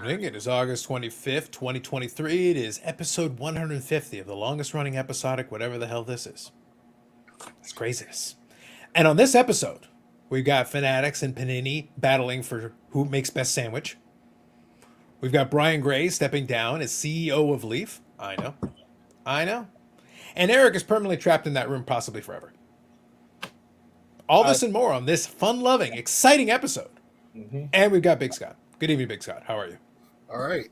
evening. It is August 25th, 2023. It is episode 150 of the longest running episodic, whatever the hell this is. It's craziness. And on this episode, we've got Fanatics and Panini battling for who makes best sandwich. We've got Brian Gray stepping down as CEO of Leaf. I know. And Eric is permanently trapped in that room, possibly forever. All this and more on this fun-loving, exciting episode. Mm-hmm. And we've got Big Scott. Good evening, Big Scott. How are you? All right.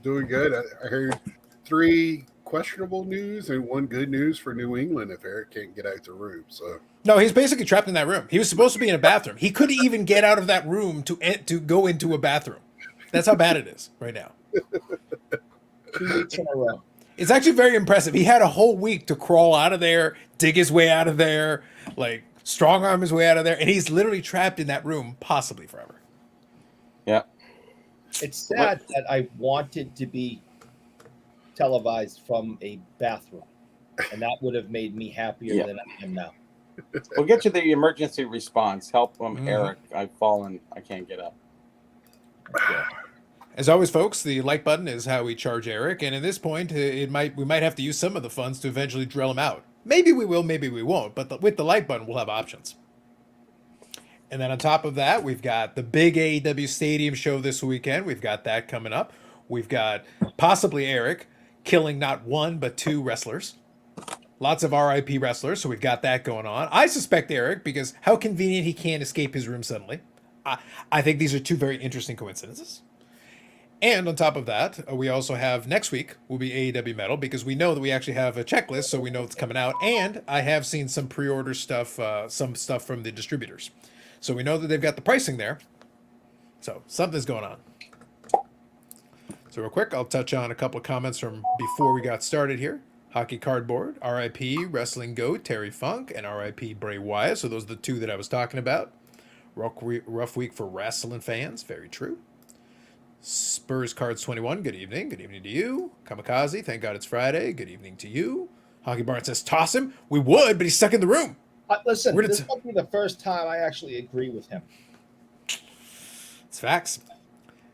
Doing good. I heard 3 questionable news and 1 good news for New England if Eric can't get out the room. So no, he's basically trapped in that room. He was supposed to be in a bathroom. He couldn't even get out of that room to go into a bathroom. That's how bad it is right now. 2 weeks in a row. It's actually very impressive. He had a whole week to crawl out of there, dig his way out of there, like strong arm his way out of there, and he's literally trapped in that room, possibly forever. Yeah. It's sad that I wanted to be televised from a bathroom, and that would have made me happier than I am now. We'll get you the emergency response. Help from Eric. I've fallen. I can't get up. Okay. As always, folks, the like button is how we charge Eric, and at this point, we might have to use some of the funds to eventually drill him out. Maybe we will, maybe we won't, but with the like button, we'll have options. And then on top of that, we've got the big AEW Stadium show this weekend. We've got that coming up. We've got possibly Eric killing not 1, but 2 wrestlers. Lots of RIP wrestlers, so we've got that going on. I suspect Eric, because how convenient he can't escape his room suddenly. I think these are 2 very interesting coincidences. And on top of that, we also have next week will be AEW Metal, because we know that we actually have a checklist, so we know it's coming out. And I have seen some pre-order stuff, some stuff from the distributors. So we know that they've got the pricing there. So something's going on. So real quick, I'll touch on a couple of comments from before we got started here. Hockey Cardboard, RIP Wrestling Goat, Terry Funk, and RIP Bray Wyatt. So those are the 2 that I was talking about. Rough week for wrestling fans. Very true. Spurs Cards 21, good evening. Good evening to you. Kamikaze, thank God it's Friday. Good evening to you. Hockey Barn says, toss him. We would, but he's stuck in the room. Listen, this will be the first time I actually agree with him. It's facts.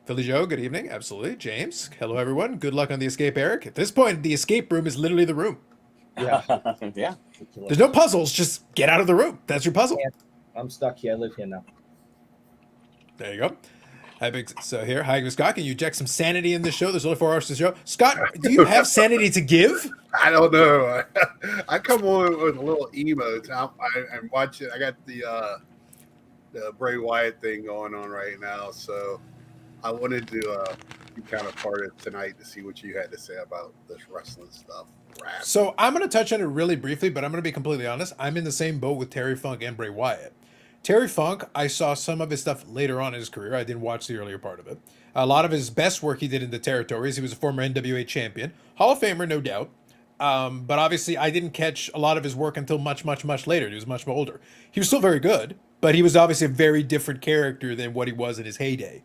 Philly Joe, good evening. Absolutely. James, hello, everyone. Good luck on the escape, Eric. At this point, the escape room is literally the room. Yeah. Yeah. There's no puzzles. Just get out of the room. That's your puzzle. I'm stuck here. I live here now. There you go. Hi, Scott. Can you inject some sanity in this show? There's only 4 hours to the show. Scott, do you have sanity to give? I don't know. I come on with a little emotes. I'm watching. I got the Bray Wyatt thing going on right now, so I wanted to be kind of part of tonight to see what you had to say about this wrestling stuff. So I'm going to touch on it really briefly, but I'm going to be completely honest. I'm in the same boat with Terry Funk and Bray Wyatt. Terry Funk, I saw some of his stuff later on in his career. I didn't watch the earlier part of it. A lot of his best work he did in the territories. He was a former NWA champion. Hall of Famer, no doubt. But obviously, I didn't catch a lot of his work until much, much, much later. He was much more older. He was still very good, but he was obviously a very different character than what he was in his heyday.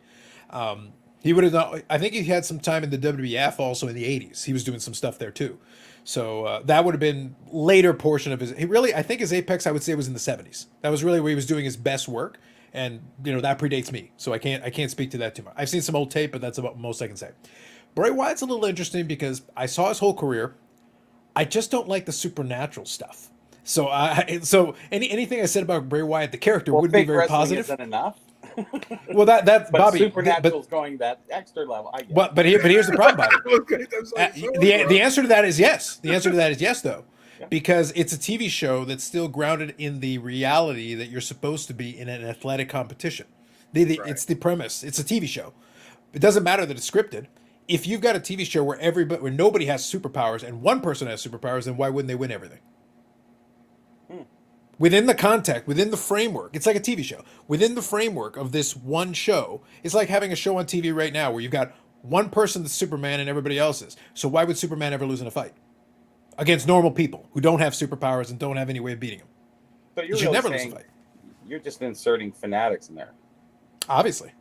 He would have not, I think he had some time in the WWF also in the 80s. He was doing some stuff there too. So that would have been later portion of his. I think his apex, I would say, was in the 70s. That was really where he was doing his best work, and that predates me, so I can't speak to that too much. I've seen some old tape, but that's about most I can say. Bray Wyatt's a little interesting because I saw his whole career. I just don't like the supernatural stuff. So anything I said about Bray Wyatt, the character, wouldn't be very positive. Isn't enough. Well, that but Bobby, supernatural's going that extra level. I get but here's the problem, Bobby. The answer to that is yes. The answer to that is yes, though, because it's a TV show that's still grounded in the reality that you're supposed to be in an athletic competition. It's the premise. It's a TV show. It doesn't matter that it's scripted. If you've got a TV show where nobody has superpowers and one person has superpowers, then why wouldn't they win everything? Within the context, within the framework, it's like a TV show. Within the framework of this one show, it's like having a show on TV right now where you've got one person that's Superman and everybody else is. So why would Superman ever lose in a fight? Against normal people who don't have superpowers and don't have any way of beating him. So you're really never lose a fight. You're just inserting Fanatics in there. Obviously.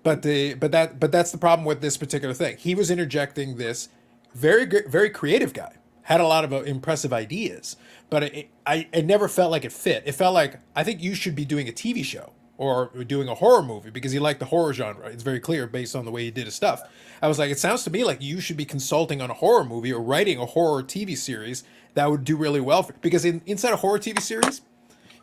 But that's the problem with this particular thing. He was interjecting this very creative guy. Had a lot of impressive ideas, but it never felt like it fit. It felt like, I think you should be doing a TV show or doing a horror movie because he liked the horror genre. It's very clear based on the way he did his stuff. I was like, it sounds to me like you should be consulting on a horror movie or writing a horror TV series that would do really well for, because inside a horror TV series,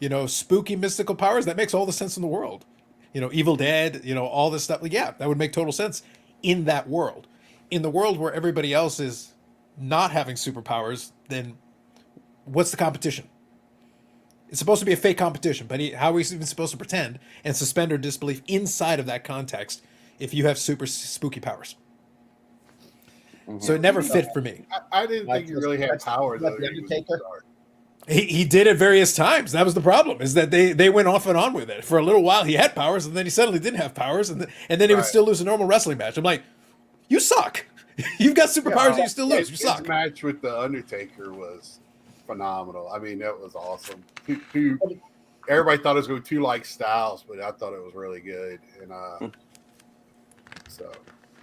you know, spooky mystical powers, that makes all the sense in the world. You know, Evil Dead, you know, all this stuff. Like, yeah, that would make total sense in that world. In the world where everybody else is not having superpowers, then what's the competition? It's supposed to be a fake competition, but how are we even supposed to pretend and suspend our disbelief inside of that context if you have super spooky powers? Mm-hmm. So it never fit for me. I didn't think you really had power, though. He did at various times. That was the problem, is that they went off and on with it. For a little while, he had powers, and then he suddenly didn't have powers, and then he would still lose a normal wrestling match. I'm like, you suck. You've got superpowers and you still lose. You suck. His match with The Undertaker was phenomenal. I mean, that was awesome. Everybody thought it was going to be too like Styles, but I thought it was really good. And so,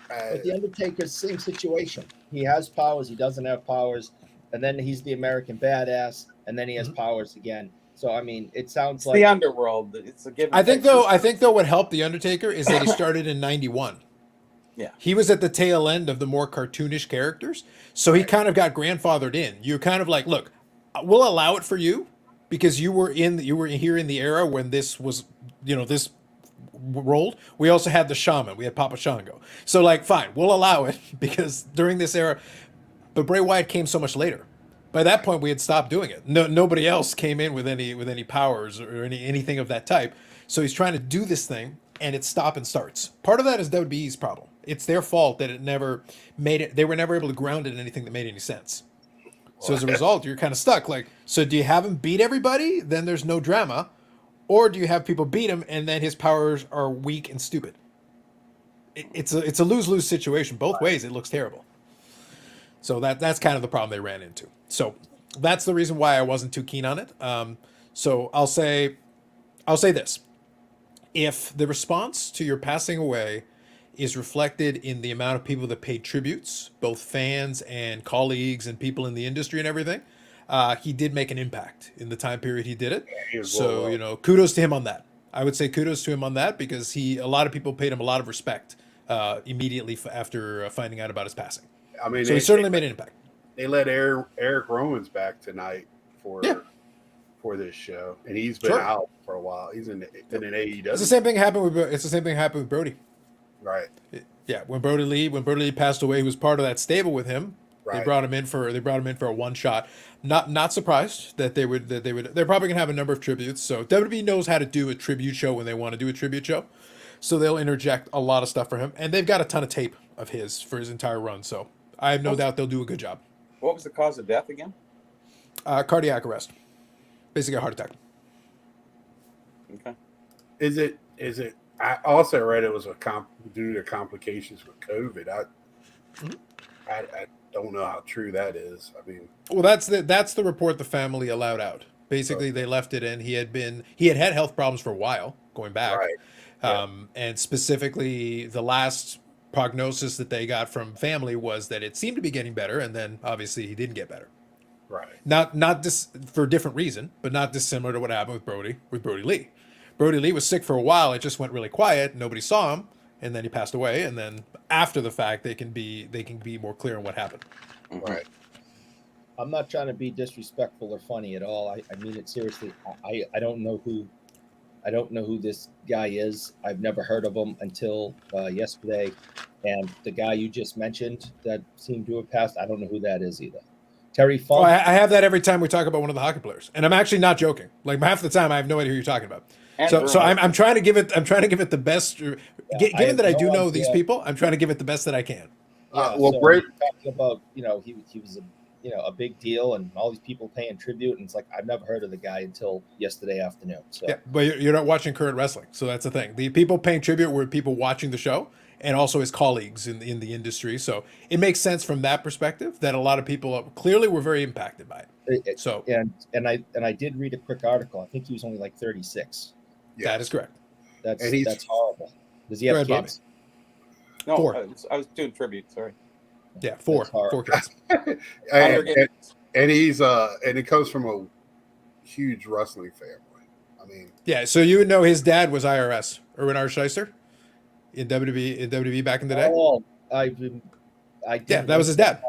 but The Undertaker's same situation. He has powers. He doesn't have powers, and then he's the American badass, and then he has powers again. So I mean, it sounds like the underworld. It's a given. I think though what helped The Undertaker is that he started in '91. Yeah, he was at the tail end of the more cartoonish characters, so he kind of got grandfathered in. You're kind of like, look, we'll allow it for you because you were here in the era when this was, you know, this rolled. We also had the Shaman, we had Papa Shango, so like, fine, we'll allow it because during this era. But Bray Wyatt came so much later. By that point, we had stopped doing it. Nobody else came in with any powers or anything of that type. So he's trying to do this thing, and it's stop and starts. Part of that is WWE's problem. It's their fault that it never made it. They were never able to ground it in anything that made any sense. So as a result, you're kind of stuck. Like, so do you have him beat everybody? Then there's no drama, or do you have people beat him and then his powers are weak and stupid? It's a lose-lose situation. Both ways, it looks terrible. So that's kind of the problem they ran into. So that's the reason why I wasn't too keen on it. So I'll say this: if the response to your passing away is reflected in the amount of people that paid tributes, both fans and colleagues and people in the industry and everything, he did make an impact in the time period he did it. So, you know, kudos to him on that. I would say kudos to him on that because a lot of people paid him a lot of respect immediately after finding out about his passing. I mean, so he certainly made an impact. They let Eric Rowan's back tonight for this show, and he's been out for a while. He's in AEW. It's the same thing happened with Brody. Right. Yeah, when Brody Lee passed away, he was part of that stable with him. Right. They brought him in for a one shot. Not surprised that they would. They're probably gonna have a number of tributes. So WWE knows how to do a tribute show when they want to do a tribute show. So they'll interject a lot of stuff for him, and they've got a ton of tape of his for his entire run. So I have no doubt they'll do a good job. What was the cause of death again? Cardiac arrest. Basically a heart attack. Okay. Is it? I also read it was due to complications with COVID. I don't know how true that is. I mean, well, that's the report the family allowed out. Basically, they left it in. He had health problems for a while, going back, right. And specifically the last prognosis that they got from family was that it seemed to be getting better, and then obviously he didn't get better. Right. Not this for a different reason, but not dissimilar to what happened with Brody Lee. Brody Lee was sick for a while. It just went really quiet. Nobody saw him, and then he passed away. And then after the fact, they can be more clear on what happened. Right. I'm not trying to be disrespectful or funny at all. I mean it seriously. I don't know who this guy is. I've never heard of him until yesterday. And the guy you just mentioned that seemed to have passed, I don't know who that is either. Terry Funk. Oh, I have that every time we talk about one of the hockey players, and I'm actually not joking. Like half the time, I have no idea who you're talking about. So I'm trying to give it the best. Given that I do know these people, I'm trying to give it the best that I can. Bray talking about he was a big deal, and all these people paying tribute, and it's like I've never heard of the guy until yesterday afternoon. So yeah, but you're not watching current wrestling, so that's the thing. The people paying tribute were people watching the show, and also his colleagues in the industry. So it makes sense from that perspective that a lot of people clearly were very impacted by it. So and I did read a quick article. I think he was only like 36. Yeah. That is correct. That's horrible. Does he have kids? No, 4. I was doing tribute. Sorry. Yeah, 4 kids. and he's and it comes from a huge wrestling family. I mean, Yeah, so you would know his dad was IRS, Erwin R. Scheister, in WWE back in the day. Oh, I Yeah, didn't that was like his dad.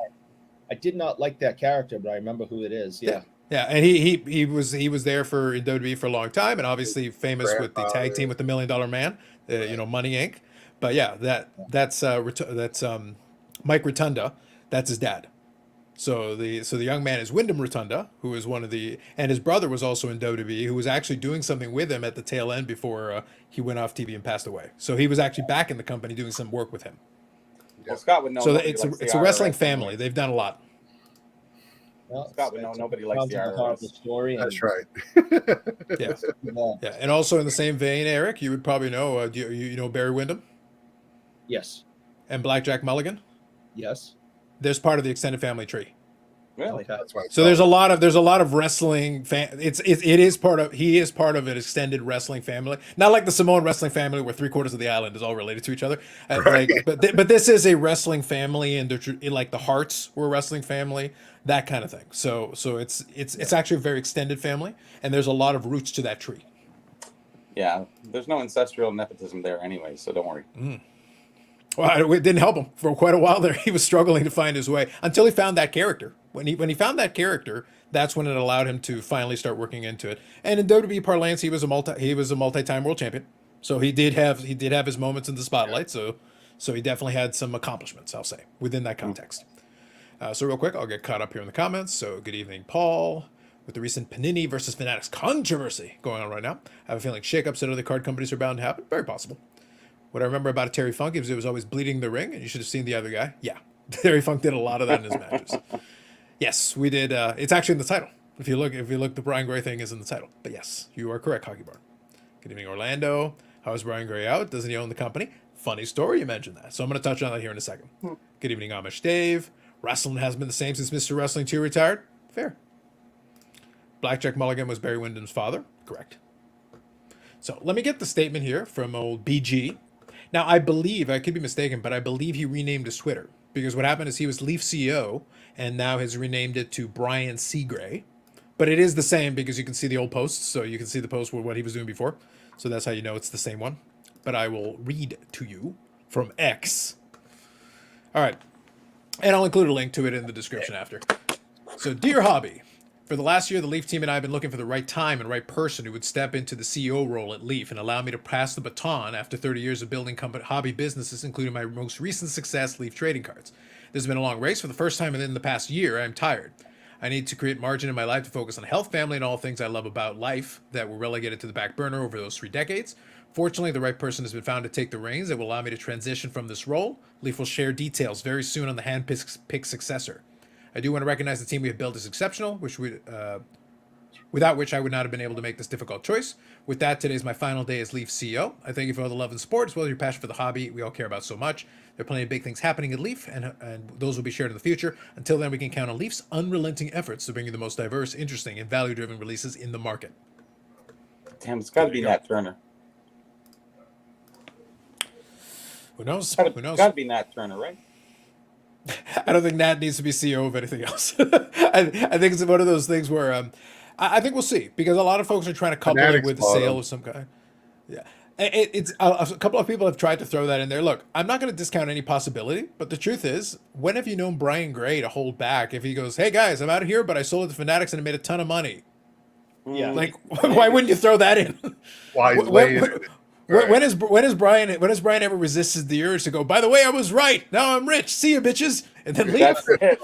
I did not like that character, but I remember who it is. Yeah. Yeah, and he was there for in WWE for a long time, and obviously famous with the tag team grandfather. with the $1 Million Man, you know, Money Inc. But yeah, that's Mike Rotunda. That's his dad. So the young man is Wyndham Rotunda, who is one of the, and his brother was also in WWE, who was actually doing something with him at the tail end before he went off TV and passed away. So he was actually back in the company doing some work with him. Well, Scott would know. So nobody it's likes the a wrestling IRS family. anyway. They've done a lot. Well, Scott would know nobody likes sounds the like a horrible IRS. story. That's right. Yeah, Yeah. yeah. And also in the same vein, Eric, you would probably know. You know Barry Windham Yes. and Blackjack Mulligan? Yes. There's part of the extended family tree. Really? Okay. That's why. So there's a lot of wrestling it is part of he is part of an extended wrestling family. Not like the Samoan wrestling family where 3/4 of the island is all related to each other. Right. But this is a wrestling family, and like the Hearts were a wrestling family, that kind of thing. So it's actually a very extended family, and there's a lot of roots to that tree. Yeah. There's no ancestral nepotism there anyway, so don't worry. Well, it didn't help him for quite a while there. He was struggling to find his way until he found that character. When he found that character, that's when it allowed him to finally start working into it. And in WWE parlance, he was a multi-time world champion. So he did have his moments in the spotlight. So he definitely had some accomplishments, I'll say, within that context. So real quick, I'll get caught up here in the comments. So good evening, Paul. With the recent Panini versus Fanatics controversy going on right now, I have a feeling shakeups at other card companies are bound to happen. Very possible. What I remember about Terry Funk is it was always bleeding the ring, and you should have seen the other guy. Yeah, Terry Funk did a lot of that in his matches. Yes, we did. It's actually in the title. If you look, the Brian Gray thing is in the title. But yes, you are correct, Hockey Barn. Good evening, Orlando. How is Brian Gray out? Doesn't he own the company? Funny story, you mentioned that. So I'm going to touch on that here in a second. Good evening, Amish Dave. Wrestling hasn't been the same since Mr. Wrestling 2 retired. Fair. Blackjack Mulligan was Barry Windham's father. Correct. So let me get the statement here from old BG. Now, I believe, I could be mistaken, but I believe he renamed his Twitter. Because what happened is he was Leaf CEO, and now has renamed it to Brian C. Gray. But it is the same because you can see the old posts, so you can see the post with what he was doing before. So that's how you know it's the same one. But I will read to you from X. All right. And I'll include a link to it in the description after. So, dear Hobby, for the last year, the Leaf team and I have been looking for the right time and right person who would step into the CEO role at Leaf and allow me to pass the baton after 30 years of building hobby businesses, including my most recent success, Leaf Trading Cards. This has been a long race. For the first time in the past year, I'm tired. I need to create margin in my life to focus on health, family, and all things I love about life that were relegated to the back burner over those 3 decades. Fortunately, the right person has been found to take the reins that will allow me to transition from this role. Leaf will share details very soon on the hand-picked successor. I do want to recognize the team we have built is exceptional, without which I would not have been able to make this difficult choice. With that, today is my final day as Leaf CEO. I thank you for all the love and support, as well as your passion for the hobby we all care about so much. There are plenty of big things happening at Leaf, and those will be shared in the future. Until then, we can count on Leaf's unrelenting efforts to bring you the most diverse, interesting, and value-driven releases in the market. Damn, it's got to be Nat Turner. Who knows? Who knows? Got to be Nat Turner, right? I don't think Nat needs to be CEO of anything else. I think it's one of those things where I think we'll see, because a lot of folks are trying to couple it with the sale of some kind. Yeah, it's a couple of people have tried to throw that in there. Look, I'm not going to discount any possibility, but the truth is, when have you known Brian Gray to hold back if he goes, "Hey guys, I'm out of here, but I sold it to Fanatics and I made a ton of money." Yeah. Like, why wouldn't you throw that in? When has Brian ever resisted the urge to go, "By the way, I was right. Now I'm rich. See you, bitches," and then leave? That's it.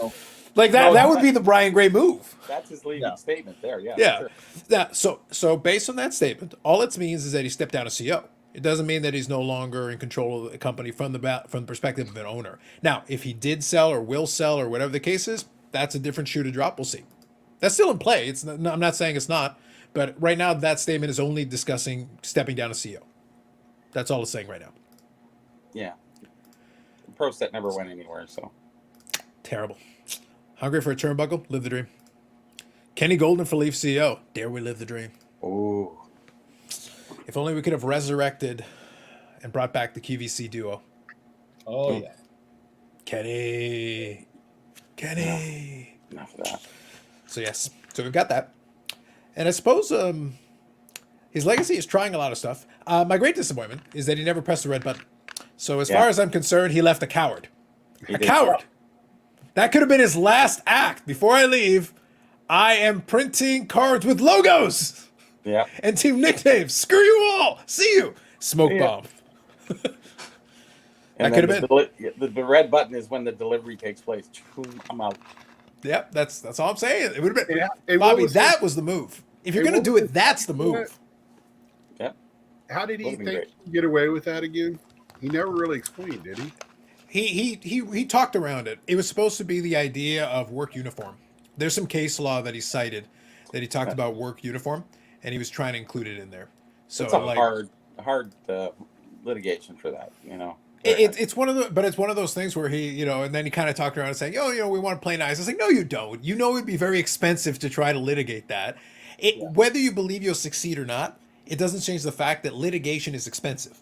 Like that would be the Brian Gray move. That's his leading statement there. Yeah. Yeah. Sure. Yeah. So based on that statement, all it means is that he stepped down as CEO. It doesn't mean that he's no longer in control of the company from the perspective of an owner. Now, if he did sell or will sell or whatever the case is, that's a different shoe to drop. We'll see. That's still in play. I'm not saying it's not, but right now that statement is only discussing stepping down as CEO. That's all it's saying right now. Yeah. The pro set never went anywhere, so. Terrible. Hungry for a turnbuckle? Live the dream. Kenny Golden for Leaf CEO. Dare we live the dream? Ooh. If only we could have resurrected and brought back the QVC duo. Oh, yeah. Kenny. Enough of that. So yes. So we've got that. And I suppose His legacy is trying a lot of stuff. My great disappointment is that he never pressed the red button. So as Yeah. far as I'm concerned, he left a coward. He A did. coward. That could have been his last act. Before I leave, I am printing cards with logos Yeah. and team nicknames. Screw you all. See you. Smoke Yeah. bomb. And That could then have been. the red button is when the delivery takes place. Boom, I'm out. Yep, that's all I'm saying. It would have been. Yeah, and what Bobby, was that was the move. If you're and going to what do was it, that's the move. Yeah. How did he Would've been think great. he'd get away with that again? He never really explained, did he? He talked around it. It was supposed to be the idea of work uniform. There's some case law that he cited that he talked about work uniform, and he was trying to include it in there. So It's a like, hard litigation for that, you know. it's one of the, but it's one of those things where he, you know, and then he kind of talked around and saying, oh, you know, we want to play nice. It's like, no, you don't. You know, it'd be very expensive to try to litigate that. Whether you believe you'll succeed or not, it doesn't change the fact that litigation is expensive.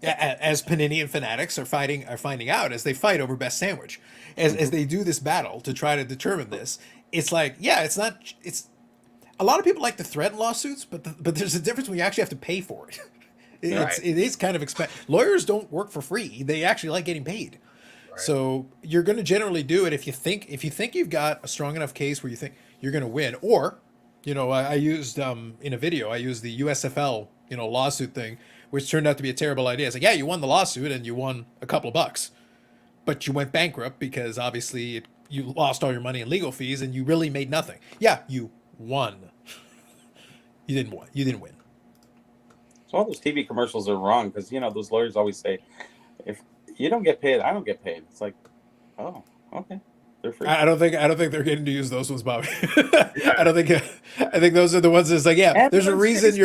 As Panini and Fanatics are finding out as they fight over best sandwich, as they do this battle to try to determine this, it's like, yeah, it's a lot of people like to threaten lawsuits, but there's a difference when you actually have to pay for it. Right. It is kind of expensive. Lawyers don't work for free; they actually like getting paid. Right. So you're going to generally do it if you think you've got a strong enough case where you think you're going to win, or, you know, I used in a video I used the USFL, you know, lawsuit thing, which turned out to be a terrible idea. It's like, yeah, you won the lawsuit and you won a couple of bucks, but you went bankrupt because obviously you lost all your money in legal fees and you really made nothing. Yeah, you won. You didn't win. So all those TV commercials are wrong because, you know, those lawyers always say, if you don't get paid, I don't get paid. It's like, oh, okay, they're free. I don't think they're getting to use those ones, Bobby. I think those are the ones that's like, yeah, there's a reason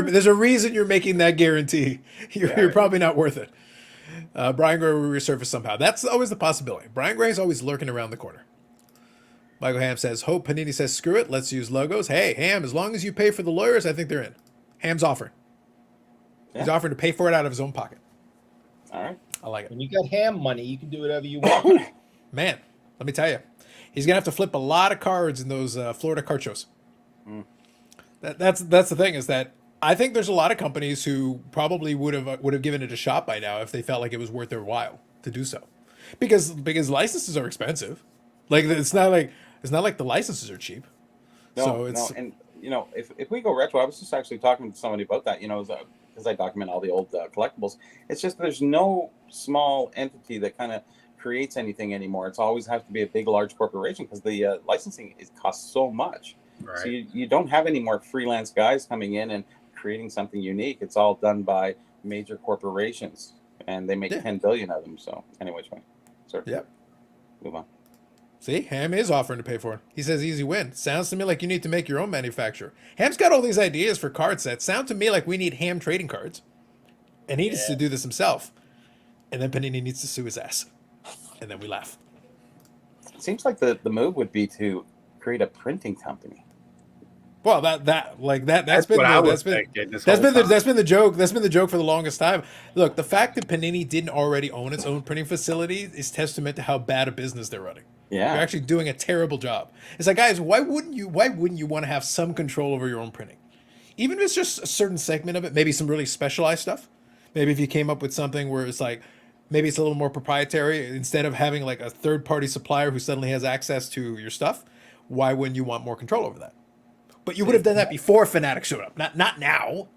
you're making that guarantee. You're probably not worth it. Brian Gray will resurface somehow. That's always the possibility. Brian Gray's always lurking around the corner. Michael Ham says, Hope Panini says, screw it, let's use logos. Hey, Ham, as long as you pay for the lawyers, I think they're in. Ham's offering. He's offering to pay for it out of his own pocket. All right. I like it. When you got Ham money, you can do whatever you want. Man, let me tell you, he's gonna have to flip a lot of cards in those Florida card shows. That's the thing, is that I think there's a lot of companies who probably would have given it a shot by now if they felt like it was worth their while to do so, because licenses are expensive. Like it's not like the licenses are cheap. No, and you know, if we go retro, I was just actually talking to somebody about that. You know, because I document all the old collectibles. It's just there's no small entity that kind of creates anything anymore. It's always has to be a big, large corporation because the licensing costs so much. Right. So you don't have any more freelance guys coming in and creating something unique. It's all done by major corporations, and they make 10 billion of them. So anyway, sorry. Yep. Move on. See, Ham is offering to pay for it. He says easy win. Sounds to me like you need to make your own manufacturer. Ham's got all these ideas for card sets. Sound to me like we need Ham trading cards. And he needs to do this himself. And then Panini needs to sue his ass. And then we laugh. It seems like the move would be to create a printing company. Well, that's been the joke. That's been the joke for the longest time. Look, the fact that Panini didn't already own its own printing facility is testament to how bad a business they're running. Yeah. They're actually doing a terrible job. It's like, guys, why wouldn't you want to have some control over your own printing? Even if it's just a certain segment of it, maybe some really specialized stuff. Maybe if you came up with something where it's like, maybe it's a little more proprietary, instead of having like a third-party supplier who suddenly has access to your stuff, why wouldn't you want more control over that? But you would have done that before Fanatics showed up, not now.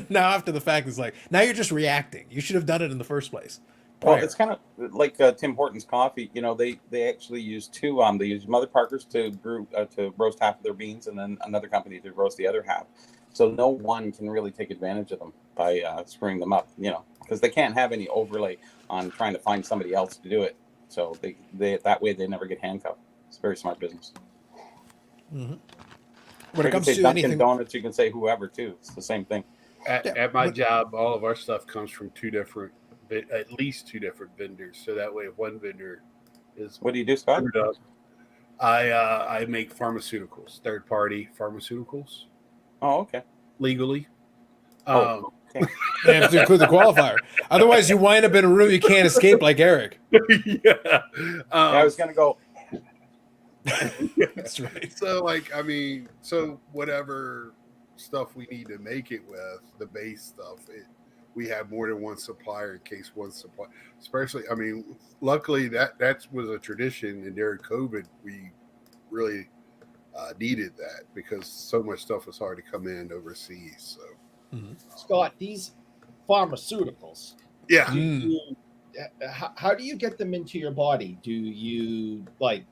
Now after the fact, it's like, now you're just reacting. You should have done it in the first place. Well, it's kind of like Tim Hortons coffee. You know, they actually use two. They use Mother Parkers to brew to roast half of their beans, and then another company to roast the other half. So no one can really take advantage of them by screwing them up. You know, because they can't have any overlay on trying to find somebody else to do it. So they that way they never get handcuffed. It's a very smart business. Mm-hmm. When it comes to to Dunkin' anything, Donuts, you can say whoever too. It's the same thing. At my job, all of our stuff comes from at least two different vendors. So that way, if one vendor is What do you do, Scott? screwed up, I make pharmaceuticals, third party pharmaceuticals, Oh, okay. legally. Oh, okay. you have to include the qualifier. Otherwise, you wind up in a room you can't escape, like Eric. Yeah. I was gonna go. That's right. So, like, I mean, so whatever stuff we need to make it with, the base stuff, we have more than one supplier in case one supply. Especially, I mean, luckily that was a tradition, and during COVID, we really needed that because so much stuff was hard to come in overseas. So, Scott, these pharmaceuticals, yeah, how do you get them into your body? Do you like,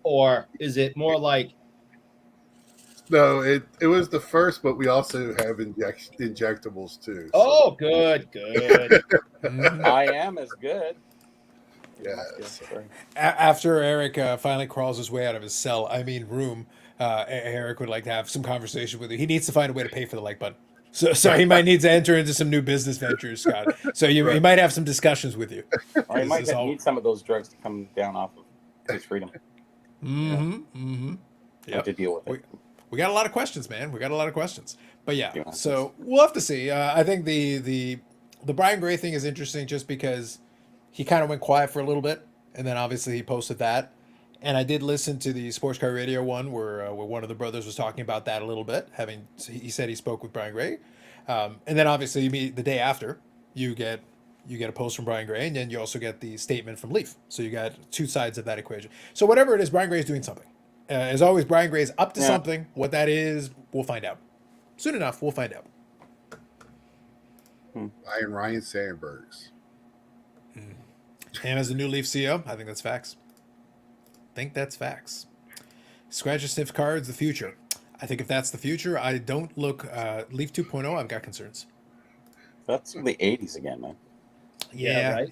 or is it more like? no, it was the first, but we also have injectables too. Oh, good. I am as good. Yeah. After Eric finally crawls his way out of his cell, room, Eric would like to have some conversation with you. He needs to find a way to pay for the like button. So he might need to enter into some new business ventures, Scott. So he might have some discussions with you. Or he might need some of those drugs to come down off of his freedom. Yeah. To deal with it. We got a lot of questions, man. We got a lot of questions. But yeah, so we'll have to see. I think the Brian Gray thing is interesting just because he kind of went quiet for a little bit, and then obviously he posted that. And I did listen to the Sports Car Radio one where one of the brothers was talking about that a little bit. He said he spoke with Brian Gray, and then obviously the day after you get a post from Brian Gray, and then you also get the statement from Leaf. So you got two sides of that equation. So whatever it is, Brian Gray is doing something. As always, Brian Gray is up to something. What that is, we'll find out. Soon enough, we'll find out. Ryan Sandbergs. Him as the new Leaf CEO, I think that's facts. Scratch and sniff cards, the future. I think if that's the future, I don't look Leaf 2.0. I've got concerns. That's the 80s again, man. Yeah.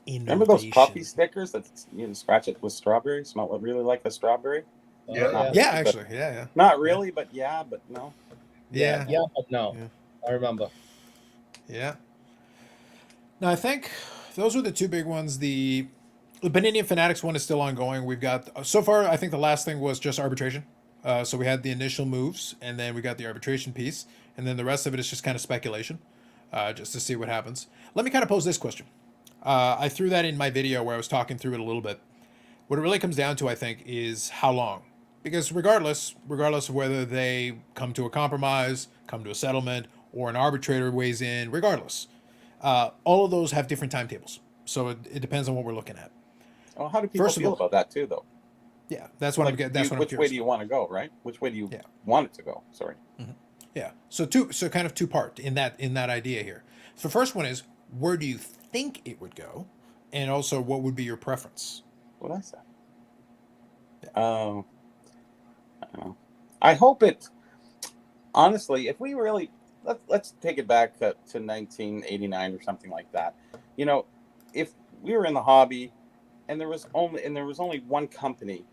Innovation. Remember those puffy stickers that you scratch it with strawberry? Smell really like a strawberry? Actually. Not really, but no. Yeah, but no. Yeah. I remember. Yeah. Now, I think those were the two big ones. The Panini and Fanatics one is still ongoing. We've got, so far, I think the last thing was just arbitration. So we had the initial moves, and then we got the arbitration piece, and then the rest of it is just kind of speculation, just to see what happens. Let me kind of pose this question. I threw that in my video where I was talking through it a little bit. What it really comes down to, I think, is how long. Because regardless of whether they come to a compromise, come to a settlement, or an arbitrator weighs in, regardless, all of those have different timetables. So it depends on what we're looking at. Well, how do people feel about that too, though? Yeah, that's what I'm getting. That's what I'm curious. Which way do you want to go, right? Which way do you want it to go? Sorry. Mm-hmm. Yeah. So kind of two part in that idea here. So the first one is, where do you think it would go, and also what would be your preference? What I said. I don't know. I hope it. Honestly, if we really let's take it back to 1989 or something like that. You know, if we were in the hobby, and there was only one company,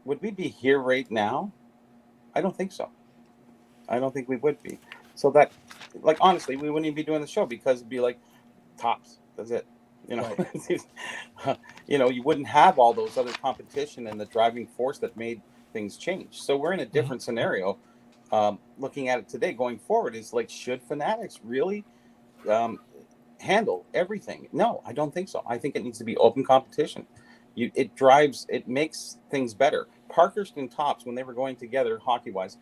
would we be here right now? I don't think so. I don't think we would be. So that, like, honestly, we wouldn't even be doing the show because it'd be like tops. That's it. You know, right. You know, you wouldn't have all those other competition and the driving force that made things change. So we're in a different scenario. Looking at it today, going forward, is like, should Fanatics really handle everything? No, I don't think so. I think it needs to be open competition. It makes things better. Parkhurst and Topps, when they were going together hockey-wise,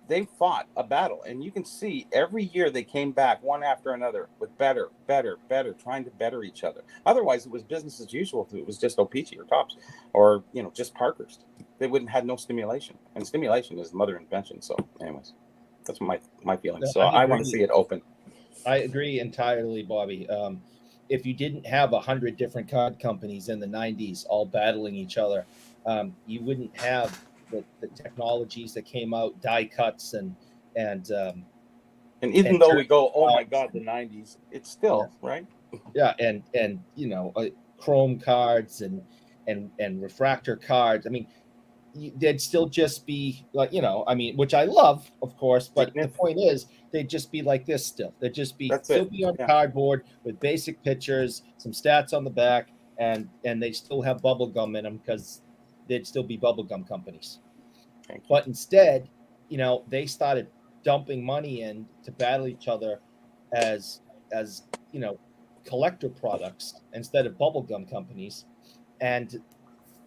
they fought a battle, and you can see every year they came back one after another with better, trying to better each other. Otherwise, it was business as usual if it was just O-Pee-Chee or Topps or, you know, just Parkhurst. They wouldn't have no stimulation, and stimulation is the mother invention. So, anyways, that's my feeling. So I want to see it open. I agree entirely, Bobby. If you didn't have 100 different card companies in the 90s all battling each other, you wouldn't have the technologies that came out, die cuts and even though we go, oh my God, the 90s, it's still right. Yeah, and you know, chrome cards and refractor cards. I mean, they'd still just be like, you know, I mean, which I love, of course, but the point is, they'd just be like this still. They'd just be on cardboard with basic pictures, some stats on the back, and they still have bubble gum in them because they'd still be bubblegum companies. But instead, you know, they started dumping money in to battle each other as you know, collector products instead of bubblegum companies. And,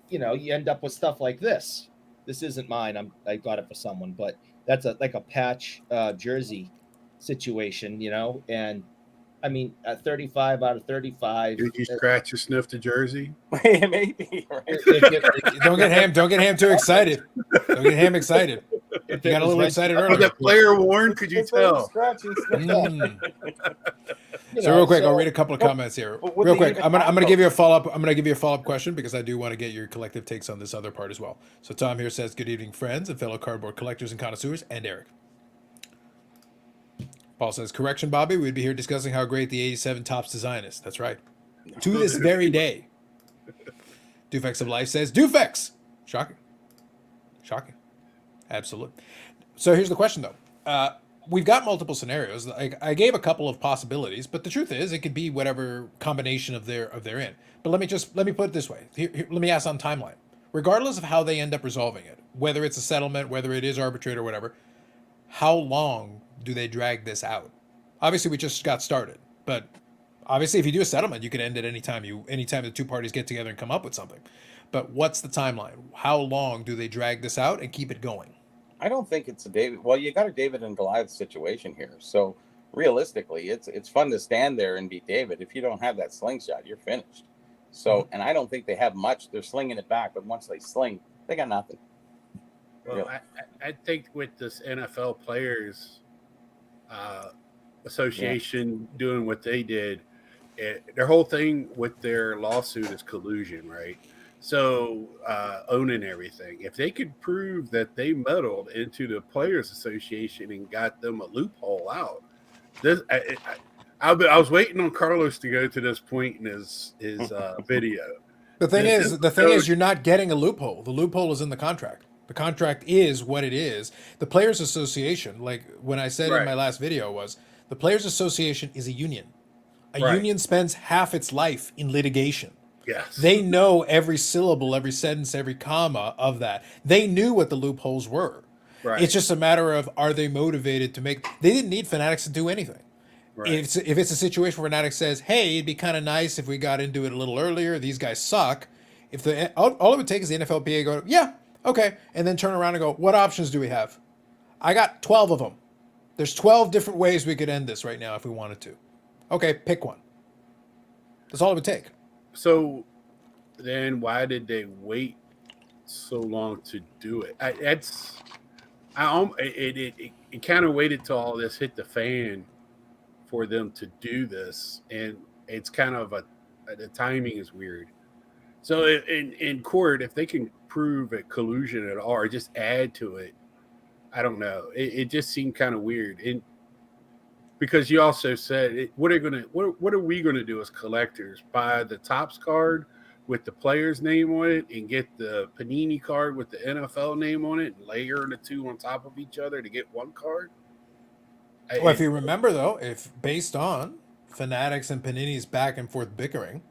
you know, you end up with stuff like this. this isn't mine. I got it for someone, but that's like a patch jersey situation, you know. And I mean, at 35 out of 35, Did you scratch and sniff the jersey? Maybe, right? Don't get ham too excited. Don't get ham excited. You got a little excited Was earlier. that player worn? Could you It's very tell? scratchy. So real quick, I'll read a couple of comments here. but would Real they quick, even I'm gonna have give you a follow up. I'm gonna give you a follow up question because I do want to get your collective takes on this other part as well. So Tom here says, "Good evening, friends and fellow cardboard collectors and connoisseurs," and Eric. Paul says, "Correction, Bobby. We'd be here discussing how great the '87 Topps design is." That's right. To this very day. Dufex of Life says, "Dufex." Shocking. Shocking. Absolutely. So here's the question, though. We've got multiple scenarios. I gave a couple of possibilities, but the truth is, it could be whatever combination of they're in. But let me put it this way. Let me ask on timeline. Regardless of how they end up resolving it, whether it's a settlement, whether it is arbitrate or whatever, how long do they drag this out? Obviously, we just got started, but obviously, if you do a settlement, you can end it anytime the two parties get together and come up with something. But what's the timeline? How long do they drag this out and keep it going? I don't think it's a David. Well, you got a David and Goliath situation here. So realistically, it's fun to stand there and beat David. If you don't have that slingshot, you're finished. So, and I don't think they have much. They're slinging it back, but once they sling, they got nothing. Well, Really. I think with this NFL players association doing what they did, their whole thing with their lawsuit is collusion, right? So owning everything. If they could prove that they meddled into the players association and got them a loophole out, I was waiting on Carlos to go to this point in his video. The thing is, you're not getting a loophole. The loophole is in the contract. The contract is what it is. The Players Association, like when I said in my last video, was the Players Association is a union. A union spends half its life in litigation. Yes. They know every syllable, every sentence, every comma of that. They knew what the loopholes were. Right. It's just a matter of, are they motivated to make... They didn't need Fanatics to do anything. Right. If it's a situation where Fanatics says, hey, it'd be kind of nice if we got into it a little earlier, these guys suck. If all it would take is the NFLPA go, yeah, okay, and then turn around and go, what options do we have? I got 12 of them. There's 12 different ways we could end this right now if we wanted to. Okay, pick one. That's all it would take. So then why did they wait so long to do it? It kind of waited till all this hit the fan for them to do this, and it's kind of the timing is weird. So in court, if they can prove a collusion at all, or just add to it, I don't know. It just seemed kind of weird, and because you also said, what are we gonna do as collectors? Buy the Topps card with the player's name on it, and get the Panini card with the NFL name on it, and layer the two on top of each other to get one card? Well, if you remember, though, if based on Fanatics and Panini's back and forth bickering,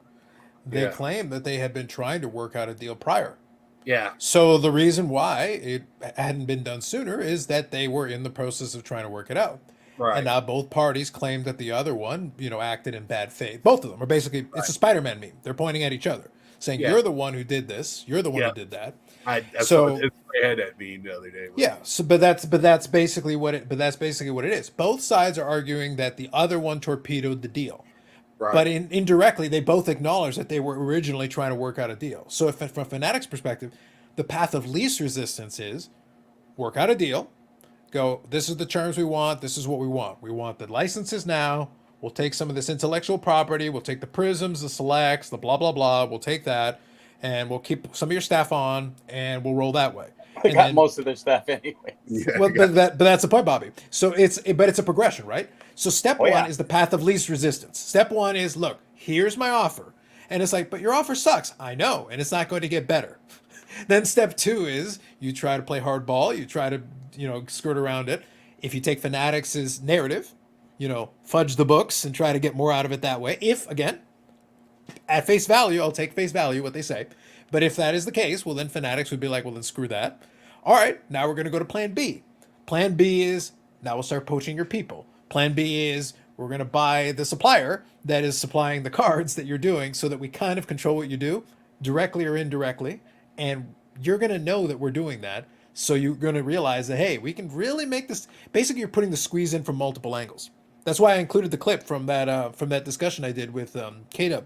they claim that they had been trying to work out a deal prior. Yeah. So the reason why it hadn't been done sooner is that they were in the process of trying to work it out. Right. And now both parties claim that the other one, acted in bad faith. Both of them are basically, it's a Spider-Man meme. They're pointing at each other, saying, you're the one who did this. You're the one who did that. I had that meme the other day. Yeah. So, but that's basically what it is. Both sides are arguing that the other one torpedoed the deal. Right. But indirectly, they both acknowledge that they were originally trying to work out a deal. So if from Fanatics' perspective, the path of least resistance is work out a deal, go, this is the terms we want, this is what we want. We want the licenses now, we'll take some of this intellectual property, we'll take the prisms, the selects, the blah, blah, blah, we'll take that, and we'll keep some of your staff on, and we'll roll that way. They got most of their staff anyway. Well, but that's the point, Bobby. So it's a progression, right? So step one is the path of least resistance. Step one is, look, here's my offer. And it's like, but your offer sucks. I know, and it's not going to get better. Then step two is you try to play hardball. You try to, skirt around it. If you take Fanatics' narrative, fudge the books and try to get more out of it that way. If, again, at face value, I'll take face value what they say. But if that is the case, well, then Fanatics would be like, well, then screw that. All right, now we're going to go to plan B. Plan B is, now we'll start poaching your people. Plan B is, we're going to buy the supplier that is supplying the cards that you're doing so that we kind of control what you do, directly or indirectly, and you're going to know that we're doing that. So you're going to realize that, hey, we can really make this. Basically, you're putting the squeeze in from multiple angles. That's why I included the clip from that discussion I did with K-Dub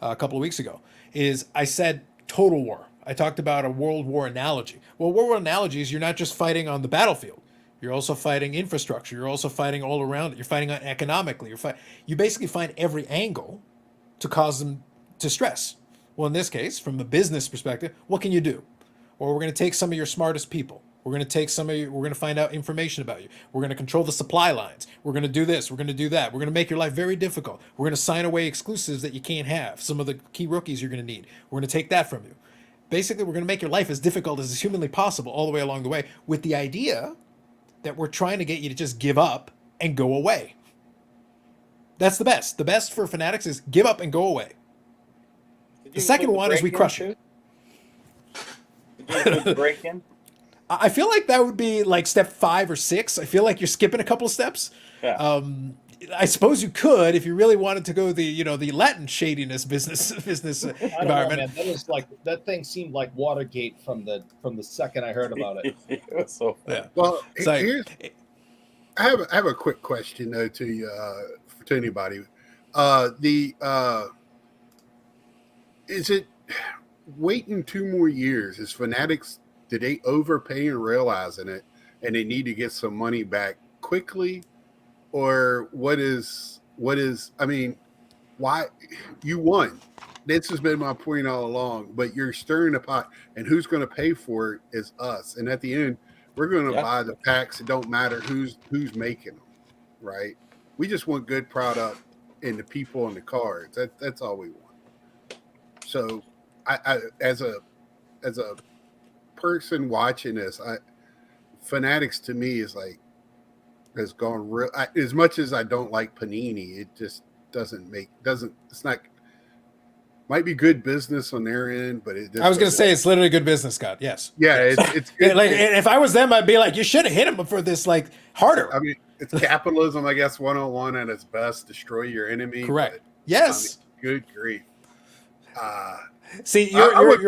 a couple of weeks ago. Is I said total war. I talked about a world war analogy. Well, world war analogy is you're not just fighting on the battlefield. You're also fighting infrastructure. You're also fighting all around it. You're fighting economically. You basically find every angle to cause them to stress. Well, in this case, from the business perspective, what can you do? Or we're going to take some of your smartest people. We're going to take some of you, we're going to find out information about you. We're going to control the supply lines. We're going to do this. We're going to do that. We're going to make your life very difficult. We're going to sign away exclusives that you can't have. Some of the key rookies you're going to need. We're going to take that from you. Basically, we're going to make your life as difficult as is humanly possible all the way along the way, with the idea that we're trying to get you to just give up and go away. That's the best. The best for Fanatics is give up and go away. The second one is we crush it. Did you include the break-in? I feel like that would be like step 5 or 6. I feel like you're skipping a couple of steps. Yeah. I suppose you could if you really wanted to go the Latin shadiness business environment. That was like, that thing seemed like Watergate from the second I heard about it. It was so fun. Yeah. Well, So- I have a quick question though to you, to anybody. Is it waiting 2 more years? Is Fanatics, did they overpay and realizing it, and they need to get some money back quickly, or what is? I mean, why you won? This has been my point all along. But you're stirring the pot, and who's going to pay for it is us. And at the end, we're going to buy the packs. It don't matter who's making them, right? We just want good product and the people and the cards. That's all we want. So, I as a person watching this, Fanatics to me is like has gone real. As much as I don't like Panini, it just it's not. Might be good business on their end, but it. I was going to say it's literally good business, Scott. Yes. Yeah, it's good. Like if I was them, I'd be like, you should have hit him for this like harder. I mean, it's capitalism, I guess, 101 at its best. Destroy your enemy. Correct. But, Yes. I mean, good grief. See, I you're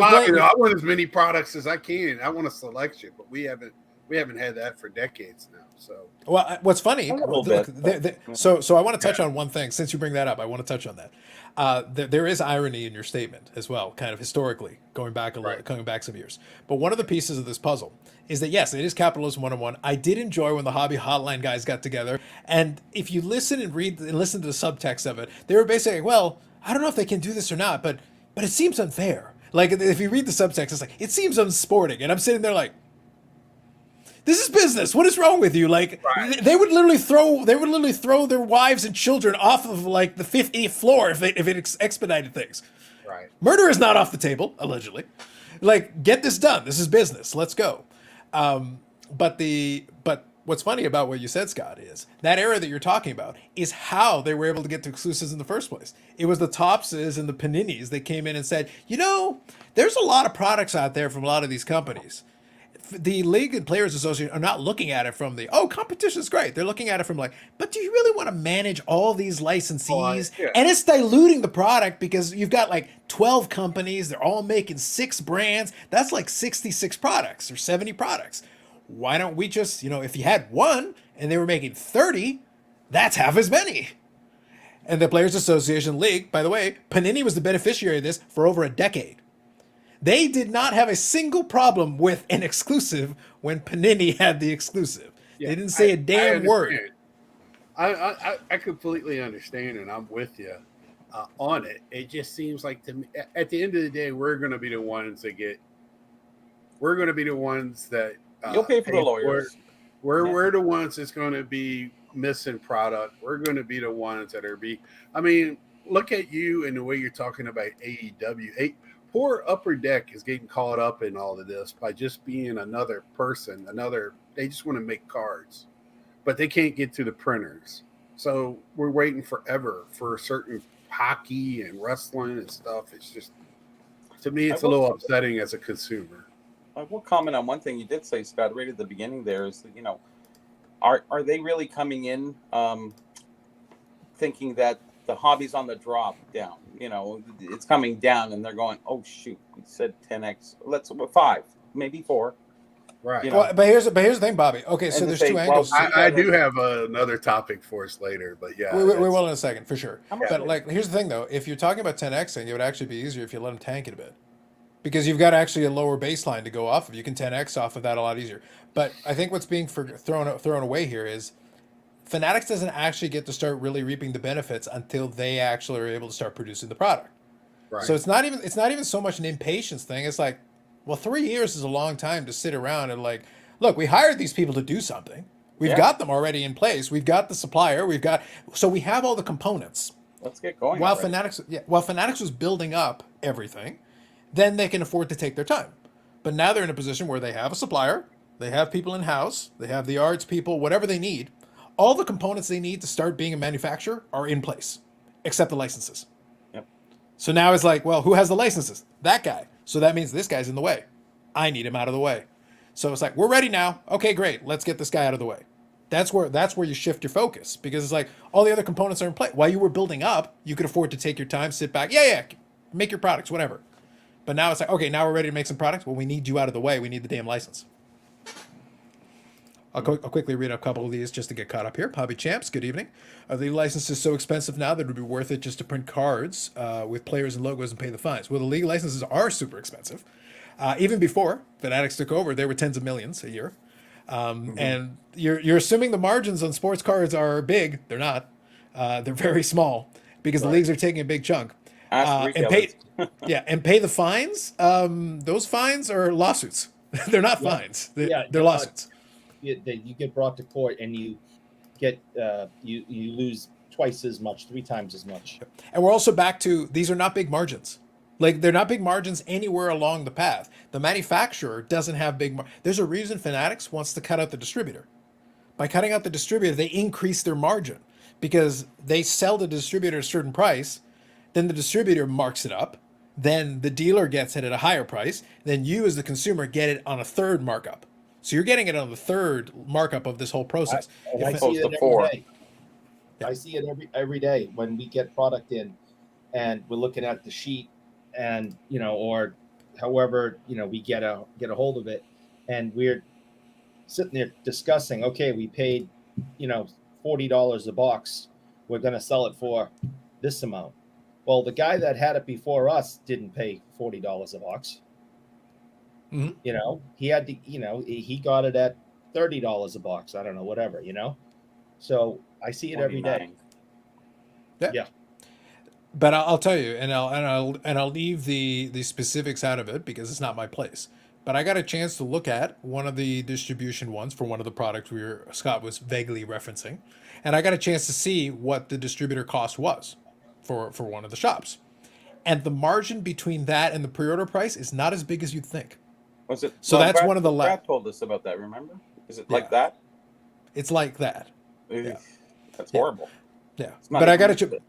want as many products as I can. I want a selection, but we haven't had that for decades now. So, well, what's funny? A little Look, bit, so I want to touch on one thing. Since you bring that up, I want to touch on that. There is irony in your statement as well, kind of historically going back some years. But one of the pieces of this puzzle is that yes, it is capitalism 101. I did enjoy when the hobby hotline guys got together, and if you listen and read and listen to the subtext of it, they were basically, well, I don't know if they can do this or not, but it seems unfair. Like if you read the subtext, it's like it seems unsporting, and I'm sitting there like, this is business. What is wrong with you? Like they would literally throw their wives and children off of like the 50th floor if it expedited things. right. Murder is not off the table, allegedly. Like, get this done. This is business. Let's go. But what's funny about what you said, Scott, is that era that you're talking about is how they were able to get to exclusives in the first place. It was the Topses and the Paninis that came in and said, there's a lot of products out there from a lot of these companies. The League and Players Association are not looking at it from competition is great. They're looking at it from like, but do you really want to manage all these licensees? Yeah. And it's diluting the product because you've got like 12 companies. They're all making 6 brands. That's like 66 products or 70 products. Why don't we just, if you had one and they were making 30, that's half as many. And the Players Association League, by the way, Panini was the beneficiary of this for over a decade. They did not have a single problem with an exclusive when Panini had the exclusive. Yeah, they didn't say a damn word. I completely understand, and I'm with you on it. It just seems like to me, at the end of the day, we're going to be the ones that You'll pay for the lawyers. We're the ones that's going to be missing product. We're going to be the ones that are I mean, look at you and the way you're talking about AEW. Poor Upper Deck is getting caught up in all of this by just being another person. They just want to make cards, but they can't get to the printers. So we're waiting forever for certain hockey and wrestling and stuff. It's just, to me, it's a little upsetting as a consumer. I will comment on one thing you did say, Scott, right at the beginning there is that, are they really coming in thinking that the hobby's on the drop down? It's coming down and they're going, oh, shoot, we said 10X. Let's 5. maybe 4. Right. You know, Well, but here's the thing, Bobby. Okay, so And to there's say, two well, angles. I do have another topic for us later, but yeah, We that's- will in a second for sure. How much But is like, here's the thing though: if you're talking about 10xing, it would actually be easier if you let them tank it a bit, because you've got actually a lower baseline to go off of. You can 10x off of that a lot easier. But I think what's being thrown away here is Fanatics doesn't actually get to start really reaping the benefits until they actually are able to start producing the product. right. So it's not even so much an impatience thing. It's like, well, 3 years is a long time to sit around and like, look, we hired these people to do something. We've Yeah. got them already in place. We've got the supplier. So we have all the components. let's get going. While already. Fanatics was building up everything, then they can afford to take their time. But now they're in a position where they have a supplier, they have people in house, they have the arts people, whatever they need. All the components they need to start being a manufacturer are in place, except the licenses. Yep. So now it's like, well, who has the licenses? That guy. So that means this guy's in the way. I need him out of the way. So it's like, we're ready now. Okay, great. Let's get this guy out of the way. That's where you shift your focus, because it's like all the other components are in place. While you were building up, you could afford to take your time, sit back. Yeah, make your products, whatever. But now it's like, okay, now we're ready to make some products. Well, we need you out of the way. We need the damn license. I'll quickly read a couple of these just to get caught up here. Hobby Champs, good evening. Are the licenses so expensive now that it would be worth it just to print cards with players and logos and pay the fines? Well, the league licenses are super expensive. Even before Fanatics took over, they were tens of millions a year. And you're assuming the margins on sports cards are big. They're not. They're very small because the leagues are taking a big chunk. Ask And retailers. pay the fines. Those fines are lawsuits. They're not fines. They're lawsuits. You get brought to court and you get you lose twice as much, 3 times as much. And we're also back to, these are not big margins. Like, they're not big margins anywhere along the path. The manufacturer doesn't have big there's a reason Fanatics wants to cut out the distributor. By cutting out the distributor, they increase their margin because they sell the distributor at a certain price, then the distributor marks it up, then the dealer gets it at a higher price, then you as the consumer get it on a third markup. So you're getting it on the third markup of this whole process. I If- see it to every 4. day. Yeah. I see it every day when we get product in and we're looking at the sheet and, or however, we get a hold of it and we're sitting there discussing, okay, we paid, $40 a box. We're going to sell it for this amount. Well, the guy that had it before us didn't pay $40 a box. Mhm. He had to, he got it at $30 a box. I don't know, whatever, So I see it every day. 29. Yeah. But I'll tell you, and I'll leave the specifics out of it because it's not my place. But I got a chance to look at one of the distribution ones for one of the products Scott was vaguely referencing, and I got a chance to see what the distributor cost was for one of the shops, and the margin between that and the pre-order price is not as big as you'd think. Was it? So that's one of the Brad told us about that. Remember? Is it Yeah. like that? It's like that. Ugh, That's Yeah. horrible. Yeah, It's not but I even got to. worth it.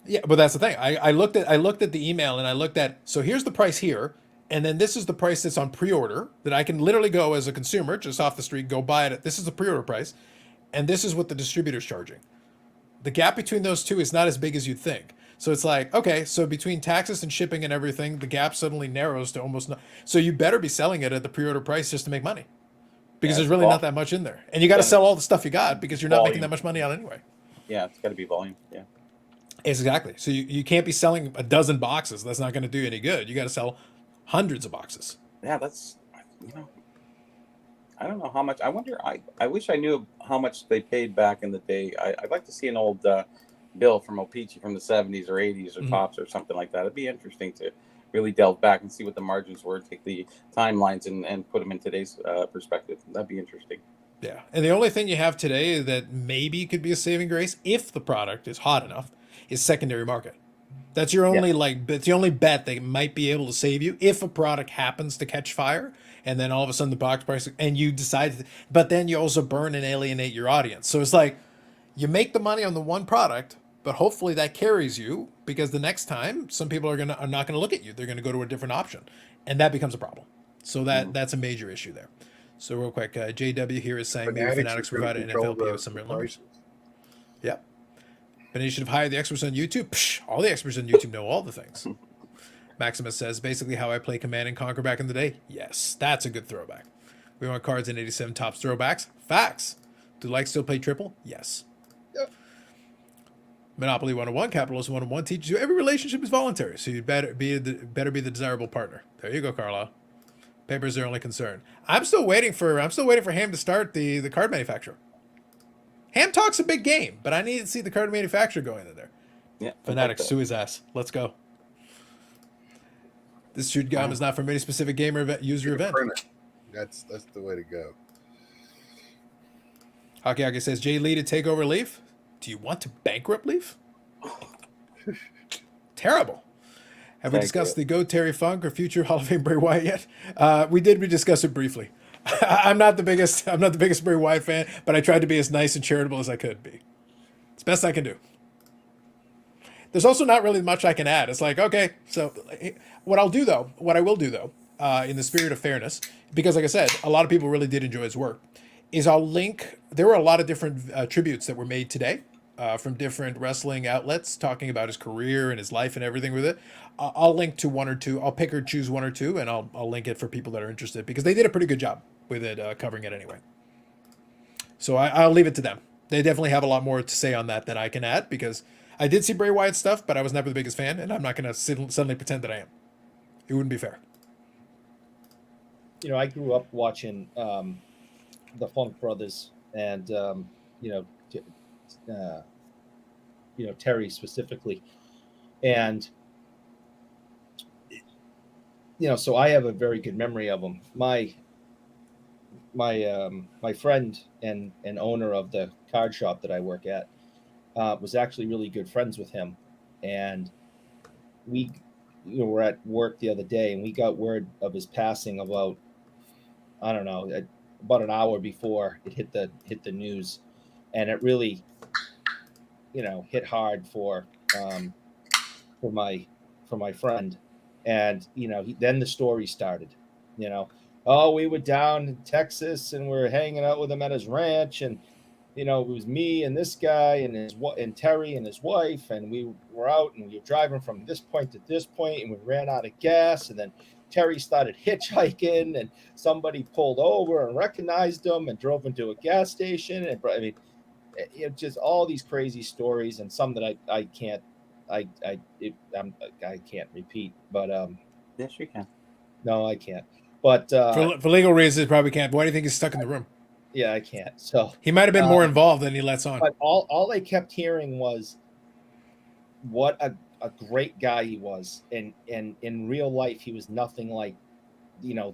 Yeah, but that's the thing. I looked at the email and I looked at, so here's the price here, and then this is the price that's on pre-order that I can literally go as a consumer just off the street, go buy it. This is the pre-order price, and this is what the distributor's charging. The gap between those two is not as big as you'd think. So it's like, okay, so between taxes and shipping and everything, the gap suddenly narrows to almost no. So you better be selling it at the pre-order price just to make money, because Yeah, there's really well- not that much in there, and you got to Yeah. sell all the stuff you got because you're not making Volume. that much money on it anyway. Yeah, it's got to be volume. Yeah. Exactly. So you can't be selling a dozen boxes. That's not going to do you any good. You got to sell hundreds of boxes. Yeah, that's I don't know how much. I wonder. I wish I knew how much they paid back in the day. I'd like to see an old bill from Opeachy from the 70s or 80s or Mhm. tops or something like that. It'd be interesting to really delve back and see what the margins were, take the timelines and put them in today's perspective. That'd be interesting. Yeah. And the only thing you have today that maybe could be a saving grace if the product is hot enough is secondary market. That's your only it's the only bet that might be able to save you if a product happens to catch fire and then all of a sudden the box price and you decide but then you also burn and alienate your audience. So it's like you make the money on the one product, but hopefully that carries you because the next time some people are not gonna look at you. They're gonna go to a different option. And that becomes a problem. So that's a major issue there. So real quick, JW here is saying maybe Fanatics is gonna provided control NFLPA the with some real numbers. prices. Yep. But you should have hired the experts on YouTube. Psh, all the experts on YouTube know all the things. Maximus says, basically how I play Command and Conquer back in the day. Yes, that's a good throwback. We want cards in 87 Tops throwbacks. Facts. Do like still play triple? Yes. Yep. Monopoly 101, Capitalist 101 teaches you every relationship is voluntary, so you'd better be the desirable partner. There you go, Carlisle. Paper's their only concern. I'm still waiting for Ham to start the card manufacturer. Ham talks a big game, but I need to see the card manufacturer going in there. Yeah, Fanatics, sue his ass. Let's go. This shoot gum is not from any specific game or user event. That's the way to go. Hockey says, Jay Lee to take over Leaf? Do you want to bankrupt Leaf? Terrible. Have we discussed the Go Terry Funk or future Hall of Fame Bray Wyatt yet? We discuss it briefly. I'm not the biggest Bray Wyatt fan, but I tried to be as nice and charitable as I could be. It's best I can do. There's also not really much I can add. It's like, okay, so what I will do though, in the spirit of fairness, because like I said, a lot of people really did enjoy his work, is I'll link, there were a lot of different tributes that were made today from different wrestling outlets talking about his career and his life and everything with it. I'll link to one or two. I'll pick or choose one or two, and I'll link it for people that are interested because they did a pretty good job with it, covering it anyway. So I'll leave it to them. They definitely have a lot more to say on that than I can add because I did see Bray Wyatt stuff, but I was never the biggest fan, and I'm not going to suddenly pretend that I am. It wouldn't be fair. I grew up watching the Funk Brothers and Terry specifically, and so I have a very good memory of him. My friend and owner of the card shop that I work at was actually really good friends with him, and we were at work the other day, and we got word of his passing about about an hour before it hit the news, and it really hit hard for my friend. And then the story started. Oh, we were down in Texas and we were hanging out with him at his ranch, and it was me and this guy and Terry and his wife, and we were out and we were driving from this point to this point, and we ran out of gas, and then Terry started hitchhiking, and somebody pulled over and recognized him and drove him to a gas station. And I mean, just all these crazy stories, and some that I can't repeat. But yes, you can. No, I can't. But for legal reasons, probably can't. But why do you think he's stuck in the room? Yeah, I can't. So he might have been more involved than he lets on. But all I kept hearing was what a great guy he was, and in real life he was nothing like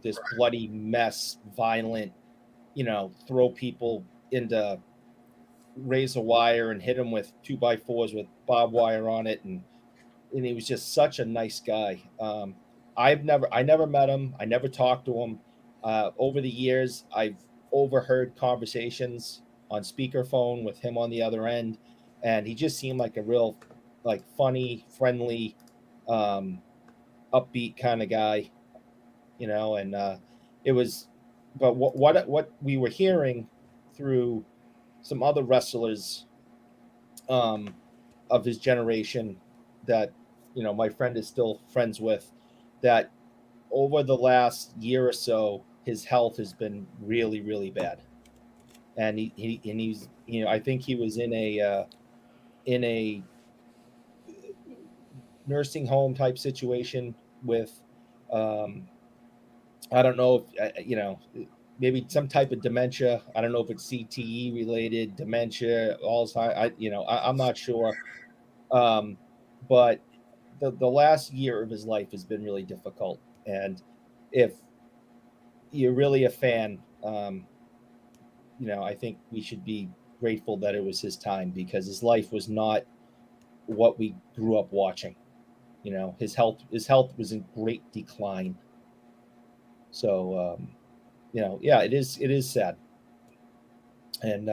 this bloody mess, violent, throw people into razor wire and hit them with 2x4s with barbed wire on it, and he was just such a nice guy. I never met him. I never talked to him. Over the years, I've overheard conversations on speakerphone with him on the other end, and he just seemed like a real, funny, friendly, upbeat kind of guy, and it was. But what we were hearing through some other wrestlers of his generation that my friend is still friends with, that over the last year or so his health has been really, really bad, and he's I think he was in a nursing home type situation with I don't know if maybe some type of dementia. I don't know if it's CTE related dementia, Alzheimer's. I'm not sure. But the last year of his life has been really difficult. And if you're really a fan, I think we should be grateful that it was his time, because his life was not what we grew up watching. His health was in great decline. So, yeah, it is sad. And,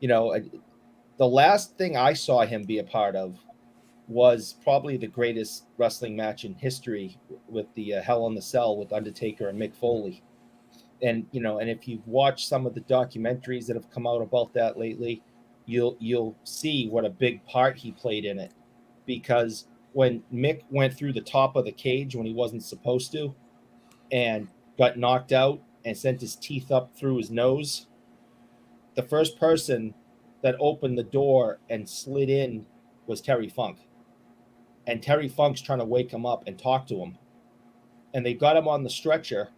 the last thing I saw him be a part of was probably the greatest wrestling match in history with the Hell in the Cell with Undertaker and Mick Foley. And, and if you've watched some of the documentaries that have come out about that lately, you'll see what a big part he played in it, because when Mick went through the top of the cage when he wasn't supposed to and got knocked out and sent his teeth up through his nose, the first person that opened the door and slid in was Terry Funk. And Terry Funk's trying to wake him up and talk to him. And they got him on the stretcher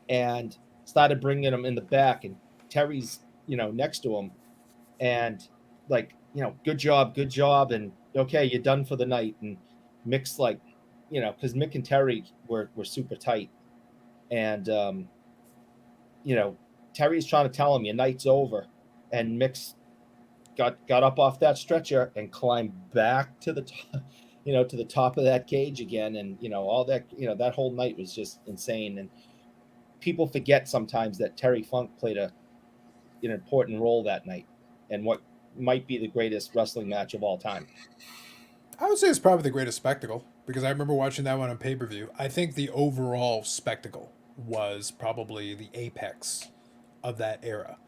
and started bringing him in the back. And Terry's, next to him. And like, good job. And okay, you're done for the night. And Mick's like, because Mick and Terry were super tight. And, Terry's trying to tell him your night's over. And Mick's got up off that stretcher and climbed back to the top, to the top of that cage again. And, all that, that whole night was just insane. And people forget sometimes that Terry Funk played an important role that night and what might be the greatest wrestling match of all time. I would say it's probably the greatest spectacle because I remember watching that one on pay-per-view. I think the overall spectacle was probably the apex of that era.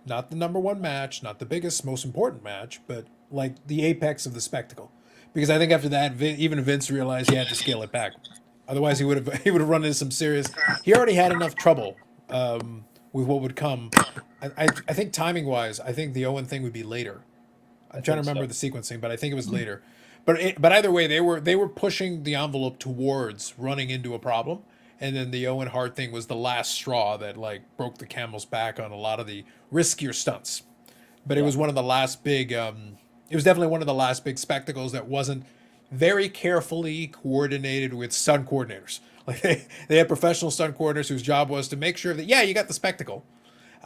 Not the number one match, not the biggest, most important match, but like the apex of the spectacle. Because I think after that, even Vince realized he had to scale it back. Otherwise, he would have run into some serious. He already had enough trouble with what would come. I think timing wise, I think the Owen thing would be later. I'm trying to remember the sequencing, but I think it was later. But either way, they were pushing the envelope towards running into a problem. And then the Owen Hart thing was the last straw that like broke the camel's back on a lot of the riskier stunts. But it was one of the last big. It was definitely one of the last big spectacles that wasn't very carefully coordinated with stunt coordinators. Like they had professional stunt coordinators whose job was to make sure that you got the spectacle,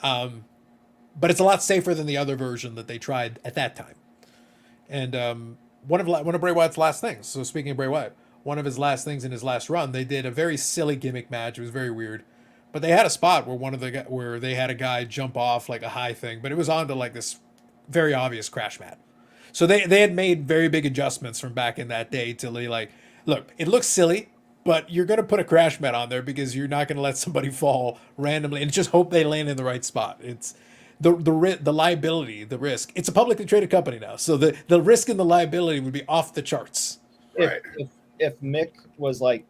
but it's a lot safer than the other version that they tried at that time. And one of Bray Wyatt's last things. So speaking of Bray Wyatt. One of his last things in his last run, they did a very silly gimmick match. It was very weird, but they had a spot where they had a guy jump off like a high thing, but it was onto like this very obvious crash mat. So they had made very big adjustments from back in that day to like, look, it looks silly, but you're gonna put a crash mat on there because you're not gonna let somebody fall randomly and just hope they land in the right spot. It's the liability, the risk. It's a publicly traded company now, so the risk and the liability would be off the charts. Right. If Mick was like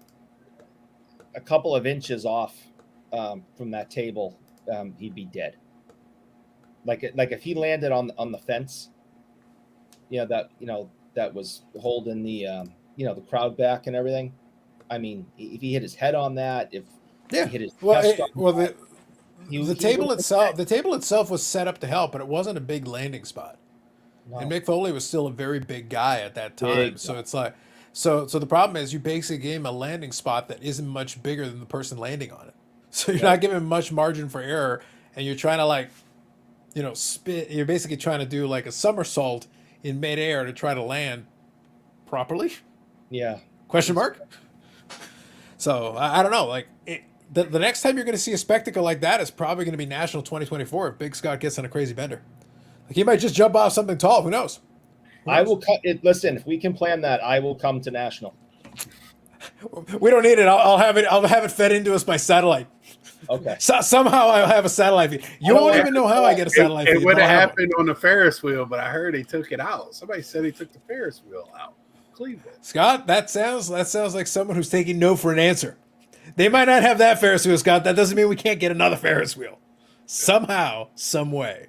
a couple of inches off from that table, he'd be dead. Like if he landed on the fence, that was holding the the crowd back and everything. I mean, if he hit his head on that, if he hit his chest the table itself was set up to help, but it wasn't a big landing spot. No. And Mick Foley was still a very big guy at that time, so it's like. So the problem is you basically gave him a landing spot that isn't much bigger than the person landing on it. So you're not giving him much margin for error, and you're trying to like, spit. You're basically trying to do like a somersault in midair to try to land properly. Yeah. Question mark. So I don't know. Like the next time you're going to see a spectacle like that is probably going to be National 2024 if Big Scott gets on a crazy bender. Like he might just jump off something tall. Who knows? I will cut it. Listen, if we can plan that, I will come to National. We don't need it. I'll have it. I'll have it fed into us by satellite. Okay. Somehow I'll have a satellite feed. You won't even know how I get a satellite feed. It would have happened on the Ferris wheel, but I heard he took it out. Somebody said he took the Ferris wheel out. Cleveland. Scott, that sounds like someone who's taking no for an answer. They might not have that Ferris wheel, Scott. That doesn't mean we can't get another Ferris wheel. Somehow, some way.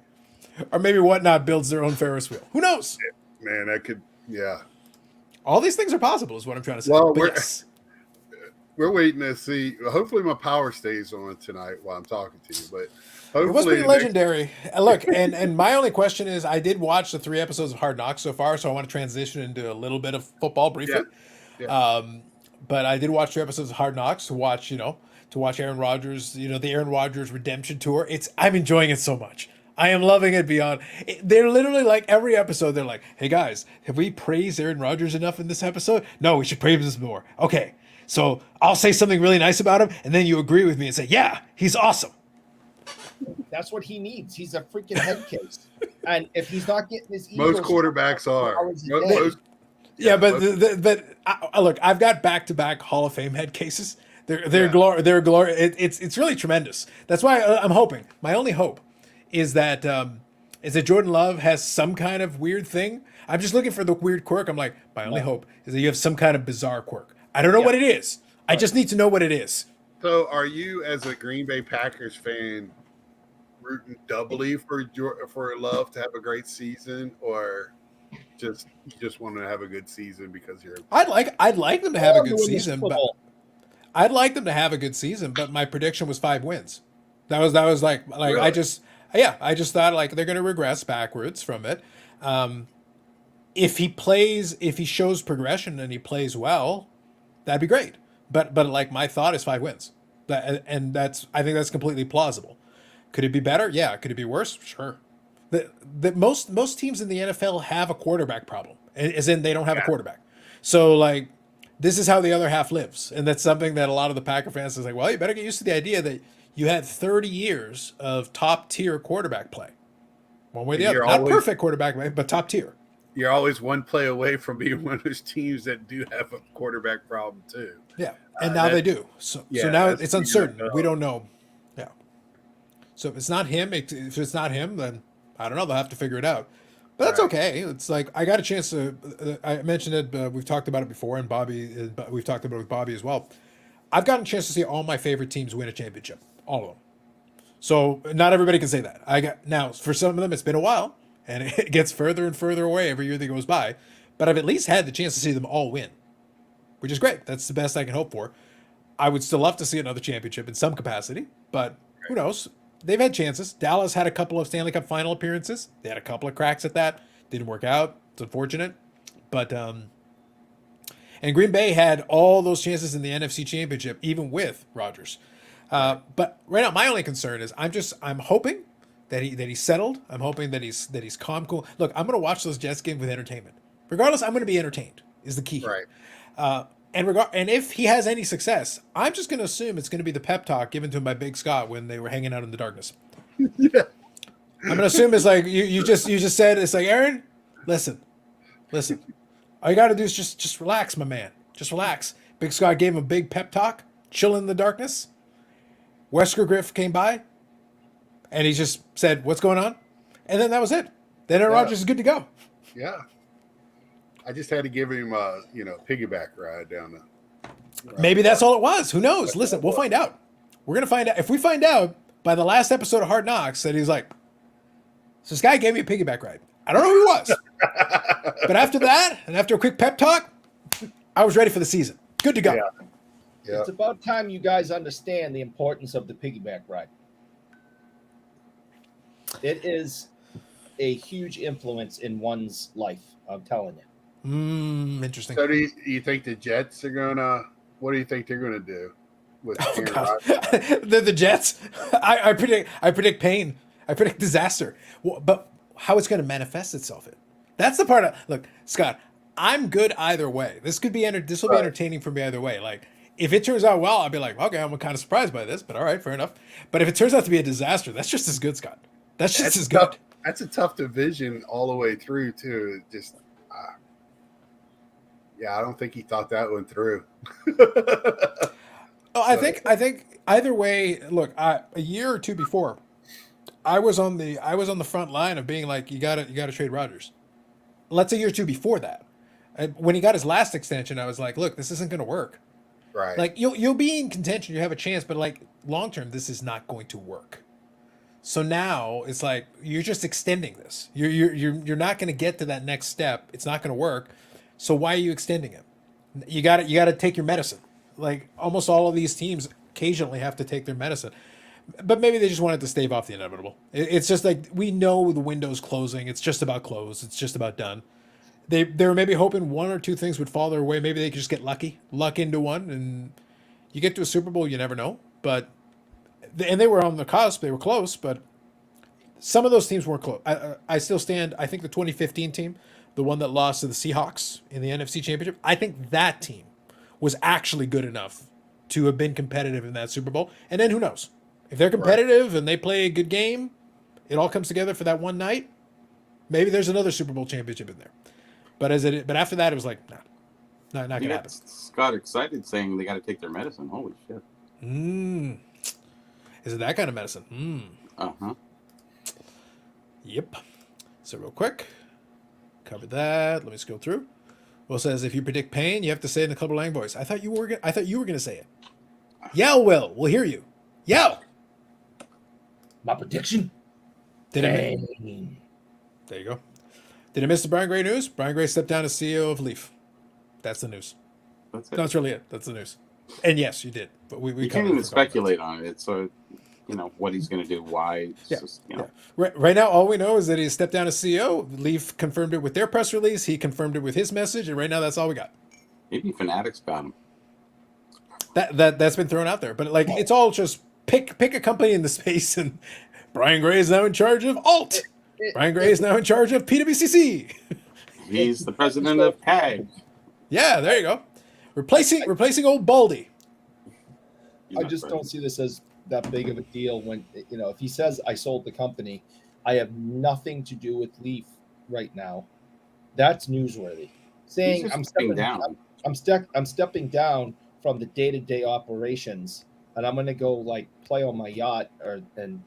Or maybe Whatnot builds their own Ferris wheel. Who knows? Man, that could, yeah. All these things are possible is what I'm trying to say. Well, we're waiting to see. Hopefully my power stays on tonight while I'm talking to you. But hopefully it was pretty legendary. Look, and my only question is, I did watch the 3 episodes of Hard Knocks so far, so I want to transition into a little bit of football briefly. Yeah. But I did watch 3 episodes of Hard Knocks to watch Aaron Rodgers, the Aaron Rodgers redemption tour. I'm enjoying it so much. I am loving it beyond. They're literally like every episode. They're like, "Hey guys, have we praised Aaron Rodgers enough in this episode? No, we should praise him more." Okay, so I'll say something really nice about him, and then you agree with me and say, "Yeah, he's awesome." That's what he needs. He's a freaking head case, and if he's not getting his Eagles, most quarterbacks are. Yeah, but look, I've got back-to-back Hall of Fame head cases. They're glory. It's really tremendous. That's why I'm hoping. My only hope is that is that Jordan Love has some kind of weird thing. I'm just looking for the weird quirk. I'm like, my only hope is that you have some kind of bizarre quirk. I don't know what it is. I just need to know what it is. So, are you, as a Green Bay Packers fan, rooting doubly for Love to have a great season, or you just want to have a good season because you're? I'd like them to have a good Or win the season, Super but Bowl. I'd like them to have a good season. But my prediction was 5 wins. That was like Really? I just thought like they're going to regress backwards from it. If he shows progression and he plays well, that'd be great. But like my thought is 5 wins. I think that's completely plausible. Could it be better? Yeah. Could it be worse? Sure. Most teams in the NFL have a quarterback problem, as in they don't have a quarterback. So like, this is how the other half lives, and that's something that a lot of the Packer fans is like. Well, you better get used to the idea that you had 30 years of top tier quarterback play, one way or the other. Not perfect quarterback play, but top tier. You're always one play away from being one of those teams that do have a quarterback problem too. Yeah, and now they do. So now it's uncertain. We don't know. Yeah. So if it's not him, then I don't know. They'll have to figure it out. But that's okay. It's like I got a chance to. I mentioned it. We've talked about it before, and Bobby. We've talked about it with Bobby as well. I've gotten a chance to see all my favorite teams win a championship, all of them. So not everybody can say that. Now for some of them, it's been a while, and it gets further and further away every year that goes by. But I've at least had the chance to see them all win, which is great. That's the best I can hope for. I would still love to see another championship in some capacity, but who knows? They've had chances. Dallas had a couple of Stanley Cup final appearances. They had a couple of cracks at that. Didn't work out. It's unfortunate. But and Green Bay had all those chances in the NFC Championship, even with Rodgers. But right now, my only concern is I'm hoping that he's settled. I'm hoping that he's calm, cool. Look, I'm going to watch those Jets games with entertainment. Regardless, I'm going to be entertained. Is the key. Right. And if he has any success, I'm just going to assume it's going to be the pep talk given to him by Big Scott when they were hanging out in the darkness. Yeah. I'm going to assume it's like you just said, it's like, Aaron, listen. All you got to do is just relax, my man. Just relax. Big Scott gave him a big pep talk, chilling in the darkness. Wesker Griff came by, and he just said, "What's going on?" And then that was it. Then Aaron Rodgers is good to go. Yeah. I just had to give him a piggyback ride down the. Maybe that's all it was. Who knows? Listen, we'll find out. We're gonna find out. If we find out by the last episode of Hard Knocks that he's like, so this guy gave me a piggyback ride. I don't know who he was, but after that, and after a quick pep talk, I was ready for the season. Good to go. Yeah. It's about time you guys understand the importance of the piggyback ride. It is a huge influence in one's life. I'm telling you. Interesting. So do you think the Jets are gonna? What do you think they're gonna do with Aaron Rodgers? the Jets? I predict pain. I predict disaster. But how it's going to manifest itself? That's the part. Look, Scott. I'm good either way. This will be entertaining for me either way. Like if it turns out well, I'll be like, okay, I'm kind of surprised by this, but all right, fair enough. But if it turns out to be a disaster, that's just as good, Scott. That's just as good. That's a tough division all the way through too. Just. I don't think he thought that one through. I think either way. Look, a year or two before, I was on the front line of being like, you gotta trade Rodgers. Let's say a year or two before that, when he got his last extension, I was like, look, this isn't gonna work. Right. Like you'll be in contention, you have a chance, but like long term, this is not going to work. So now it's like you're just extending this. You're not going to get to that next step. It's not going to work. So why are you extending it? You got to take your medicine. Like almost all of these teams occasionally have to take their medicine, but maybe they just wanted to stave off the inevitable. It's just like we know the window's closing. It's just about closed. It's just about done. They were maybe hoping one or two things would fall their way. Maybe they could just get luck into one, and you get to a Super Bowl. You never know. But and they were on the cusp. They were close, but some of those teams weren't close. I still stand. I think the 2015 team, the one that lost to the Seahawks in the NFC Championship, I think that team was actually good enough to have been competitive in that Super Bowl. And then who knows? If they're competitive and they play a good game, it all comes together for that one night. Maybe there's another Super Bowl championship in there. But after that, it was like, not gonna happen. Scott excited saying they got to take their medicine. Holy shit! Is it that kind of medicine? Uh-huh. Yep. So real quick, covered that. Let me scroll through. Will says if you predict pain, you have to say it in the Clubber Lang voice. I thought you were gonna say it. Yell, Will. We'll hear you. Yell. My prediction. Did it? There you go. Did I miss the Brian Gray news? Brian Gray stepped down as CEO of Leaf. That's the news. That's it. That's really it. That's the news. And yes, you did. But we You can't even speculate on it. So, what he's going to do, why. It's Yeah. just, Yeah. Right now, all we know is that he stepped down as CEO. Leaf confirmed it with their press release. He confirmed it with his message. And right now, that's all we got. Maybe Fanatics got him. That's been thrown out there. But like, it's all just pick a company in the space. And Brian Gray is now in charge of Alt. Brian Gray is now in charge of PWCC. He's the president of CAG. Yeah, there you go. Replacing old Baldy. I just don't see this as that big of a deal when, if he says I sold the company, I have nothing to do with Leaf right now. That's newsworthy. Saying I'm stepping down. I'm stepping down from the day-to-day operations and I'm going to go like play on my yacht and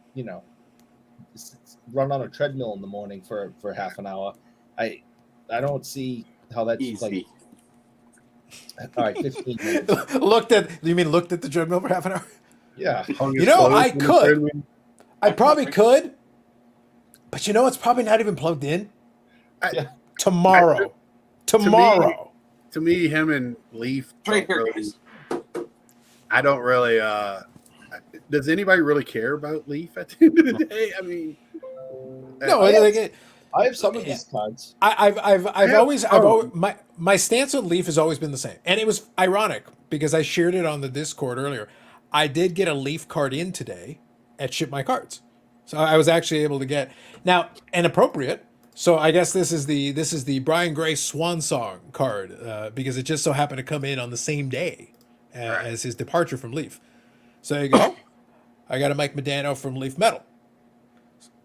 run on a treadmill in the morning for half an hour. I don't see how that's easy. Like, all right, 15 minutes. Looked at the treadmill for half an hour? Yeah. I probably could. But it's probably not even plugged in. Tomorrow. To me, him and Leaf don't really, I don't really does anybody really care about Leaf at the end of the day? I mean, no, I have some of these cards. I've always my stance on Leaf has always been the same, and it was ironic because I shared it on the Discord earlier. I did get a Leaf card in today at Ship My Cards, so I was actually able to get now an appropriate. So I guess this is the Brian Gray Swan Song card because it just so happened to come in on the same day as his departure from Leaf. So there you go. I got a Mike Medano from Leaf Metal.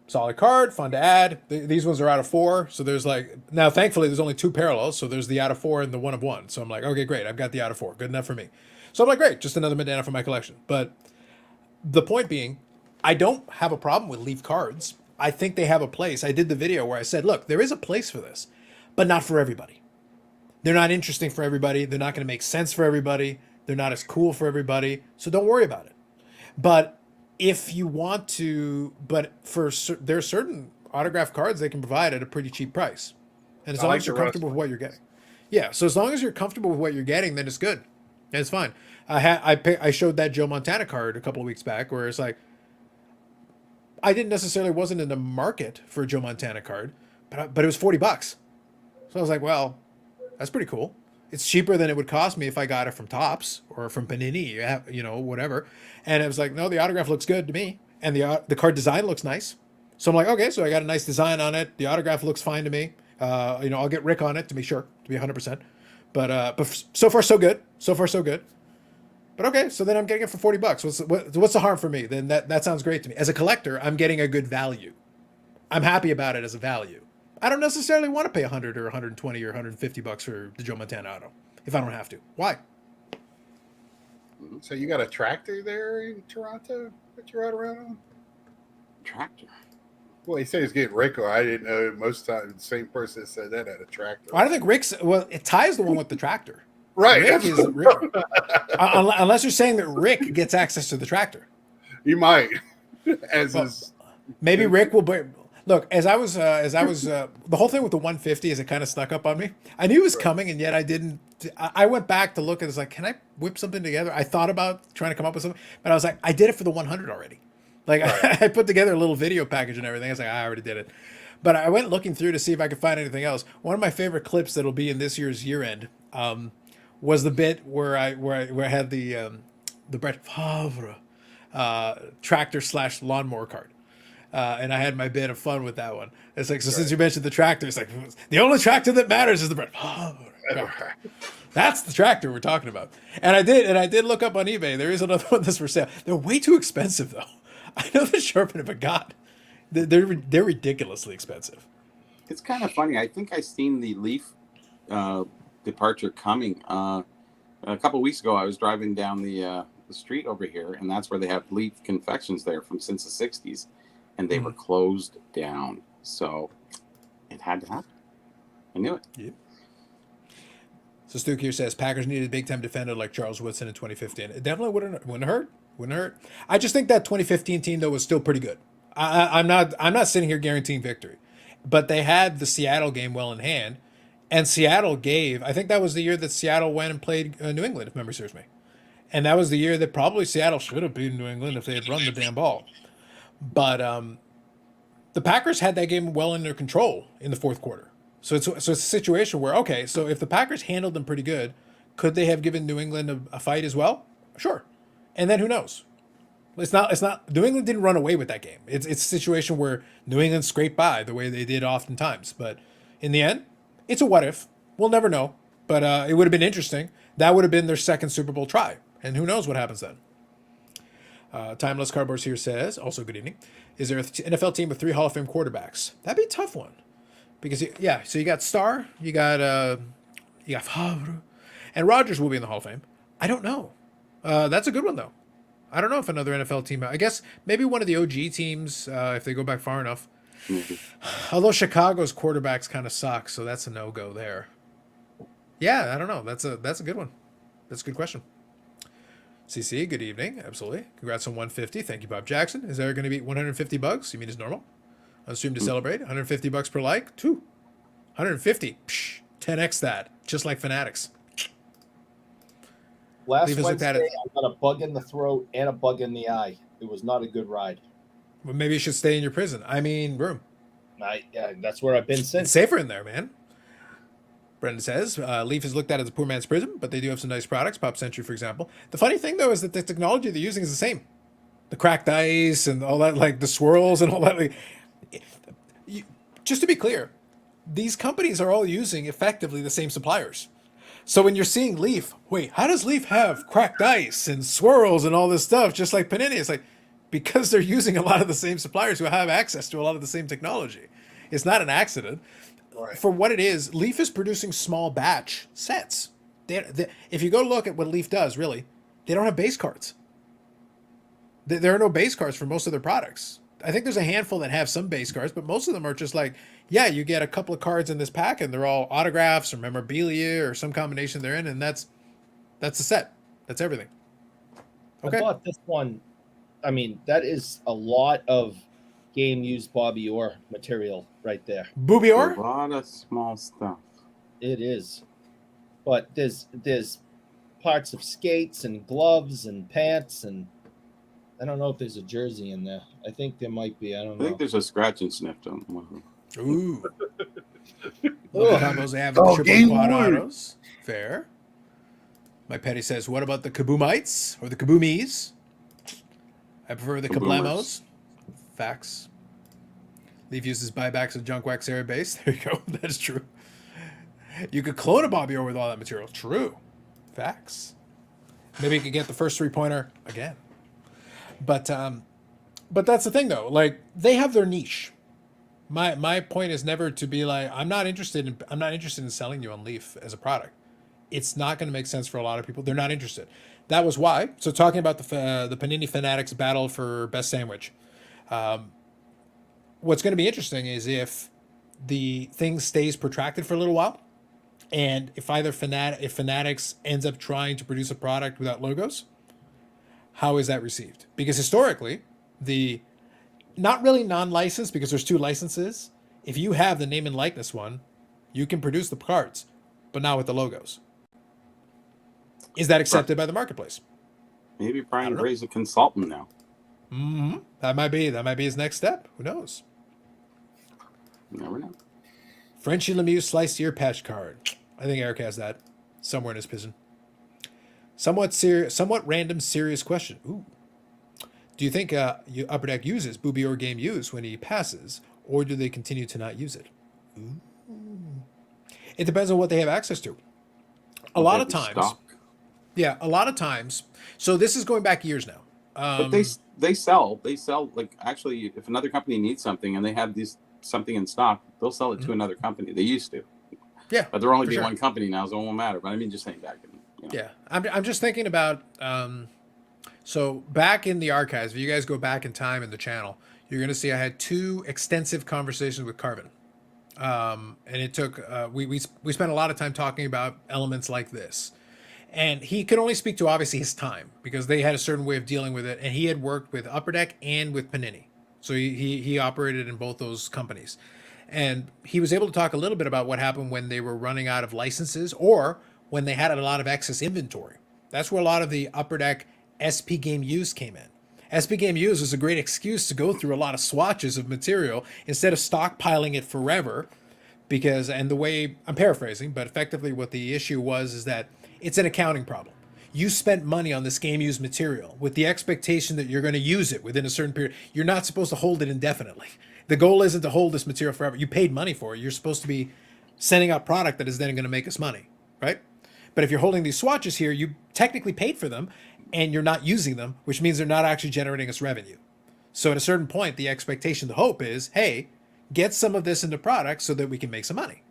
Solid card, fun to add. These ones are out of 4, so there's now thankfully there's only 2 parallels, so there's the out of 4 and the 1 of 1. So I'm like, okay, great, I've got the out of 4, good enough for me. So I'm like, great, just another Medano for my collection. But the point being, I don't have a problem with Leaf cards. I think they have a place. I did the video where I said, look, there is a place for this, but not for everybody. They're not interesting for everybody. They're not going to make sense for everybody. They're not as cool for everybody. So don't worry about it. But if you want to, there are certain autographed cards they can provide at a pretty cheap price. And as long as you're comfortable with what you're getting. Yeah, so as long as you're comfortable with what you're getting, then it's good. And it's fine. I showed that Joe Montana card a couple of weeks back where it's like, I wasn't in the market for a Joe Montana card, but it was $40. So I was like, well, that's pretty cool. It's cheaper than it would cost me if I got it from Topps or from Panini, whatever. And it was like, no, the autograph looks good to me. And the card design looks nice. So I'm like, okay, so I got a nice design on it. The autograph looks fine to me. I'll get Rick on it to be sure, to be 100%. But so far, so good. So far, so good. But okay, so then I'm getting it for $40. What's the harm for me? Then that sounds great to me. As a collector, I'm getting a good value. I'm happy about it as a value. I don't necessarily want to pay $100 or $120 or $150 for the Joe Montana auto if I don't have to. Why? So you got a tractor there in Toronto that you ride around on? Tractor? Well, he said he's getting Rico. I didn't know most times the same person that said that had a tractor. I don't think Rick's. Well, it ties the one with the tractor. Right. Rick unless you're saying that Rick gets access to the tractor. You might. Maybe Rick will. Look, as I was, the whole thing with the 150 is it kind of snuck up on me. I knew it was coming, and yet I didn't. I went back to look and it's like, can I whip something together? I thought about trying to come up with something, but I was like, I did it for the 100 already. Like right. I put together a little video package and everything. I was like, I already did it. But I went looking through to see if I could find anything else. One of my favorite clips that'll be in this year's year end was the bit where I had the Brett Favre tractor / lawnmower card. And I had my bit of fun with that one. It's like, so since you mentioned the tractor, it's like, the only tractor that matters is the Brett Favre. That's the tractor we're talking about. And I did look up on eBay. There is another one that's for sale. They're way too expensive though. I know they're sharpening, but God, they're ridiculously expensive. It's kind of funny. I think I seen the Leaf departure coming. A couple of weeks ago, I was driving down the street over here, and that's where they have Leaf confections there since the 60s. And they were closed down. So it had to happen. I knew it. Yep. So Stu here says Packers needed a big time defender like Charles Woodson in 2015. It definitely wouldn't hurt. Wouldn't hurt. I just think that 2015 team though was still pretty good. I'm not sitting here guaranteeing victory, but they had the Seattle game well in hand, and Seattle gave. I think that was the year that Seattle went and played New England, if memory serves me, and that was the year that probably Seattle should have beaten New England if they had run the damn ball. But the Packers had that game well in their control in the fourth quarter. So it's a situation where, okay, so if the Packers handled them pretty good, could they have given New England a fight as well? Sure. And then who knows? It's not New England didn't run away with that game. It's a situation where New England scraped by the way they did oftentimes. But in the end, it's a what if. We'll never know. But it would have been interesting. That would have been their second Super Bowl try. And who knows what happens then. Timeless Cardboards here says, also good evening, is there an NFL team with 3 Hall of Fame quarterbacks? That'd be a tough one. Because, yeah, so you got Starr, you got Favre, and Rodgers will be in the Hall of Fame. I don't know. That's a good one, though. I don't know if another NFL team, I guess maybe one of the OG teams, if they go back far enough. Although Chicago's quarterbacks kind of suck, so that's a no-go there. Yeah, I don't know. That's a good one. That's a good question. CC, good evening. Absolutely. Congrats on 150. Thank you, Bob Jackson. Is there going to be $150? You mean as normal? I assume to celebrate. $150 per like. 150. Psh, 10x that. Just like Fanatics. Last Wednesday, I got a bug in the throat and a bug in the eye. It was not a good ride. Well, maybe you should stay in your prison. I mean, room. That's where I've been since. It's safer in there, man. Brendan says, Leaf is looked at as a poor man's prison, but they do have some nice products. Pop Century, for example. The funny thing, though, is that the technology they're using is the same. The cracked ice and all that, like the swirls and all that. Like, just to be clear, these companies are all using effectively the same suppliers. So when you're seeing Leaf, wait, how does Leaf have cracked ice and swirls and all this stuff, just like Panini? It's like, because they're using a lot of the same suppliers who have access to a lot of the same technology. It's not an accident. Right. For what it is, Leaf is producing small batch sets. If you go look at what Leaf does, really, they don't have base cards. There are no base cards for most of their products. I think there's a handful that have some base cards, but most of them are just like, yeah, you get a couple of cards in this pack, and they're all autographs or memorabilia or some combination they're in, and that's the set. That's everything. Okay. I bought this one. I mean, that is a lot of game-used Bobby Orr material right there. Booby Orr? A lot of small stuff. It is. But there's parts of skates and gloves and pants, and I don't know if there's a jersey in there. I think there might be. I don't know. I think there's a scratch and sniff on one of them. Ooh. Look at combos they have the triple quad autos. Fair. My Petty says, what about the Kaboomites or the Kaboomies? I prefer the Kablamos. Facts. Leaf uses buybacks of junk wax area base. There you go. That is true. You could clone a Bobby Orr with all that material. True. Facts. Maybe you could get the first 3-pointer again. But that's the thing though. Like, they have their niche. My point is never to be like, I'm not interested in selling you on Leaf as a product. It's not going to make sense for a lot of people. They're not interested. That was why. So talking about the Panini Fanatics battle for best sandwich. What's going to be interesting is if the thing stays protracted for a little while, and if Fanatics ends up trying to produce a product without logos, how is that received? Because historically, not really non-licensed, because there's 2 licenses. If you have the name and likeness one, you can produce the cards, but not with the logos. Is that accepted by the marketplace? Maybe Brian Gray's a consultant now. Mm-hmm. That might be his next step. Who knows? You never know. Frenchie Lemieux sliced ear patch card. I think Eric has that somewhere in his pigeon. Somewhat random, serious question. Ooh. Do you think Upper Deck uses Booby Orr game use when he passes, or do they continue to not use it? Ooh. It depends on what they have access to. A lot of times. So this is going back years now. But they sell like, actually, if another company needs something and they have something in stock, they'll sell it to another company. They used to. Yeah. But there only be one company now, so it won't matter. But I mean, just saying back in, Yeah. I'm just thinking about so back in the archives, if you guys go back in time in the channel, you're going to see I had 2 extensive conversations with Carvin. And it took, we spent a lot of time talking about elements like this. And he could only speak to obviously his time because they had a certain way of dealing with it. And he had worked with Upper Deck and with Panini. So he operated in both those companies. And he was able to talk a little bit about what happened when they were running out of licenses or when they had a lot of excess inventory. That's where a lot of the Upper Deck SP Game Used came in. SP Game Used was a great excuse to go through a lot of swatches of material instead of stockpiling it forever. Because, and the way, I'm paraphrasing, but effectively what the issue was is that it's an accounting problem. You spent money on this game used material with the expectation that you're going to use it within a certain period. You're not supposed to hold it indefinitely. The goal isn't to hold this material forever. You paid money for it. You're supposed to be sending out product that is then going to make us money, right? But if you're holding these swatches here, you technically paid for them and you're not using them, which means they're not actually generating us revenue. So at a certain point, the expectation, the hope is, hey, get some of this into product so that we can make some money.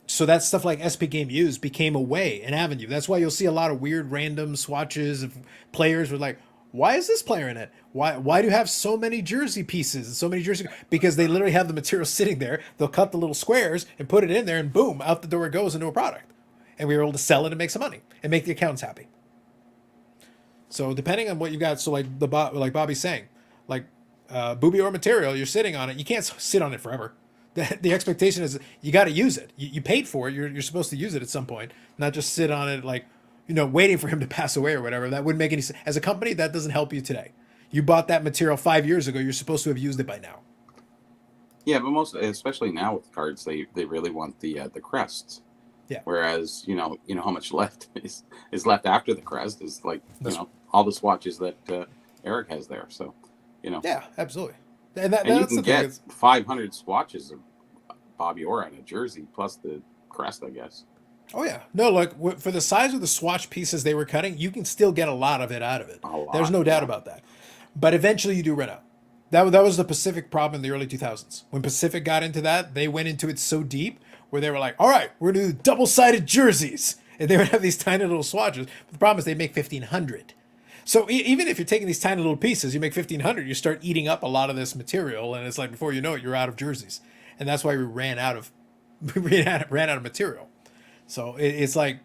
So that stuff like SP Game Used became a way, an avenue. That's why you'll see a lot of weird random swatches of players with like, why is this player in it? Why do you have so many jersey pieces and so many jersey? Because they literally have the material sitting there. They'll cut the little squares and put it in there and boom, out the door it goes into a product. And we were able to sell it and make some money and make the accountants happy. So depending on what you got, so like like Bobby's saying, like booby or material, you're sitting on it. You can't sit on it forever. The expectation is you got to use it. You paid for it. You're supposed to use it at some point, not just sit on it like, waiting for him to pass away or whatever. That wouldn't make any sense. As a company, that doesn't help you today. You bought that material 5 years ago. You're supposed to have used it by now. Yeah, but especially now with cards, they really want the crests. Yeah. Whereas how much left is left after the crest is like all the swatches that Eric has there. So Yeah, absolutely. And you can get 500 swatches of Bobby Orr on a jersey plus the crest, I guess. Oh yeah, no, like for the size of the swatch pieces they were cutting, you can still get a lot of it out of it. There's no doubt about that. But eventually, you do run out. That was the Pacific problem in the early 2000s. When Pacific got into that, they went into it so deep where they were like, all right, we're going to do double-sided jerseys. And they would have these tiny little swatches. But the problem is they make 1,500. So even if you're taking these tiny little pieces, you make 1,500, you start eating up a lot of this material. And it's like, before you know it, you're out of jerseys. And that's why we ran out of material. So it's like,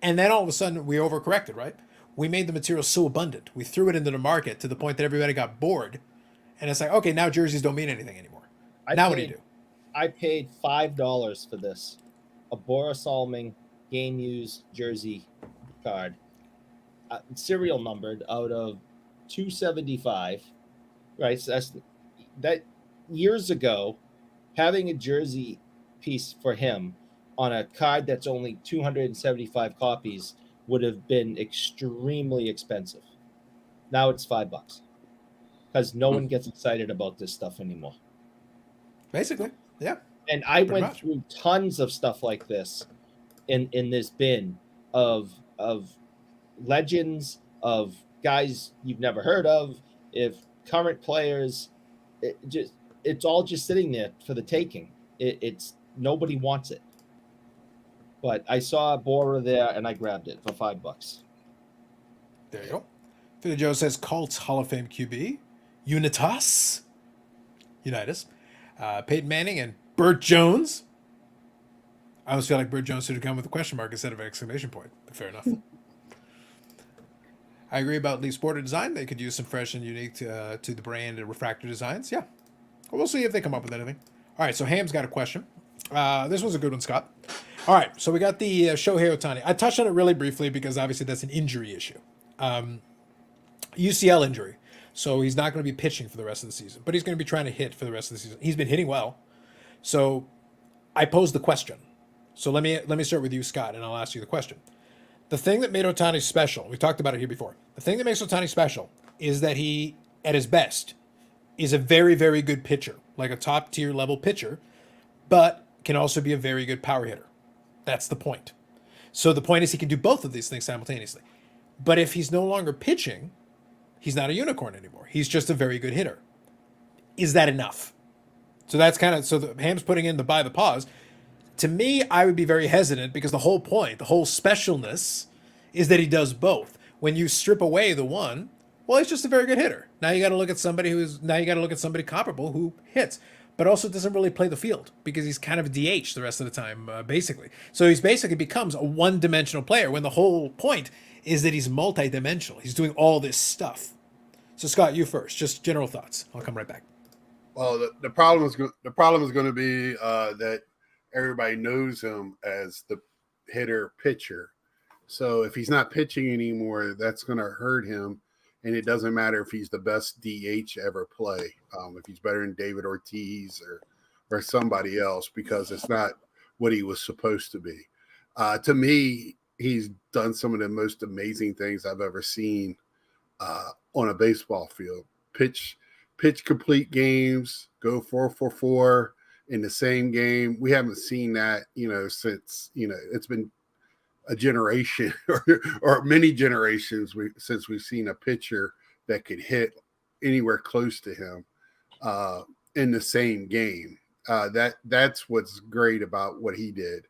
and then all of a sudden we overcorrected, right? We made the material so abundant. We threw it into the market to the point that everybody got bored. And it's like, okay, now jerseys don't mean anything anymore. What do you do? I paid $5 for this. A Boris Alming game used jersey card. Serial numbered out of 275. Right? So that years ago, having a jersey piece for him on a card that's only 275 copies would have been extremely expensive. Now it's $5 because no one gets excited about this stuff anymore. Basically, yeah. And I went through tons of stuff like this in this bin of legends, of guys you've never heard of, if current players. It's all just sitting there for the taking. It's nobody wants it. But I saw Bora there and I grabbed it for $5. There you go. Philly Joe says Colts Hall of Fame QB, Unitas, Peyton Manning and Burt Jones. I almost feel like Burt Jones should have come with a question mark instead of an exclamation point. But fair enough. I agree about Leaf Sporter design. They could use some fresh and unique to the brand and refractor designs. Yeah. We'll see if they come up with anything. All right, so Ham's got a question. This was a good one, Scott. All right, so we got the Shohei Ohtani. I touched on it really briefly because obviously that's an injury issue. UCL injury. So he's not going to be pitching for the rest of the season, but he's going to be trying to hit for the rest of the season. He's been hitting well. So I posed the question. So let me start with you, Scott, and I'll ask you the question. The thing that made Ohtani special, we talked about it here before. The thing that makes Ohtani special is that he, at his best, is a very, very good pitcher, like a top tier level pitcher, but can also be a very good power hitter. That's the point. So the point is he can do both of these things simultaneously. But if he's no longer pitching, he's not a unicorn anymore. He's just a very good hitter. Is that enough? So that's kind of, so the Ham's putting in the buy the pause. To me, I would be very hesitant because the whole point, the whole specialness is that he does both. When you strip away the one, Well, he's just a very good hitter. Now you got to look at somebody comparable who hits, but also doesn't really play the field because he's kind of a DH the rest of the time, basically. So he's basically becomes a one-dimensional player when the whole point is that he's multi-dimensional. He's doing all this stuff. So Scott, you first. Just general thoughts. I'll come right back. Well, the problem is going to be that everybody knows him as the hitter pitcher. So if he's not pitching anymore, that's going to hurt him. And it doesn't matter if he's the best DH ever play, if he's better than David Ortiz or somebody else, because it's not what he was supposed to be. To me, he's done some of the most amazing things I've ever seen on a baseball field. Pitch complete games, go 4-for-4 in the same game. We haven't seen that, since, it's been a generation or many generations since we've seen a pitcher that could hit anywhere close to him in the same game. That's what's great about what he did.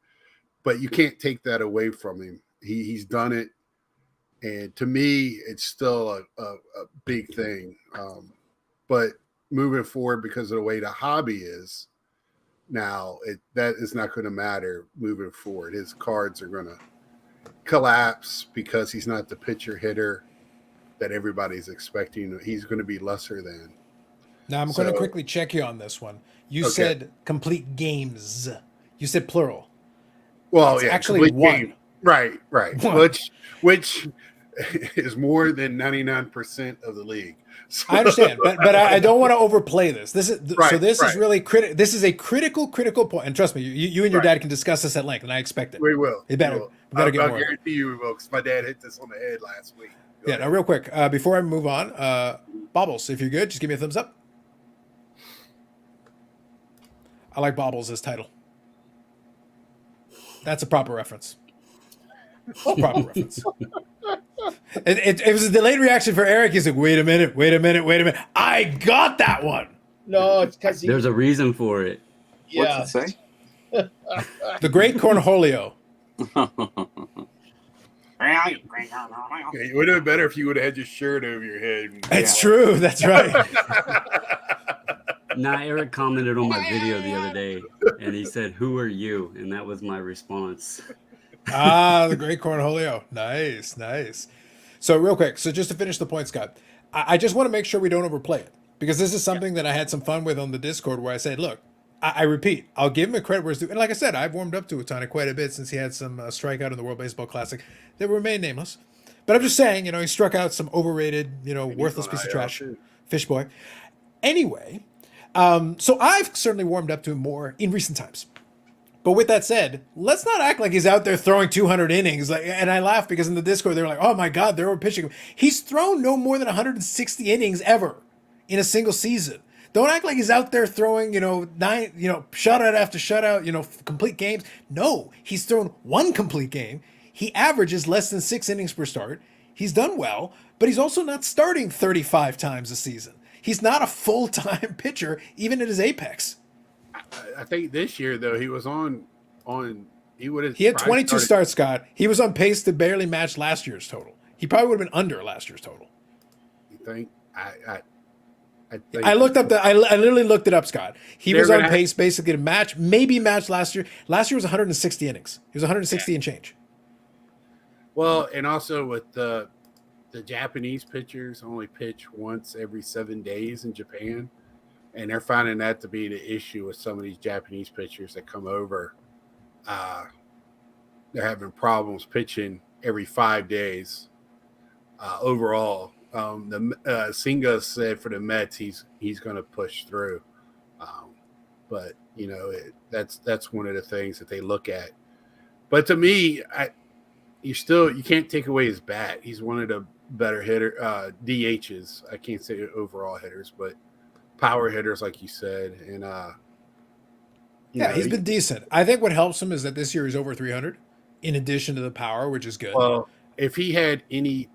But you can't take that away from him. He's done it. And to me, it's still a big thing. But moving forward, because of the way the hobby is now, that is not going to matter moving forward. His cards are going to collapse because he's not the pitcher hitter that everybody's expecting. He's going to be lesser than. Now, I'm going to quickly check you on this one. You said complete games. You said plural. Well, it's yeah, actually one. Game. Right. One. Which is more than 99% of the league. So, I understand, but I don't want to overplay this. This is is really critical. This is a critical point, and trust me, you and your dad can discuss this at length, and I expect it. We will. We better get more. I guarantee you we will, because my dad hit this on the head last week. Go ahead. Now real quick, before I move on, Bobbles, if you're good, just give me a thumbs up. I like Bobbles as title. That's a proper reference. Proper reference. It was a delayed reaction for Eric. He's like, wait a minute. I got that one. No, it's because there's a reason for it. Yeah. What's it say? The Great Cornholio. It would have been better if you would have had your shirt over your head. It's true. That's right. Nah, Eric commented on my video the other day, and he said, "Who are you?" And that was my response. The Great Cornholio. Nice. So real quick, just to finish the point, Scott, I just want to make sure we don't overplay it, because this is something that I had some fun with on the Discord, where I said, look, I repeat, I'll give him a credit where it's due. And like I said, I've warmed up to Otani quite a bit since he had some strikeout in the World Baseball Classic that remain nameless. But I'm just saying, he struck out some overrated, worthless piece of trash. Fish boy. Anyway, so I've certainly warmed up to him more in recent times. But with that said, let's not act like he's out there throwing 200 innings. And I laugh because in the Discord, they were like, oh my God, they were pitching him. He's thrown no more than 160 innings ever in a single season. Don't act like he's out there throwing, shutout after shutout, complete games. No, he's thrown one complete game. He averages less than 6 innings per start. He's done well, but he's also not starting 35 times a season. He's not a full-time pitcher, even at his apex. I think this year, though, he was he had 22 starts, Scott. He was on pace to barely match last year's total. He probably would have been under last year's total. You think? I I literally looked it up, Scott. He was on pace basically to maybe match last year. Last year was 160 innings. He was 160 and change. Well, and also with the Japanese pitchers only pitch once every 7 days in Japan. And they're finding that to be the issue with some of these Japanese pitchers that come over. They're having problems pitching every 5 days overall. The Singa said for the Mets he's going to push through, but that's one of the things that they look at. But to me, you can't take away his bat. He's one of the better DHs. I can't say overall hitters, but power hitters, like you said, and he's been decent. I think what helps him is that this year he's over 300, in addition to the power, which is good. Well, if he had any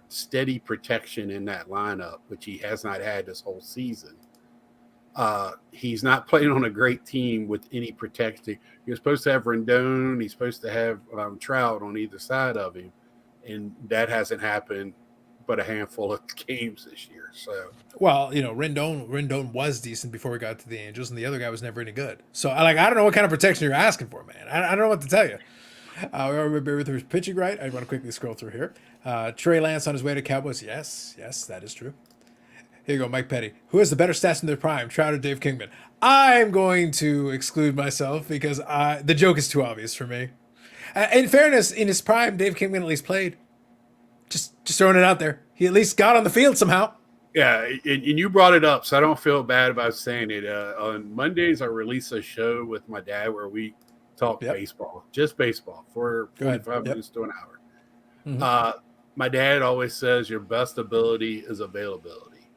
steady protection in that lineup, which he has not had this whole season, he's not playing on a great team with any protection. You're supposed to have Rendon. He's supposed to have Trout on either side of him, and that hasn't happened. but a handful of games this year. So Well, Rendon was decent before we got to the Angels, and the other guy was never any good. So, I don't know what kind of protection you're asking for, man. I don't know what to tell you. With his pitching right, I want to quickly scroll through here. Trey Lance on his way to Cowboys. Yes, that is true. Here you go, Mike Petty. Who has the better stats in their prime, Trout or Dave Kingman? I'm going to exclude myself because the joke is too obvious for me. In fairness, in his prime, Dave Kingman at least played. Just throwing it out there. He at least got on the field somehow. yeah, and you brought it up, so I don't feel bad about saying it. On Mondays, I release a show with my dad where we talk baseball, just baseball for 45 minutes to an hour. Mhm. My dad always says your best ability is availability.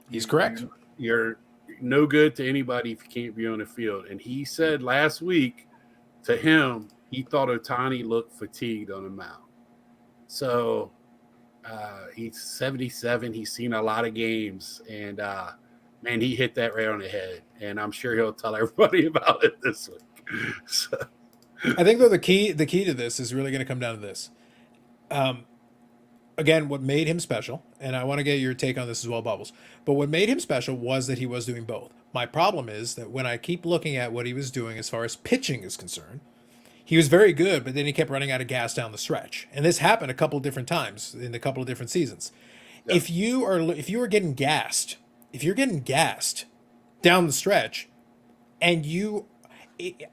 He's correct. You're no good to anybody if you can't be on the field. And he said last week to him, he thought Ohtani looked fatigued on the mound. So he's 77. He's seen a lot of games. And, man, he hit that right on the head. And I'm sure he'll tell everybody about it this week. So. I think, though, the key to this is really going to come down to this. Again, what made him special, and I want to get your take on this as well, Bubbles, but what made him special was that he was doing both. My problem is that when I keep looking at what he was doing as far as pitching is concerned, he was very good, but then he kept running out of gas down the stretch. And this happened a couple of different times in a couple of different seasons. Yeah. If you're getting gassed down the stretch, and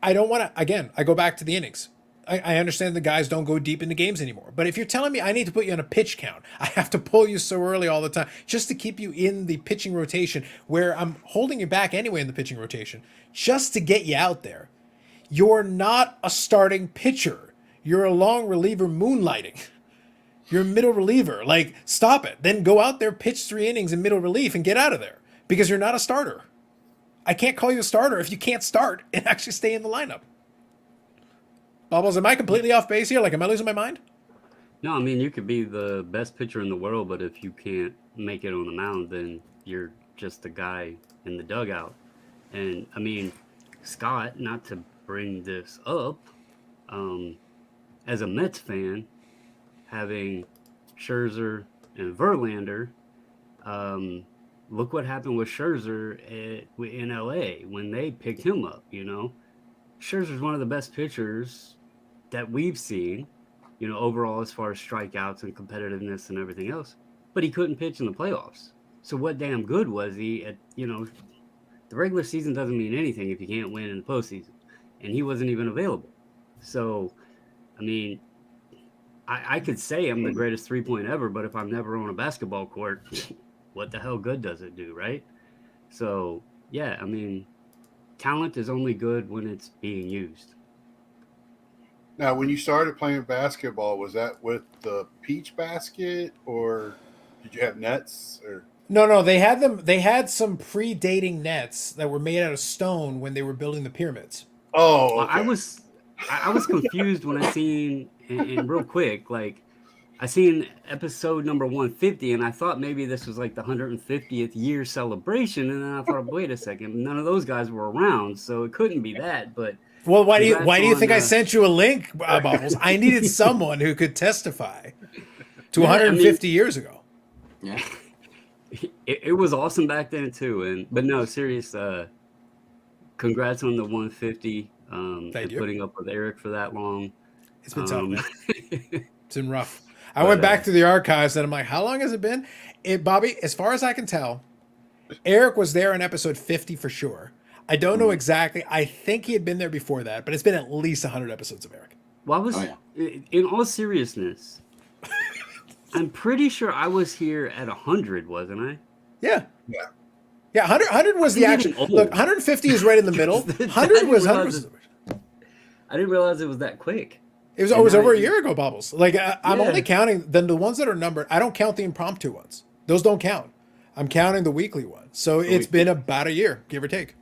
I don't want to, again, I go back to the innings. I understand the guys don't go deep into games anymore. But if you're telling me I need to put you on a pitch count, I have to pull you so early all the time just to keep you in the pitching rotation where I'm holding you back anyway in the pitching rotation just to get you out there. You're not a starting pitcher. You're a long reliever moonlighting. You're a middle reliever. Like, stop it. Then go out there, pitch 3 innings in middle relief and get out of there because you're not a starter. I can't call you a starter if you can't start and actually stay in the lineup. Bubbles, am I completely off base here? Like, am I losing my mind? No, I mean, you could be the best pitcher in the world, but if you can't make it on the mound, then you're just a guy in the dugout. And, I mean, Scott, not to bring this up, as a Mets fan, having Scherzer and Verlander, look what happened with Scherzer in L.A. when they picked him up, Scherzer's one of the best pitchers that we've seen, overall as far as strikeouts and competitiveness and everything else. But he couldn't pitch in the playoffs. So what damn good was he at, the regular season doesn't mean anything if you can't win in the postseason. And he wasn't even available. So, I mean, I could say I'm the greatest 3-point ever, but if I'm never on a basketball court, what the hell good does it do, right? So, yeah, I mean, talent is only good when it's being used. Now, when you started playing basketball, was that with the peach basket or did you have nets? Or No, they had them. They had some predating nets that were made out of stone when they were building the pyramids. Oh, okay. I was confused when I seen, and real quick, like I seen episode number 150, and I thought maybe this was like the 150th year celebration, and then I thought, wait a second, none of those guys were around, so it couldn't be that. But well, why do you think I sent you a link, Bubbles? I needed someone who could testify to 150 years ago. Yeah, it was awesome back then too, but no, serious. Congrats on the 150. Thank you. Putting up with Eric for that long. It's been tough, man. It's been rough. I went back to the archives and I'm like, how long has it been? Bobby, as far as I can tell, Eric was there in episode 50 for sure. I don't know exactly. I think he had been there before that, but it's been at least 100 episodes of Eric. Well, in all seriousness, I'm pretty sure I was here at 100, wasn't I? Yeah. 100 was the action. Look, 150 is right in the middle. 100 was 100. I didn't realize it was that quick. It was over a year ago, Bubbles. Like I'm only counting the ones that are numbered. I don't count the impromptu ones. Those don't count. I'm counting the weekly ones. So it's been about a year, give or take.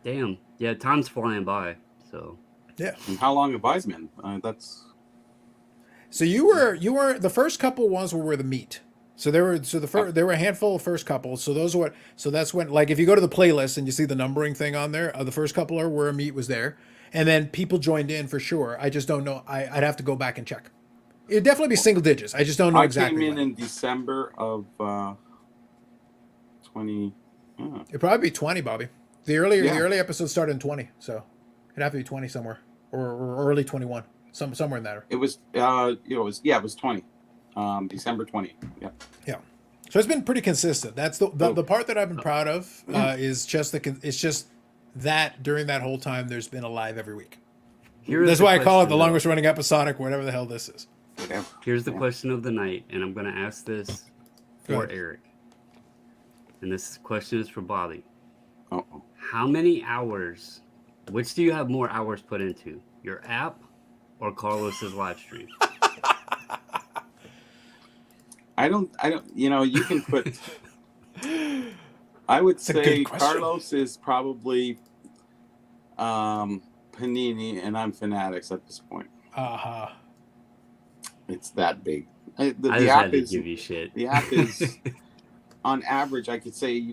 Damn. Yeah, time's flying by. So yeah. And how long have I been? That's. So you were the first couple ones were the meat. So there were a handful of first couple. So that's when, like, if you go to the playlist and you see the numbering thing on there, the first couple are where meat was there, and then people joined in for sure. I just don't know. I'd have to go back and check. It'd definitely be single digits. I just don't know I exactly. came in when. December of 20. It'd probably be 20, Bobby. The early Yeah. episodes started in 20, so it'd have to be 20 somewhere, or early 21, somewhere in there. It was it was 20, December 20. Yeah. Yeah. So it's been pretty consistent. That's the part that I've been proud of is just it's just that during that whole time there's been a live every week. That's why I call it the longest running episodic, whatever the hell this is. Whatever. Here's the question of the night, and I'm going to ask this for Eric. And this question is for Bobby. Uh-oh. How many hours, which do you have more hours put into? Your app or Carlos's live stream? I don't, you can put, I would say Carlos is probably Panini and I'm Fanatics at this point. Uh-huh. It's that big. I just had to give you shit. The app is, on average, you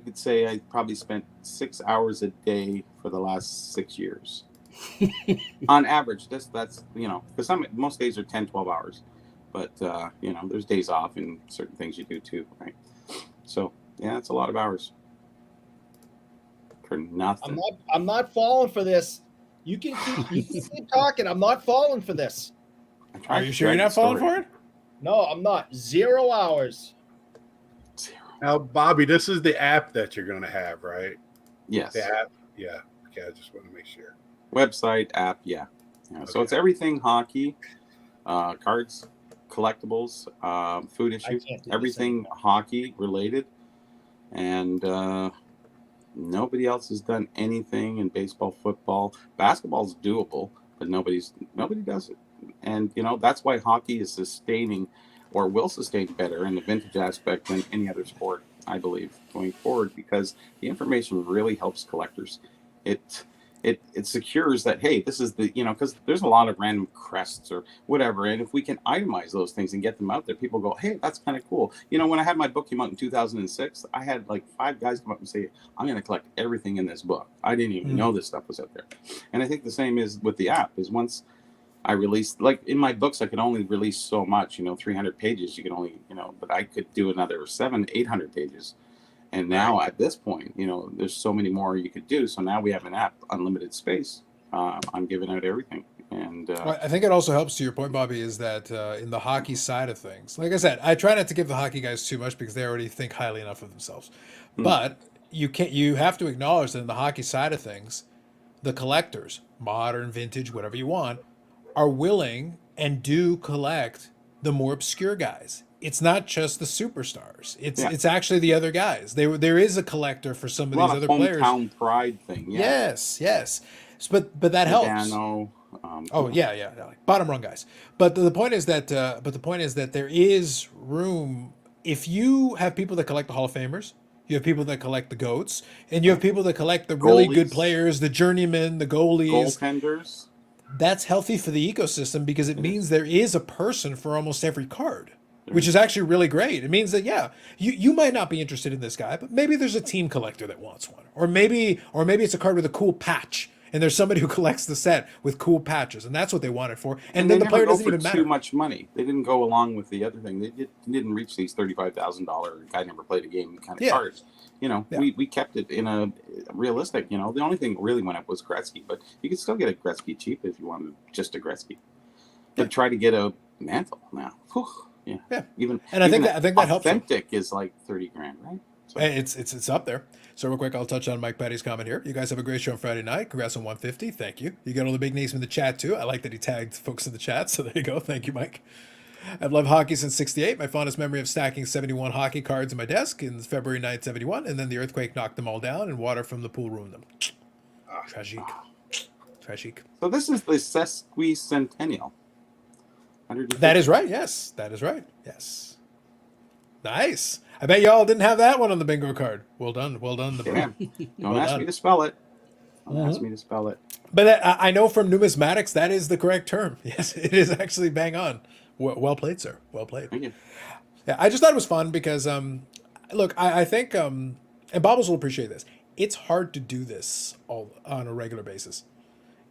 could say I probably spent 6 hours a day for the last 6 years. On average, that's because most days are 10, 12 hours. But, there's days off and certain things you do too, right? So, yeah, it's a lot of hours. For nothing. I'm not falling for this. You can keep talking. I'm not falling for this. Are you sure you're not falling for it? No, I'm not. 0 hours. Now, Bobby, this is the app that you're going to have, right? Yes. The app? Yeah. Okay, I just want to make sure. Website, app, yeah. So it's everything hockey, cards, collectibles, food issue, everything hockey related. And nobody else has done anything in baseball, football. Basketball's doable, but nobody does it. And, that's why hockey is sustaining or will sustain better in the vintage aspect than any other sport, I believe, going forward, because the information really helps collectors. It secures that, hey, this is the, because there's a lot of random crests or whatever. And if we can itemize those things and get them out there, people go, hey, that's kind of cool. When I had my book came out in 2006, I had like 5 guys come up and say, I'm going to collect everything in this book. I didn't even know this stuff was out there. And I think the same is with the app, is once I released, like in my books, I could only release so much, 300 pages. You can only, but I could do another 700-800 pages. And now at this point, there's so many more you could do. So now we have an app, unlimited space. I'm giving out everything. And well, I think it also helps, to your point, Bobby, is that in the hockey side of things, like I said, I try not to give the hockey guys too much because they already think highly enough of themselves. But you have to acknowledge that in the hockey side of things, the collectors, modern, vintage, whatever you want, are willing and do collect the more obscure guys. It's not just the superstars. It's actually the other guys. There is a collector for some of these other players. Hometown pride thing. Yeah. Yes. But that helps. Like bottom rung guys. But the point is that there is room if you have people that collect the Hall of Famers. You have people that collect the GOATs, and you have people that collect the really good players, the journeymen, the goalies, goaltenders. That's healthy for the ecosystem because it means there is a person for almost every card, which is actually really great. It means that, you might not be interested in this guy, but maybe there's a team collector that wants one. Or maybe it's a card with a cool patch, and there's somebody who collects the set with cool patches, and that's what they want it for. And then the player doesn't even matter. Too much money. They didn't go along with the other thing. They didn't reach these $35,000 guy never played a game kind of cards. We kept it in a realistic, the only thing really went up was Gretzky, but you could still get a Gretzky cheap if you wanted just a Gretzky. But try to get a Mantle now. Whew, yeah. I think that helps. Authentic is like $30,000, right? So. It's up there. So real quick, I'll touch on Mike Petty's comment here. You guys have a great show on Friday night. Congrats on 150. Thank you. You got all the big names in the chat too. I like that he tagged folks in the chat. So there you go. Thank you, Mike. I've loved hockey since '68. My fondest memory of stacking 71 hockey cards in my desk in February 9th, '71, and then the earthquake knocked them all down, and water from the pool ruined them. Tragique. So this is the sesquicentennial. That is right. Yes, that is right. Yes. Nice. I bet y'all didn't have that one on the bingo card. Well done. Don't ask me to spell it. Ask me to spell it. But I know from numismatics that is the correct term. Yes, it is actually bang on. Well played, sir. Well played. Thank you. Yeah, I just thought it was fun because, look, I think, and Bobbles will appreciate this. It's hard to do this all on a regular basis.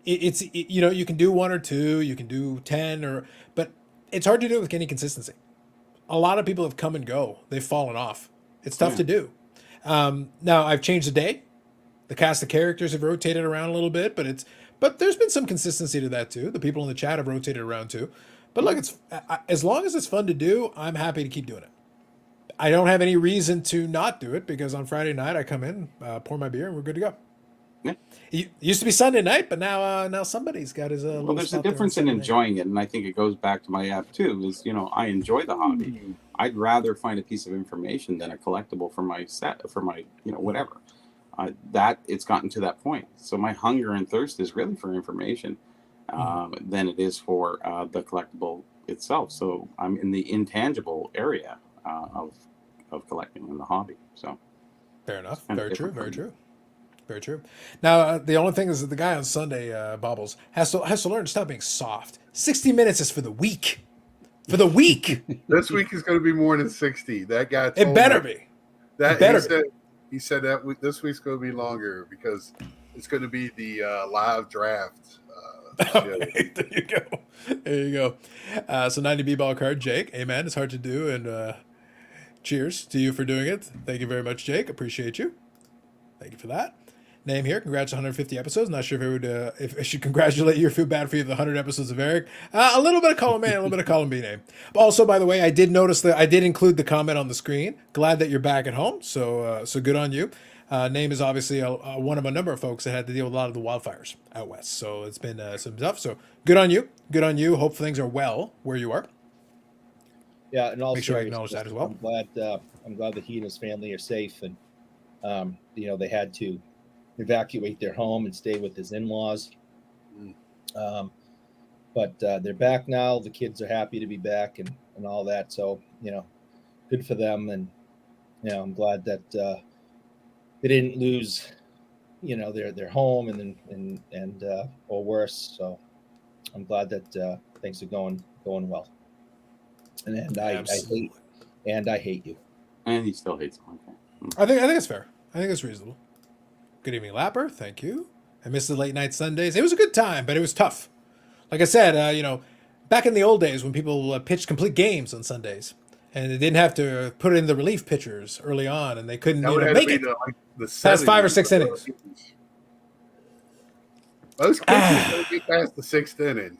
You can do 1 or 2, you can do 10, but it's hard to do it with any consistency. A lot of people have come and go. They've fallen off. It's tough to do. Now I've changed the day. The cast of characters have rotated around a little bit, but there's been some consistency to that too. The people in the chat have rotated around too. But look, it's as long as it's fun to do, I'm happy to keep doing it. I don't have any reason to not do it because on Friday night I come in, pour my beer, and we're good to go. Yeah. It used to be Sunday night, but now somebody's got his. Well, there's a difference in enjoying it, and I think it goes back to my app too. Is I enjoy the hobby. I'd rather find a piece of information than a collectible for my set for my whatever. That it's gotten to that point. So my hunger and thirst is really for information than it is for the collectible itself. So I'm in the intangible area of collecting in the hobby. So fair enough. Very true. Very true. Very true. Now the only thing is that the guy on Sunday, Bobbles, has to learn to stop being soft. 60 minutes is for the week. For the week. This week is going to be more than 60. That guy. It better be. That better he said that this week's going to be longer because it's going to be the live draft. Okay, there you go. There you go. So 90 B-ball card, Jake. Amen. It's hard to do, and cheers to you for doing it. Thank you very much, Jake. Appreciate you. Thank you for that. Name here. Congrats on 150 episodes. Not sure if I should congratulate you or feel bad for you for the 100 episodes of Eric. A little bit of column A, a little bit of column B name. Also, by the way, I did notice that I did include the comment on the screen. Glad that you're back at home. So good on you. Name is obviously one of a number of folks that had to deal with a lot of the wildfires out west. So it's been some stuff. So good on you. Good on you. Hope things are well where you are. Yeah, and also make sure I acknowledge that as well. I'm glad that he and his family are safe, and they had to evacuate their home and stay with his in-laws. But they're back now. The kids are happy to be back and all that. So good for them, and I'm glad that they didn't lose their home and or worse. So I'm glad that things are going well. And I hate you. And he still hates him. Okay. I think it's fair. I think it's reasonable. Good evening, Lapper. Thank you. I missed the late night Sundays. It was a good time, but it was tough. Like I said, back in the old days when people pitched complete games on Sundays, and they didn't have to put in the relief pitchers early on, and they couldn't make it past 5 or 6 innings. Most pitchers don't get past the 6th inning.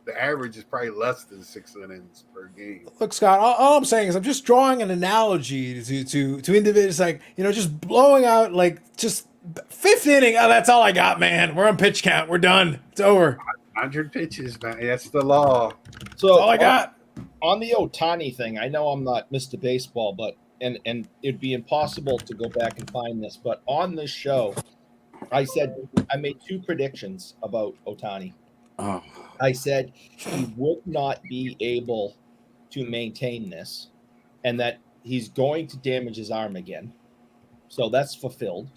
The average is probably less than 6 innings per game. Look, Scott, all I'm saying is I'm just drawing an analogy to individuals, like, just blowing out, like, just 5th inning. Oh, that's all I got, man. We're on pitch count. We're done. It's over. 100 pitches, man. That's the law. So that's all I got. On the Ohtani thing, I know I'm not Mr. Baseball, but and it'd be impossible to go back and find this, but on this show, I made 2 predictions about Ohtani. Oh. I said he would not be able to maintain this and that he's going to damage his arm again. So that's fulfilled.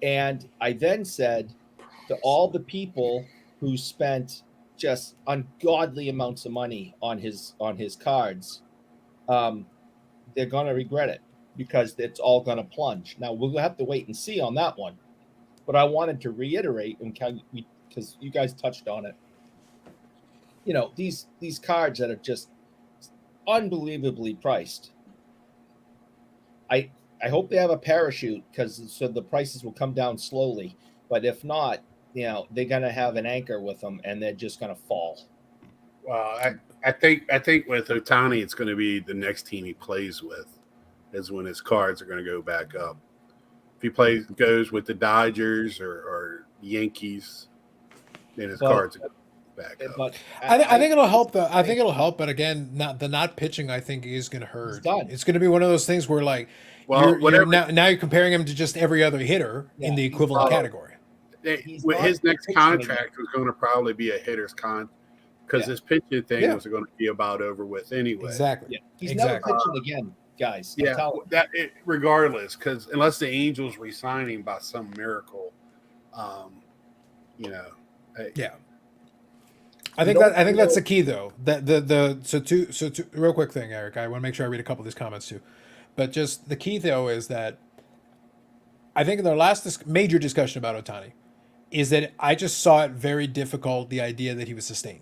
And I then said to all the people who spent just ungodly amounts of money on his cards, they're going to regret it because it's all going to plunge. Now, we'll have to wait and see on that one. But I wanted to reiterate, because you guys touched on it, these cards that are just unbelievably priced. I hope they have a parachute so the prices will come down slowly. But if not, they're gonna have an anchor with them and they're just gonna fall. Well, I think with Ohtani, it's going to be the next team he plays with is when his cards are going to go back up. If he goes with the Dodgers or Yankees, then his cards are back up. But I think it'll help. I think it'll help, but again, not pitching. I think is going to hurt. It's going to be one of those things where, like, now you're comparing him to just every other hitter in the equivalent category. His next contract was going to probably be a hitter's contract because his pitching thing was going to be about over with anyway. Exactly. Yeah. He's never pitching again, guys. Regardless, because unless the Angels re-sign him by some miracle, Yeah. I think that's the key, though. So real quick thing, Eric. I want to make sure I read a couple of these comments too, but just the key though is that I think in their last major discussion about Ohtani is that I just saw it very difficult, the idea that he was sustained.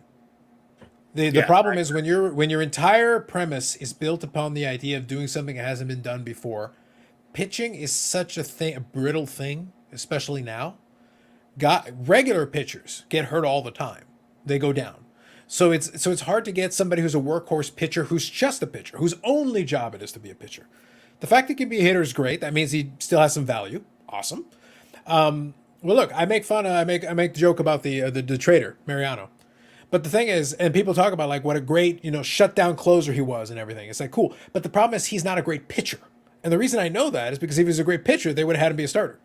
The Yeah, problem is when your entire premise is built upon the idea of doing something that hasn't been done before. Pitching is such a brittle thing, especially now. Regular pitchers get hurt all the time. They go down. So it's hard to get somebody who's a workhorse pitcher who's just a pitcher, whose only job it is to be a pitcher. The fact he can be a hitter is great. That means he still has some value. Awesome. Well, look, I make the joke about the trader Mariano, but the thing is, and people talk about like what a great shutdown closer he was and everything. It's like cool, but the problem is he's not a great pitcher, and the reason I know that is because if he was a great pitcher, they would have had him be a starter.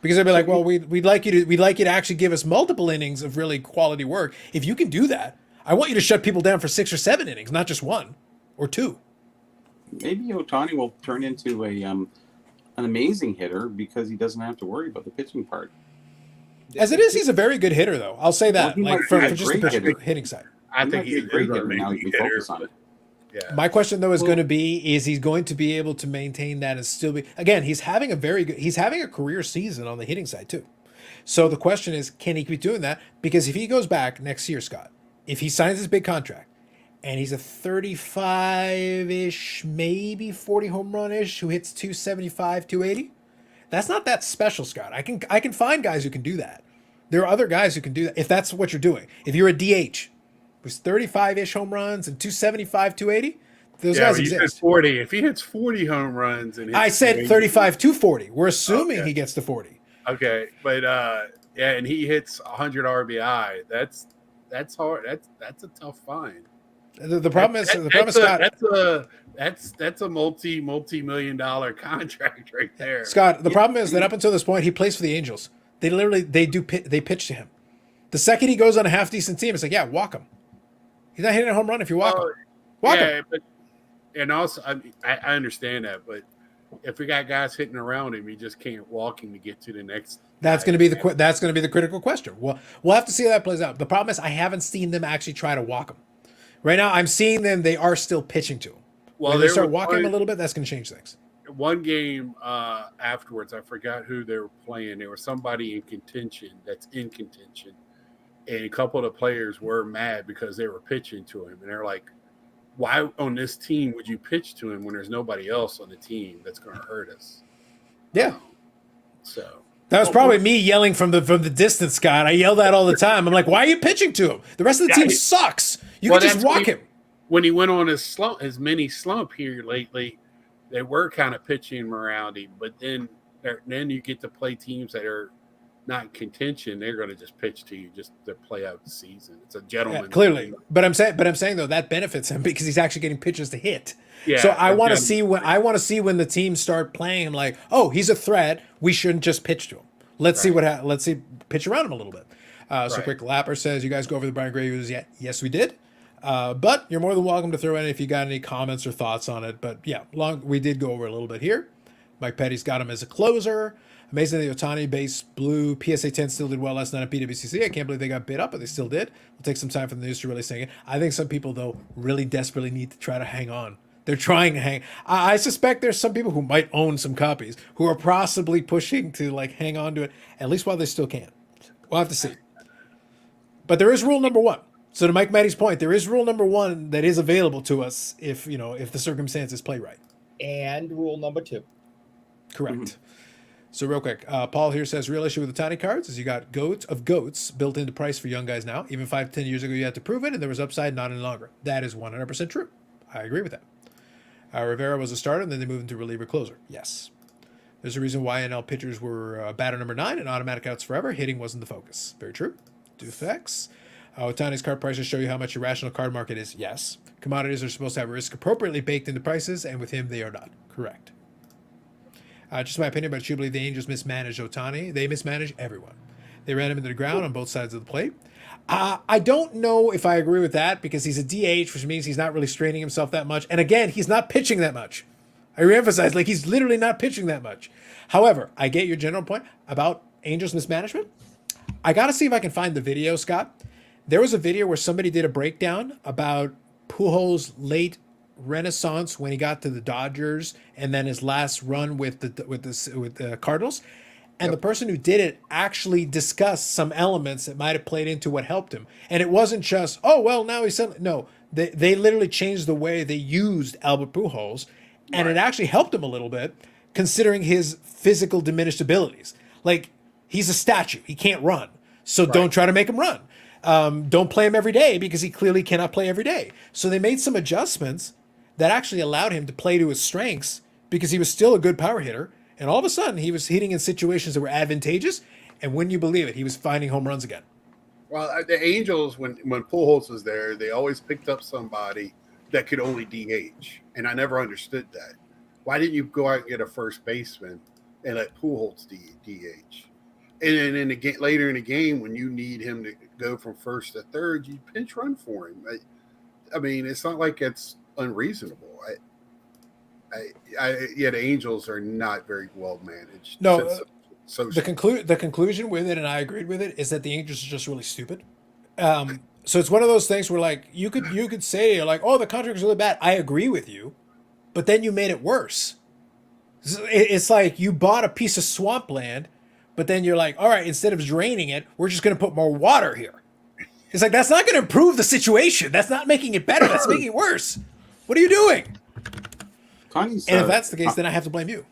Because they'd be like, well, we'd like you to actually give us multiple innings of really quality work. If you can do that, I want you to shut people down for 6 or 7 innings, not just 1 or 2. Maybe Otani will turn into an amazing hitter because he doesn't have to worry about the pitching part. As it is, he's a very good hitter, though. I'll say that, Well, he like might for be a just the great hitting side. I think he's a great hitter now. He can focus on it. Yeah. My question though is going to be: is he going to be able to maintain that and still be? Again, he's having a career season on the hitting side too. So the question is, can he keep doing that? Because if he goes back next year, Scott, if he signs his big contract, and he's a 35-ish, maybe 40 home run-ish, who hits 275, 280, that's not that special, Scott. I can find guys who can do that. There are other guys who can do that if that's what you're doing. If you're a DH, with 35-ish home runs and 275, 280, those guys exist. 40. If he hits 40 home runs and I said 35 to 40. We're assuming he gets to 40. Okay, but and he hits 100 RBI. That's hard. That's a tough find. The problem is Scott. That's a multi-million-dollar contract right there. Scott, the problem is that up until this point, he plays for the Angels. They pitch to him. The second he goes on a half decent team, it's like, yeah, walk him. He's not hitting a home run if you walk him. Walk him. And also, I understand that, but if we got guys hitting around him, he just can't walk him to get to the next. That's going to be the critical question. We'll have to see how that plays out. The problem is, I haven't seen them actually try to walk him. Right now, I'm seeing them. They are still pitching to him. Well, when they start walking him a little bit, that's going to change things. One game afterwards, I forgot who they were playing. There was somebody in contention that's in contention, and a couple of the players were mad because they were pitching to him, and they're like, "Why on this team would you pitch to him when there's nobody else on the team that's going to hurt us?" Yeah. So that was probably me yelling from the distance, Scott. I yell that all the time. I'm like, "Why are you pitching to him? The rest of the team sucks. You can just walk him." When he went on his mini slump here lately, they were kind of pitching him around him, but then you get to play teams that are not in contention. They're going to just pitch to you just to play out the season. It's a gentleman. Yeah, clearly, but I'm saying though that benefits him because he's actually getting pitches to hit. Yeah, so I want to see when the teams start playing him like, oh, he's a threat. We shouldn't just pitch to him. Let's see pitch around him a little bit. So Quick Lapper says, you guys go over the Brian Gray reviews yet? Yes, we did. But you're more than welcome to throw in if you got any comments or thoughts on it. But yeah, we did go over a little bit here. Mike Petty's got him as a closer. Amazing the Otani base blue PSA 10 still did well last night at PWCC. I can't believe they got bid up, but they still did. It'll take some time for the news to really sing it. I think some people, though, really desperately need to try to hang on. They're trying to hang. I suspect there's some people who might own some copies who are possibly pushing to like hang on to it, at least while they still can. We'll have to see. But there is rule number 1. So to Mike Matty's point, there is rule number 1 that is available to us if the circumstances play right. And rule number 2. Correct. Mm-hmm. So real quick, Paul here says, real issue with the tiny cards is you got goats built into price for young guys now. Even 5 to 10 years ago, you had to prove it, and there was upside, not any longer. That is 100% true. I agree with that. Rivera was a starter, and then they moved into reliever closer. Yes. There's a reason why NL pitchers were batter number 9 and automatic outs forever. Hitting wasn't the focus. Very true. Dufex. Otani's card prices show you how much irrational card market is. Yes. Commodities are supposed to have risk appropriately baked into prices, and with him, they are not. Correct. Just my opinion, but I do believe the Angels mismanaged Otani. They mismanaged everyone. They ran him into the ground on both sides of the plate. I don't know if I agree with that because he's a DH, which means he's not really straining himself that much. And again, he's not pitching that much. I reemphasize, like he's literally not pitching that much. However, I get your general point about Angels mismanagement. I got to see if I can find the video, Scott. There was a video where somebody did a breakdown about Pujols' late renaissance when he got to the Dodgers and then his last run with the Cardinals. And the person who did it actually discussed some elements that might have played into what helped him. And it wasn't just, oh, well, now he's suddenly. No, they literally changed the way they used Albert Pujols, and it actually helped him a little bit, considering his physical diminished abilities. Like, he's a statue. He can't run. So don't try to make him run. Don't play him every day because he clearly cannot play every day. So they made some adjustments that actually allowed him to play to his strengths because he was still a good power hitter. And all of a sudden, he was hitting in situations that were advantageous. And wouldn't you believe it, he was finding home runs again. Well, the Angels, when Pujols was there, they always picked up somebody that could only DH. And I never understood that. Why didn't you go out and get a first baseman and let Pujols DH? And then later in the game, when you need him to go from first to third, you pinch run for him. I mean, it's not like it's unreasonable. The Angels are not very well managed. No, the conclusion with it, and I agreed with it, is that the Angels are just really stupid. So it's one of those things where, like, you could say, like, oh, the contract is really bad. I agree with you, but then you made it worse. It's like you bought a piece of swampland, but then you're like, all right, instead of draining it, we're just going to put more water here. It's like, that's not going to improve the situation. That's not making it better. That's making it worse. What are you doing? Ohtani's, and if that's the case, then I have to blame you.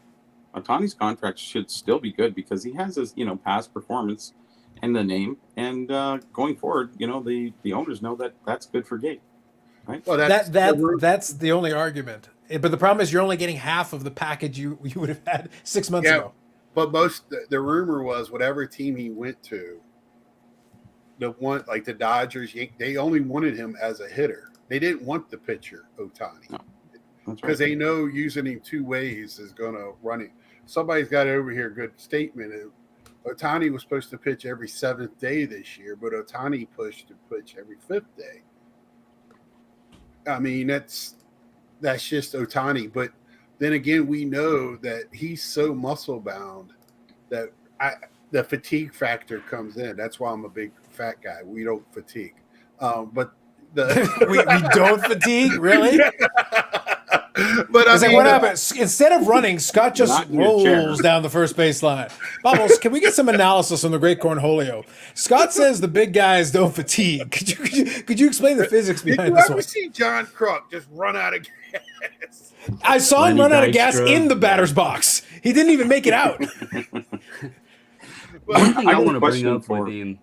Ohtani's contract should still be good because he has his, past performance and the name. And going forward, the owners know that that's good for Gabe. Right? Well, that's the only argument. But the problem is you're only getting half of the package you would have had 6 months ago. But the rumor was whatever team he went to, the Dodgers, they only wanted him as a hitter. They didn't want the pitcher, Ohtani. No, because they know using him two ways is going to run it. Somebody's got over here a good statement. Ohtani was supposed to pitch every seventh day this year, but Ohtani pushed to pitch every fifth day. I mean, that's just Ohtani. But then again, we know that he's so muscle bound that the fatigue factor comes in. That's why I'm a big fat guy. We don't fatigue. But we don't fatigue, really? But what happens? Instead of running, Scott just rolls down the first base line. Bubbles, can we get some analysis on the great Cornholio? Scott says the big guys don't fatigue. Could you explain the physics behind this one? Did you ever see John Kruk just run out of gas? I saw him run out of gas in the batter's box. He didn't even make it out. One thing I want to bring up with him,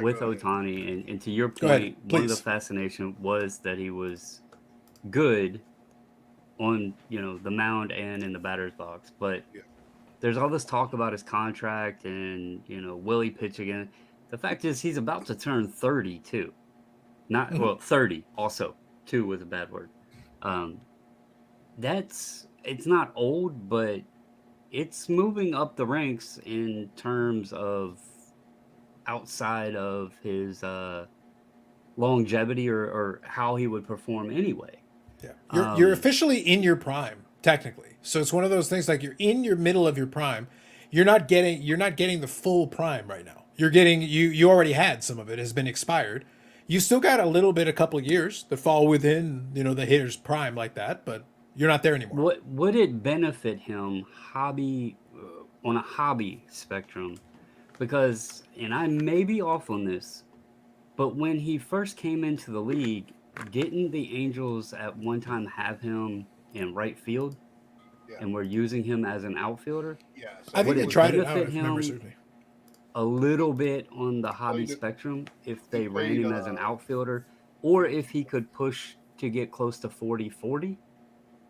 with Ohtani, and to your point, one of the fascination was that he was good on the mound and in the batter's box, but there's all this talk about his contract and will he pitch again. The fact is he's about to turn 30 too. 30 also. 2 was a bad word. It's not old, but it's moving up the ranks in terms of outside of his longevity or how he would perform anyway. Yeah, you're officially in your prime, technically. So it's one of those things like you're in your middle of your prime. You're not getting the full prime right now. You're getting you already had some of it has been expired. You still got a couple of years that fall within the hitter's prime like that, but you're not there anymore. Would it benefit him on a hobby spectrum? Because, and I may be off on this, but when he first came into the league, didn't the Angels at one time have him in right field, and were using him as an outfielder? Yes, I think they tried it out. If memory serves me. A little bit on the hobby spectrum, if they ran him as an outfielder, or if he could push to get close to 40-40,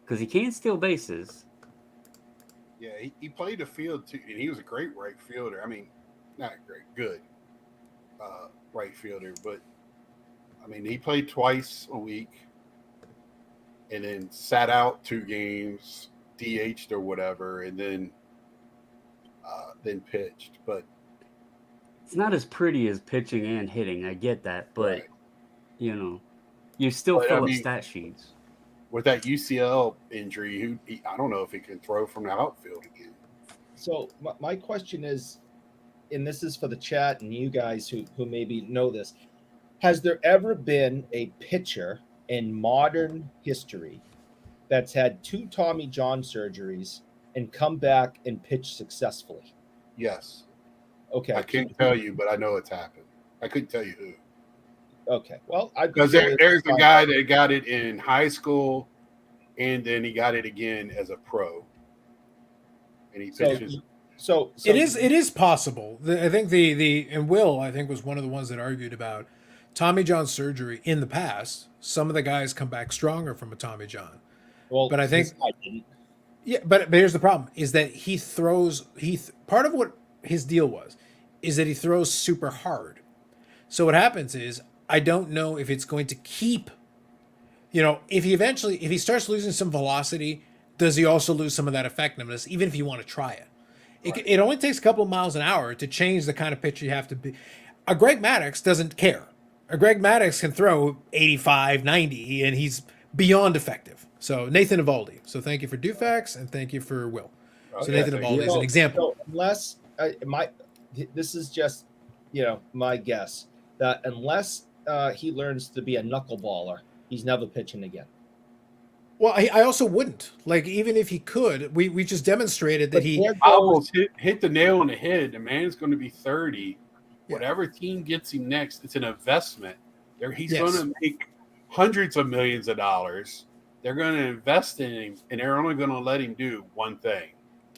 because he can't steal bases. Yeah, he played the field too, and he was a great right fielder. I mean, not great, good right fielder, but I mean, he played twice a week and then sat out 2 games, DH'd or whatever, and then pitched. But it's not as pretty as pitching and hitting. I get that, but you still fill up stat sheets. With that UCL injury, I don't know if he can throw from the outfield again. So my question is, and this is for the chat and you guys who maybe know this. Has there ever been a pitcher in modern history that's had 2 Tommy John surgeries and come back and pitch successfully? Yes. Okay. I can't tell you, but I know it's happened. I couldn't tell you who. Okay. Well, Because there's a guy that got it in high school, and then he got it again as a pro. And he pitches. So it is possible. I think and Will, I think, was one of the ones that argued about Tommy John surgery in the past. Some of the guys come back stronger from a Tommy John. Well, but I think I didn't. Yeah, but here's the problem: is that part of what his deal was, is that he throws super hard. So what happens is, I don't know if it's going to keep. If he starts losing some velocity, does he also lose some of that effectiveness? Even if you want to try it, it only takes a couple of miles an hour to change the kind of pitcher you have to be. A Greg Maddux doesn't care. A Greg Maddux can throw 85, 90, and he's beyond effective. So Nathan Evaldi. So thank you for Dufax and thank you for Will. So Nathan Evaldi is an example. So unless this is just my guess that unless he learns to be a knuckleballer, he's never pitching again. Well, I also wouldn't. Like, even if he could, we just demonstrated that he almost hit the nail on the head. The man's going to be 30. Yeah. Whatever team gets him next, it's an investment. He's going to make hundreds of millions of dollars. They're going to invest in him, and they're only going to let him do one thing.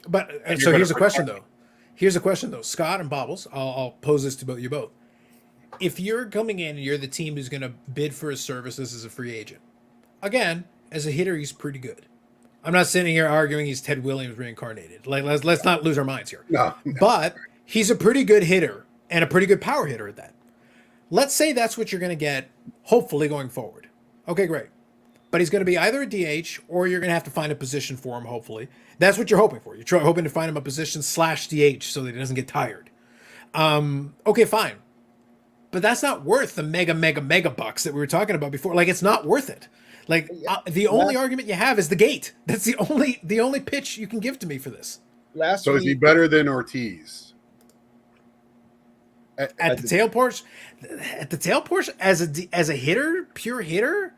But so here's a question, though. Scott and Bobbles, I'll pose this to you both. If you're coming in and you're the team who's going to bid for his services as a free agent, again, as a hitter, he's pretty good. I'm not sitting here arguing he's Ted Williams reincarnated. Like, let's not lose our minds here. No. But he's a pretty good hitter and a pretty good power hitter at that. Let's say that's what you're going to get, hopefully, going forward. Okay, great. But he's going to be either a DH or you're going to have to find a position for him, hopefully. That's what you're hoping for. You're hoping to find him a position /DH so that he doesn't get tired. Okay, fine. But that's not worth the mega bucks that we were talking about before. Like, it's not worth it. Like, the only argument you have is the gate. That's the only pitch you can give to me for this. So is he better than Ortiz? At the tail portion, as a hitter, pure hitter,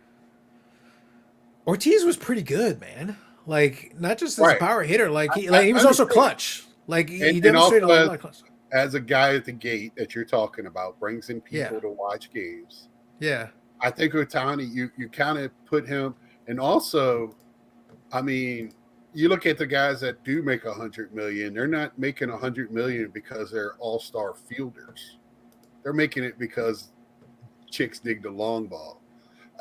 Ortiz was pretty good, man. Like, not just as a power hitter, he was also clutch. Like, he demonstrated a lot of clutch. As a guy at the gate that you're talking about, brings in people to watch games. Yeah. I think Ohtani, you kind of put him, and also, I mean, you look at the guys that do make $100 million. They're not making $100 million because they're all-star fielders. They're making it because chicks dig the long ball,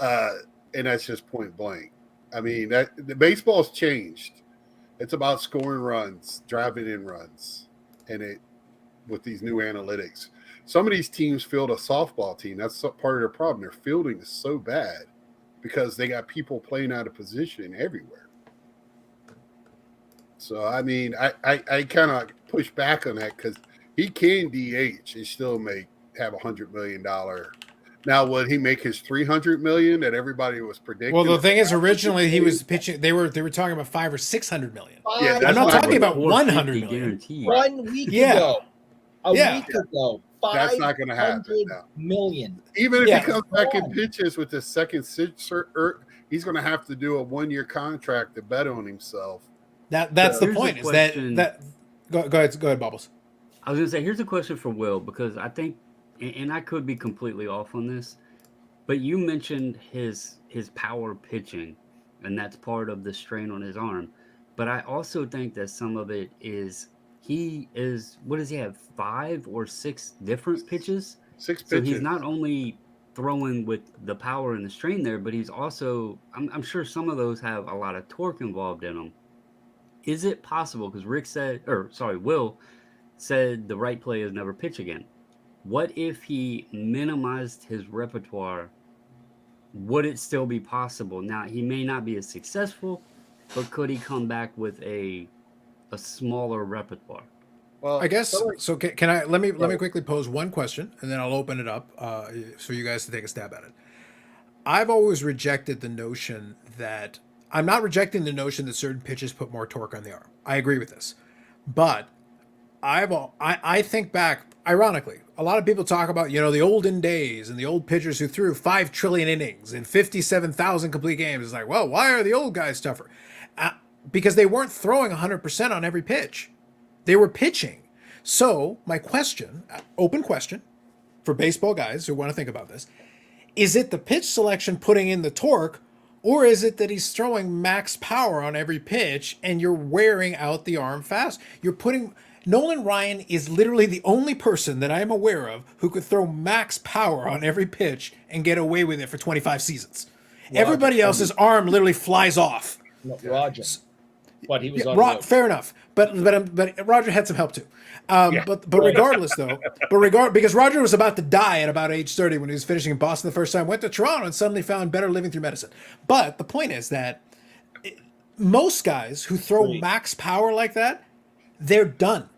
and that's just point blank. I mean, the baseball's changed. It's about scoring runs, driving in runs, and with these new analytics. Some of these teams field a softball team. That's part of their problem. Their fielding is so bad because they got people playing out of position everywhere. So, I mean, I kind of push back on that because he can DH and still have $100 million. Now, would he make his $300 million that everybody was predicting? Well, the thing is, originally he was pitching. They were talking about $500 or $600 million. Yeah, I'm not talking about $100 million. Guaranteed. 1 week ago. A week ago. That's not going to happen. $500 million. Even if he comes back and pitches with his second he's going to have to do a 1-year contract to bet on himself. That's the point. Is that go ahead, Bubbles. I was gonna say, here's a question for Will, because I think, and I could be completely off on this, but you mentioned his power pitching, and that's part of the strain on his arm. But I also think that some of it is what does he have, 5 or 6 different pitches? 6 pitches. So he's not only throwing with the power and the strain there, but he's also, I'm sure some of those have a lot of torque involved in them. Is it possible, because Will said the right play is never pitch again. What if he minimized his repertoire? Would it still be possible? Now, he may not be as successful, but could he come back with a smaller repertoire? Well, I guess so. Can I let me quickly pose one question, and then I'll open it up for you guys to take a stab at it. I've always rejected the notion that I'm not rejecting the notion that certain pitches put more torque on the arm. I agree with this, but I think back. Ironically, a lot of people talk about the olden days and the old pitchers who threw 5 trillion innings and 57,000 complete games. It's like, well, why are the old guys tougher? Because they weren't throwing 100% on every pitch. They were pitching. So my question, open question for baseball guys who want to think about this, is it the pitch selection putting in the torque, or is it that he's throwing max power on every pitch and you're wearing out the arm fast? You're putting Nolan Ryan is literally the only person that I am aware of who could throw max power on every pitch and get away with it for 25 seasons. Everybody else's arm literally flies off. No, Roger. But he was Yeah, on fair enough, but Roger had some help too. But regardless though, because Roger was about to die at about age 30 when he was finishing in Boston the first time, went to Toronto and suddenly found better living through medicine. But the point is that most guys who throw max power like that, they're done.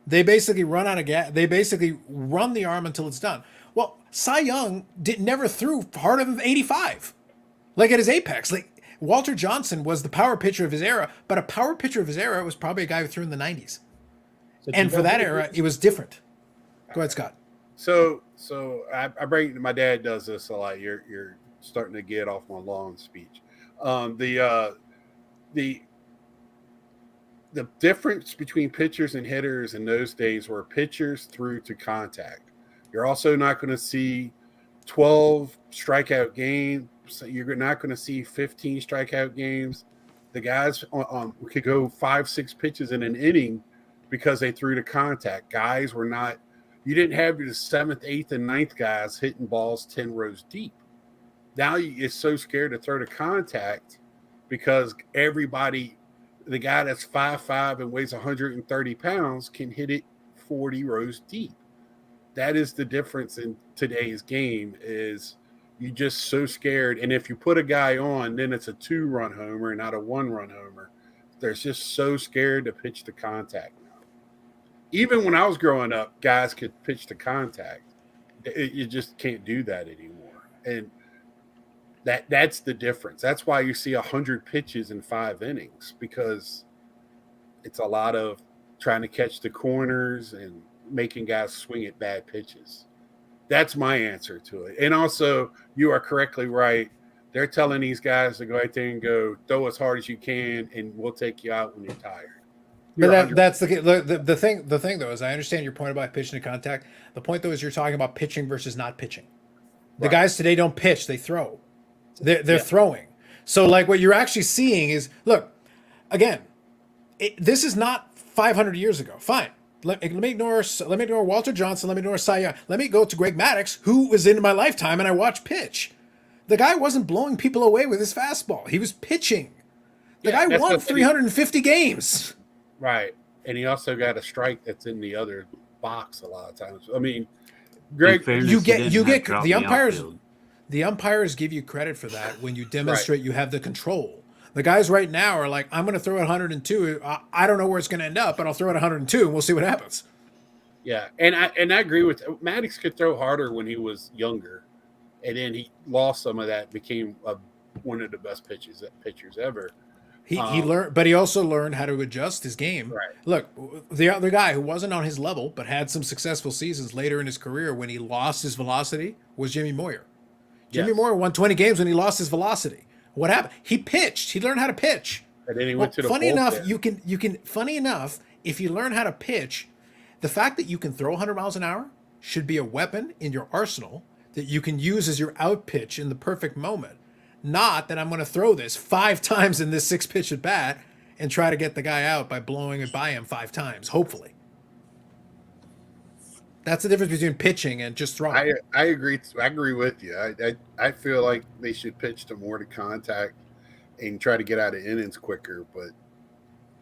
They basically run out of gas. They basically run the arm until it's done. Well, Cy Young never threw harder than 85, like at his apex. Like Walter Johnson was the power pitcher of his era, but a power pitcher of his era was probably a guy who threw in the 90s. So And for that era, it was different. Go ahead, Scott. So I bring my dad does this a lot. You're starting to get off my long speech. The difference between pitchers and hitters in those days were pitchers threw to contact. You're also not going to see 12 strikeout games. You're not going to see 15 strikeout games. The guys could go 5-6 pitches in an inning because they threw to contact. Guys were not. You didn't have your 7th, 8th, and 9th guys hitting balls 10 rows deep. Now you're so scared to throw to contact because everybody. The guy that's 5'5" and weighs 130 pounds can hit it 40 rows deep. That is the difference in today's game is you're just so scared. And if you put a guy on, then it's a 2-run homer, not a 1-run homer. They're just so scared to pitch to contact now. Even when I was growing up, guys could pitch to contact. You just can't do that anymore. And that's the difference. That's why you see 100 pitches in 5 innings, because it's a lot of trying to catch the corners and making guys swing at bad pitches. That's my answer to it. And also, you are correctly right. They're telling these guys to go out there and go throw as hard as you can, and we'll take you out when you're tired. But that's the thing. The thing though is, I understand your point about pitching to contact. The point though is you're talking about pitching versus not pitching. The guys today don't pitch; they throw. They're throwing. So like what you're actually seeing is, look, again, this is not 500 years ago. Fine. Let me ignore Walter Johnson. Let me ignore Cy Young. Let me go to Greg Maddux, who was in my lifetime and I watched pitch. The guy wasn't blowing people away with his fastball. He was pitching. The guy won 350 games. Right. And he also got a strike that's in the other box a lot of times. I mean, Greg, you get the umpires. The umpires give you credit for that when you demonstrate you have the control. The guys right now are like, I'm going to throw at 102. I don't know where it's going to end up, but I'll throw at 102 and we'll see what happens. Yeah, and I agree with Maddox could throw harder when he was younger, and then he lost some of that, became one of the best pitchers ever. He learned, but he also learned how to adjust his game. Right. Look, the other guy who wasn't on his level but had some successful seasons later in his career when he lost his velocity was Jimmy Moyer. Jimmy Moore won 20 games when he lost his velocity. What happened? He pitched. He learned how to pitch. And then he went to the funny bullpen. enough, funny enough, if you learn how to pitch, the fact that you can throw 100 miles an hour should be a weapon in your arsenal that you can use as your out pitch in the perfect moment. Not that I'm going to throw this 5 times in this 6-pitch at bat and try to get the guy out by blowing it by him 5 times, hopefully. That's the difference between pitching and just throwing. I agree. I agree with you. I feel like they should pitch to more to contact and try to get out of innings quicker, but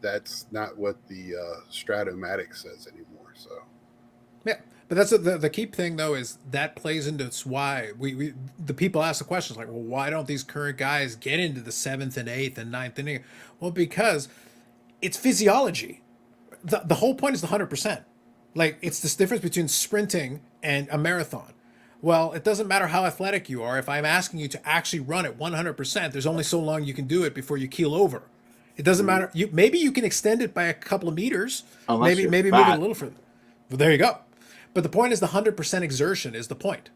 that's not what the Stratomatic says anymore. So, yeah, but that's the key thing though is that plays into why we the people ask the questions like, well, why don't these current guys get into the 7th and 8th and 9th inning? Well, because it's physiology. The whole point is the 100%. Like, it's this difference between sprinting and a marathon. Well, it doesn't matter how athletic you are. If I'm asking you to actually run at 100%, there's only so long you can do it before you keel over. It doesn't matter. Maybe you can extend it by a couple of meters. Maybe move it a little further. Well, there you go. But the point is the 100% exertion is the point.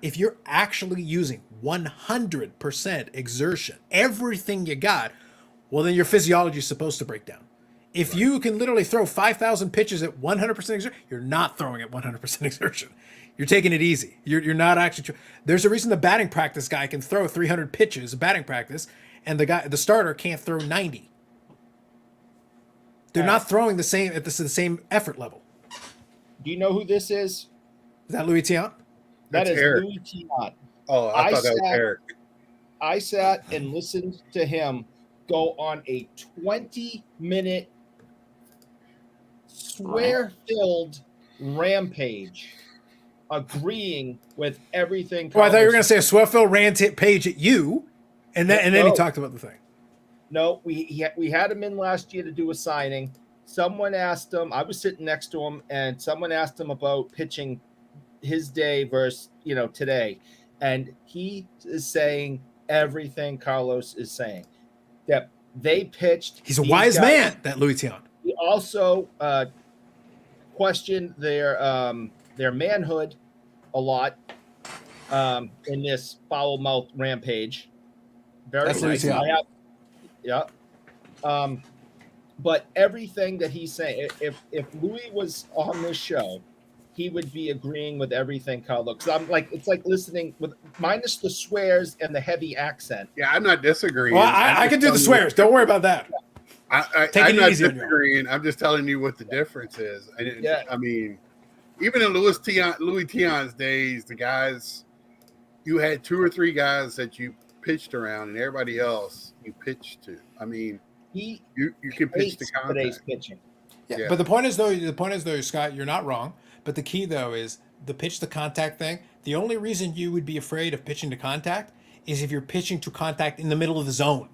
If you're actually using 100% exertion, everything you got, well, then your physiology is supposed to break down. If you can literally throw 5,000 pitches at 100% exertion, you're not throwing at 100% exertion. You're taking it easy. You're not actually. There's a reason the batting practice guy can throw 300 pitches, batting practice, and the starter can't throw 90. They're not throwing the same at the same effort level. Do you know who this is? Is that Louis Tiant? That That's is Eric. Louis Tiant. Oh, I thought that was Eric. I sat and listened to him go on a 20-minute swear-filled rampage, agreeing with everything. Oh, I thought you were going to say a Swellfield ran page at you, and then he talked about the thing. No, we had him in last year to do a signing. Someone asked him. I was sitting next to him, and someone asked him about pitching his day versus today, and he is saying everything Carlos is saying. That they pitched. He's a wise man, that Louis Tiant. He also questioned their manhood a lot in this foul mouth rampage. Very That's nice. Louis Tiant. Yeah. But everything that he's saying, if Louis was on this show, he would be agreeing with everything Carlos. Because it's like listening with minus the swears and the heavy accent. Yeah, I'm not disagreeing. Well, I can do the swears. Don't worry about that. Take I'm it not easy on you. disagreeing. I'm just telling you what the difference is. Yeah. I mean, even in Louis Tiant's days, the guys, you had 2 or 3 guys that you pitched around, and everybody else you pitched to. I mean, you can pitch to contact. Today's pitching. Yeah, but the point is though, Scott, you're not wrong. But the key though is the pitch to contact thing. The only reason you would be afraid of pitching to contact is if you're pitching to contact in the middle of the zone.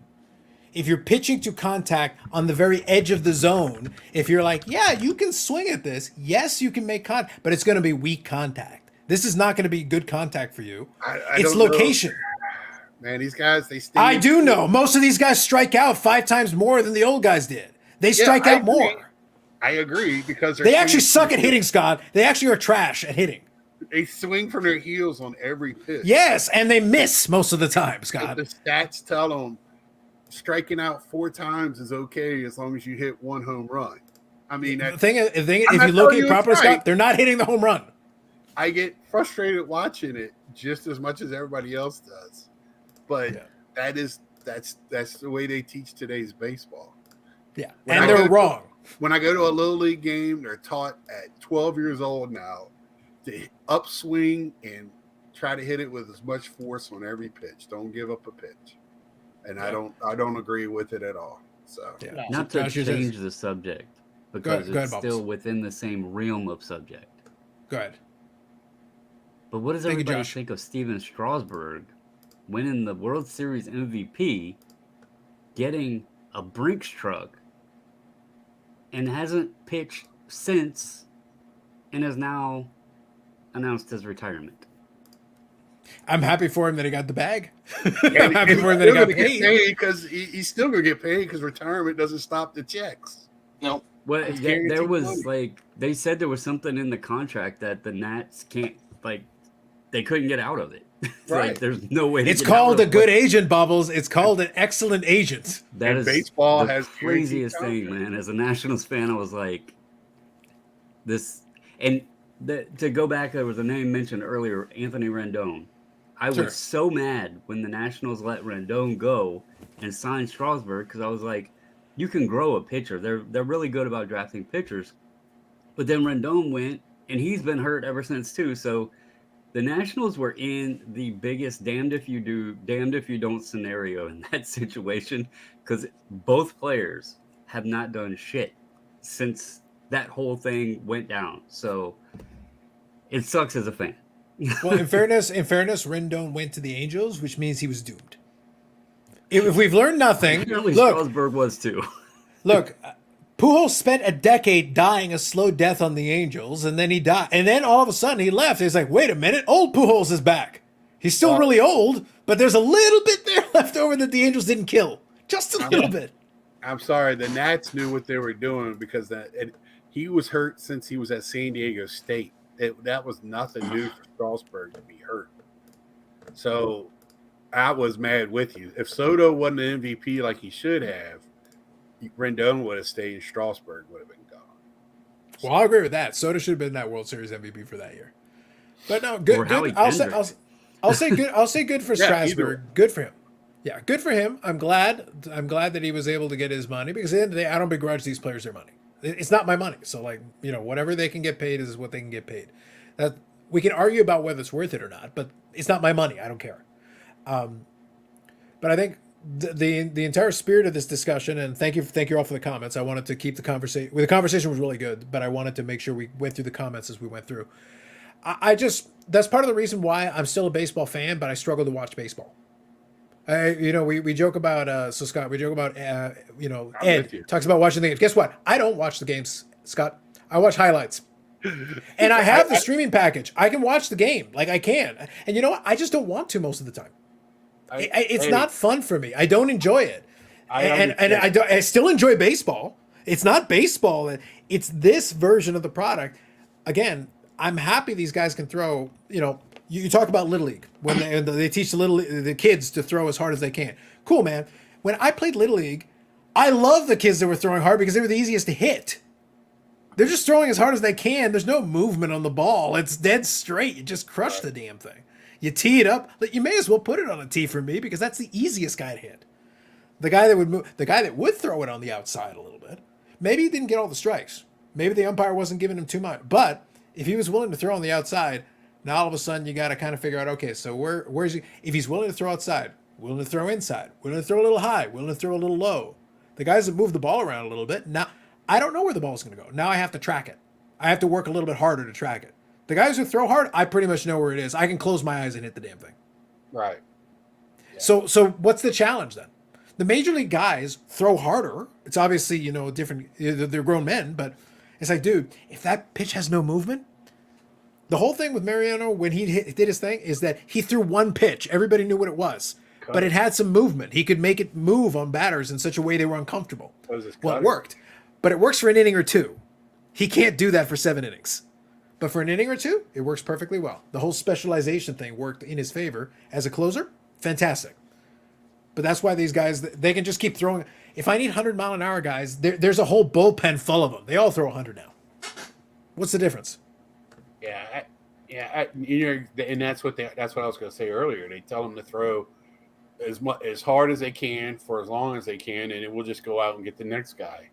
If you're pitching to contact on the very edge of the zone, if you're like, yeah, you can swing at this. Yes, you can make contact, but it's going to be weak contact. This is not going to be good contact for you. It's location. Man, these guys, they stay. I do know. Most of these guys strike out 5 times more than the old guys did. They strike out more. I agree because they actually suck at hitting, Scott. They actually are trash at hitting. They swing from their heels on every pitch. Yes, and they miss most of the time, Scott. The stats tell them striking out 4 times is okay as long as you hit 1 home run. I mean, the thing is, if you look at it properly, Scott, they're not hitting the home run. I get frustrated watching it just as much as everybody else does, but that's the way they teach today's baseball. Yeah, and they're wrong. When I go to a little league game, they're taught at 12 years old now to upswing and try to hit it with as much force on every pitch. Don't give up a pitch. And I don't agree with it at all. So not to change the subject because go ahead, it's still within the same realm of subject. Go ahead. But what does everybody think of Steven Strasburg winning the World Series MVP, getting a Brinks truck, and hasn't pitched since, and has now announced his retirement? I'm happy for him that he got the bag. I'm happy for him that he got paid. Because he's still going to get paid because retirement doesn't stop the checks. No. Well, there was they said there was something in the contract that the Nats can't, they couldn't get out of it. Right. There's no way. It's called a good agent, Bubbles. It's called an excellent agent. That is baseball the has craziest thing, man. As a Nationals fan, I was like, this. And to go back, there was a name mentioned earlier, Anthony Rendon. I was so mad when the Nationals let Rendon go and sign Strasburg because I was like, you can grow a pitcher. They're really good about drafting pitchers. But then Rendon went, and he's been hurt ever since too. So the Nationals were in the biggest damned if you do, damned if you don't scenario in that situation because both players have not done shit since that whole thing went down. So it sucks as a fan. Well, in fairness, Rendon went to the Angels, which means he was doomed. If we've learned nothing, Apparently look, Strasburg was too. Look, Pujols spent a decade dying a slow death on the Angels, and then he died. And then all of a sudden he left. He's like, wait a minute, old Pujols is back. He's still really old, but there's a little bit there left over that the Angels didn't kill. Just a little bit. I'm sorry, the Nats knew what they were doing because he was hurt since he was at San Diego State. That was nothing new for Strasburg to be hurt. So I was mad with you. If Soto wasn't an MVP like he should have, Rendon would have stayed, Strasburg would have been gone. Well, I agree with that. Soda should have been that World Series MVP for that year. But no, Or good. Howie Good. I'll say good. I'll say good for Yeah, Strasburg. Good for him. Yeah, good for him. I'm glad that he was able to get his money, because at the end of the day, I don't begrudge these players their money. It's not my money. So, like, whatever they can get paid is what they can get paid. That we can argue about whether it's worth it or not, but it's not my money. I don't care. But I think the entire spirit of this discussion, and thank you all for the comments. I wanted to keep the conversation. The conversation was really good, but I wanted to make sure we went through the comments as we went through. I just, that's part of the reason why I'm still a baseball fan, but I struggle to watch baseball. We joke about so Scott. We joke about Ed talks about watching the games. Guess what? I don't watch the games, Scott. I watch highlights. And I have the streaming package. I can watch the game, like I can. And you know what? I just don't want to most of the time. It's not fun for me. I don't enjoy it. I still enjoy baseball. It's not baseball. It's this version of the product. Again, I'm happy these guys can throw. You talk about Little League when they teach the kids to throw as hard as they can. Cool, man. When I played Little League, I love the kids that were throwing hard because they were the easiest to hit. They're just throwing as hard as they can. There's no movement on the ball. It's dead straight. You just crush the damn thing. You tee it up. You may as well put it on a tee for me, because that's the easiest guy to hit. The guy that would throw it on the outside a little bit. Maybe he didn't get all the strikes. Maybe the umpire wasn't giving him too much. But if he was willing to throw on the outside, now all of a sudden you got to kind of figure out, okay, so where's he? If he's willing to throw outside, willing to throw inside, willing to throw a little high, willing to throw a little low. The guys that move the ball around a little bit, now I don't know where the ball's going to go. Now I have to track it. I have to work a little bit harder to track it. The guys who throw hard, I pretty much know where it is. I can close my eyes and hit the damn thing. Right. Yeah. So what's the challenge then? The major league guys throw harder. It's obviously, different. They're grown men, but it's like, dude, if that pitch has no movement, the whole thing with Mariano when he did his thing is that he threw one pitch. Everybody knew what it was, but it had some movement. He could make it move on batters in such a way they were uncomfortable. Well, it worked, but it works for an inning or two. He can't do that for 7 innings. But for an inning or two, it works perfectly well. The whole specialization thing worked in his favor. As a closer, fantastic. But that's why these guys, they can just keep throwing. If I need 100-mile-an-hour guys, there's a whole bullpen full of them. They all throw 100 now. What's the difference? And that's what I was going to say earlier. They tell them to throw as hard as they can for as long as they can, and it will just go out and get the next guy.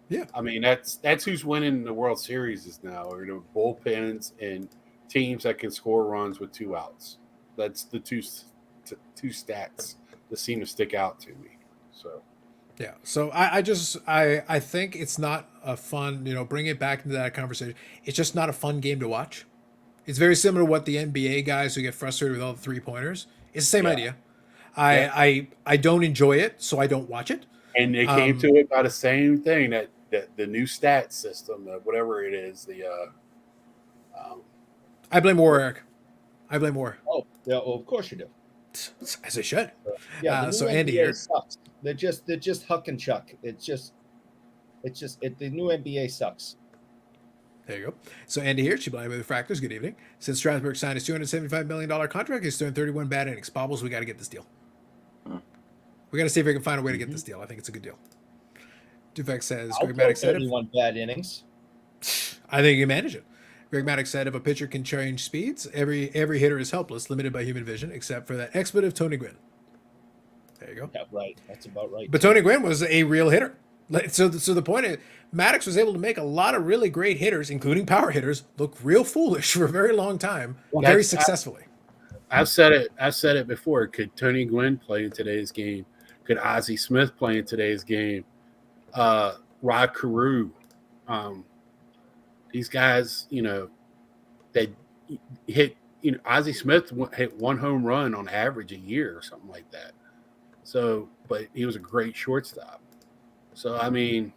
Yeah, I mean that's who's winning the World Series now, or the bullpens and teams that can score runs with 2 outs. That's the two stats that seem to stick out to me. So yeah. So I think it's not a fun. Bring it back into that conversation. It's just not a fun game to watch. It's very similar to what the NBA guys who get frustrated with all the 3-pointers. It's the same idea. I don't enjoy it, so I don't watch it. And they came to it by the same thing that the new stat system, whatever it is, I blame War, Eric. I blame War. Oh, yeah, well, of course you do. As I should. Yeah. So Andy here sucks. They're just huck and chuck. The new NBA sucks. There you go. So Andy here, Chiblai with the Fractors. Good evening. Since Strasburg signed his $275 million contract, he's thrown 31 bad innings. Bobbles, we got to get this deal. We got to see if we can find a way to get this deal. I think it's a good deal. Dufek says, Greg Maddox said, 31 bad innings. I think you manage it. Greg Maddox said, if a pitcher can change speeds, every hitter is helpless, limited by human vision, except for that expletive Tony Gwynn. There you go. Yeah, right. That's about right. But Tony Gwynn was a real hitter. So the point is, Maddox was able to make a lot of really great hitters, including power hitters, look real foolish for a very long time, very successfully. I've said it before. Could Tony Gwynn play in today's game? Could Ozzie Smith play in today's game? Rod Carew. These guys, they hit, Ozzie Smith hit 1 home run on average a year or something like that. So, but he was a great shortstop. So, I mean,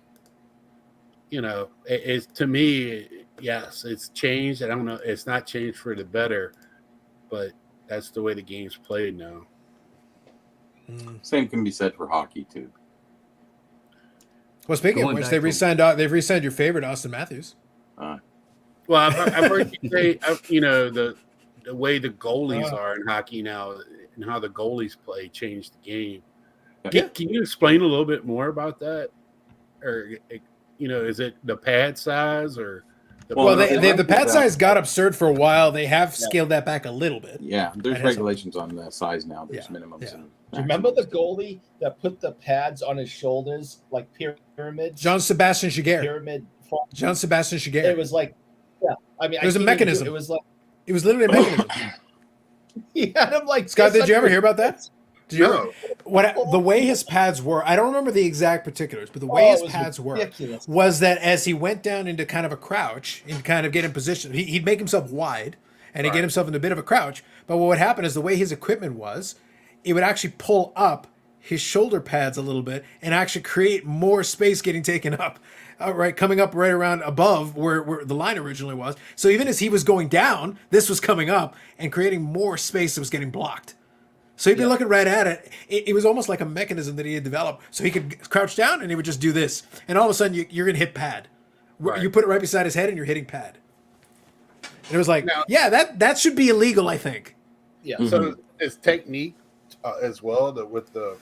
it's to me, yes, it's changed. I don't know. It's not changed for the better, but that's the way the game's played now. Same can be said for hockey too. Well, speaking of which, they've re-signed your favorite, Austin Matthews. Well, I've heard you say, the way the goalies are in hockey now and how the goalies play changed the game. Yeah. Can you explain a little bit more about that? or is it the pad size or the Well, Well, it the might pad be size got absurd for a while. They have scaled that back a little bit. Yeah, there's It has regulations on the size now. There's Yeah, minimums. yeah. And Do you remember the maximums. goalie that put the pads on his shoulders like pyramids? John Sebastian Giguère. Pyramid. Form? John Sebastian It Giguère. was like, yeah. I mean, It was I a can't even do- mechanism. It was like It was literally a mechanism. he had him like. Scott, this did you ever under hear about that? Did you No. the way his pads were, I don't remember the exact particulars, but the way Oh, his it was pads were ridiculous. was that as he went down into kind of a crouch and kind of get in position, he'd make himself wide and he'd get Right. himself in a bit of a crouch. But what would happen is the way his equipment was, it would actually pull up his shoulder pads a little bit and actually create more space getting taken up, right, coming up right around above where the line originally was. So even as he was going down, this was coming up and creating more space that was getting blocked. So he'd be looking right at it. It was almost like a mechanism that he had developed. So he could crouch down and he would just do this. And all of a sudden you're going to hit pad. Right. You put it right beside his head and you're hitting pad. And it was like, Now- yeah, that should be illegal, I think. Yeah. So it's technique as well with the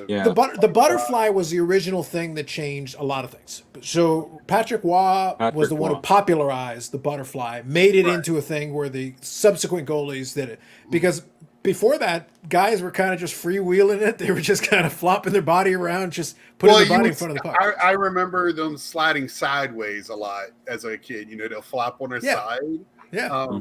Yeah. The butterfly was the original thing that changed a lot of things. So Patrick Waugh was the one who Waugh. popularized the butterfly, made it Right. into a thing where the subsequent goalies did it. Because before that, guys were kind of just freewheeling it. They were just kind of flopping their body around, just putting their body in front of the puck. I remember them sliding sideways a lot as a kid. They'll flop on their Yeah. side. Yeah.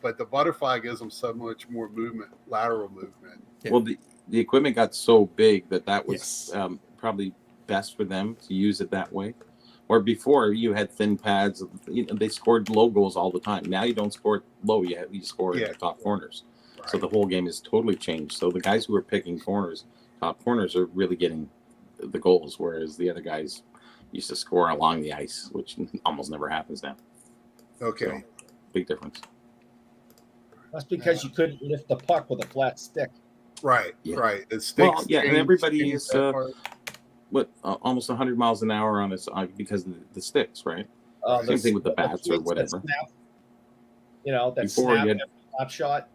But the butterfly gives them so much more movement, lateral movement. Yeah. Well, the equipment got so big that was Yes. probably best for them to use it that way. Or before, you had thin pads. They scored low goals all the time. Now you don't score low. You score Yeah. at the top corners. Right. So the whole game is totally changed. So the guys who are picking top corners, are really getting the goals, whereas the other guys used to score along the ice, which almost never happens now. Okay. So, big difference. That's because you couldn't lift the puck with a flat stick. Right. Yeah. Right. It sticks. Well, yeah, and everybody is, that part. Almost 100 miles an hour on this because of the sticks, right? Same The- thing with the bats or that whatever. snap, that Before you snap, had- every snap shot.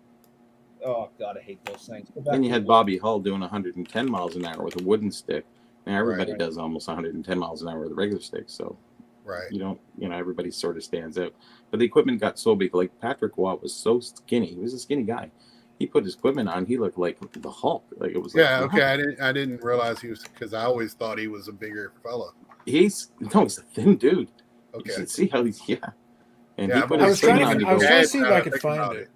Oh God, I hate those things. Go back Then you to had the- Bobby Hull doing 110 miles an hour with a wooden stick. Now everybody Right. does almost 110 miles an hour with a regular stick. So Right. you don't, everybody sort of stands out. But the equipment got so big. Like Patrick Watt was so skinny. He was a skinny guy. He put his equipment on. He looked like the Hulk. Like it was. Yeah. Like, Okay. I didn't realize he was, because I always thought he was a bigger fella. He's a thin dude. You Okay. should see how he's And Yeah, he I've put I always was his trying equipment to, on. I was You trying go, to see if Now I I could think find about it. it.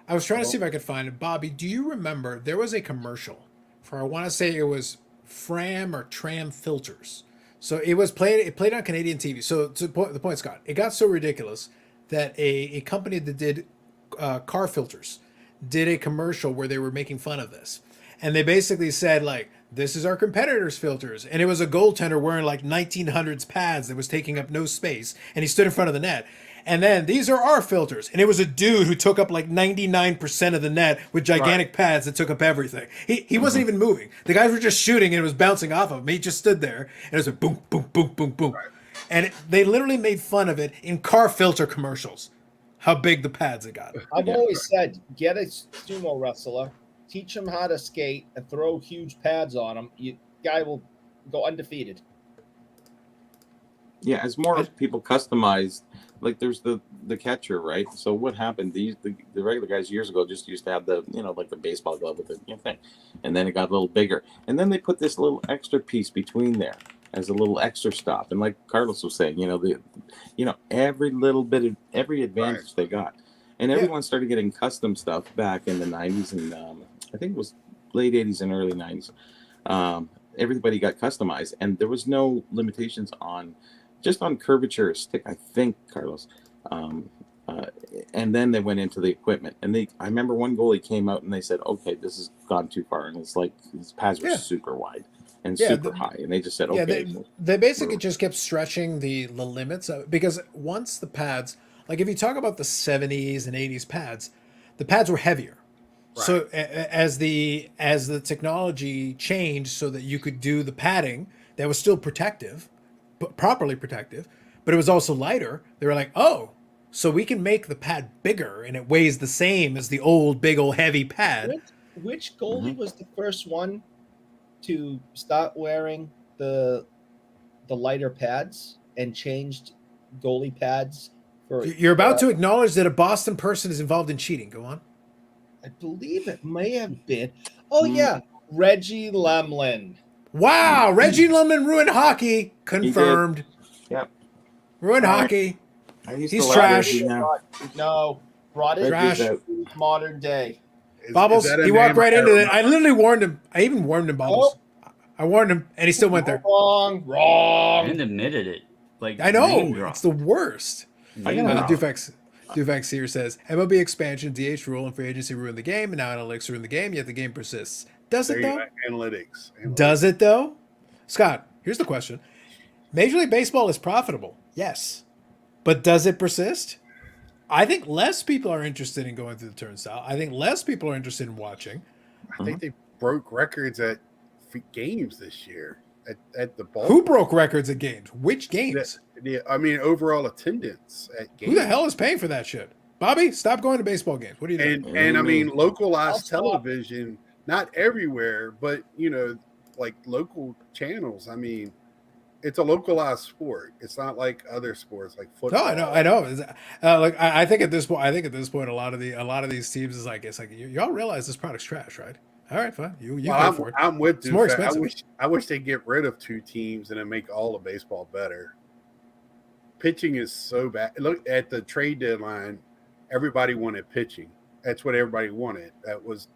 I was trying to see if I could find it. Bobby, do you remember there was a commercial for, I want to say it was Fram or Tram filters. So it played on Canadian TV. So to the point, Scott, it got so ridiculous that a company that did car filters did a commercial where they were making fun of this. And they basically said, like, this is our competitors' filters. And it was a goaltender wearing like 1900s pads that was taking up no space. And he stood in front of the net. And then these are our filters. And it was a dude who took up like 99% of the net with gigantic pads that took up everything. He wasn't even moving. The guys were just shooting and it was bouncing off of him. He just stood there and it was like boom, boom, boom, boom, boom. And they literally made fun of it in car filter commercials. How big the pads it got. I've always said, get a sumo wrestler, teach him how to skate, and throw huge pads on him. Guy will go undefeated. Yeah, as more people customized, like there's the catcher, right? So what happened? The regular guys years ago just used to have the like the baseball glove with the thing, and then it got a little bigger, and then they put this little extra piece between there as a little extra stop. And like Carlos was saying, every little bit of every advantage they got, and everyone started getting custom stuff back in the 90s and I think it was late 80s and early 90s. Everybody got customized, and there was no limitations on curvature of stick, I think, Carlos. And then they went into the equipment, and I remember one goalie came out and they said, "Okay, this has gone too far," and it's like his pads were super wide and super high, and they just said, "Okay." Yeah, they basically just kept stretching the limits of, because once the pads, like if you talk about the 70s and 80s pads, the pads were heavier. Right. So as the technology changed so that you could do the padding that was still protective, but properly protective, but it was also lighter, they were like, oh, so we can make the pad bigger and it weighs the same as the big old heavy pad. Which goalie was the first one to start wearing the the lighter pads and changed goalie pads for. You're about to acknowledge that a Boston person is involved in cheating. Go on. I believe it may have been. Oh Hmm. yeah, Reggie Lemlin. Wow, Reggie Lemon ruined hockey. Confirmed. Yep. Ruined All right. hockey. I used He's to like trash. Reggie now. No, brought it Trash. to modern day. Bobbles, that a he walked name right I into don't it. I literally warned him. I even warned him, Bobbles. I warned him, and he still went there. Wrong. And admitted it. Like I know. name drop. It's the worst. Name gotta- drop. Duvex here says, MLB expansion, DH rule, and free agency ruined the game, and now analytics ruin the game, yet the game persists. Does There it, you though? go. Analytics. Does it, though? Scott, here's the question. Major League Baseball is profitable. Yes. But does it persist? I think less people are interested in going through the turnstile. I think less people are interested in watching. I think they broke records at games this year at the ball. Who broke records at games? Which games? I mean, overall attendance at games. Who the hell is paying for that shit? Bobby, stop going to baseball games. What are you doing? And I mean, I'll localized stop. television, not everywhere, but like local channels. I mean, it's a localized sport. It's not like other sports like football. No, I know. Like I think at this point, a lot of these teams is like, it's like y'all realize this product's trash, right? All right, fine. You Well, pay for it. I'm with It's you. more Fat. expensive. I wish they get rid of 2 teams and then make all of baseball better. Pitching is so bad. Look at the trade deadline. Everybody wanted pitching. That's what everybody wanted. That was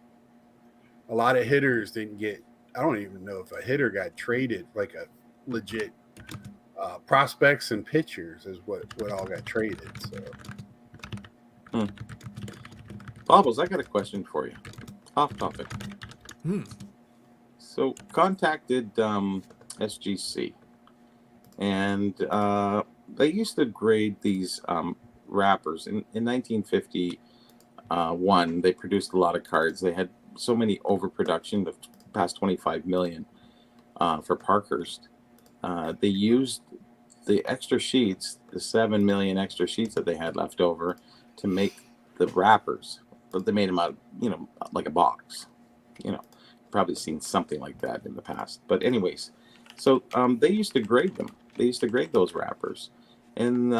a lot of hitters didn't get. I don't even know if a hitter got traded, like a legit prospects and pitchers is what all got traded. So Bobbles, I got a question for you. Off topic. So contacted SGC, and they used to grade these wrappers. In 1951, they produced a lot of cards. They had so many overproduction, the past 25 million for Parkhurst. They used the extra sheets, the 7 million extra sheets that they had left over, to make the wrappers. But they made them out, like a box. Probably seen something like that in the past. But anyways, so they used to grade them. They used to grade those wrappers, and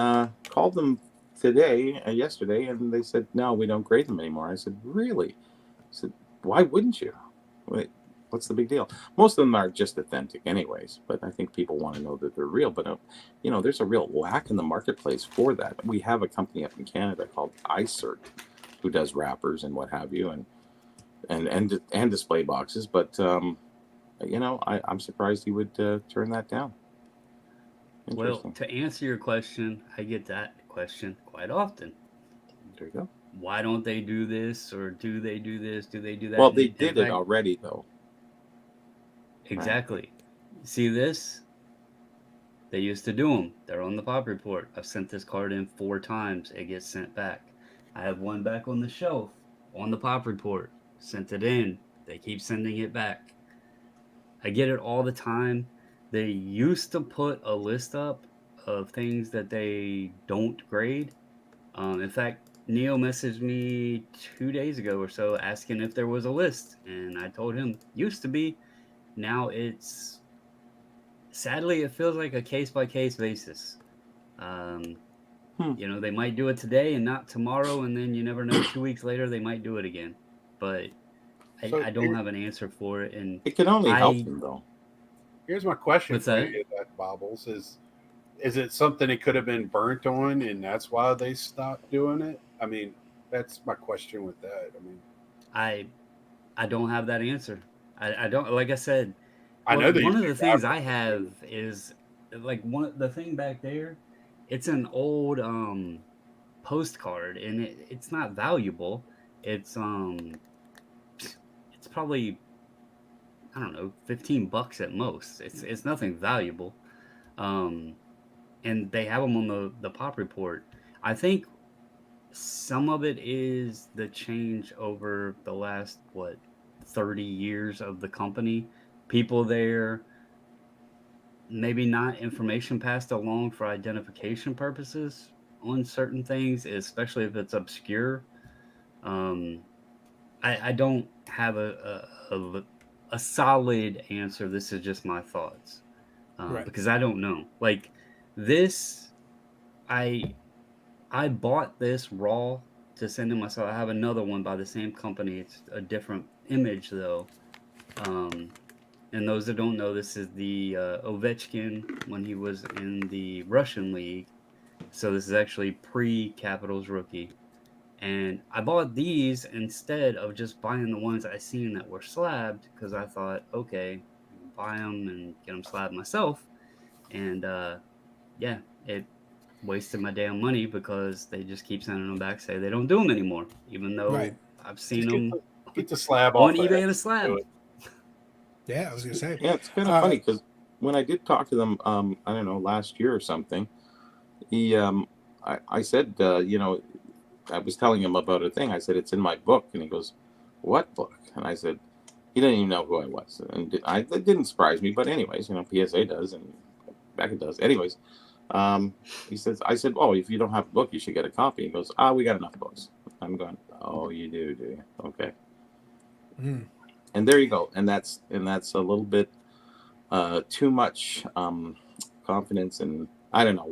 called them yesterday, and they said, no, we don't grade them anymore. I said, really? I said, why wouldn't you? What's the big deal? Most of them are just authentic anyways, but I think people want to know that they're real. But, there's a real lack in the marketplace for that. We have a company up in Canada called iCert who does wrappers and what have you, and display boxes. But, I'm surprised he would turn that down. Well, to answer your question, I get that question quite often. There you go. Why don't they do this, or do they do this? Do they do that? Well, they And did it already, though. Exactly. See this? They used to do them. They're on the pop report. I've sent this card in 4 times. It gets sent back. I have one back on the shelf on the pop report. Sent it in. They keep sending it back. I get it all the time. They used to put a list up of things that they don't grade. In fact, Neil messaged me 2 days ago or so asking if there was a list. And I told him, used to be. Now it's, sadly, it feels like a case-by-case basis. They might do it today and not tomorrow, and then you never know, 2 weeks later they might do it again. But I don't have an answer for it. And it can only help them, though. here's my question What's for that? you, Bobbles, is it something it could have been burnt on and that's why they stopped doing it? I mean, that's my question with that. I mean, I don't have that answer. I don't, like I said, I know that one of you the things I have is like the thing back there. It's an old postcard, and it's not valuable. It's probably, I don't know, $15 at most. It's nothing valuable. And they have them on the pop report. I think some of it is the change over the last 30 years of the company. People there, maybe not information passed along for identification purposes on certain things, especially if it's obscure. I don't have a solid answer. This is just my thoughts. Right. because I don't know. Like this, I bought this raw to send to myself. I have another one by the same company. It's a different image though. And those that don't know, this is the Ovechkin when he was in the Russian league. So this is actually pre-Capitals rookie. And I bought these instead of just buying the ones I seen that were slabbed because I thought, okay, buy them and get them slabbed myself. And yeah, it wasted my damn money because they just keep sending them back, say they don't do them anymore, even though Right. I've seen Just them get the slab on off eBay and a slab. Yeah, I was gonna say. Yeah, it's kind of funny because when I did talk to them, I don't know, last year or something, he, I said, I was telling him about a thing. I said, it's in my book. And he goes, what book? And I said, he didn't even know who I was. And it didn't surprise me. But anyways, PSA does and Beckett does. Anyways, he says, I said, oh, if you don't have a book, you should get a copy. He goes, we got enough books. I'm going, oh, you do you? Okay. Mm. And there you go. And that's a little bit too much confidence. And I don't know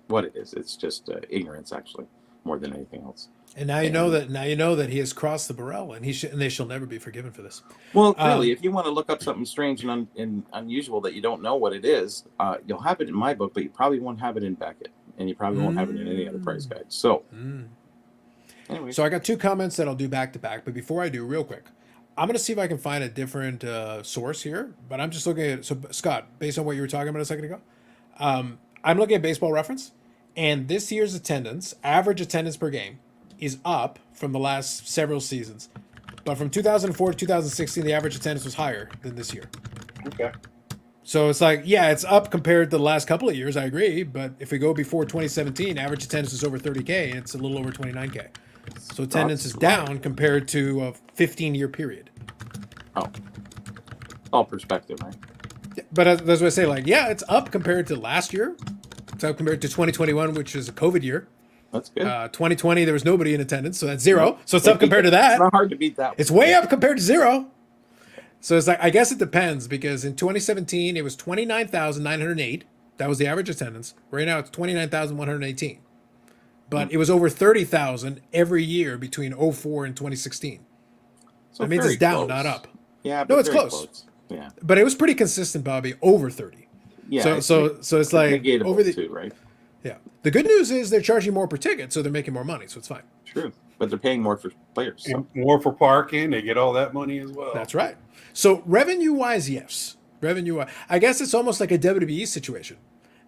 what it is. It's just ignorance, actually, more than anything else. And now you know that he has crossed the Burrell, and they shall never be forgiven for this. Well, really, if you want to look up something strange and unusual that you don't know what it is, you'll have it in my book, but you probably won't have it in Beckett, and you probably won't have it in any other price guide. So, anyway. So I got 2 comments that I'll do back to back, but before I do, real quick, I'm going to see if I can find a different source here. But I'm just looking at so Scott, based on what you were talking about a second ago, I'm looking at Baseball Reference, and this year's attendance, average attendance per game, is up from the last several seasons. But from 2004 to 2016, the average attendance was higher than this year. Okay. So it's like, yeah, it's up compared to the last couple of years, I agree. But if we go before 2017, average attendance is over 30K, and it's a little over 29K. So attendance is down compared to a 15-year period. Oh. All perspective, right? But as I say, like, yeah, it's up compared to last year. It's up compared to 2021, which is a COVID year. That's good. 2020, there was nobody in attendance, so that's 0. So it's up compared to that. It's not hard to beat that. It's way up compared to 0. So it's like, I guess it depends, because in 2017, it was 29,908. That was the average attendance. Right now, it's 29,118. But it was over 30,000 every year between 04 and 2016. So that means it's down, close. not up. Yeah, No, but it's very close. Yeah. But it was pretty consistent, Bobby, over 30. Yeah. So it's like over the too, right? Yeah. The good news is they're charging more per ticket, so they're making more money, so it's fine. True. But they're paying more for players. So. And more for parking. They get all that money as well. That's right. So revenue-wise, yes. Revenue-wise. I guess it's almost like a WWE situation.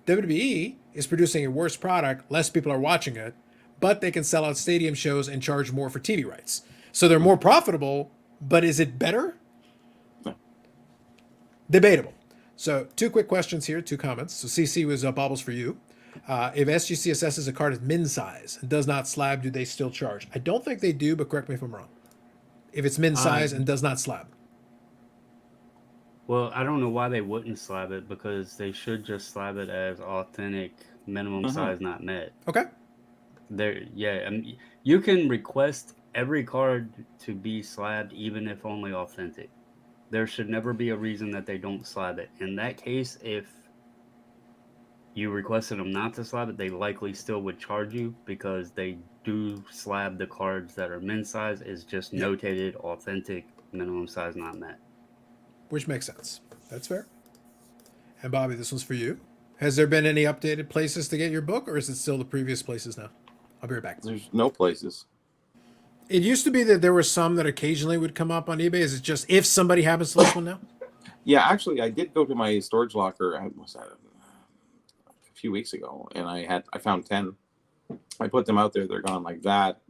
WWE is producing a worse product, less people are watching it, but they can sell out stadium shows and charge more for TV rights. So they're more profitable, but is it better? No. Debatable. So 2 quick questions here, 2 comments. So CC was bobbles for you. If SGC assesses a card as min size and does not slab, do they still charge? I don't think they do, but correct me if I'm wrong. If it's min size and does not slab. Well, I don't know why they wouldn't slab it, because they should just slab it as authentic minimum size not met. Okay. You can request every card to be slabbed, even if only authentic. There should never be a reason that they don't slab it. In that case, if you requested them not to slab it, they likely still would charge you, because they do slab the cards that are min size. Is just notated authentic minimum size not met. Which makes sense. That's fair. And Bobby, this one's for you. Has there been any updated places to get your book, or is it still the previous places now? I'll be right back. There's no places. It used to be that there were some that occasionally would come up on eBay. Is it just if somebody happens to list one now? Yeah, actually, I did go to my storage locker. Was that a few weeks ago, and I found 10. I put them out there. They're gone like that.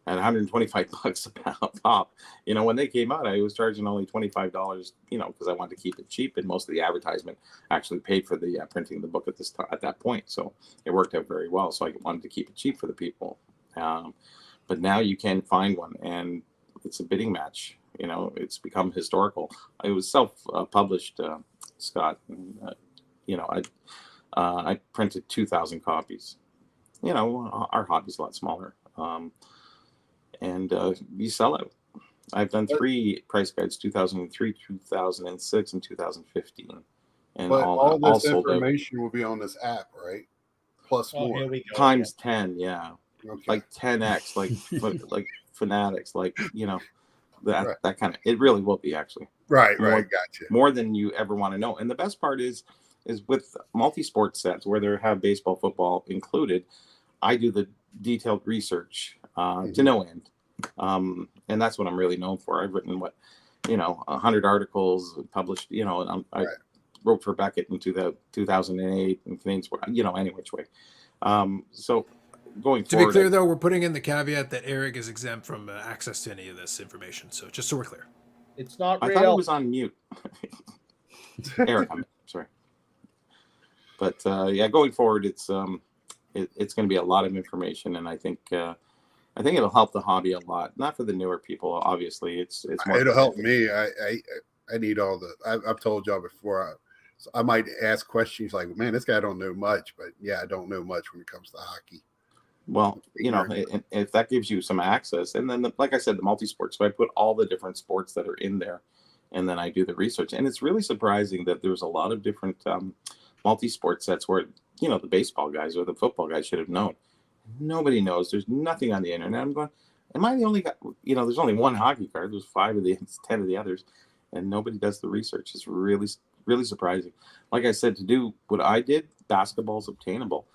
At $125 a pop. When they came out, I was charging only $25. Because I wanted to keep it cheap, and most of the advertisement actually paid for the printing of the book at that point. So it worked out very well. So I wanted to keep it cheap for the people. But now you can find one, and it's a bidding match. It's become historical. It was self-published, Scott. And, I printed 2,000 copies. Our hobby's a lot smaller. And you sell it. I've done 3 price guides, 2003, 2006, and 2015. and But all all this sold out. information will be on this app, right? Plus Oh, more. here we go. Times 10, yeah, Okay. like 10x, like Fanatics, like that Right. that kind of. It really will be actually Right, more- right. Gotcha. more than you ever want to know. And the best part is with multi-sport sets where they have baseball, football included. I do the detailed research to no end, and that's what I'm really known for. I've written 100 articles published. I wrote for Beckett in 2008 and things. Any which way. So going To be forward, clear, though, we're putting in the caveat that Eric is exempt from access to any of this information. So just so we're clear. It's not I real. thought it was on mute. Eric, I'm sorry. But going forward, it's going to be a lot of information, and I think it'll help the hobby a lot. Not for the newer people, obviously. It's more. It'll help me. I need all the. I've told y'all before. I might ask questions like, "Man, this guy don't know much," but yeah, I don't know much when it comes to hockey. Well, if that gives you some access, and then like I said, the multi-sport. So I put all the different sports that are in there, and then I do the research. And it's really surprising that there's a lot of different multi-sport sets where the baseball guys or the football guys should have known. Nobody knows. There's nothing on the internet. I'm going, am I the only guy? There's only one hockey card. There's 10 of the others, and nobody does the research. It's really, really surprising. Like I said, to do what I did, basketball's obtainable.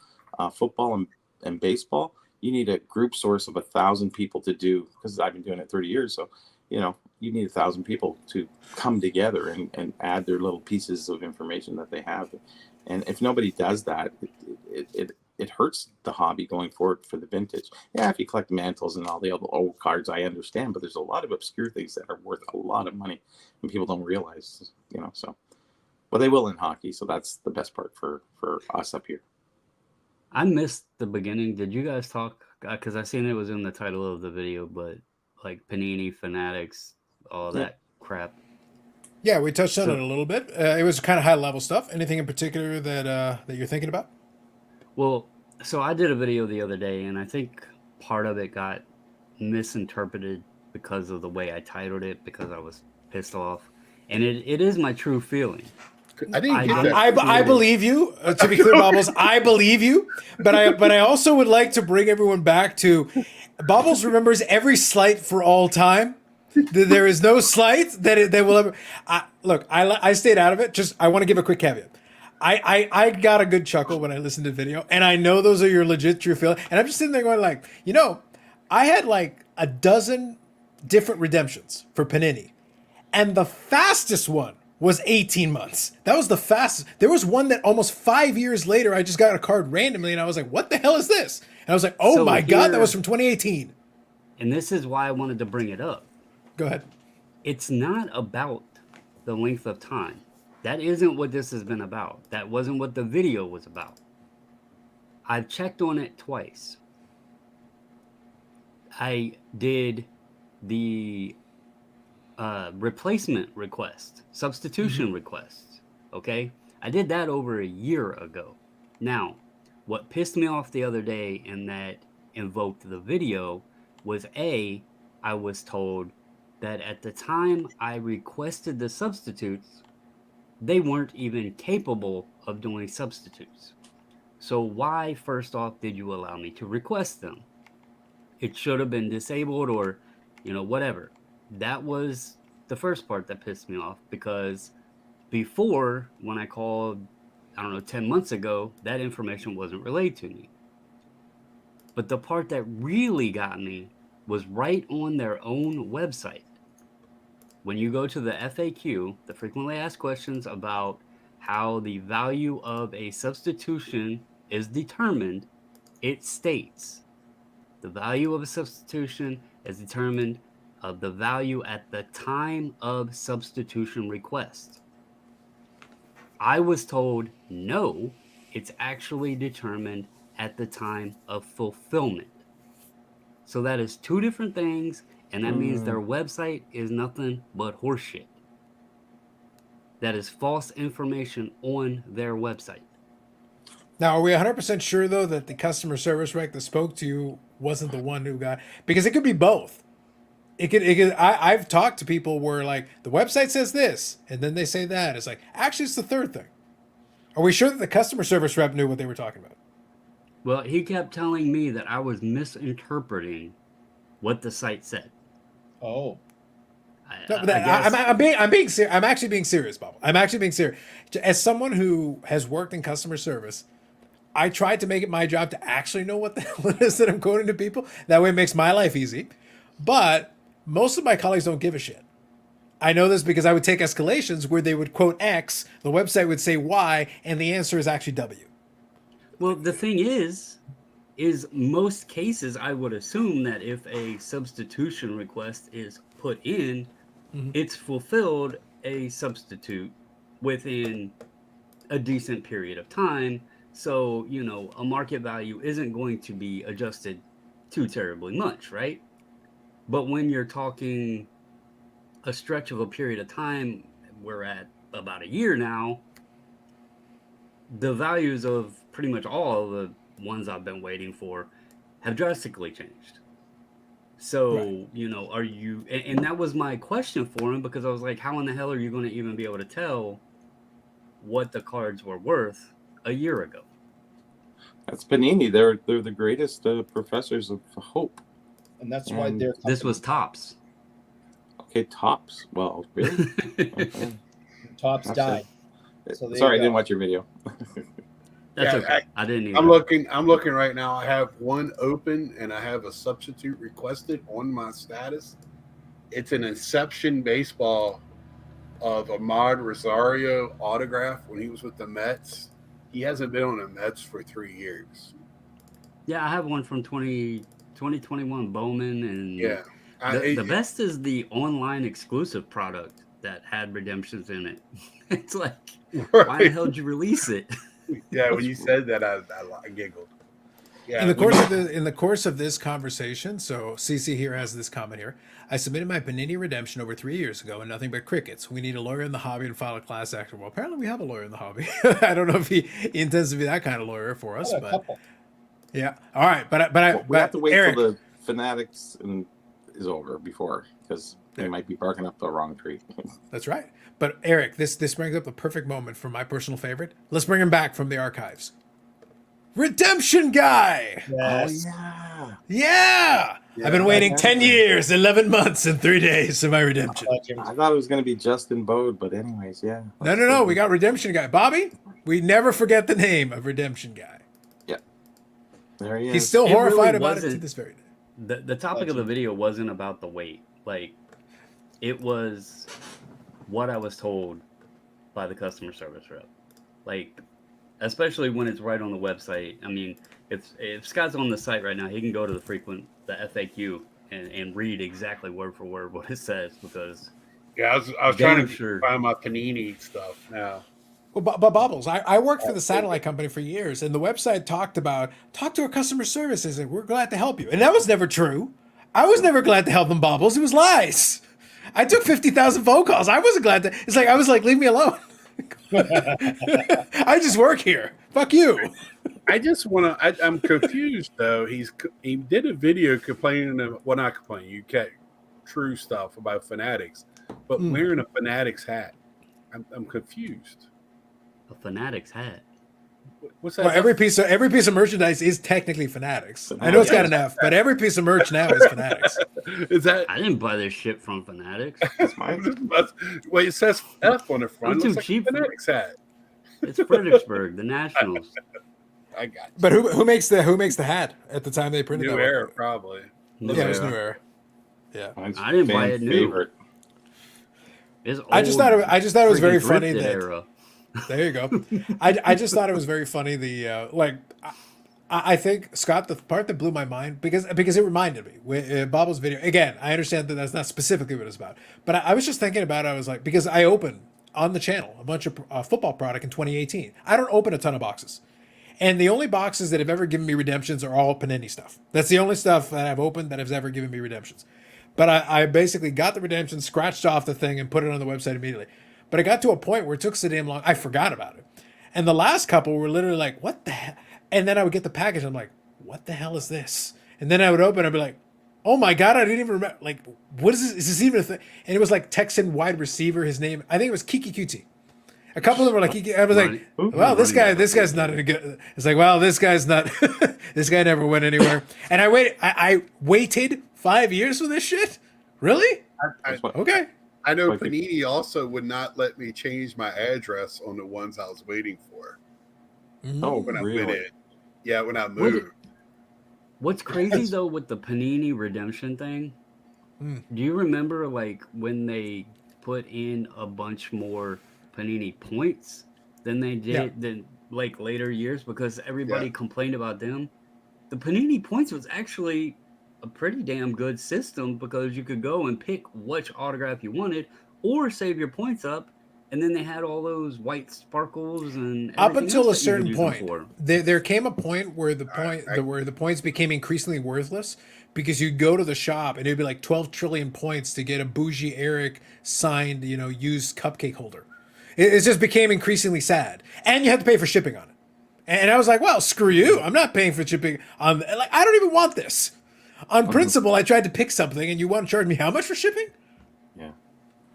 Football and baseball, you need a group source of 1,000 people to do, because I've been doing it 30 years. So, you need 1,000 people to come together and add their little pieces of information that they have. And if nobody does that, it hurts the hobby going forward for the vintage. Yeah, if you collect mantles and all the other old cards, I understand, but there's a lot of obscure things that are worth a lot of money and people don't realize, so. But they will in hockey, so that's the best part for us up here. I missed the beginning. Did you guys talk? Because I seen it was in the title of the video, but like Panini, Fanatics, all that crap. Yeah, we touched on it a little bit. It was kind of high level stuff. Anything in particular that you're thinking about? Well, so I did a video the other day, and I think part of it got misinterpreted because of the way I titled it, because I was pissed off. And it is my true feeling. I didn't get that. I believe you. To be clear, Bobbles, I believe you. But I also would like to bring everyone back to Bobbles remembers every slight for all time. There is no slight that will ever. Look, I stayed out of it. Just I want to give a quick caveat. I got a good chuckle when I listened to the video, and I know those are your legit true feelings. And I'm just sitting there going like, I had like a dozen different redemptions for Panini, and the fastest one was 18 months. That was the fastest. There was one that almost 5 years later, I just got a card randomly, and I was like, what the hell is this? And I was like, oh my God, that was from 2018. And this is why I wanted to bring it up. Go ahead. It's not about the length of time. That isn't what this has been about. That wasn't what the video was about. I've checked on it twice. I did the replacement request, substitution request. Okay, I did that over a year ago. Now, what pissed me off the other day and that invoked the video was I was told that at the time I requested the substitutes, they weren't even capable of doing substitutes. So why, first off, did you allow me to request them? It should have been disabled or, whatever. That was the first part that pissed me off, because before, when I called, 10 months ago, that information wasn't relayed to me. But the part that really got me was right on their own website. When you go to the FAQ, the frequently asked questions about how the value of a substitution is determined, it states the value of a substitution is determined of the value at the time of substitution request. I was told no, it's actually determined at the time of fulfillment. So that is two different things, and that means their website is nothing but horseshit. That is false information on their website. Now, are we 100% sure, though, that the customer service rep that spoke to you wasn't the one who got... Because it could be both. It could. I've talked to people where, like, the website says this, and then they say that. It's like, actually, it's the third thing. Are we sure that the customer service rep knew what they were talking about? Well, he kept telling me that I was misinterpreting what the site said. Oh, No, but I'm being serious. I'm actually being serious, Bob. I'm actually being serious. As someone who has worked in customer service, I tried to make it my job to actually know what the hell it is that I'm quoting to people. That way it makes my life easy. But most of my colleagues don't give a shit. I know this because I would take escalations where they would quote X, the website would say Y, and the answer is actually W. Well, the thing is most cases I would assume that if a substitution request is put in, it's fulfilled a substitute within a decent period of time. So, you know, a market value isn't going to be adjusted too terribly much, right? But when you're talking a stretch of a period of time, we're at about a year now, the values of pretty much all of the ones I've been waiting for have drastically changed. So, Right. you know, are you, and that was my question for him, because I was like, how in the hell are you going to even be able to tell what the cards were worth a year ago? That's Panini. They're the greatest professors of hope. and that's why And they're. This was Tops. Okay, Tops. Well, really? Okay. Tops That's died. So there Sorry, I you didn't go. watch your video. That's Yeah, okay. I didn't even. I'm looking right now. I have one open and I have a substitute requested on my status. It's an Inception baseball of Ahmad Rosario autograph when he was with the Mets. He hasn't been on the Mets for 3 years. Yeah, I have one from 2021 Bowman, and Yeah. the best is the online exclusive product that had redemptions in it. It's like, why the hell did you release it? Yeah, when you said that, I giggled. Yeah, In the course of this conversation, so CC here has this comment here. I submitted my Panini redemption over 3 years ago and nothing but crickets. We need a lawyer in the hobby to file a class action. Well, apparently we have a lawyer in the hobby. I don't know if he intends to be that kind of lawyer for us, A but couple. yeah. All right, but We have to wait Eric, till the Fanatics is over before, because they might be barking up the wrong tree. that's right. But Eric, this brings up a perfect moment for my personal favorite. Let's bring him back from the archives. Redemption Guy. Yes. Oh, Yeah. I've been waiting 10 years, 11 months, and 3 days for my redemption. yeah. I thought it was going to be Justin Bode, but anyways, yeah. No. We got Redemption Guy. Bobby, we never forget the name of Redemption Guy. There he is. He's still It horrified really about it to wasn't- this very day. The topic of the video wasn't about the weight. Like, it was what I was told by the customer service rep. Like, especially when it's right on the website. I mean, if Scott's on the site right now, he can go to the FAQ and read exactly word for word what it says, because Yeah, I was trying Damn to sure. find my Panini stuff now. Well, but Bobbles, I worked for the satellite company for years, and the website talk to our customer services, and we're glad to help you. And that was never true. I was never glad to help them, Bobbles. It was lies. I took 50,000 phone calls. I wasn't glad to. I was like, leave me alone. I just work here. Fuck you. I just want to. I'm confused though. He did a video complaining. Well, not complaining. You get true stuff about Fanatics, but wearing a Fanatics hat. I'm confused. a Fanatics hat. What's that? Well, every piece of merchandise is technically Fanatics. I know it's got an F, but every piece of merch now is Fanatics. Is that? I didn't buy this shit from Fanatics. Well, it says F on the front. I'm It too looks like cheap a for Fanatics hat. It's Fredericksburg, the Nationals. I got you. But who makes the hat at the time they printed New that? Era, probably. Yeah, it was New Era. Yeah. Mine's I didn't buy fan it new. favorite. It's I just old, thought it was very freaking funny thrifted that era. there you go. I just thought it was very funny. I think Scott, the part that blew my mind because it reminded me with Bobble's video. Again, I understand that that's not specifically what it's about, but I was just thinking about it. I was like, because I opened on the channel a bunch of football product in 2018. I don't open a ton of boxes, and the only boxes that have ever given me redemptions are all Panini stuff. That's the only stuff that I've opened that has ever given me redemptions. But I basically got the redemption, scratched off the thing, and put it on the website immediately. But it got to a point where it took so damn long, I forgot about it. And the last couple were literally like, what the hell? And then I would get the package, and I'm like, what the hell is this? And then I would open it, and I'd be like, oh my God, I didn't even remember. Like, what is this? Is this even a thing? And it was like Texan wide receiver, his name, I think it was Kiki Kuti. A couple of them were like, I was like, well, this guy's not a good. It's like, well, this guy's not. This guy never went anywhere. And I waited 5 years for this shit. Really? Okay. I know Panini also would not let me change my address on the ones I was waiting for. Oh, when really? I went in. Yeah, when I moved. What's crazy though with the Panini redemption thing? Do you remember like when they put in a bunch more Panini points than they did than like later years because everybody complained about them? The Panini points was actually a pretty damn good system because you could go and pick which autograph you wanted or save your points up, and then they had all those white sparkles and up until a certain point. There came a point where the points became increasingly worthless because you'd go to the shop and it'd be like 12 trillion points to get a bougie Eric signed, used cupcake holder. It just became increasingly sad, and you had to pay for shipping on it. And I was like, well, screw you. I'm not paying for shipping. I don't even want this. On principle, I tried to pick something, and you want to charge me how much for shipping? Yeah.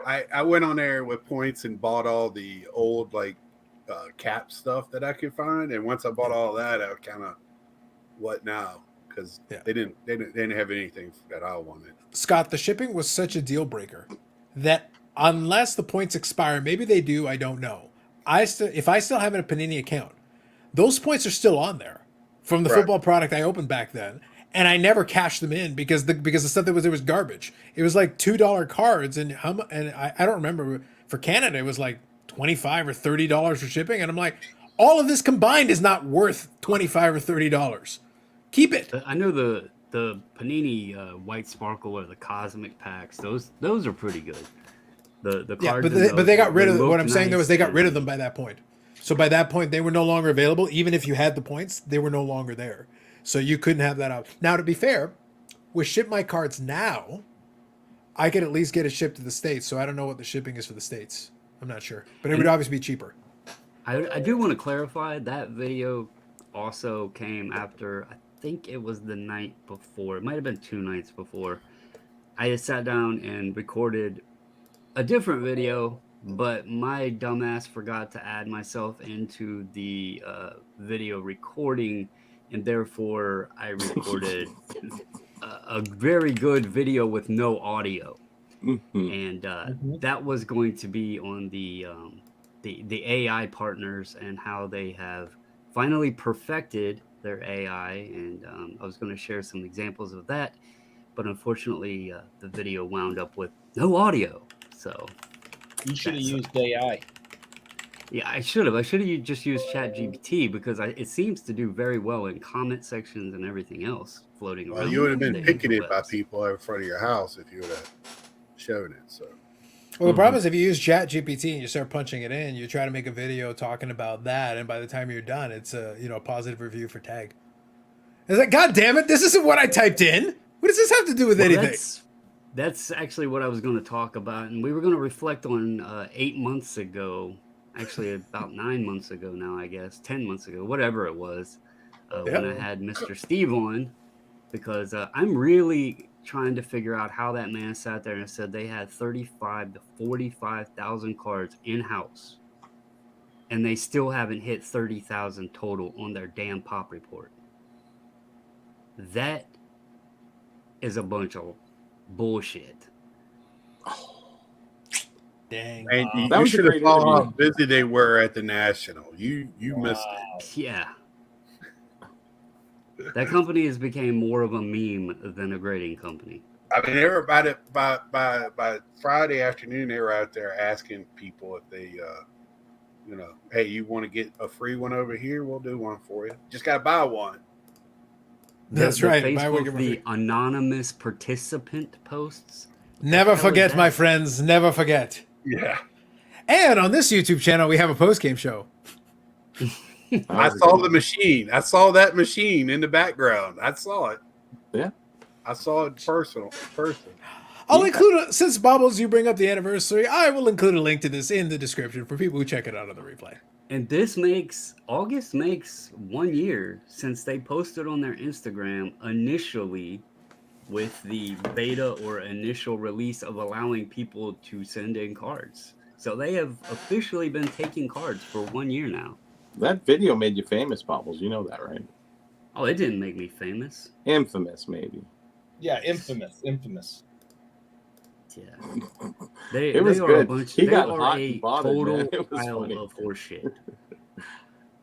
I went on there with points and bought all the old cap stuff that I could find. And once I bought all that, I kind of, what now? Because they didn't have anything that I wanted. Scott, the shipping was such a deal breaker that unless the points expire, maybe they do, I don't know. If I still have a Panini account, those points are still on there from the football product I opened back then. And I never cashed them in because the stuff that was there was garbage. It was like $2 cards, and I don't remember, for Canada it was like $25 or $30 for shipping, and I'm like, all of this combined is not worth $25 or $30. Keep it. I know the Panini White Sparkle or the Cosmic packs. Those are pretty good. The cards, but they got rid of what I'm saying though is they got rid of them by that point. So by that point they were no longer available. Even if you had the points, they were no longer there. So you couldn't have that out. Now, to be fair, with Ship My Cards now, I could at least get it shipped to the States. So I don't know what the shipping is for the States. I'm not sure. But it would obviously be cheaper. I do want to clarify that video also came after, I think it was the night before. It might have been 2 nights before. I had sat down and recorded a different video, but my dumbass forgot to add myself into the video recording, and therefore I recorded a very good video with no audio. And that was going to be on the AI partners and how they have finally perfected their AI, and I was going to share some examples of that, but unfortunately the video wound up with no audio. So you should have used AI. Yeah, I should have just used ChatGPT because it seems to do very well in comment sections and everything else floating around. Well, you would have been picketed by people in front of your house if you would have shown it. So, well, the problem is if you use ChatGPT and you start punching it in, you try to make a video talking about that, and by the time you're done, it's a positive review for tag. It's like, God damn it, this isn't what I typed in. What does this have to do with anything? That's actually what I was going to talk about, and we were going to reflect on 8 months ago. Actually, about 9 months ago now, I guess, 10 months ago, whatever it was, when I had Mr. Steve on, because I'm really trying to figure out how that man sat there and said they had 35 to 45,000 cards in-house, and they still haven't hit 30,000 total on their damn pop report. That is a bunch of bullshit. Dang. And you should have saw how busy they were at the National. You missed it. Yeah. That company has become more of a meme than a grading company. I mean, they were by Friday afternoon, they were out there asking people if they, hey, you want to get a free one over here? We'll do one for you. Just got to buy one. That's right. Facebook, the anonymous participant posts. Never forget, my friends. Never forget. Yeah. And on this YouTube channel, we have a post-game show. I saw the machine. I saw that machine in the background. I saw it. Yeah. I saw it person. I'll include, since Bobbles, you bring up the anniversary, I will include a link to this in the description for people who check it out on the replay. And August makes 1 year since they posted on their Instagram initially with the beta or initial release of allowing people to send in cards. So they have officially been taking cards for 1 year now. That video made you famous, Bobbles. You know that, right? Oh, it didn't make me famous. Infamous, maybe. Yeah, infamous. Yeah, they It was they are good. a bunch. He They got are hot a and bothered, total man. It was pile funny. of horseshit.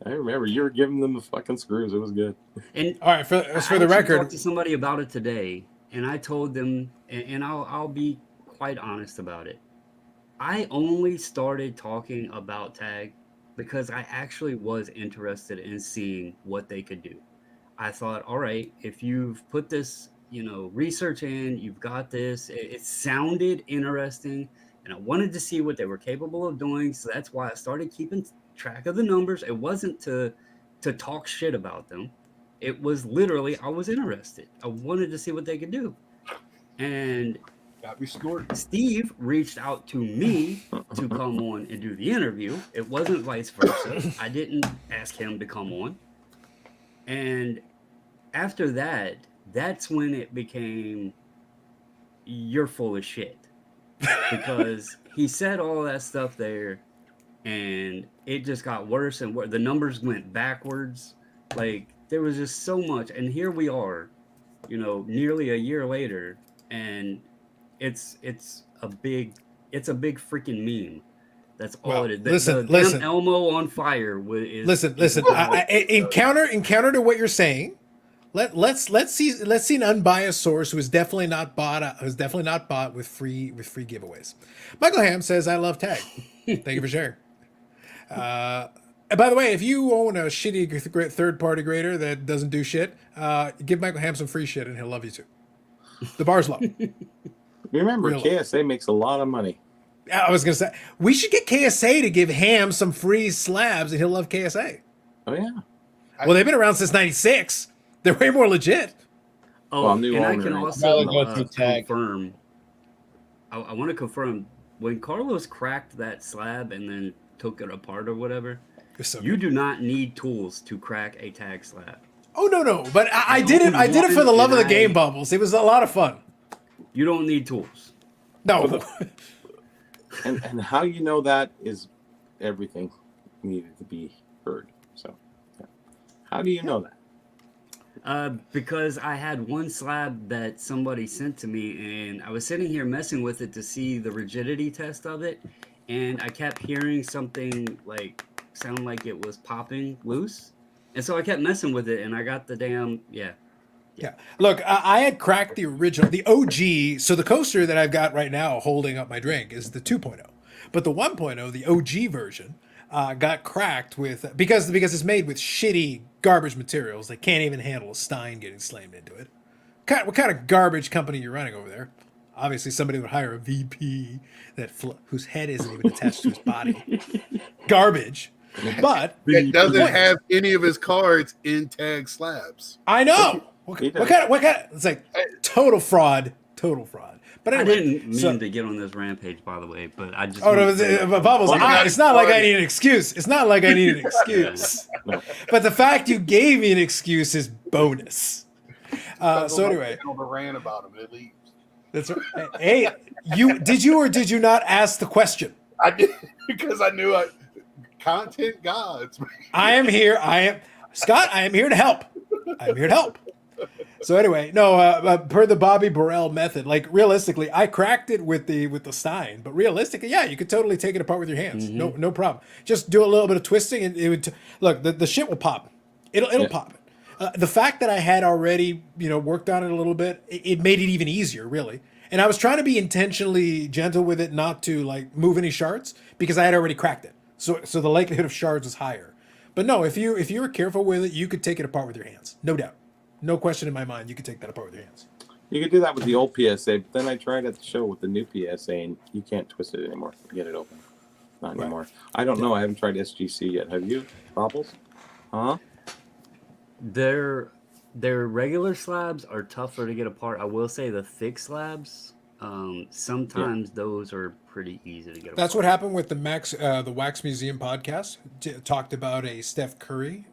I remember you were giving them the fucking screws. It was good. And All right, for I the actually record, talked to somebody about it today, and I told them, and I'll be quite honest about it. I only started talking about tag because I actually was interested in seeing what they could do. I thought, all right, if you've put this, research in, you've got this. It sounded interesting, and I wanted to see what they were capable of doing. So that's why I started keeping track of the numbers. It wasn't to talk shit about them. It was literally I was interested. I wanted to see what they could do, and Got me scored. Steve reached out to me to come on and do the interview. It wasn't vice versa. I didn't ask him to come on. And after that, that's when it became, you're full of shit. Because he said all that stuff there, and it just got worse and worse. The numbers went backwards. Like, there was just so much. And here we are, nearly a year later, and it's a big freaking meme. That's all Well, it is. listen. Damn Elmo on fire is. Listen. In counter to what you're saying, let's see an unbiased source who is definitely not bought with free giveaways. Michael Ham says, "I love tag." Thank you for sharing. And by the way, if you own a shitty third-party grader that doesn't do shit, give Michael Ham some free shit and he'll love you too. The bar's low. Remember, Real KSA makes a lot of money. I was gonna say we should get KSA to give Ham some free slabs and he'll love KSA. Oh yeah. Well, they've been around since '96. They're way more legit. Oh, Well, new and I owner, can right? also Rather go through tag. confirm. I want to confirm when Carlos cracked that slab and then took it apart or whatever. So You do not need tools to crack a tag slab. oh no! But I did it. I did it for the love of the game, Bubbles. It was a lot of fun. You don't need tools. No, And how you know that is everything needed to be heard. So, yeah. How do you know that? Because I had one slab that somebody sent to me, and I was sitting here messing with it to see the rigidity test of it, and I kept hearing something sound like it was popping loose, and so I kept messing with it, and I got the damn yeah. Look, I had cracked the original, the OG. So the coaster that I've got right now holding up my drink is the 2.0, but the 1.0, the OG version, got cracked because it's made with shitty garbage materials that can't even handle a Stein getting slammed into it. What kind of garbage company you're running over there? Obviously, somebody would hire a VP whose head isn't even attached to his body. Garbage. But It doesn't have any of his cards in tag slabs. I know. What kind of? It's like total fraud. But anyway, I didn't mean to get on this rampage, by the way, but I just. Oh no, Bubbles! It's not like I need an excuse. It's not like I need an excuse. No. But the fact you gave me an excuse is bonus. So anyway, the rant about him, it leaves. that's right. Hey, did you or did you not ask the question? I did because I knew content gods. I am here. Scott. I am here to help. I'm here to help. So anyway, no, per the Bobby Burrell method, like realistically, I cracked it with the Stein, but realistically, yeah, you could totally take it apart with your hands. Mm-hmm. No problem. Just do a little bit of twisting and it would look, the shit will pop. It'll pop. The fact that I had already, worked on it a little bit, it made it even easier, really. And I was trying to be intentionally gentle with it, not to move any shards because I had already cracked it. So the likelihood of shards is higher. But no, if you were careful with it, you could take it apart with your hands. No doubt. No question in my mind, you could take that apart with your hands. You could do that with the old PSA, but then I tried at the show with the new PSA, and you can't twist it anymore. Get it open. Not anymore. I don't know. I haven't tried SGC yet. Have you, Bobbles? Huh? Their regular slabs are tougher to get apart. I will say the thick slabs, sometimes those are pretty easy to get apart. That's what happened with the Wax Museum podcast. Talked about a Steph Curry,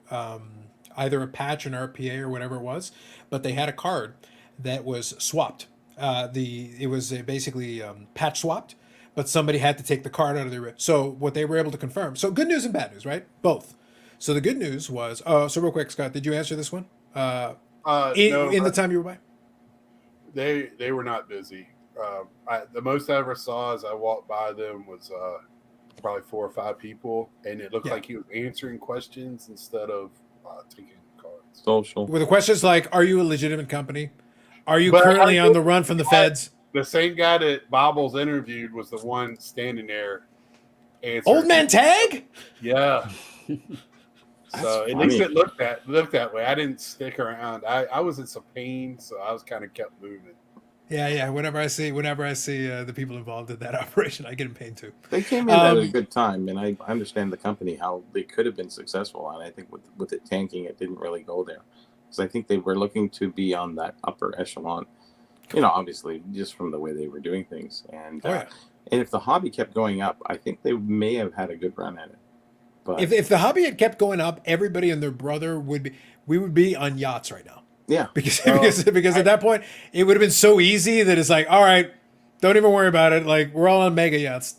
either a patch, an RPA, or whatever it was, but they had a card that was swapped. It was basically patch swapped, but somebody had to take the card out of their. So what they were able to confirm. So good news and bad news, right? Both. So the good news was. So real quick, Scott, did you answer this one? No, In the time you were by. They were not busy. The most I ever saw as I walked by them was probably 4 or 5 people, and it looked like he was answering questions instead of taking cards. Social. Were the questions like, "Are you a legitimate company? Are you currently on the run from the feds?" The same guy that Bobbles interviewed was the one standing there answering. Old man Tag? Yeah. So at least it looked that way. I didn't stick around. I was in some pain, so I was kind of kept moving. Yeah. Whenever I see the people involved in that operation, I get in pain too. They came in at a good time, and I understand the company how they could have been successful, and I think with it tanking, it didn't really go there, because I think they were looking to be on that upper echelon. Obviously, just from the way they were doing things, and and if the hobby kept going up, I think they may have had a good run at it. But if the hobby had kept going up, everybody and their brother would be on yachts right now. Yeah, because at that point it would have been so easy that it's like, all right, don't even worry about it. Like, we're all on mega yachts.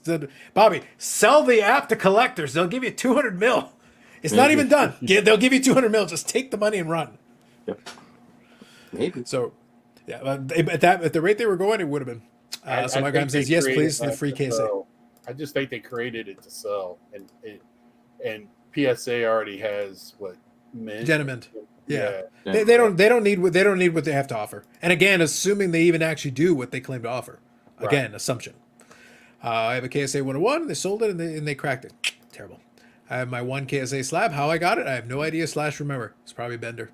Bobby, sell the app to collectors. They'll give you 200 mil. It's not even done. They'll give you 200 mil. Just take the money and run. Yep. Maybe. So, yeah, at the rate they were going, it would have been. So my guy says, yes, please, the free KSA. I just think they created it to sell, and PSA already has what mint. Gentlemen. Yeah. They don't need what they have to offer. And again, assuming they even actually do what they claim to offer. Again, assumption. I have a KSA 101. They sold it and they cracked it. Terrible. I have my 1 KSA slab. How I got it, I have no idea / remember. It's probably Bender.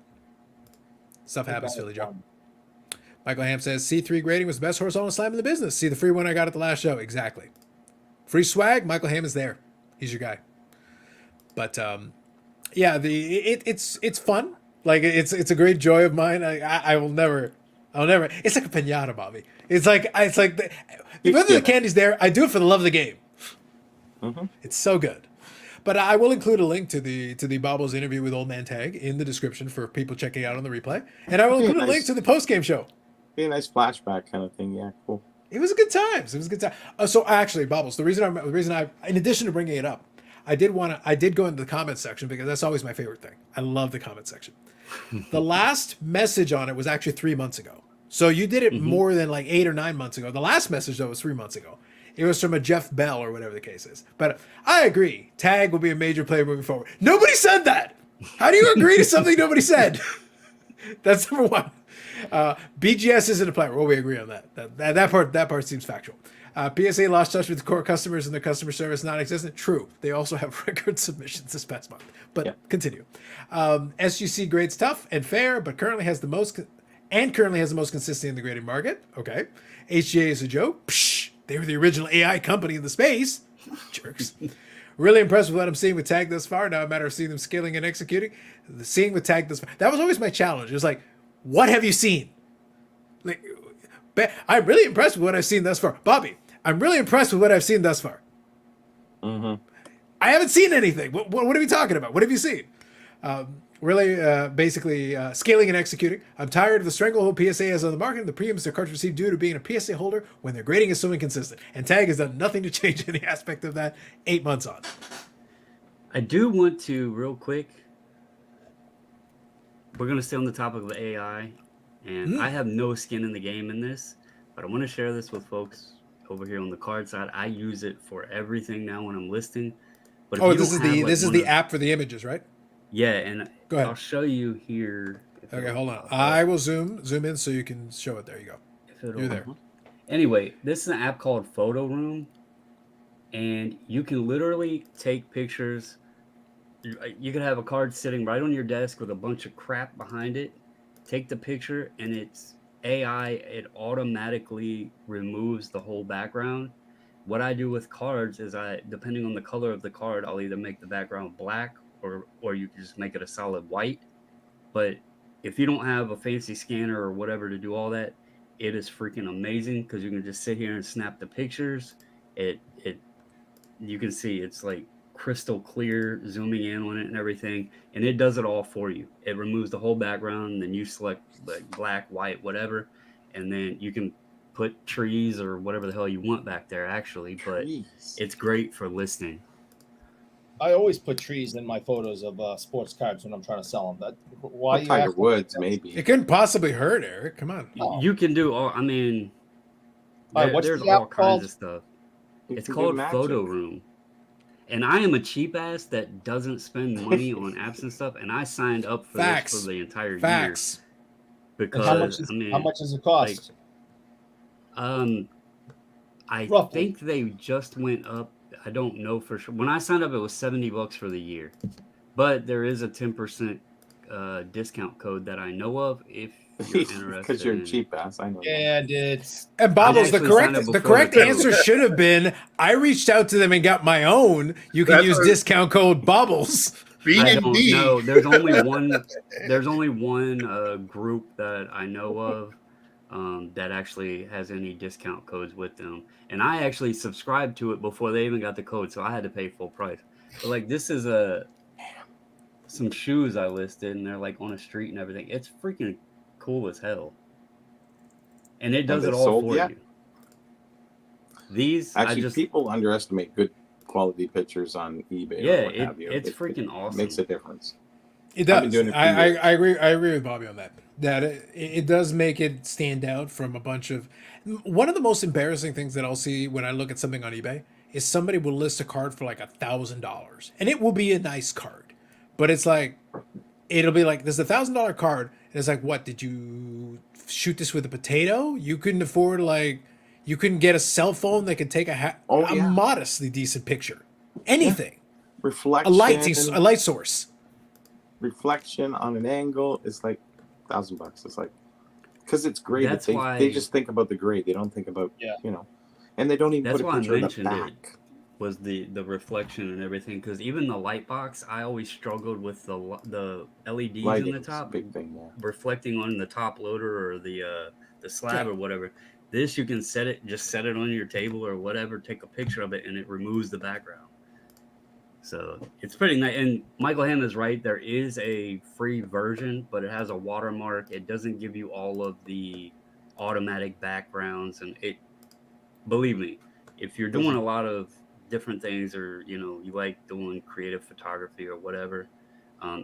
Stuff happens, Philly Joe. Michael Ham says C3 grading was the best horizontal slam in the business. See the free one I got at the last show. Exactly. Free swag. Michael Ham is there. He's your guy. But it's fun. Like, it's a great joy of mine. I'll never. It's like a piñata, Bobby. It's like whether the candy's there, I do it for the love of the game. Mm-hmm. It's so good. But I will include a link to the Bobbles interview with Old Man Tag in the description for people checking out on the replay, and I will include a link to the post game show. Be a nice flashback kind of thing. Yeah, cool. It was a good time. So actually, Bobbles, the reason I, in addition to bringing it up, I did go into the comment section because that's always my favorite thing. I love the comment section. The last message on it was actually 3 months ago. So you did it more than like 8 or 9 months ago. The last message, though, was 3 months ago. It was from a Jeff Bell or whatever the case is. But I agree. Tag will be a major player moving forward. Nobody said that. How do you agree to something nobody said? That's number one. BGS isn't a player. Well, we agree on that. That part seems factual. PSA lost touch with the core customers and their customer service non-existent. True. They also have record submissions this past month. But continue. SUC grades tough and fair, but currently has the most consistency in the grading market. Okay. HGA is a joke. Psh, they were the original AI company in the space. Jerks. Really impressed with what I'm seeing with Tag thus far. Now a matter of seeing them scaling and executing. Seeing with Tag thus far. That was always my challenge. It was like, what have you seen? Like, I'm really impressed with what I've seen thus far. Bobby, I'm really impressed with what I've seen thus far. Mm-hmm. I haven't seen anything. What are we talking about? What have you seen? Basically scaling and executing. I'm tired of the stranglehold PSA has on the market and the premiums their cards receive due to being a PSA holder when their grading is so inconsistent. And Tag has done nothing to change any aspect of that 8 months on. I do want to, real quick, we're going to stay on the topic of AI, and I have no skin in the game in this, but I want to share this with folks over here on the card side. I use it for everything now when I'm listing. But this is the app for the images, right? Yeah, and go ahead. I'll show you here. Okay, hold on. I will zoom in so you can show it. There you go. You're there. Anyway, this is an app called Photo Room, and you can literally take pictures. You could have a card sitting right on your desk with a bunch of crap behind it. Take the picture, and it's AI. It automatically removes the whole background. What I do with cards is depending on the color of the card, I'll either make the background black or you can just make it a solid white. But if you don't have a fancy scanner or whatever to do all that, it is freaking amazing because you can just sit here and snap the pictures. You can see it's like crystal clear, zooming in on it and everything, and it does it all for you. It removes the whole background, and then you select like black, white, whatever, and then you can put trees or whatever the hell you want back there, actually. But Jeez. it's great for listing. I always put trees in my photos of sports cards when I'm trying to sell them. That why you Tiger asking? Woods, maybe. It couldn't possibly hurt, Eric. Come on. Oh. You can do all. I mean, All right, what's there's the all app kinds called? of stuff. You It's can do called magic. Photo Room. And I am a cheap ass that doesn't spend money on apps and stuff. And I signed up for Facts. this for the entire Facts. year And because how much does it cost? I Roughly. think they just went up. I don't know for sure. When I signed up, it was $70 for the year, but there is a 10% discount code that I know of if you're interested. Because you're a in- cheap ass. I know. that. And it's And Bobbles, the actually correct signed up the before correct the code. answer should have been I reached out to them and got my own. You can That's use what- discount code Bobbles. I don't B&B. know. There's only one. There's only one group that I know of that actually has any discount codes with them, and I actually subscribed to it before they even got the code, so I had to pay full price. But like, this is some shoes I listed, and they're like on a street and everything. It's freaking cool as hell, and it does they it all sold for yet? you. These Actually, I just people underestimate good quality pictures on eBay. yeah, or what have you. it's freaking awesome. Makes a difference. It I've been does. doing it for I years. agree. I agree with Bobby on that. That it does make it stand out from a bunch of. One of the most embarrassing things that I'll see when I look at something on eBay is somebody will list a card for like $1,000, and it will be a nice card, but it's like it'll be like there's $1,000 card, and it's like, what did you shoot this with a potato? You couldn't afford you couldn't get a cell phone that could take a yeah. modestly decent picture, anything, Reflection. a light source. Reflection on an angle is like $1,000. It's like because it's graded. That's They why- just think about the grade. They don't think about Yeah. and they don't even That's put a why I picture of the mentioned it. back. Was the reflection and everything, because even the light box, I always struggled with the LEDs Lighting in the is a top big thing. Yeah. reflecting on the top loader or the slab or whatever. This you can set it on your table or whatever, take a picture of it, and it removes the background. So it's pretty nice. And Michael Hamm is right. There is a free version, but it has a watermark. It doesn't give you all of the automatic backgrounds, and believe me, if you're doing a lot of different things, or you like doing creative photography or whatever,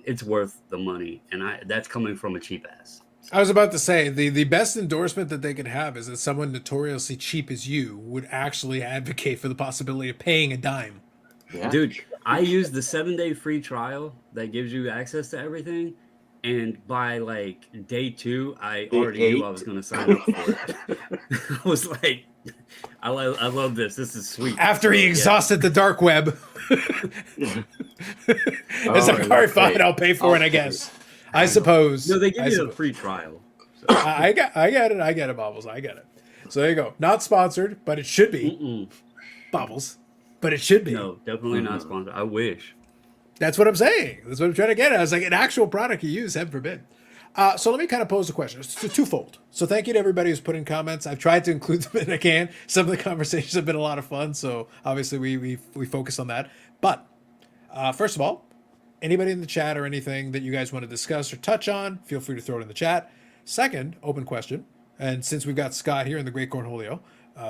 it's worth the money. And that's coming from a cheap ass. I was about to say the best endorsement that they could have is that someone notoriously cheap as you would actually advocate for the possibility of paying a dime. Yeah. Dude, I used the 7-day free trial that gives you access to everything, and by like day 2, I Day already 8? knew I was going to sign up for it. I was like, I love this. This is sweet. After he So, yeah. exhausted the dark web, it's like, all right, fine, I'll pay for it, I guess. I suppose. No, they give I you a suppose. free trial. So. I get it, Bobbles. I get it. So there you go. Not sponsored, but it should be. Mm-mm. Bobbles. But it should be. No, definitely not sponsored. I wish. That's what I'm saying. That's what I'm trying to get at. I was like, an actual product you use, heaven forbid. So let me kind of pose a question. It's twofold. So thank you to everybody who's put in comments. I've tried to include them when I can. Some of the conversations have been a lot of fun, so obviously we focus on that. But first of all, anybody in the chat or anything that you guys want to discuss or touch on, feel free to throw it in the chat. Second, open question. And since we've got Scott here in the Great Cornholio,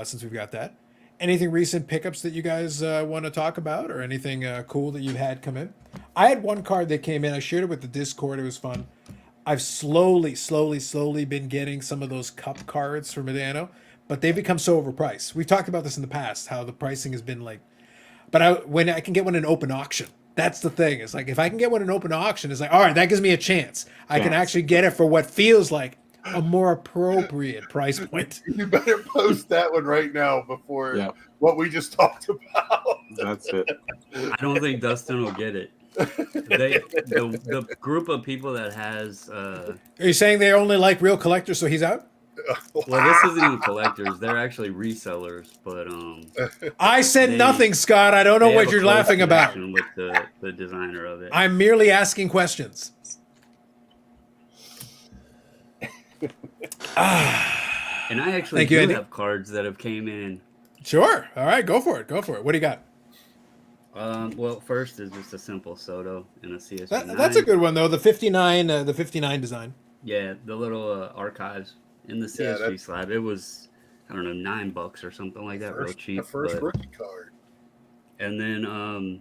since we've got that, anything recent pickups that you guys want to talk about, or anything cool that you've had come in? I had one card that came in. I shared it with the Discord. It was fun. I've slowly been getting some of those cup cards from Medano, but they've become so overpriced. We've talked about this in the past, how the pricing has been like, but when I can get one in open auction, that's the thing. It's like, if I can get one in open auction, it's like, all right, that gives me a chance. I can actually get it for what feels like a more appropriate price point. You better post that one right now before what we just talked about. That's it. I don't think Dustin will get it. The group of people that has Are you saying they only like real collectors, so he's out? well, this isn't even collectors, they're actually resellers, but I said They- nothing, Scott. I don't know they what have a you're close laughing about. connection with the designer of it. I'm merely asking questions. And I actually Thank you, do Andy. have cards that have came in. Sure. All right, go for it. Go for it. What do you got? Well, first is just a simple Soto and a CSV. That's a good one though. The 59 design. Yeah, the little archives in the Yeah, CSV slab. It was I don't know, $9 or something like that, real cheap. The first but- rookie card. And then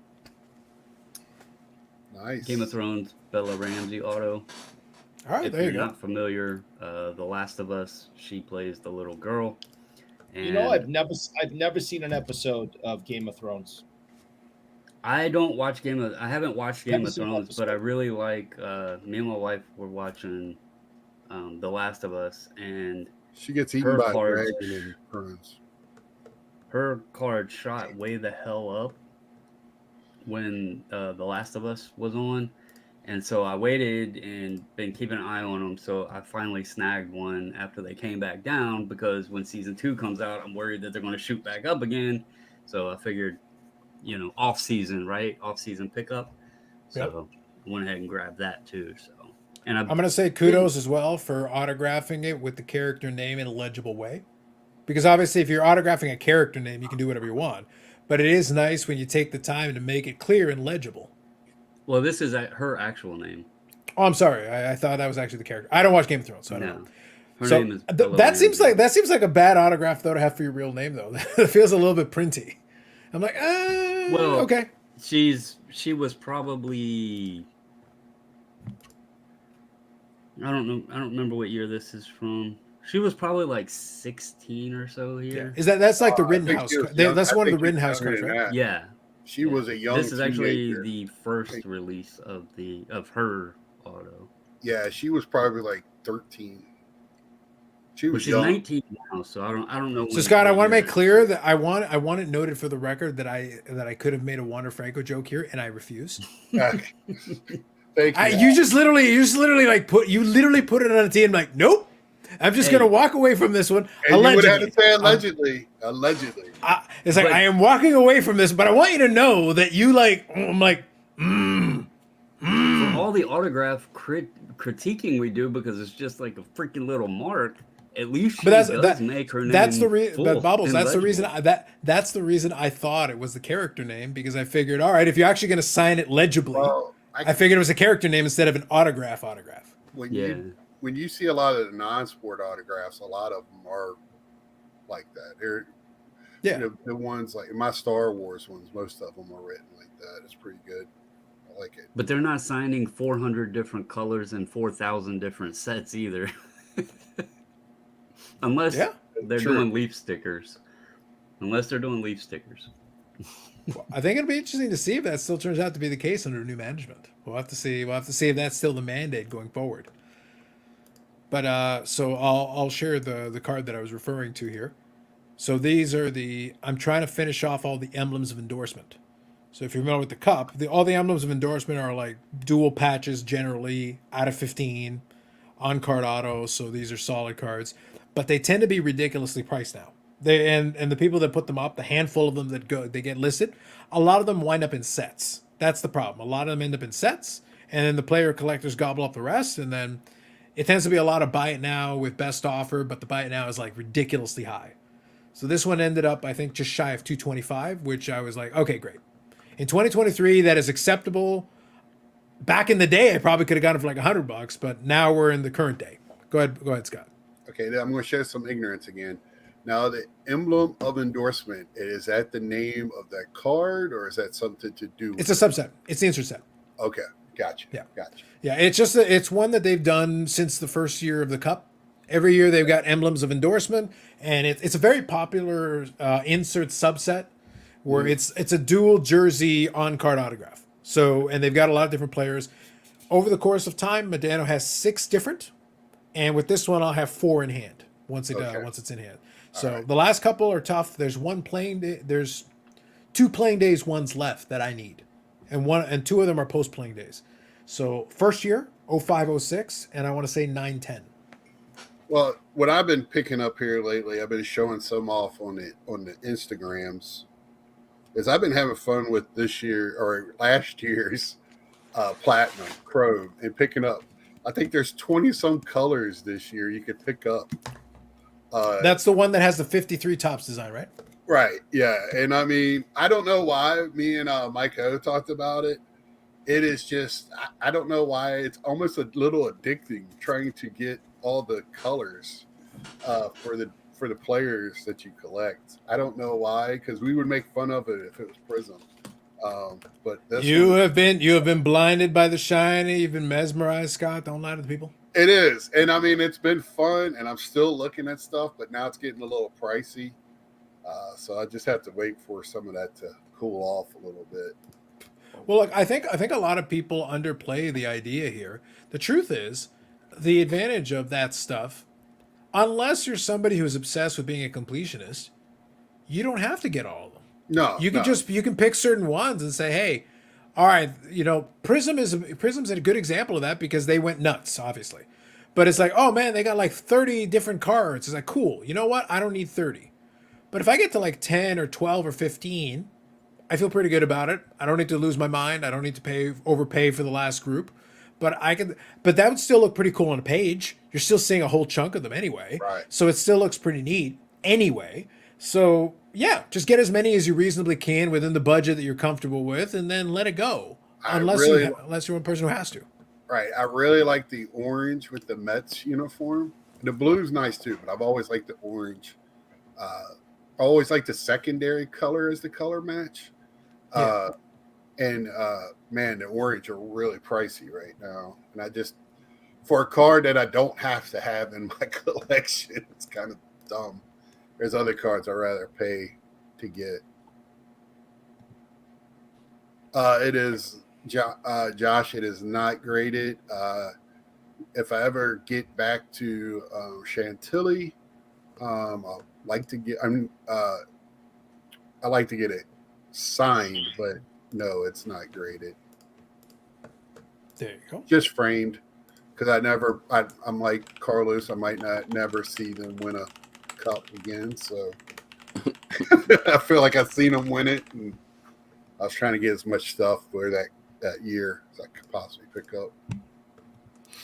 Nice. Game of Thrones, Bella Ramsey auto. All right, If there you you're go. not familiar, The Last of Us, she plays the little girl. And You know, I've never seen an episode of Game of Thrones. I haven't watched Game of Never seen an Thrones, but I episode. really like. Me and my wife were watching The Last of Us, and She gets eaten her by a cards- dragon in Thrones. her card shot way the hell up when The Last of Us was on. And so I waited and been keeping an eye on them. So I finally snagged one after they came back down, because when season 2 comes out, I'm worried that they're going to shoot back up again. So I figured, off season, right? Off season pickup. So I went ahead and grabbed that too. So, and I'm going to say kudos as well for autographing it with the character name in a legible way. Because obviously, if you're autographing a character name, you can do whatever you want. But it is nice when you take the time to make it clear and legible. well, this is her actual name. Oh, I'm sorry. I thought that was actually the character. I don't watch Game of Thrones, so I don't know. Her So name is Bella that seems Ramsey. like a bad autograph though to have for your real name though. It feels a little bit printy. I'm like, Well, okay. She was probably, I don't know. I don't remember what year this is from. She was probably like 16 or so Yeah. here. That's like the I think Rittenhouse? she was card. young. That's I one of the think she was Rittenhouse younger cards, than right? that. Yeah. She was a young This is actually teenager. the first release of her auto. Yeah, she was probably like 13. She But was she's young. 19 now, so I don't know. So Scott, I want to make clear that I want it noted for the record that I could have made a Wander Franco joke here and I refused. Thank you. You just literally like put it on a tee and I'm like, nope. I'm just Hey. gonna walk away from this one. And you would have Allegedly. to say allegedly. Allegedly. It's like But- I am walking away from this, but I want you to know that you like. I'm like, For all the autograph critiquing we do, because it's just like a freaking little mark. At least she But that's- does that- make her name. that's the reason. full But Bubbles, and that's the reason. legible. That's the reason I thought it was the character name, because I figured, all right, if you're actually gonna sign it legibly, Well, I figured it was a character name instead of an autograph. when Yeah. when you see a lot of the non-sport autographs, a lot of them are like that. They're Yeah. the ones like my Star Wars ones. Most of them are written like that. It's pretty good. I like it. But they're not signing 400 different colors and 4,000 different sets either. Unless Yeah. they're True. doing leaf stickers. Unless they're doing leaf stickers. Well, I think it'll be interesting to see if that still turns out to be the case under new management. We'll have to see. We'll have to see if that's still the mandate going forward. But so I'll share the card that I was referring to here. So these are I'm trying to finish off all the emblems of endorsement. So if you're familiar with the cup, all the emblems of endorsement are like dual patches generally out of 15 on card autos. So these are solid cards, but they tend to be ridiculously priced now. And the people that put them up, the handful of them they get listed, a lot of them wind up in sets. That's the problem. A lot of them end up in sets, and then the player collectors gobble up the rest, and then it tends to be a lot of buy it now with best offer, but the buy it now is like ridiculously high. So this one ended up, I think, just shy of 225, which I was like, okay, great. In 2023, that is acceptable. Back in the day, I probably could have gotten it for like $100, but now we're in the current day. Go ahead, Scott. Okay, now I'm going to show some ignorance again. Now, the emblem of endorsement, is that the name of that card, or is that something to do with It's a subset. It's the insert set. Okay, gotcha. Yeah. Gotcha. Yeah, it's one that they've done since the first year of the Cup. Every year they've got emblems of endorsement, and it's a very popular insert subset where it's a dual jersey on card autograph. So, and they've got a lot of different players. Over the course of time, Medano has 6 different, and with this one I'll have 4 in hand once it's in hand. So right. the last couple are tough. There's 2 playing days ones left that I need, and 2 of them are post playing days. So first year 05-06, and I want to say 9-10. Well, what I've been picking up here lately, I've been showing some off on the Instagrams, is I've been having fun with this year or last year's Platinum Chrome and picking up. I think there's 20 some colors this year you could pick up. That's the one that has the 53 tops design, right? Right. Yeah. And I mean, I don't know why me and Mike O talked about it. It is just, I don't know why it's almost a little addicting trying to get all the colors for for the players that you collect. I don't know why, because we would make fun of it if it was Prism. But this You one, have been blinded by the shiny. You've been mesmerized, Scott. Don't lie to the people. it is, and I mean it's been fun, and I'm still looking at stuff, but now it's getting a little pricey. So I just have to wait for some of that to cool off a little bit. Well, look, I think a lot of people underplay the idea here. The truth is, the advantage of that stuff, unless you're somebody who's obsessed with being a completionist, you don't have to get all of them. No, You can no. you can pick certain ones and say, hey, all right, Prism's a good example of that because they went nuts, obviously. But it's like, oh man, they got like 30 different cards. It's like, cool. You know what? I don't need 30. But if I get to like 10 or 12 or 15, I feel pretty good about it. I don't need to lose my mind. I don't need to overpay for the last group. But that would still look pretty cool on a page. You're still seeing a whole chunk of them anyway. Right. So it still looks pretty neat anyway. So yeah, just get as many as you reasonably can within the budget that you're comfortable with, and then let it go. Unless you're one person who has to. Right. I really like the orange with the Mets uniform. The blue's nice too, but I've always liked the orange. I always like the secondary color as the color match. Yeah. Man, the orange are really pricey right now. And I just, for a card that I don't have to have in my collection, it's kind of dumb. There's other cards I'd rather pay to get. It is, Josh, it is not graded. If I ever get back to Chantilly, I'll like to get, I like to get it signed, but no, it's not graded. There you go. Just framed, because I'm like Carlos. I might never see them win a cup again. So I feel like I've seen them win it, and I was trying to get as much stuff for that year as I could possibly pick up.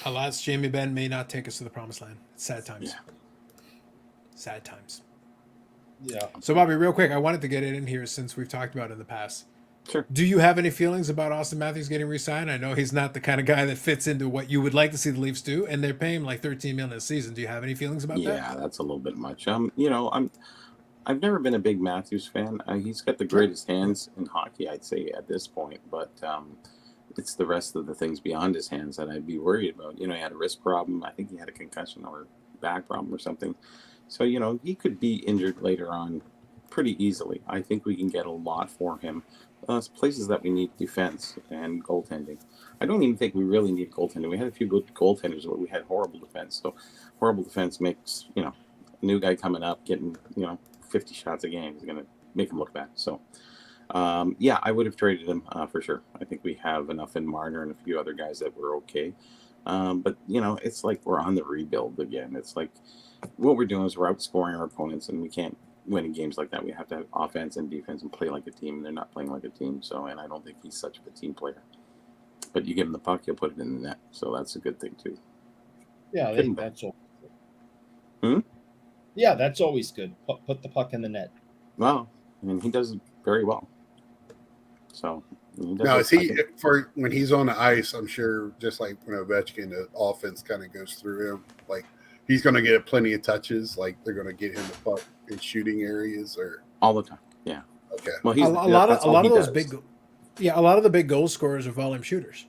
Alas, Jamie Benn may not take us to the promised land. It's sad times. Yeah. Sad times. Yeah. So, Bobby, real quick, I wanted to get it in here since we've talked about it in the past. Sure. Do you have any feelings about Austin Matthews getting re-signed? I know he's not the kind of guy that fits into what you would like to see the Leafs do, and they're paying him like $13 million a season. Do you have any feelings about that? Yeah, that's a little bit much. I've never been a big Matthews fan. He's got the greatest hands in hockey, I'd say, at this point. But it's the rest of the things beyond his hands that I'd be worried about. He had a wrist problem. I think he had a concussion or back problem or something. So, he could be injured later on pretty easily. I think we can get a lot for him. Places that we need defense and goaltending. I don't even think we really need goaltending. We had a few good goaltenders, but we had horrible defense. So horrible defense makes, a new guy coming up getting, 50 shots a game is going to make him look bad. So, I would have traded him for sure. I think we have enough in Marner and a few other guys that were okay. But, it's like we're on the rebuild again. It's like what we're doing is we're outscoring our opponents, and we can't win in games like that. We have to have offense and defense and play like a team, and they're not playing like a team. So, and I don't think he's such of a team player. But you give him the puck, he'll put it in the net. So that's a good thing, too. Yeah, I think that's all. Yeah, that's always good. Put the puck in the net. Well, he does it very well. So Now, is he for when he's on the ice? I'm sure, just like when Ovechkin, the offense kind of goes through him. Like he's going to get plenty of touches. Like they're going to get him the puck in shooting areas, or all the time. Yeah. Okay. Well, a lot of those a lot of the big goal scorers are volume shooters.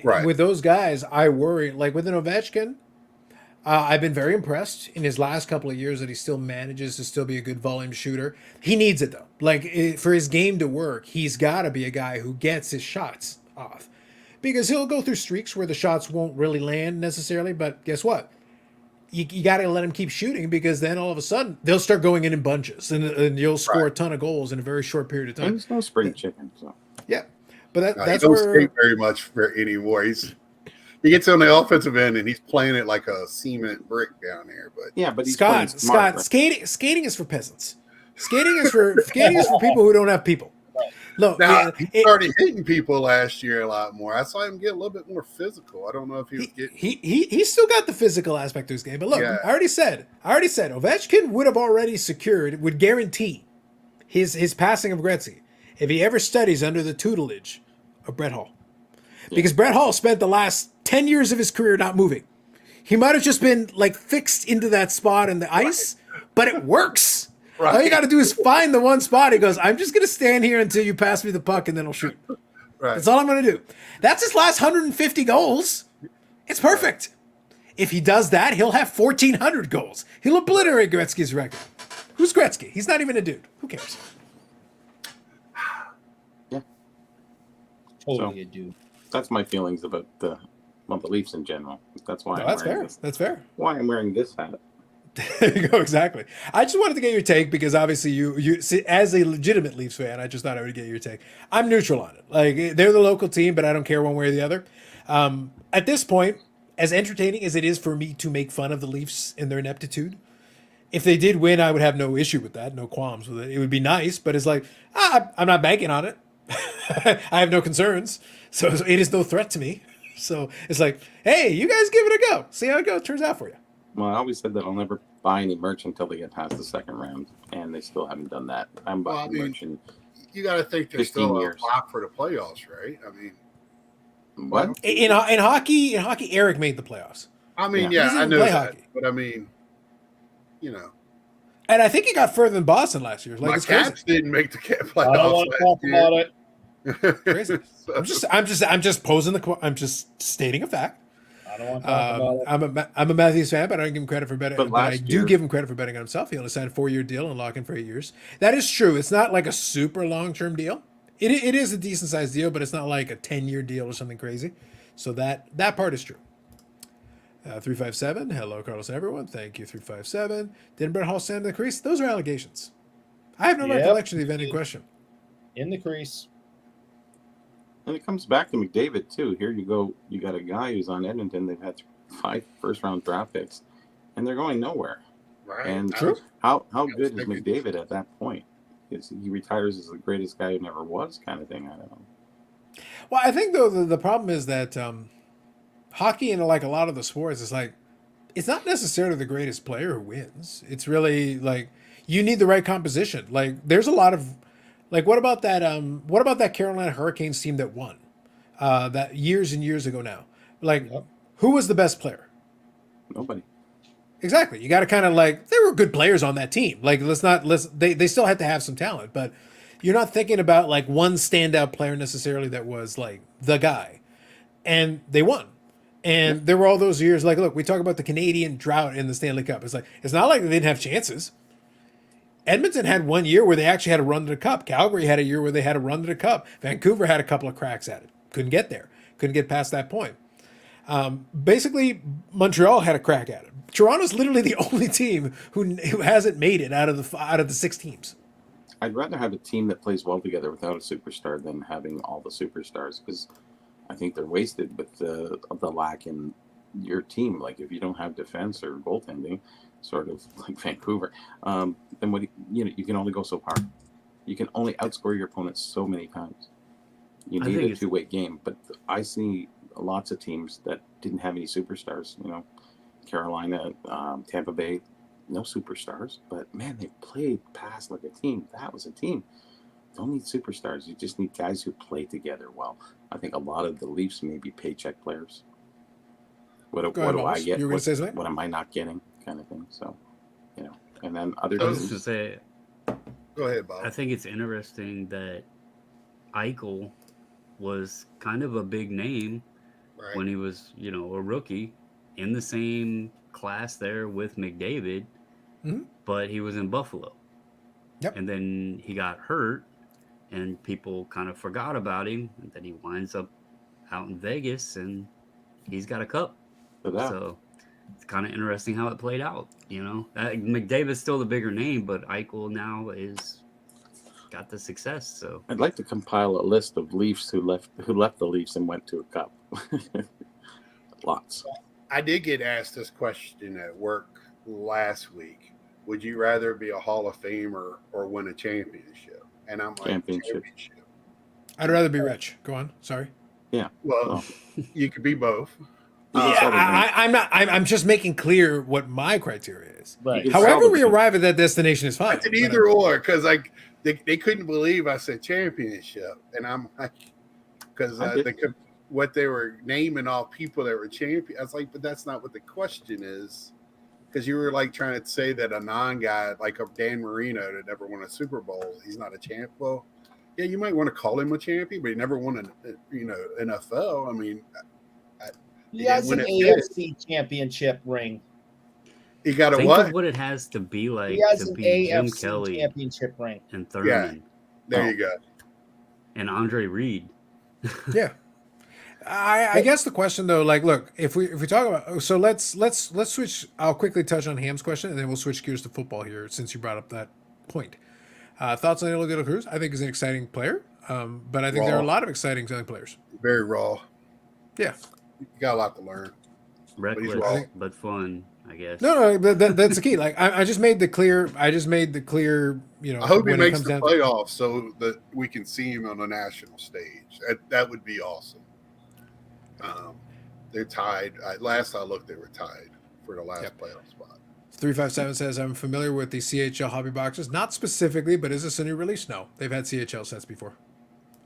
Right. With those guys, I worry. Like with an Ovechkin, I've been very impressed in his last couple of years that he still manages to still be a good volume shooter. He needs it though. Like for his game to work, he's got to be a guy who gets his shots off, because he'll go through streaks where the shots won't really land necessarily. But guess what? You got to let him keep shooting, because then all of a sudden they'll start going in bunches, and you'll score a ton of goals in a very short period of time. And there's no spring chicken, so yeah. But that's he don't where skate very much anymore. He gets on the offensive end and he's playing it like a cement brick down there. But yeah, but he's playing smart, right? skating is for peasants. Skating is for people who don't have people. Look, now, he started hitting people last year a lot more. I saw him get a little bit more physical. I don't know if he was getting. He still got the physical aspect to his game. But look, Yeah. I already said Ovechkin would guarantee his passing of Gretzky if he ever studies under the tutelage of Brett Hall. Because Brett Hall spent the last 10 years of his career not moving. He might have just been like fixed into that spot in the ice, but it works. Right. All you got to do is find the one spot. He goes, I'm just going to stand here until you pass me the puck, and then I'll shoot. Right. That's all I'm going to do. That's his last 150 goals. It's perfect. If he does that, he'll have 1,400 goals. He'll obliterate Gretzky's record. Who's Gretzky? He's not even a dude. Who cares? Totally a dude. That's my feelings about the Leafs in general. That's why No, I'm that's wearing fair. this. That's fair. Why I'm wearing this hat. There you go. Exactly. I just wanted to get your take because obviously you see, as a legitimate Leafs fan, I just thought I would get your take. I'm neutral on it. Like, they're the local team, but I don't care one way or the other. At this point, as entertaining as it is for me to make fun of the Leafs in their ineptitude, if they did win, I would have no issue with that, no qualms with it. It would be nice, but it's like, I'm not banking on it. I have no concerns, so it is no threat to me. So it's like, hey, you guys give it a go. See how it goes. Turns out for you. Well, I always said that I'll never buy any merch until they get past the second round, and they still haven't done that. I'm buying merch in You got to think there's 15 still a years. lock for the playoffs, right? I mean, what? In hockey, Eric made the playoffs, yeah, He doesn't I even know play that, hockey. but I mean, you know, and I think he got further than Boston last year. Like, my it's crazy. Caps didn't make the I don't playoffs want to last talk year. about it. Crazy. I'm just posing I'm just stating a fact. I don't want to talk about it. I'm a Matthews fan, but I don't give him credit for betting. But But I last do year- give him credit for betting on himself. He only signed a 4-year deal and lock in for 8 years. That is true. It's not like a super long-term deal. It is a decent-sized deal, but it's not like a 10-year deal or something crazy. So that part is true. 357. Hello, Carlos and everyone. Thank you, 357. Didn't Brett Hall stand in the crease? Those are allegations. I have no Yep. recollection of the event in question. In the crease. And it comes back to McDavid too. Here you go. You got a guy who's on Edmonton. They've had 5 first-round draft picks, and they're going nowhere. Right. And True. how I was good is thinking- McDavid at that point? Is he retires as the greatest guy who never was, kind of thing? I don't know. Well, I think though the problem is that hockey and like a lot of the sports is like it's not necessarily the greatest player who wins. It's really like you need the right composition. Like there's a lot of like what about that Carolina Hurricanes team that won that years and years ago now? Like Yep. who was the best player? Nobody. Exactly. You got to kind of like there were good players on that team. Like they still had to have some talent, but you're not thinking about like one standout player necessarily that was like the guy. And they won. And there were all those years like look, we talk about the Canadian drought in the Stanley Cup. It's like it's not like they didn't have chances. Edmonton had 1 year where they actually had a run to the cup. Calgary had a year where they had a run to the cup. Vancouver had a couple of cracks at it. Couldn't get there. Couldn't get past that point. Basically, Montreal had a crack at it. Toronto's literally the only team who hasn't made it out of the 6 teams. I'd rather have a team that plays well together without a superstar than having all the superstars, because I think they're wasted with the lack in your team. Like if you don't have defense or goaltending, sort of like Vancouver, then you can only go so far. You can only outscore your opponents so many times. You I need think a it's- two-way game, but I see lots of teams that didn't have any superstars. Carolina, Tampa Bay, no superstars, but man, they played past like a team. That was a team. Don't need superstars. You just need guys who play together well. I think a lot of the Leafs may be paycheck players. What Go do ahead, I Wallace. get? You were gonna say something? What am I not getting? Kind of thing. So, and then other I was teams. just gonna say, Go ahead, Bob. I think it's interesting that Eichel was kind of a big name Right. when he was, a rookie in the same class there with McDavid, Mhm. but he was in Buffalo. Yep. And then he got hurt and people kind of forgot about him. And then he winds up out in Vegas and he's got a cup. For that. So it's kind of interesting how it played out. McDavid's still the bigger name, but Eichel now is got the success. So I'd like to compile a list of Leafs who left the Leafs and went to a cup. Lots. I did get asked this question at work last week. Would you rather be a Hall of Famer or win a championship? And I'm like, Championship. I'd rather be rich. Go on. Sorry. Well, you could be both. I'm just making clear what my criteria is. Right. You can However sell we the- arrive at that destination is fine. It's an either or because like they couldn't believe I said championship, and I'm like, because I did. what they were naming all people that were champion. I was like, but that's not what the question is. because you were like trying to say that a non-guy like a Dan Marino that never won a Super Bowl, he's not a champ. Well, yeah, you might want to call him a champion, but he never won an NFL. I mean, He has an AFC championship ring. he got a Think what? of what it has to be like He has to an be Jim AFC Kelly championship ring. and Thurman There you go. and Andre Reed. Yeah. I guess the question though, like, look, if we talk about, so let's switch. I'll quickly touch on Ham's question, and then we'll switch gears to football here, since you brought up that point. Thoughts on Elio De La Cruz? I think he's an exciting player, but I think there are a lot of exciting young players. Very raw. Yeah. You got a lot to learn. Reckless wrong. but fun, I guess. No, that's the key. Like, I just made the clear. You know, I hope he when it makes comes the down playoffs so that we can see him on a national stage. That would be awesome. They're tied. Last I looked, they were tied for the last playoff spot. 357 says, I'm familiar with the CHL hobby boxes, not specifically, but is this a new release? No, they've had CHL sets before.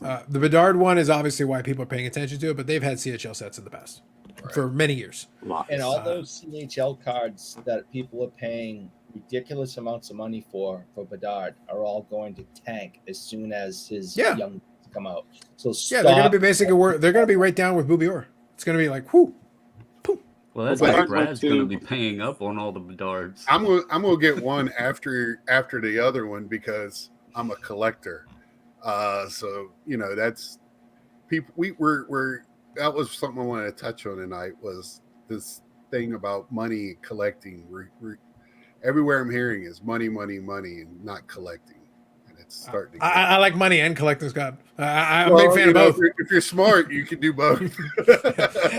The Bedard one is obviously why people are paying attention to it, but they've had CHL sets in the past for many years. And all those CHL cards that people are paying ridiculous amounts of money for Bedard are all going to tank as soon as his young come out. So they're going to be basically they're going to be right down with Boubior. It's going to be like whoo. Well, that's why Brad's going to be paying up on all the Bedards. I'm gonna get one after the other one because I'm a collector. So you know that's people. We're that was something I wanted to touch on tonight was this thing about money collecting. Everywhere I'm hearing is money, and not collecting. And it's starting to I like money and collecting, Scott. I'm a big fan of both. If you're smart, you can do both.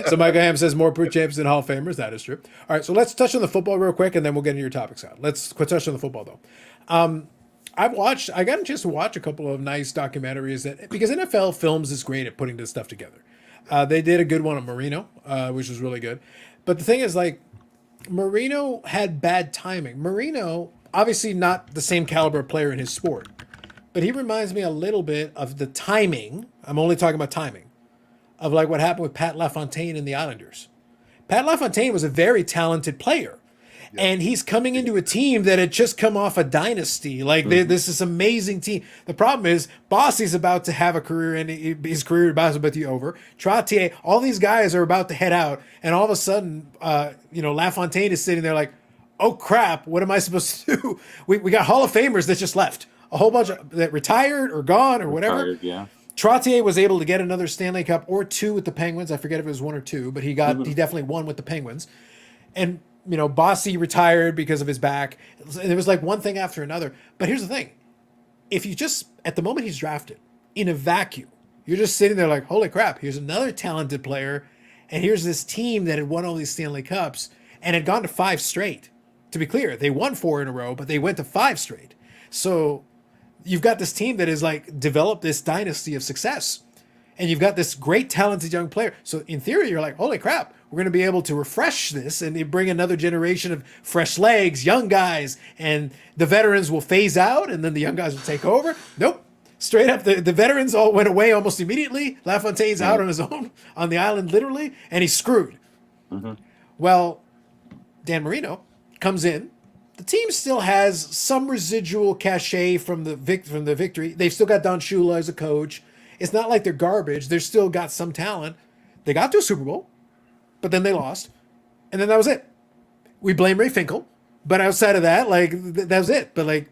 So Michael Ham says more Pro Champs than Hall of Famers. That is true. All right, so let's touch on the football real quick, and then we'll get into your topics out. Let's touch on the football, though. I got a chance to watch a couple of nice documentaries because NFL Films is great at putting this stuff together. They did a good one on Marino, which was really good. But the thing is, like, Marino had bad timing. Marino, obviously not the same caliber player in his sport, but he reminds me a little bit of the timing. I'm only talking about timing of like what happened with Pat LaFontaine and the Islanders. Pat LaFontaine was a very talented player. And he's coming into a team that had just come off a dynasty. Like, this is amazing team. The problem is, Bossy's about to have a career, and his career is about to be over. Trottier, all these guys are about to head out, and all of a sudden, LaFontaine is sitting there like, oh crap, what am I supposed to do? We got Hall of Famers that just left. A whole bunch of that retired or gone or whatever. Yeah. Trottier was able to get another Stanley Cup or two with the Penguins. I forget if it was one or two, but he definitely won with the Penguins. And Bossy retired because of his back. And it was like one thing after another. But here's the thing. If you just, at the moment he's drafted, in a vacuum, you're just sitting there like, holy crap, here's another talented player. And here's this team that had won all these Stanley Cups and had gone to 5 straight. To be clear, they won 4 in a row, but they went to 5 straight. So you've got this team that has like developed this dynasty of success. And you've got this great talented young player. So in theory, you're like, holy crap, we're going to be able to refresh this and bring another generation of fresh legs, young guys, and the veterans will phase out and then the young guys will take over. Nope. Straight up, the veterans all went away almost immediately. LaFontaine's out on his own on the island, literally, and he's screwed. Well, Dan Marino comes in. The team still has some residual cachet from the victory. They've still got Don Shula as a coach. It's not like they're garbage. They've still got some talent. They got to a Super Bowl, but then they lost. And then that was it. We blame Ray Finkel. But outside of that, like, that was it. But, like,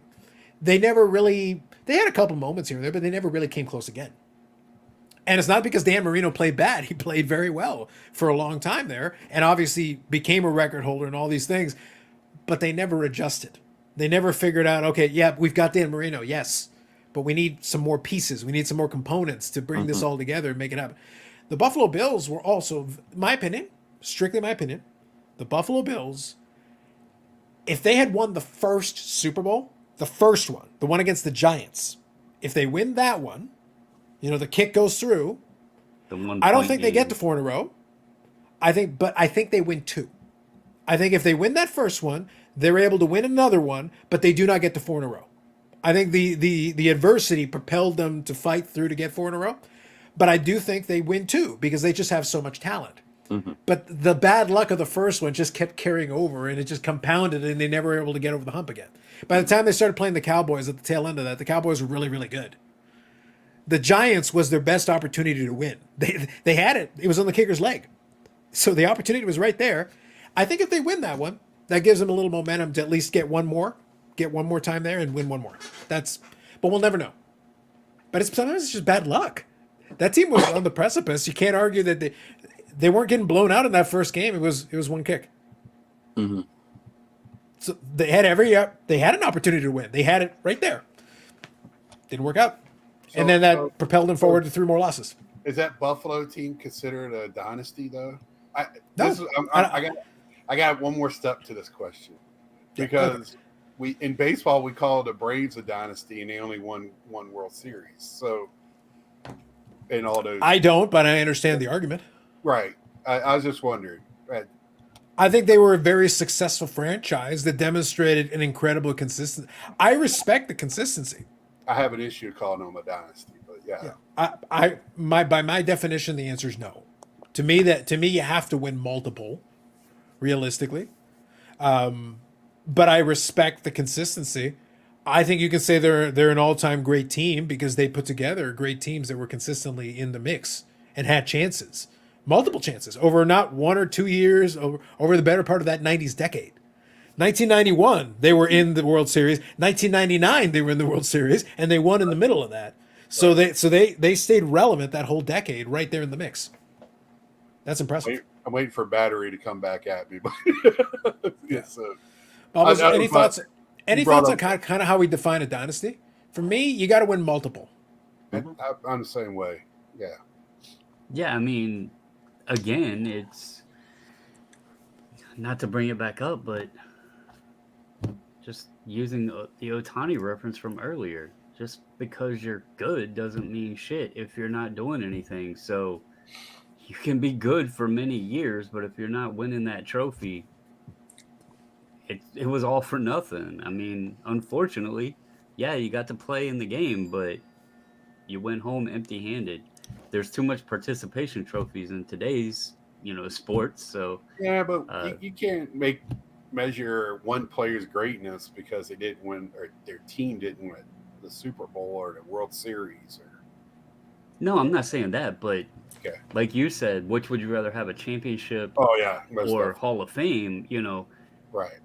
they never really... They had a couple moments here and there, but they never really came close again. And it's not because Dan Marino played bad. He played very well for a long time there and obviously became a record holder and all these things. But they never adjusted. They never figured out, okay, yeah, we've got Dan Marino, yes. But we need some more pieces. We need some more components to bring this all together and make it happen. The Buffalo Bills were also, my opinion, strictly my opinion, the Buffalo Bills, if they had won the first Super Bowl, the first one, the one against the Giants, if they win that one, the kick goes through, I don't think they get to 4 in a row. I think they win 2. I think if they win that first one, they're able to win another one, but they do not get to 4 in a row. I think the adversity propelled them to fight through to get 4 in a row. But I do think they win 2 because they just have so much talent. Mhm. But the bad luck of the first one just kept carrying over, and it just compounded, and they never were able to get over the hump again. By the time they started playing the Cowboys at the tail end of that, the Cowboys were really, really good. The Giants was their best opportunity to win. They had it. It was on the kicker's leg. So the opportunity was right there. I think if they win that one, that gives them a little momentum to at least get one more time there and win one more. But we'll never know. But sometimes it's just bad luck. That team was on the precipice. You can't argue that they weren't getting blown out in that first game. It was one kick. Mm-hmm. So they had an opportunity to win. They had it right there. Didn't work out. And then that propelled them forward to 3 more losses. Is that Buffalo team considered a dynasty though? No. I got one more step to this question because we in baseball we call the Braves a dynasty and they only won one World Series. So in all those, I don't, but I understand the argument. right? I was just wondering. Right. I think they were a very successful franchise that demonstrated an incredible consistency. I respect the consistency. I have an issue calling them a dynasty, but yeah. By my definition, the answer is no. To me, you have to win multiple, realistically. But I respect the consistency. I think you can say they're an all-time great team because they put together great teams that were consistently in the mix and had chances, multiple chances over not 1 or 2 years, over the better part of that 90s decade. 1991, they were in the World Series. 1999, they were in the World Series, and they won in the middle of that. So they stayed relevant that whole decade, right there in the mix. That's impressive. I'm waiting for Battery to come back at me. Yeah. So, Bob, any thoughts? Any brought thoughts on up- kind of how we define a dynasty? For me, you got to win multiple. I'm the same way. Yeah. Yeah, I mean, again, it's not to bring it back up, but just using the Otani reference from earlier. Just because you're good doesn't mean shit if you're not doing anything. So you can be good for many years, but if you're not winning that trophy, it was all for nothing. I mean, unfortunately, yeah, you got to play in the game, but you went home empty-handed. There's too much participation trophies in today's, sports. So Yeah, but you can't measure one player's greatness because they didn't win or their team didn't win the Super Bowl or the World Series. no, I'm not saying that, but Okay. like you said, which would you rather have, a championship Oh yeah, most or definitely. Hall of Fame? Right.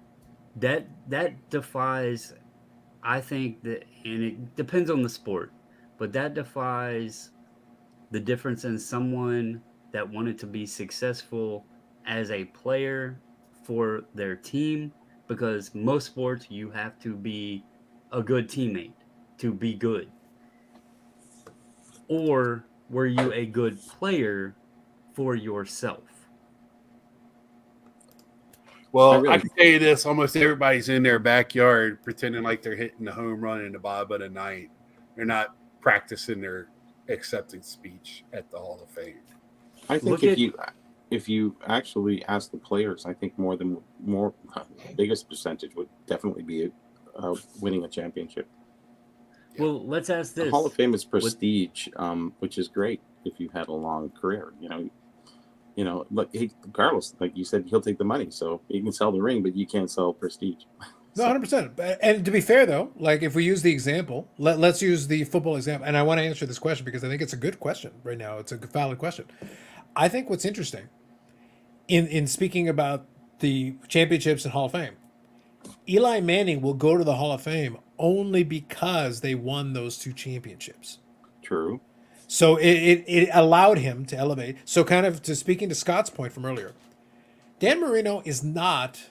That defies, I think that, and it depends on the sport, but that defies the difference in someone that wanted to be successful as a player for their team, because most sports you have to be a good teammate to be good. Or were you a good player for yourself? Well, really- I can tell you this: almost everybody's in their backyard pretending like they're hitting the home run in the bottom of the ninth. They're not practicing their acceptance speech at the Hall of Fame. I think Look if you actually ask the players, I think biggest percentage would definitely be winning a championship. Well, let's ask The this. Hall of Fame is prestige, which is great if you had a long career. But regardless, like you said, he'll take the money, so you can sell the ring, but you can't sell prestige. No, 100%. And to be fair, though, like if we use the example, let's use the football example. And I want to answer this question because I think it's a good question right now. It's a valid question. I think what's interesting in speaking about the championships and Hall of Fame, Eli Manning will go to the Hall of Fame only because they won those 2 championships. True. So it allowed him to elevate. So kind of to speaking to Scott's point from earlier, Dan Marino is not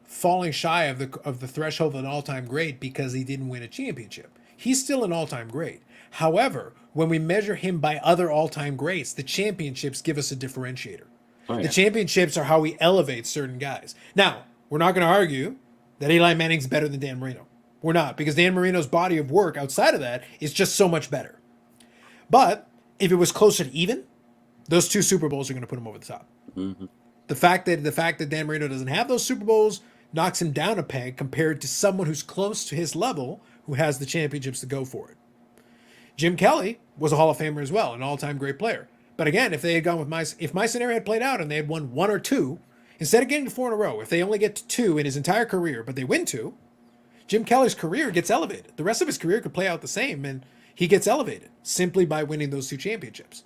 falling shy of the threshold of an all-time great because he didn't win a championship. He's still an all-time great. However, when we measure him by other all-time greats, the championships give us a differentiator. Oh, yeah. The championships are how we elevate certain guys. Now, we're not going to argue that Eli Manning's better than Dan Marino. We're not, because Dan Marino's body of work outside of that is just so much better. But if it was closer to even, those 2 Super Bowls are going to put him over the top. Mm-hmm. The fact that Dan Marino doesn't have those Super Bowls knocks him down a peg compared to someone who's close to his level who has the championships to go for it. Jim Kelly was a Hall of Famer as well, an all-time great player. But again, if they had gone with if my scenario had played out and they had won 1 or 2, instead of getting to 4 in a row, if they only get to 2 in his entire career, but they win 2, Jim Kelly's career gets elevated. The rest of his career could play out the same, and he gets elevated simply by winning those 2 championships,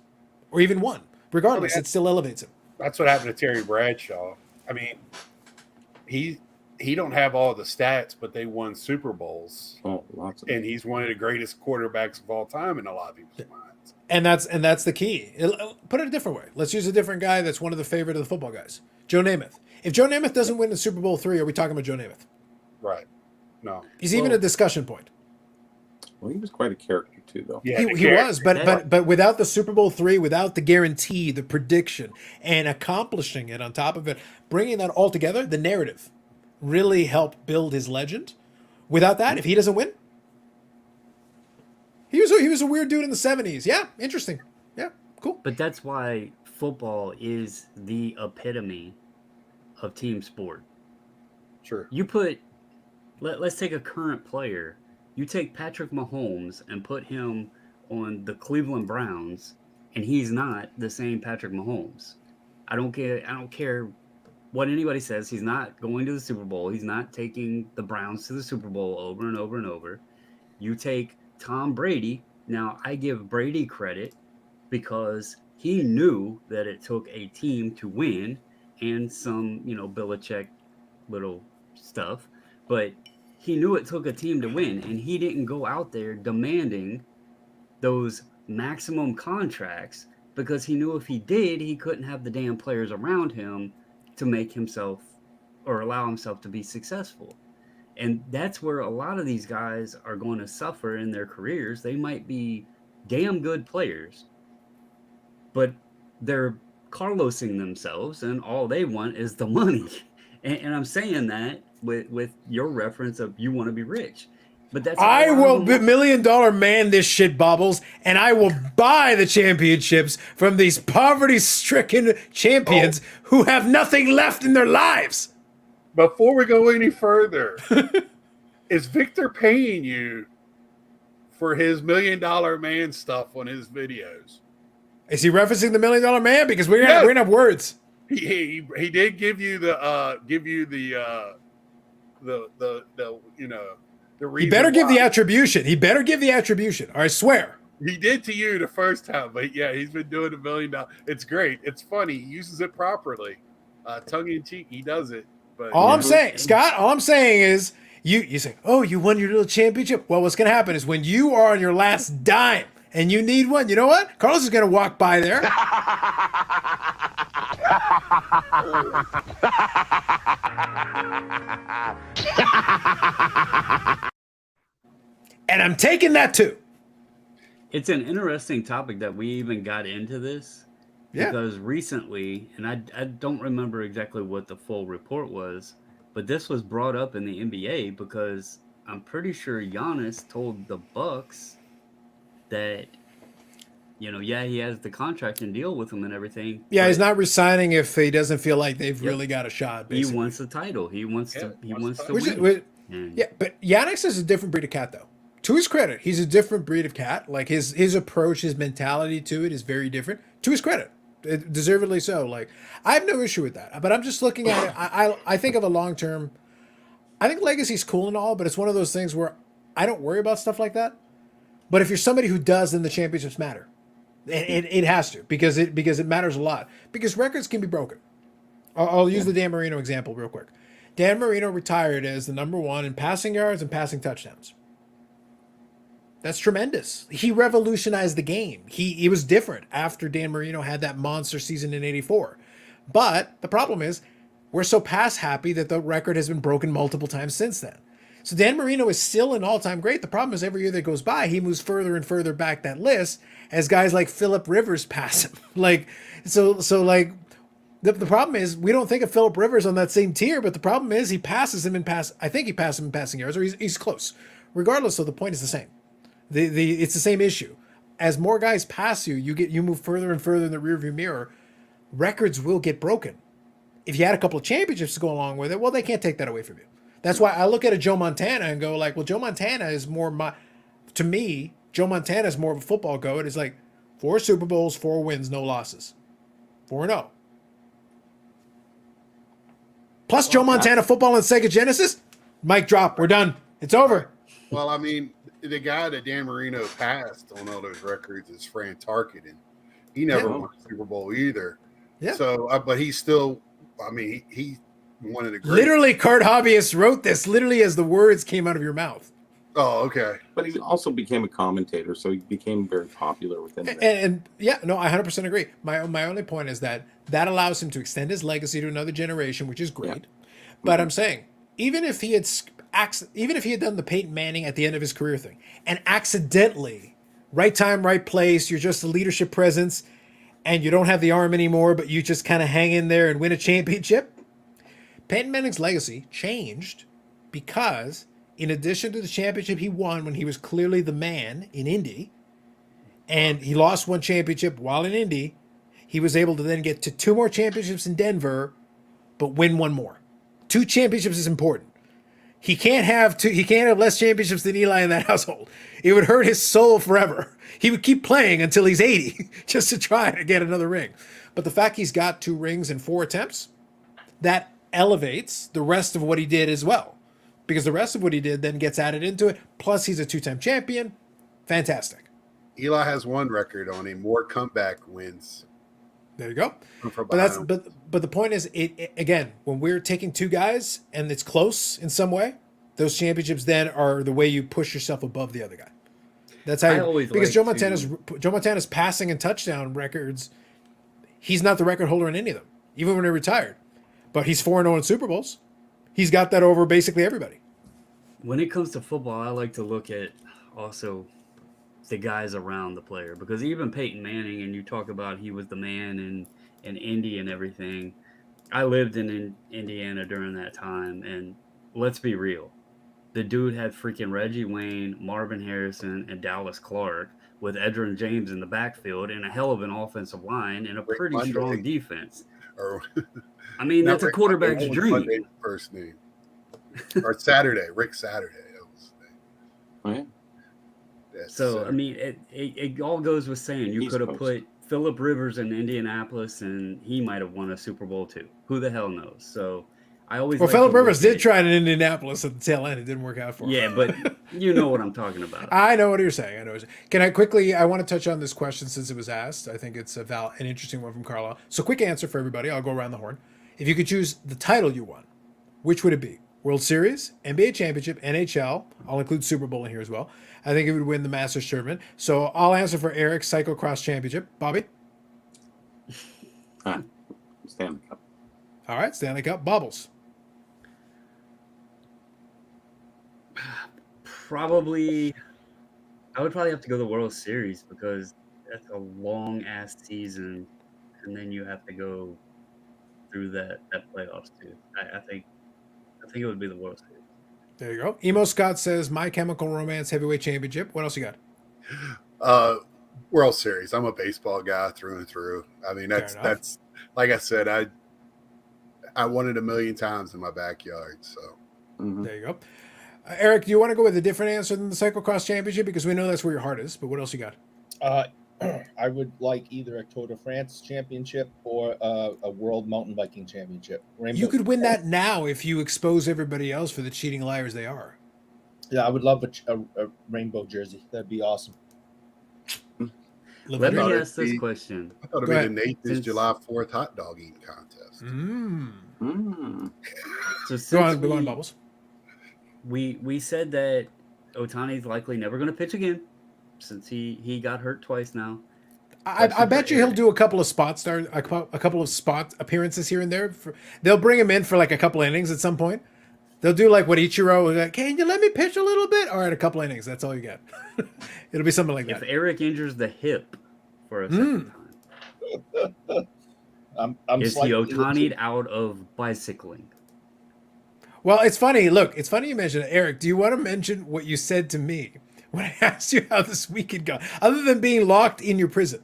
or even 1. Regardless, it still elevates him. That's what happened to Terry Bradshaw. I mean, he don't have all the stats, but they won Super Bowls, and he's one of the greatest quarterbacks of all time in a lot of people's minds. And that's the key. Put it a different way. Let's use a different guy that's one of the favorite of the football guys. Joe Namath. If Joe Namath doesn't win the Super Bowl 3, are we talking about Joe Namath? Right. No. He's even a discussion point. Well, he was quite a character too, though. Yeah, he was, but without the Super Bowl 3, without the guarantee, the prediction, and accomplishing it on top of it, bringing that all together, the narrative really helped build his legend. Without that, if he doesn't win, he was a weird dude in the 70s. Yeah, interesting. Yeah, cool. But that's why football is the epitome of team sport. Sure. You put, let's take a current player. You take Patrick Mahomes and put him on the Cleveland Browns, and he's not the same Patrick Mahomes. I don't care what anybody says. He's not going to the Super Bowl. He's not taking the Browns to the Super Bowl over and over and over. You take Tom Brady. Now, I give Brady credit because he knew that it took a team to win and some, Belichick little stuff, but he knew it took a team to win, and he didn't go out there demanding those maximum contracts because he knew if he did, he couldn't have the damn players around him to make himself or allow himself to be successful. And that's where a lot of these guys are going to suffer in their careers. They might be damn good players, but they're Carlosing themselves, and all they want is the money. And I'm saying that with your reference of you want to be rich. But that's I will $1 million man this shit, Bobbles, and I will buy the championships from these poverty-stricken champions who have nothing left in their lives. Before we go any further, is Victor paying you for his $1 million man stuff on his videos? Is he referencing the $1 million man? Because we're gonna have words. He did give you the reason. He better give the attribution. Or I swear. He did to you the first time, but yeah, he's been doing $1 million. It's great. It's funny. He uses it properly. Tongue in cheek, he does it. But all I'm saying is you say, oh, you won your little championship. Well, what's gonna happen is when you are on your last dime and you need one, you know what? Carlos is gonna walk by there. And I'm taking that too. It's an interesting topic that we even got into this because recently, and I don't remember exactly what the full report was, but this was brought up in the NBA because I'm pretty sure Giannis told the Bucks that, he has the contract and deal with them and everything. Yeah, he's not resigning if he doesn't feel like they've really got a shot. Basically. He wants the title. He wants to win. Yeah, but Giannis is a different breed of cat, though. To his credit, he's a different breed of cat. Like his approach, his mentality to it is very different. To his credit, deservedly so. Like I have no issue with that. But I'm just looking at it. I think of a long term. I think legacy's cool and all, but it's one of those things where I don't worry about stuff like that. But if you're somebody who does, then the championships matter. It has to because it matters a lot. Because records can be broken. I'll use the Dan Marino example real quick. Dan Marino retired as the number 1 in passing yards and passing touchdowns. That's tremendous. He revolutionized the game. He was different after Dan Marino had that monster season in '84. But the problem is we're so pass happy that the record has been broken multiple times since then. So Dan Marino is still an all-time great. The problem is every year that goes by, he moves further and further back that list as guys like Phillip Rivers pass him. The problem is we don't think of Phillip Rivers on that same tier, but the problem is he passes him in I think he passes him in passing yards, or he's close. Regardless, so the point is the same. It's the same issue. As more guys pass you, you move further and further in the rearview mirror. Records will get broken. If you had a couple of championships to go along with it, well, they can't take that away from you. That's why I look at a Joe Montana and go like, well, Joe Montana is more to me, Joe Montana is more of a football goat. It's like, 4 Super Bowls, 4 wins, no losses. 4-0. Plus Joe Montana football and Sega Genesis. Mic drop. We're done. It's over. Well, I mean, the guy that Dan Marino passed on all those records is Fran Tarkenton. He never won a Super Bowl either. Yeah. So, but he's still, I mean, he one of the great. Literally, Card Hobbyist wrote this literally as the words came out of your mouth. Oh, okay. But he also became a commentator, so he became very popular within that. And yeah, no, I 100% agree. My only point is that allows him to extend his legacy to another generation, which is great. Yeah. But I'm saying, even if he had done the Peyton Manning at the end of his career thing, and accidentally, right time, right place, you're just a leadership presence, and you don't have the arm anymore, but you just kind of hang in there and win a championship, Peyton Manning's legacy changed because, in addition to the championship he won when he was clearly the man in Indy, and he lost 1 championship while in Indy, he was able to then get to 2 more championships in Denver, but win 1 more. 2 championships is important. He can't have less championships than Eli in that household. It would hurt his soul forever. He would keep playing until he's 80 just to try to get another ring. But the fact he's got 2 rings in 4 attempts, that elevates the rest of what he did as well. Because the rest of what he did then gets added into it. Plus, he's a 2-time champion. Fantastic. Eli has 1 record on him, more comeback wins. There you go. But the point is, it again, when we're taking 2 guys and it's close in some way, those championships then are the way you push yourself above the other guy. That's how because Joe Montana's passing and touchdown records, he's not the record holder in any of them, even when he retired. But he's 4-0 in Super Bowls. He's got that over basically everybody. When it comes to football, I like to look at also the guys around the player, because even Peyton Manning, and you talk about he was the man in Indy and everything. I lived in Indiana during that time, and let's be real. The dude had freaking Reggie Wayne, Marvin Harrison, and Dallas Clark with Edgerrin James in the backfield and a hell of an offensive line and a pretty strong defense. I mean, that's a quarterback's dream. First name. Or Saturday, Rick Saturday. That was his name. Oh, yeah. So, I mean, it all goes with saying you could have put Phillip Rivers in Indianapolis and he might have won a Super Bowl too. Who the hell knows? So I always Phillip Rivers did try it in Indianapolis at the tail end. It didn't work out for him. Yeah, but you know what I'm talking about. I know what you're saying. Can I quickly, I want to touch on this question since it was asked. I think it's an interesting one from Carlisle. So quick answer for everybody. I'll go around the horn. If you could choose the title you won, which would it be? World Series, NBA Championship, NHL. I'll include Super Bowl in here as well. I think it would win the Masters Tournament. So I'll answer for Eric's Cyclocross Championship. Bobby? Stanley Cup. All right, Stanley Cup. Bubbles? Probably, I would probably have to go the World Series because that's a long-ass season, and then you have to go through that playoffs too. I think it would be the World Series. There you go. Emo Scott says My Chemical Romance Heavyweight Championship. What else you got? World Series. I'm a baseball guy through and through. I mean, that's like I said, I won it 1,000,000 times in my backyard. So There you go. Eric, do you want to go with a different answer than the Cyclocross Championship? Because we know that's where your heart is, but what else you got? I would like either a Tour de France championship or a World Mountain Biking Championship. You could win that now if you expose everybody else for the cheating liars they are. Yeah, I would love a rainbow jersey. That'd be awesome. Let me ask this question. I thought it'd be the Nathan's July 4th hot dog eating contest. So go on, Bubbles. We said that Ohtani's likely never going to pitch again since he got hurt twice now. I bet you he'll do a couple of spot appearances here and there. They'll bring him in for like a couple innings at some point. They'll do like what Ichiro was like, can you let me pitch a little bit? All right, a couple innings. That's all you get. It'll be something like that. If Eric injures the hip for a second time, is he Ohtani'd out of bicycling? Well, it's funny. Look, it's funny you mentioned it. Eric, do you want to mention what you said to me when I asked you how this week had gone, other than being locked in your prison?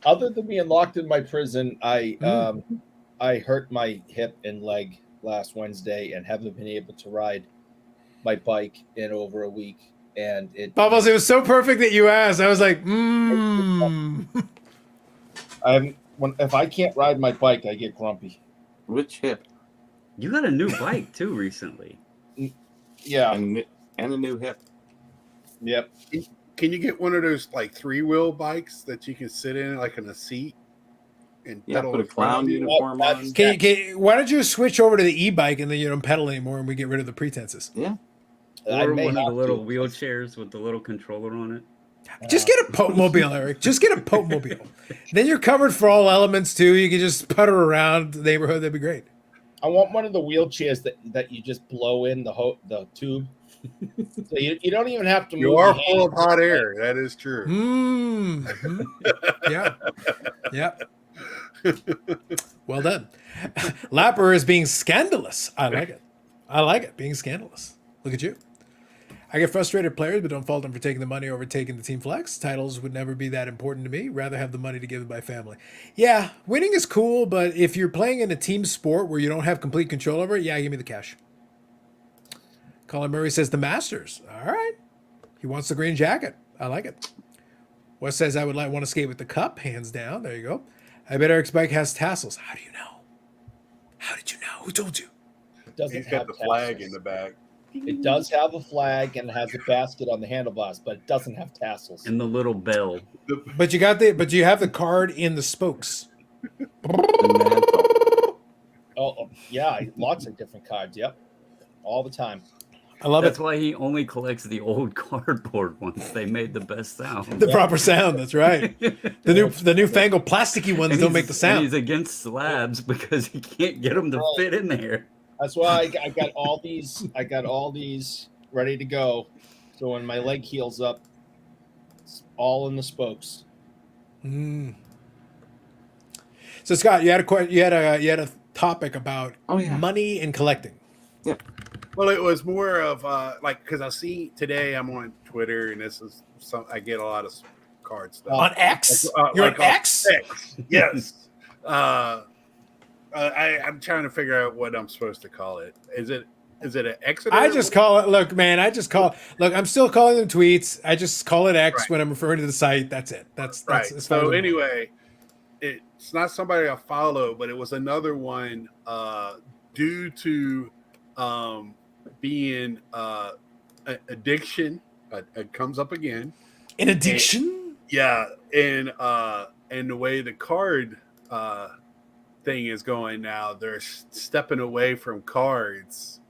Other than being locked in my prison, I hurt my hip and leg last Wednesday and haven't been able to ride my bike in over a week. and it. Bubbles, it was so perfect that you asked. I was like, If I can't ride my bike, I get grumpy. Which hip? You got a new bike too recently. Yeah. And a new hip. Yep. Can you get one of those like 3-wheel bikes that you can sit in like in a seat and Yeah, pedal put a in front of clown you? uniform on. why don't you switch over to the e-bike and then you don't pedal anymore and we get rid of the pretenses? Yeah. I Or may one of the have little to. wheelchairs with the little controller on it. Just get a Pope Mobile, Eric. Just get a Pope Mobile. Then you're covered for all elements too. You can just putter around the neighborhood. That'd be great. I want one of the wheelchairs that you just blow in the tube. So you don't even have to move. You are your full hand. of hot air. That is true. Mm-hmm. Yeah. Yeah. Well done. Lapper is being scandalous. I like it. I like it. Being scandalous. Look at you. I get frustrated players, but don't fault them for taking the money over taking the team flex. Titles would never be that important to me. Rather have the money to give to my family. Yeah, winning is cool, but if you're playing in a team sport where you don't have complete control over it, yeah, give me the cash. Colin Murray says the Masters. All right. He wants the green jacket. I like it. Wes says I would want to skate with the cup. Hands down. There you go. I bet Eric's bike has tassels. How do you know? How did you know? Who told you? It doesn't He's have got the flag tassels. in the back. It does have a flag and it has a basket on the handlebars, but it doesn't have tassels. And the little bell. But you have the card in the spokes. Oh yeah, lots of different cards. Yep, all the time. I love That's it. why he only collects the old cardboard ones. They made the best sound. The proper sound. That's right. The newfangled plasticky ones And don't he's- make the and sound. he's against slabs because he can't get them to Right. fit in there. That's why I got all these. I got all these ready to go. So when my leg heals up, it's all in the spokes. Mm. So Scott, you had a topic about money and collecting. Well, it was more of like because I see today I'm on Twitter and this is I get a lot of card stuff On X? Like, You're like on X? X. Yes. I'm trying to figure out what I'm supposed to call it. Is it an Exeter? I just call it. Look, man. Look, I'm still calling them tweets. I just call it X Right. when I'm referring to the site. That's it. That's right. as far So as I'm- anyway, it's not somebody I follow, but it was another one due to being addiction. It comes up again. an addiction. Yeah, and the way the card thing is going now, they're stepping away from cards,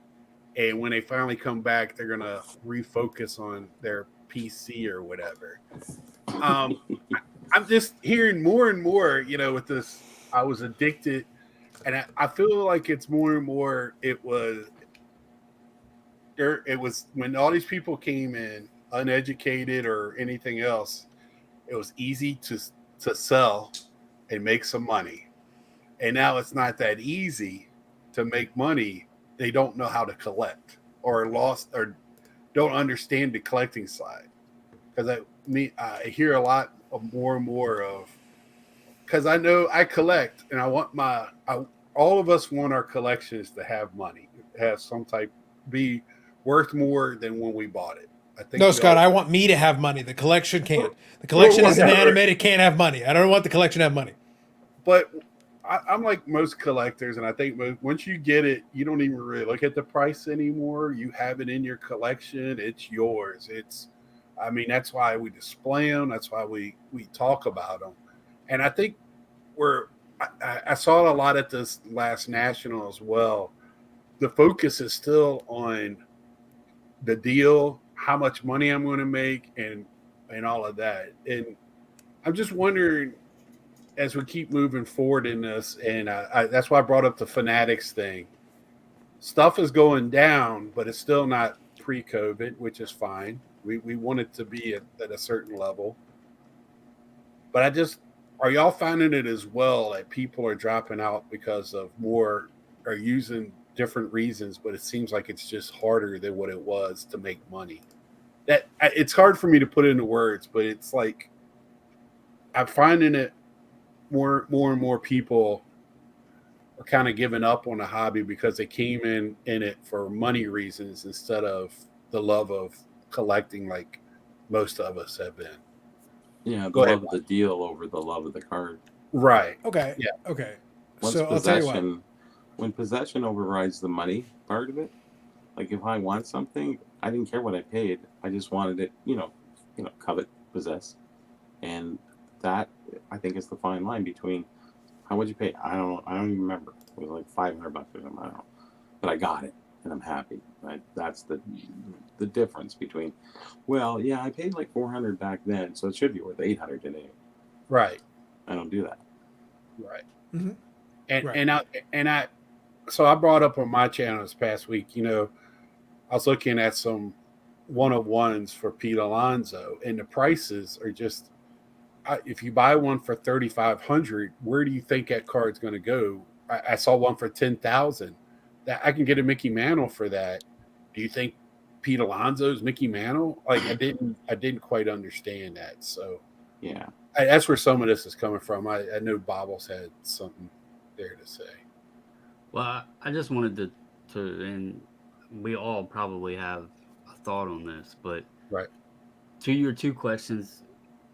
and when they finally come back, they're gonna refocus on their PC or whatever. I'm just hearing more and more, with this. I was addicted, and I feel like it's more and more. It was when all these people came in, uneducated or anything else. It was easy to sell and make some money. And now it's not that easy to make money. They don't know how to collect or don't understand the collecting side. Because I hear a lot of more and more of, because I know I collect and I want all of us want our collections to have money, have some type, be worth more than when we bought it. I think No, Scott. I want me to have money. The collection can't. The collection is whatever. inanimate. It can't have money. I don't want the collection to have money. But I'm like most collectors, and I think once you get it, you don't even really look at the price anymore. You have it in your collection; it's yours. That's why we display them. That's why we talk about them. And I think I saw it a lot at this last national as well. The focus is still on the deal, how much money I'm going to make, and all of that. And I'm just wondering, as we keep moving forward in this, and that's why I brought up the Fanatics thing. Stuff is going down, but it's still not pre-COVID, which is fine. We want it to be at a certain level. But are y'all finding it as well that people are dropping out because of more, or using different reasons, but it seems like it's just harder than what it was to make money? That it's hard for me to put into words, but it's like I'm finding it more and more people are kind of giving up on the hobby because they came in it for money reasons instead of the love of collecting like most of us have been. Yeah, the Go ahead, love of the deal over the love of the card. Right. Okay. Yeah. Okay. Once So I'll tell you what. possession, when possession overrides the money part of it, like if I want something, I didn't care what I paid. I just wanted it, covet, possess, and that I think is the fine line between how much you pay. I don't even remember. It was like $500 or something. I don't know, but I got it and I'm happy. Right? That's the difference between. Well, yeah, I paid like $400 back then, so it should be worth $800 today. Right. I don't do that. Right. Mm-hmm. And Right. so I brought up on my channel this past week, I was looking at some 101s for Pete Alonso, and the prices are just, if you buy one for $3,500, where do you think that card's going to go? I saw one for $10,000. That I can get a Mickey Mantle for that. Do you think Pete Alonso's Mickey Mantle? Like I didn't quite understand that. So Yeah. that's where some of this is coming from. I know Bobbles had something there to say. Well, I just wanted to, and we all probably have a thought on this, but Right. to your two questions,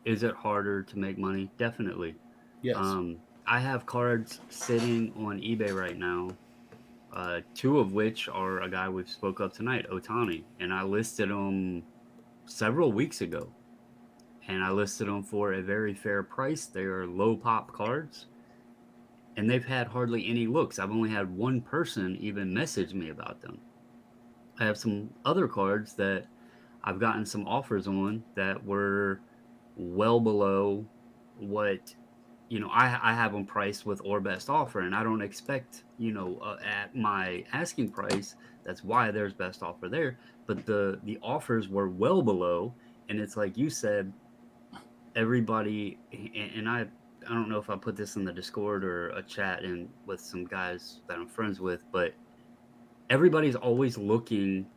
is it harder to make money? Definitely. Yes. I have cards sitting on eBay right now, two of which are a guy we've spoke of tonight, Otani, and I listed them several weeks ago, and I listed them for a very fair price. They are low pop cards, and they've had hardly any looks. I've only had one person even message me about them. I have some other cards that I've gotten some offers on that were well below what, I have them priced with or best offer, and I don't expect, at my asking price, that's why there's best offer there. But the offers were well below, and it's like you said, everybody, and I don't know if I put this in the Discord or a chat and with some guys that I'm friends with, but everybody's always looking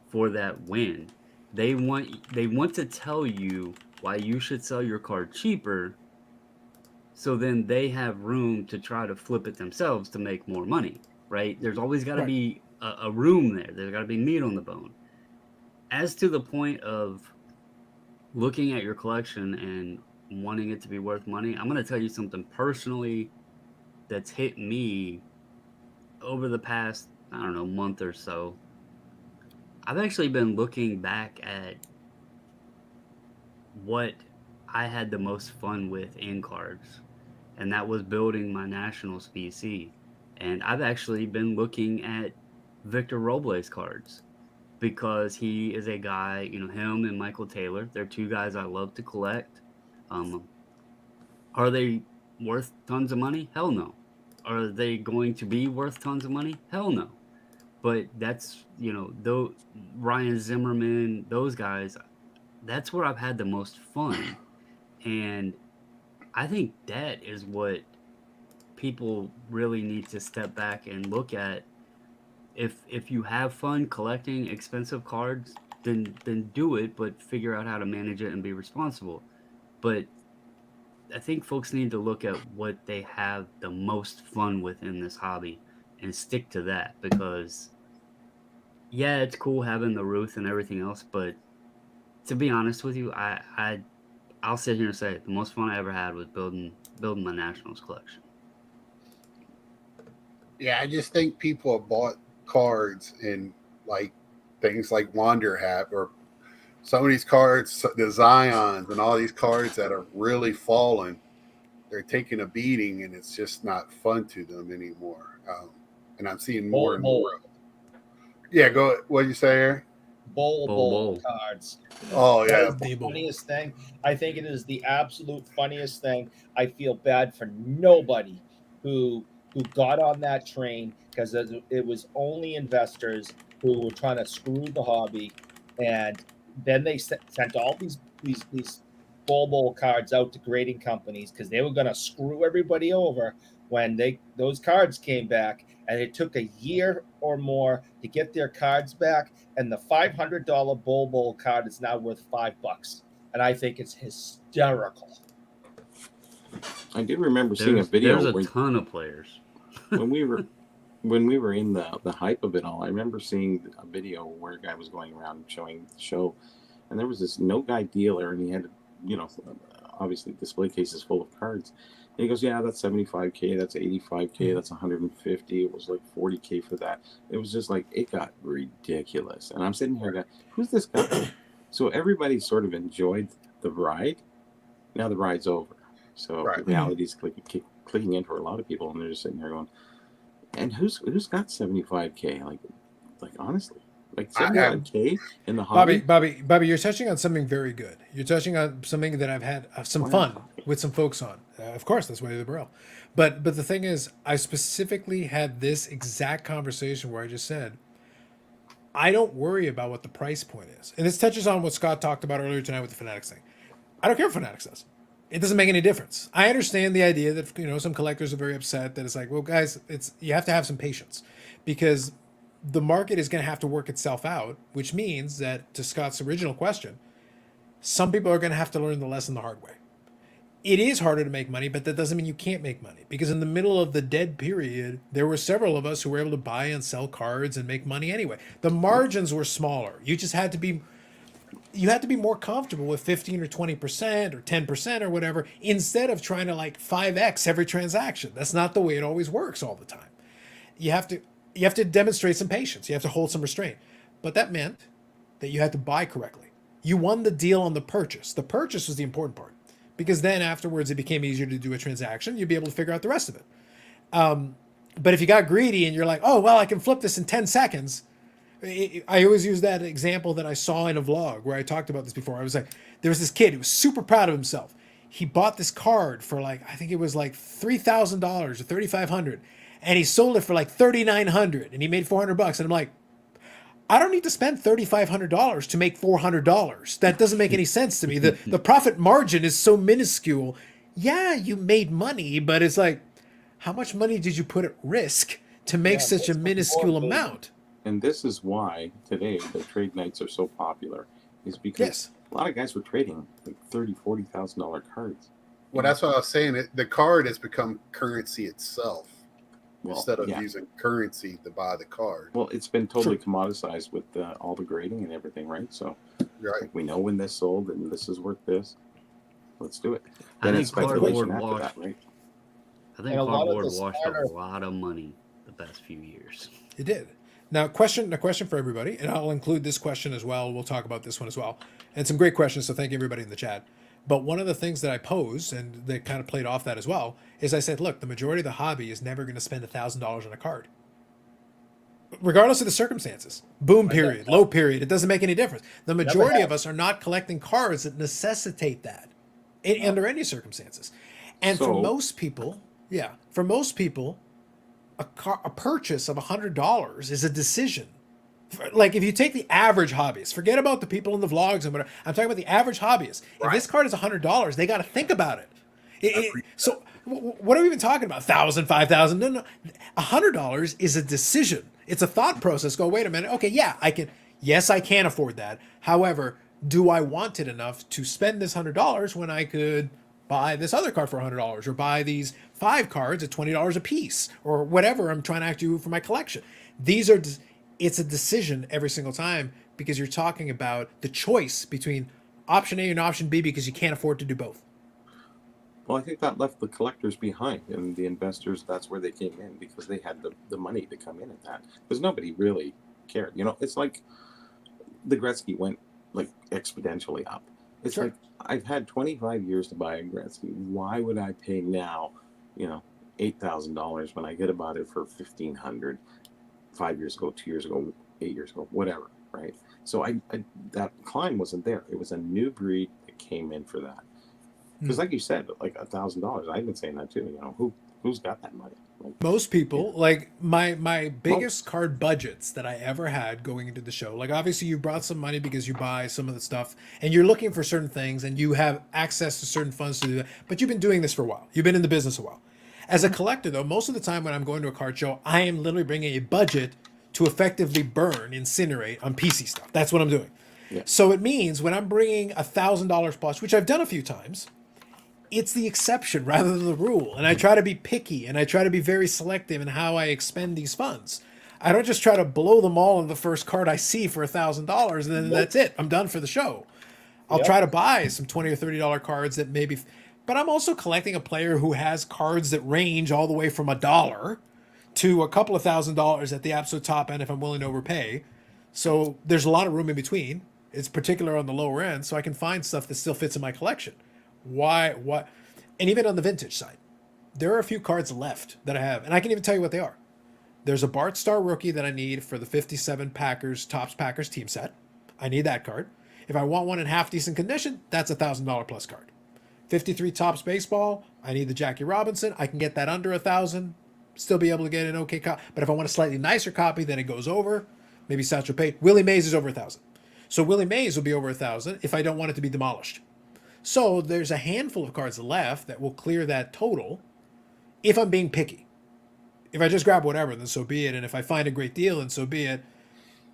for that win. They want to tell you why you should sell your card cheaper, so then they have room to try to flip it themselves to make more money, right? There's always got to Right. be a room there. There's got to be meat on the bone. As to the point of looking at your collection and wanting it to be worth money, I'm going to tell you something personally that's hit me over the past, I don't know, month or so. I've actually been looking back at what I had the most fun with in cards, and that was building my Nationals VC. And I've actually been looking at Victor Robles cards because he is a guy, him and Michael Taylor, they're two guys I love to collect. Are they worth tons of money? Hell no. Are they going to be worth tons of money? Hell no. But that's, though Ryan Zimmerman, those guys, that's where I've had the most fun. And I think that is what people really need to step back and look at. If you have fun collecting expensive cards, then do it, but figure out how to manage it and be responsible. But I think folks need to look at what they have the most fun with in this hobby and stick to that, because yeah, it's cool having the Ruth and everything else, but to be honest with you, I'll sit here and say it, the most fun I ever had was building my Nationals collection. Yeah, I just think people have bought cards in like things like Wander Hat or some of these cards, the Zions and all these cards that are really falling. They're taking a beating, and it's just not fun to them anymore. And I'm seeing more and more. Yeah, go. What did you say, Aaron? Bowl cards. Oh That yeah, is the funniest thing. I think it is the absolute funniest thing. I feel bad for nobody who got on that train, because it was only investors who were trying to screw the hobby, and then they sent all these bowl cards out to grading companies because they were going to screw everybody over when those cards came back, and it took a year or more to get their cards back, and the $500 bowl card is now worth $5, and I think it's hysterical. I did remember seeing a video. There's a ton of players. when we were when we were in the hype of it all, I remember seeing a video where a guy was going around showing the show, and there was this no guy dealer, and he had, obviously display cases full of cards. And he goes, yeah, that's 75K, that's 85K, that's 150. It was like 40K for that. It was just like, it got ridiculous. And I'm sitting here going, who's this guy? So everybody sort of enjoyed the ride. Now the ride's over. So Right. reality is clicking in for a lot of people, and they're just sitting there going, and who's got 75K? Like honestly, like I have- 75K in the hobby. Bobby, you're touching on something very good. You're touching on something that I've had some Wow. fun with some folks on. Of course, that's why the Burrell. But the thing is, I specifically had this exact conversation where I just said, I don't worry about what the price point is. And this touches on what Scott talked about earlier tonight with the Fanatics thing. I don't care what Fanatics does. It doesn't make any difference. I understand the idea that some collectors are very upset that it's like, well, guys, you have to have some patience because the market is going to have to work itself out, which means that, to Scott's original question, some people are going to have to learn the lesson the hard way. It is harder to make money, but that doesn't mean you can't make money, because in the middle of the dead period, there were several of us who were able to buy and sell cards and make money anyway. The margins were smaller. You just had to be more comfortable with 15 or 20% or 10% or whatever, instead of trying to like 5x every transaction. That's not the way it always works all the time. You have to demonstrate some patience. You have to hold some restraint. But that meant that you had to buy correctly. You won the deal on the purchase. The purchase was the important part, because then afterwards it became easier to do a transaction. You'd be able to figure out the rest of it. But if you got greedy and you're like, oh, well, I can flip this in 10 seconds. I always use that example that I saw in a vlog where I talked about this before. I was like, there was this kid who was super proud of himself. He bought this card for like, I think it was like $3,000 or $3,500, and he sold it for like $3,900, and he made $400. And I'm like, I don't need to spend $3,500 to make $400. That doesn't make any sense to me. The profit margin is so minuscule. Yeah, you made money, but it's like, how much money did you put at risk to make such a minuscule amount? And this is why today the trade nights are so popular, is because a lot of guys were trading like $30,000, $40,000 cards. Well, that's what I was saying. The card has become currency itself instead of using currency to buy the card. Well, it's been totally commoditized with all the grading and everything, right? So we know when this sold and this is worth this. Let's do it. Then it's speculation after that, right? I think cardboard washed a lot of money the past few years. It did. Now, a question for everybody, and I'll include this question as well. We'll talk about this one as well. And some great questions, so thank you everybody in the chat. But one of the things that I posed, and they kind of played off that as well, is I said, look, the majority of the hobby is never going to spend $1,000 on a card. Regardless of the circumstances. Boom period, low period, it doesn't make any difference. The majority of us are not collecting cards that necessitate that under any circumstances. And for most people, a purchase of $100 is a decision. Like, if you take the average hobbyist, forget about the people in the vlogs and whatever. I'm talking about the average hobbyist. If this card is $100, they got to think about it. So what are we even talking about? $1,000, $5,000? No. $100 is a decision. It's a thought process. Go, wait a minute. Okay, yeah, I can. Yes, I can afford that. However, do I want it enough to spend this $100 when I could buy this other card for $100, or buy these 5 cards at $20 a piece, or whatever I'm trying to do for my collection? It's a decision every single time, because you're talking about the choice between option A and option B, because you can't afford to do both. Well, I think that left the collectors behind, and the investors, that's where they came in, because they had the money to come in at that, because nobody really cared. It's like the Gretzky went like exponentially up. It's like, I've had 25 years to buy a Gretzky. Why would I pay now, $8,000 when I could have bought it for $1,500 5 years ago, 2 years ago, 8 years ago, whatever, right? So that climb wasn't there. It was a new breed that came in for that. Because like you said, like $1,000, I've been saying that too. Who's got that money? Most people, like my biggest card budgets that I ever had going into the show, like, obviously you brought some money because you buy some of the stuff and you're looking for certain things and you have access to certain funds to do that, but you've been doing this for a while. You've been in the business a while. As a collector, though, most of the time when I'm going to a card show, I am literally bringing a budget to effectively burn, incinerate on PC stuff. That's what I'm doing. Yeah. So it means when I'm bringing $1,000 plus, which I've done a few times, it's the exception rather than the rule. And I try to be picky and I try to be very selective in how I expend these funds. I don't just try to blow them all on the first card I see for $1,000 and then that's it. I'm done for the show. I'll try to buy some $20 or $30 cards that maybe, but I'm also collecting a player who has cards that range all the way from $1 to a couple of $1,000s at the absolute top end if I'm willing to overpay. So there's a lot of room in between. It's particular on the lower end, so I can find stuff that still fits in my collection. What? And even on the vintage side, there are a few cards left that I have, and I can even tell you what they are. There's a Bart Starr rookie that I need for the 57 Packers, Topps Packers team set. I need that card. If I want one in half decent condition, that's a $1,000 plus card. 53 Topps baseball, I need the Jackie Robinson. I can get that under $1,000, still be able to get an okay copy. But if I want a slightly nicer copy, then it goes over. Maybe Satchel Paige. Willie Mays is over $1,000. So Willie Mays will be over $1,000 if I don't want it to be demolished. So there's a handful of cards left that will clear that total if I'm being picky. If I just grab whatever, then so be it. And if I find a great deal, then so be it.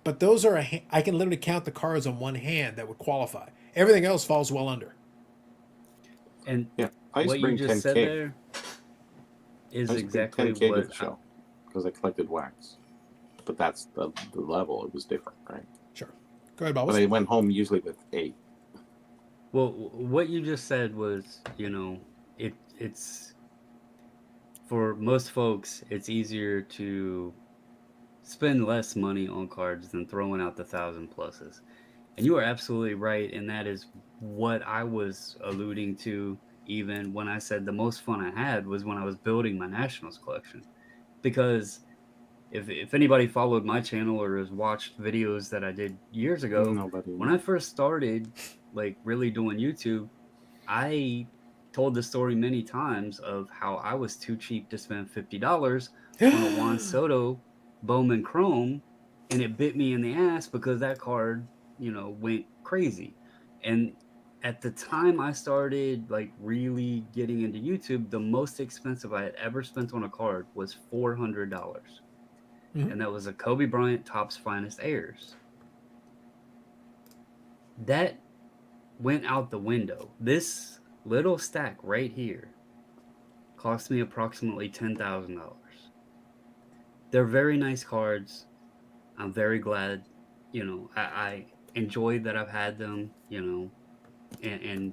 But those are, I can literally count the cards on one hand that would qualify. Everything else falls well under. And I used what to bring you just 10K. said there is exactly 10K to what the show because I collected wax. But that's the level. It was different, right? Sure. Go ahead, Bubbles. But I went home usually with 8. Well, what you just said was, it's for most folks, it's easier to spend less money on cards than throwing out the 1,000 pluses. And you are absolutely right, and that is what I was alluding to even when I said the most fun I had was when I was building my Nationals collection. Because if anybody followed my channel or has watched videos that I did years ago, when I first started like really doing YouTube, I told the story many times of how I was too cheap to spend $50 on a Juan Soto Bowman Chrome, and it bit me in the ass because that card, went crazy. And at the time I started like really getting into YouTube, the most expensive I had ever spent on a card was $400. Mm-hmm. And that was a Kobe Bryant Topps Finest Heirs. That went out the window. This little stack right here cost me approximately $10,000. They're very nice cards. I'm very glad, I enjoyed that I've had them, and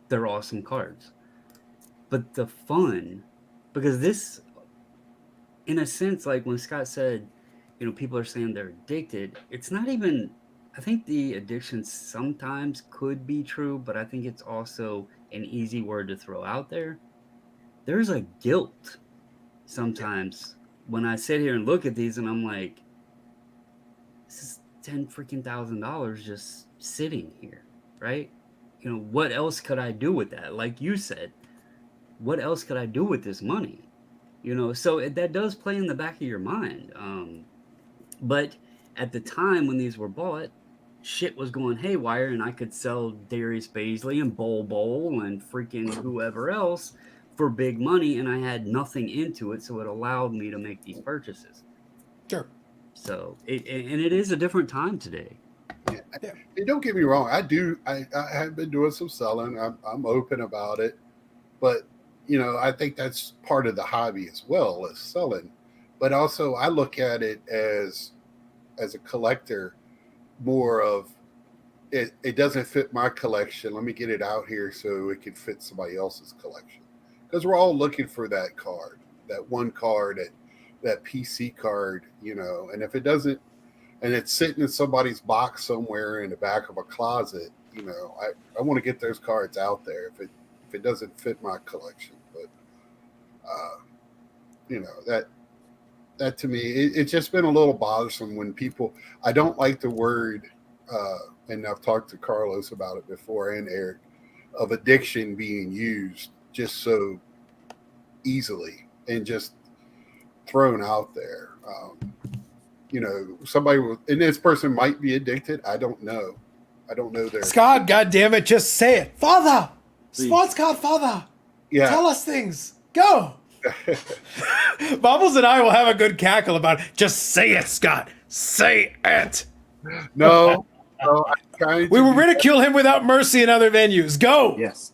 they're awesome cards. But the fun, because this, in a sense, like when Scott said, people are saying they're addicted, it's not even, I think the addiction sometimes could be true, but I think it's also an easy word to throw out there. There's a guilt sometimes when I sit here and look at these and I'm like, this is $10,000 just sitting here, right? What else could I do with that? Like you said, what else could I do with this money? So that does play in the back of your mind. But at the time when these were bought, shit was going haywire, and I could sell Darius Baisley and Bol and freaking whoever else for big money, and I had nothing into it, so it allowed me to make these purchases. Sure. So it is a different time today. Yeah. Hey, don't get me wrong. I have been doing some selling. I'm open about it, but I think that's part of the hobby as well as selling. But also, I look at it as a collector, more of it. It doesn't fit my collection. Let me get it out here so it can fit somebody else's collection. Because we're all looking for that card, that one card, that PC card, and if it doesn't, and it's sitting in somebody's box somewhere in the back of a closet, I want to get those cards out there if it doesn't fit my collection. But, that to me, it's just been a little bothersome when people, I don't like the word, and I've talked to Carlos about it before and Eric, of addiction being used just so easily and just thrown out there. Somebody will, and this person might be addicted. I don't know their Scott, goddammit, just say it. Father! Sports card father! Yeah. Tell us things. Go! Bubbles and I will have a good cackle about it. Just say it, Scott. Say it. No, I'm trying to we will ridicule him without mercy in other venues. Go! Yes.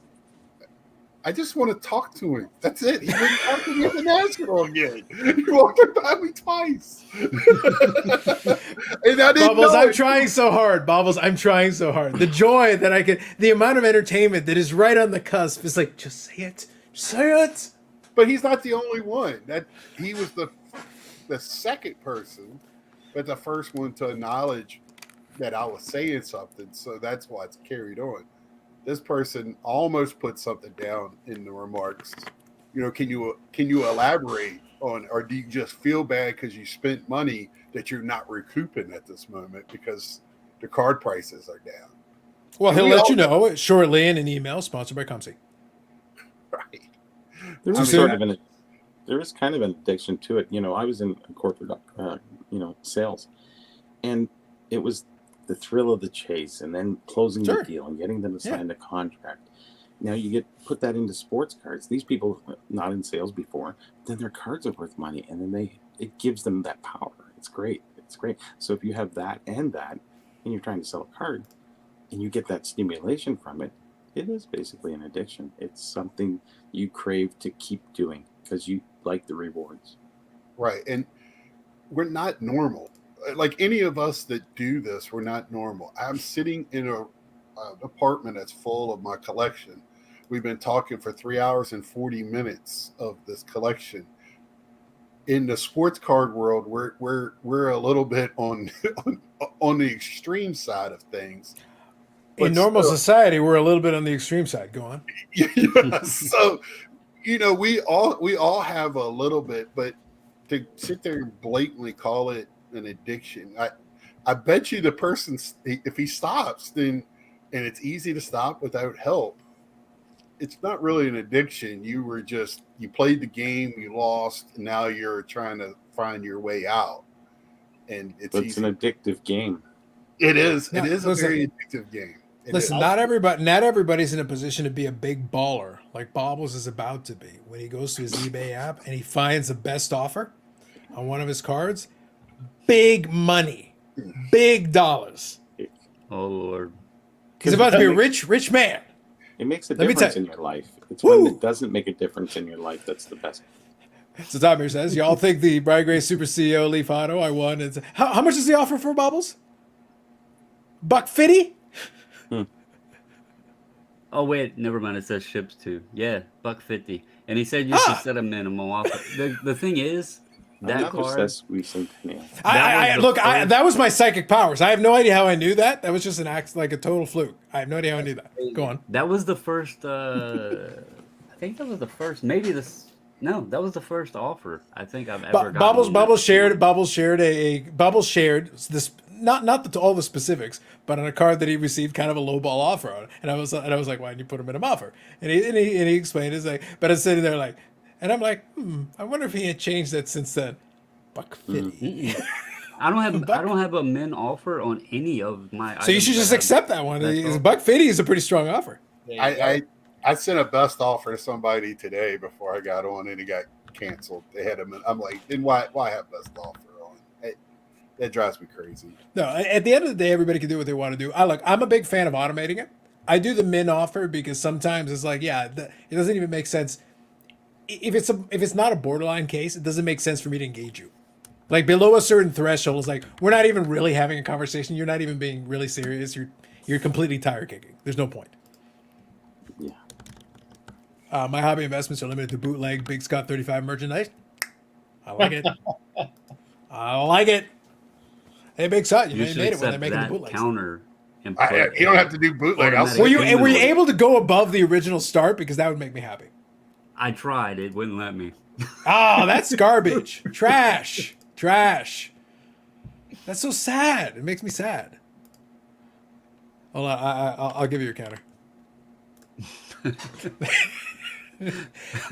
I just want to talk to him. That's it. He wouldn't talk to me at the National again. He walked by me twice. And I didn't Bubbles, know I'm it. trying so hard. Bubbles, I'm trying so hard. The joy that I could, the amount of entertainment that is right on the cusp is like, just say it. Just say it. But he's not the only one. That he was the second person, but the first one to acknowledge that I was saying something. So that's why it's carried on. This person almost put something down in the remarks. You know, can you elaborate on, or do you just feel bad because you spent money that you're not recouping at this moment because the card prices are down? Well, And he'll we let all you know. know shortly in an email sponsored by Comsy. Right. There I is mean, sort of an, there is kind of an addiction to it. You know, I was in corporate, sales, and it was the thrill of the chase, and then closing Sure. the deal and getting them to Yeah. sign the contract. Now you put that into sports cards. These people not in sales before, then their cards are worth money, and then it gives them that power. It's great. It's great. So if you have that, and you're trying to sell a card, and you get that stimulation from it, it is basically an addiction. It's something you crave to keep doing because you like the rewards. Right. And we're not normal. Like any of us that do this, we're not normal. I'm sitting in an apartment that's full of my collection. We've been talking for 3 hours and 40 minutes of this collection. In the sports card world, we're a little bit on the extreme side of things. In But normal still- society, we're a little bit on the extreme side. Go on. Yeah, so we all have a little bit, but to sit there and blatantly call it an addiction, I bet you the person, if he stops, then, and it's easy to stop without help, it's not really an addiction. You played the game, you lost, and now you're trying to find your way out, and it's But it's easy. an addictive game. It is. Now, It is a listen- very addictive game. It Listen, is. not everybody's in a position to be a big baller like Bobbles is about to be. When he goes to his eBay app and he finds the best offer on one of his cards, big money, big dollars. Oh Lord. He's about to be a rich man. It makes a Let me difference tell- in your life. It's Woo! when it doesn't make a difference in your life that's the best. So Tom here says, y'all think the Brian Gray Super CEO Leaf Auto I won? How much is the offer for Bobbles? $150? Oh wait, never mind. It says ships too. Yeah, $150. And he said you should set a minimum offer. The thing is, that Another card. says recent nail. That was my psychic powers. I have no idea how I knew that. That was just an act, like a total fluke. I have no idea how I knew that. Go on. That was the first. I think that was the first. Maybe this. No, that was the first offer I think I've ever gotten. Bubbles shared this, not all the specifics, but on a card that he received kind of a lowball offer on, and I was like, why didn't you put him in an offer? And he explained, it's like, but I'm sitting there like, and I'm like, I wonder if he had changed that since then. $150. I don't have a min offer on any of my. So you should just accept that one. $150 is a pretty strong offer. I sent a best offer to somebody today before I got on, and it got canceled. They had them. I'm like, then why have best offer on? That drives me crazy. No, at the end of the day, everybody can do what they want to do. I'm a big fan of automating it. I do the min offer because sometimes it's like, it doesn't even make sense. If it's not a borderline case, it doesn't make sense for me to engage you. Like below a certain threshold, it's like we're not even really having a conversation. You're not even being really serious. You're completely tire kicking. There's no point. Yeah. My hobby investments are limited to bootleg Big Scott 35 merchandise. I like it. I like it. Hey, Big Scott, you You made should it when they're accept making the that bootlegs. counter. And put You don't have to do bootleg. I'll automatic send Were you payment on it. able to go above the original start? Because that would make me happy. I tried. It wouldn't let me. Oh, that's garbage. Trash. That's so sad. It makes me sad. Hold on, I'll give you your counter.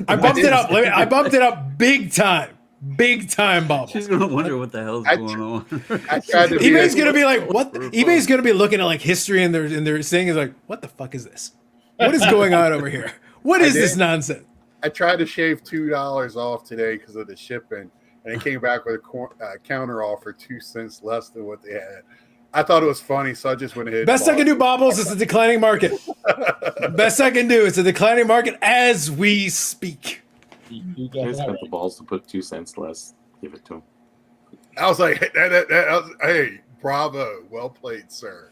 I bumped it up. I bumped it up big time. Big time, Bob. She's gonna wonder what the hell's going on. I tried to be eBay's gonna be like, what? eBay's gonna be looking at like history and they're saying is like, what the fuck is this? What is going on over here? What is this nonsense? I tried to shave $2 off today because of the shipping, and it came back with a counter offer 2 cents less than what they had. I thought it was funny, so I just went ahead. Best I can do, Bobbles, is a declining market. Best I can do. It's a declining market as we speak. You got Guys that got right. the balls to put 2 cents less. Give it to him. I was like, hey, bravo, well played, sir.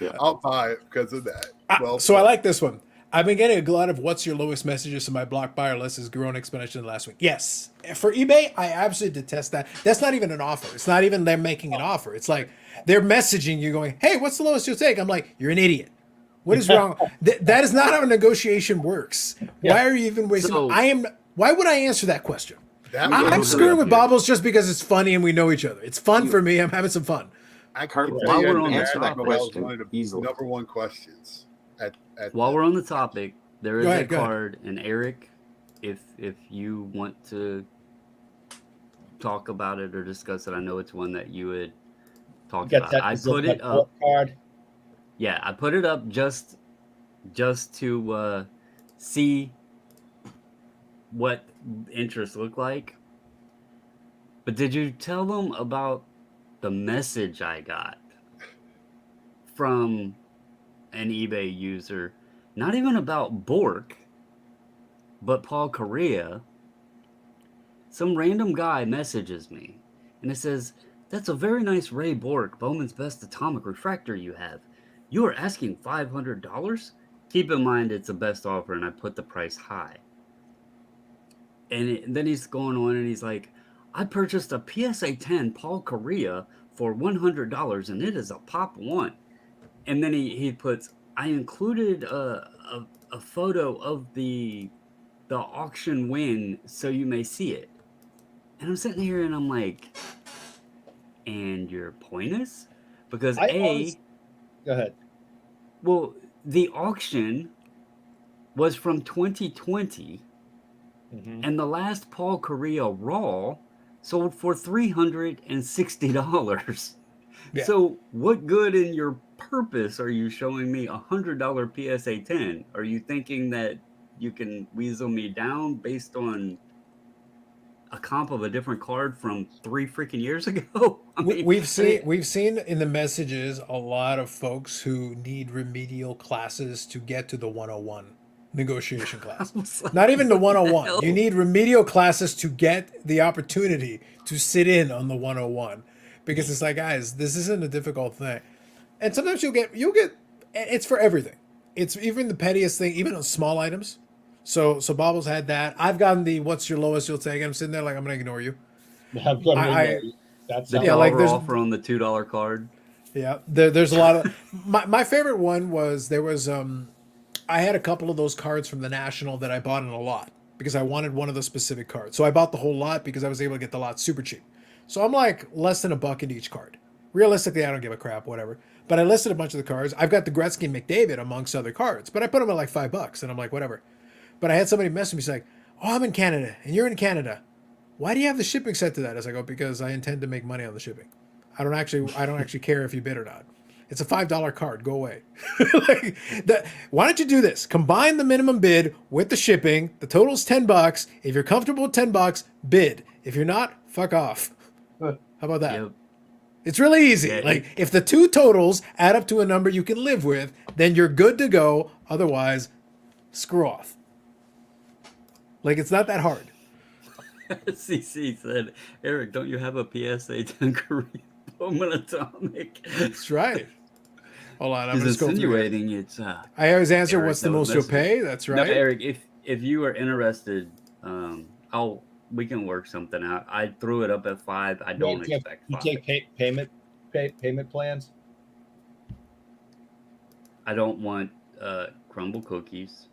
Yeah. I'll buy it because of that. Well So I played. like this one. I've been getting a lot of what's your lowest messages, so my block buyer list has grown exponentially last week. Yes. For eBay, I absolutely detest that. That's not even an offer. It's not even them making an offer. It's like they're messaging you going, hey, what's the lowest you'll take? I'm like, you're an idiot. What is wrong? That is not how a negotiation works. Why are you even wasting? So- Why would I answer that question? That I'm I'm was- screwing with Yeah. Bobbles just because it's funny and we know each other. It's fun for me. I'm having some fun. I Cart- could while tell you we're on that that was topic- one of the easily. number one questions. At While we're on the topic, there is Go a ahead, go ahead. card, and Eric, if you want to talk about it or discuss it, I know it's one that you had talked You got about. that? I is put that it up. card? Yeah, I put it up just to see what interest looked like. But did you tell them about the message I got from an eBay user? Not even about Bork, but Paul Correa. Some random guy messages me, and it says, "That's a very nice Ray Bork, Bowman's Best Atomic Refractor you have. You are asking $500? Keep in mind it's the best offer, and I put the price high." And then he's going on, and he's like, "I purchased a PSA 10 Paul Correa for $100, and it is a pop one." And then he puts, "I included a photo of the auction win so you may see it." And I'm sitting here and I'm like, and your point is? Because Go ahead. well, the auction was from 2020, Mhm. and the last Paul Correa Raw sold for $360. Yeah. So what good in your purpose are you showing me $100 PSA 10? Are you thinking that you can weasel me down based on a comp of a different card from 3 freaking years ago? I mean, We've seen in the messages a lot of folks who need remedial classes to get to the 101 negotiation class. I was like, Not even the what the 101. hell? You need remedial classes to get the opportunity to sit in on the 101 because it's like, guys, this isn't a difficult thing. And sometimes you'll get it's for everything. It's even the pettiest thing, even on small items. So Bobbles had that. I've gotten the what's your lowest you'll take. I'm sitting there like I'm gonna ignore you. I'm gonna I- ignore you. That's The Yeah, dollar like there's- offer on the $2 card. Yeah, there's a lot of my favorite one was there was I had a couple of those cards from the National that I bought in a lot because I wanted one of the specific cards. So I bought the whole lot because I was able to get the lot super cheap. So I'm like less than $1 in each card. Realistically, I don't give a crap, whatever. But I listed a bunch of the cards. I've got the Gretzky and McDavid amongst other cards, but I put them at like $5, and I'm like, whatever. But I had somebody message me saying, "Oh, I'm in Canada, and you're in Canada. Why do you have the shipping set to that?" I was like, "Oh, because I intend to make money on the shipping. I don't actually care if you bid or not. It's a $5 card. Go away." Why don't you do this? Combine the minimum bid with the shipping. The total's $10. If you're comfortable with $10, bid. If you're not, fuck off. How about that? Yep. It's really easy. Yeah, like if the two totals add up to a number you can live with, then you're good to go. Otherwise, screw off. Like it's not that hard. CC said, "Eric, don't you have a PSA 10 Korean Bowman Atomic?" That's right. Hold on, I'm He's just going through. insinuating it's I always answer, Eric, "What's the that was most you'll message. pay?" That's No, right. Eric, if you are interested, we can work something out. I threw it up at 5. I don't expect You 5. take payment plans. I don't want crumble cookies.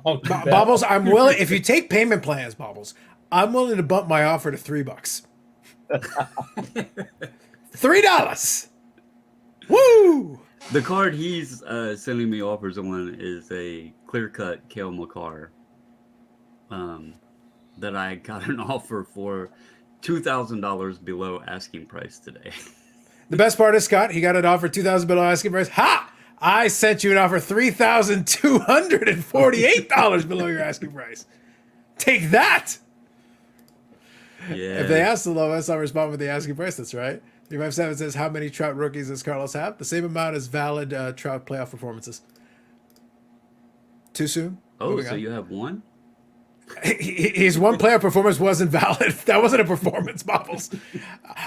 Oh, too bad. Bobbles, I'm willing. If you take payment plans, Bobbles, I'm willing to bump my offer to $3. $3. Woo! The card he's sending me offers on is a clear-cut Kale McCarr that I got an offer for $2,000 below asking price today. The best part is, Scott, he got an offer $2,000 below asking price. Ha! I sent you an offer $3,248 below your asking price. Take that. Yeah. If they ask the lowest, I'll respond with the asking price. That's right. 357 says, "How many Trout rookies does Carlos have?" The same amount as valid Trout playoff performances. Too soon. Oh, Moving so on. you have one? His one player performance wasn't valid. That wasn't a performance, Bobbles.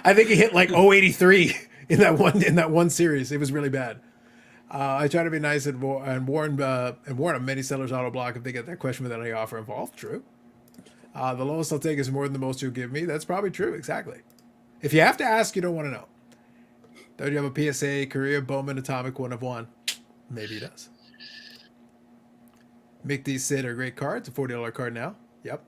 I think he hit like 083 in that one series. It was really bad. I try to be nice and warn them many sellers auto block if they get that question without any offer involved. True. The lowest I'll take is more than the most you'll give me. That's probably true. Exactly. If you have to ask, you don't want to know. Don't you have a PSA Korea Bowman Atomic 1 of 1? Maybe he does. Make these Sid are great cards. A $40 card now. Yep.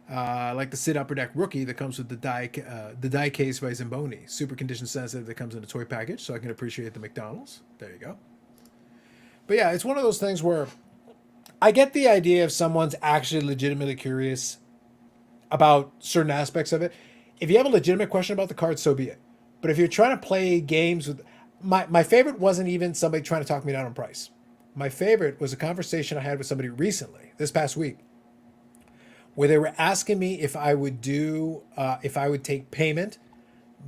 I like the Sid Upper Deck Rookie that comes with the die case by Zamboni. Super condition sensitive that comes in a toy package, so I can appreciate the McDonald's. There you go. But yeah, it's one of those things where I get the idea if someone's actually legitimately curious about certain aspects of it. If you have a legitimate question about the card, so be it. But if you're trying to play games with... My favorite wasn't even somebody trying to talk me down on price. My favorite was a conversation I had with somebody recently, this past week, where they were asking me if I would take payment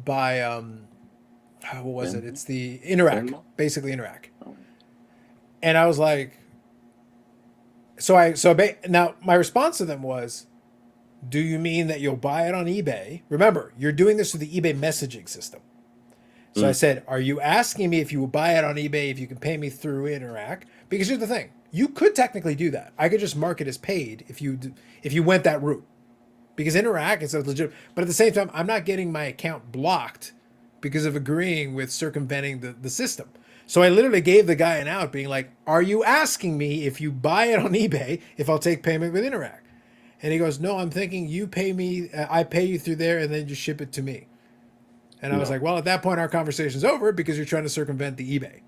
by, what was it? It's the Interac, basically Interac. And I was like, now my response to them was, do you mean that you'll buy it on eBay? Remember, you're doing this through the eBay messaging system. So I said, are you asking me if you will buy it on eBay, if you can pay me through Interac? Because here's the thing. You could technically do that. I could just mark it as paid if you went that route. Because Interac is legit. But at the same time, I'm not getting my account blocked because of agreeing with circumventing the system. So I literally gave the guy an out being like, are you asking me if you buy it on eBay, if I'll take payment with Interac? And he goes, no, I'm thinking you pay me, I pay you through there and then just ship it to me. And I was like, well, at that point, our conversation's over because you're trying to circumvent the eBay.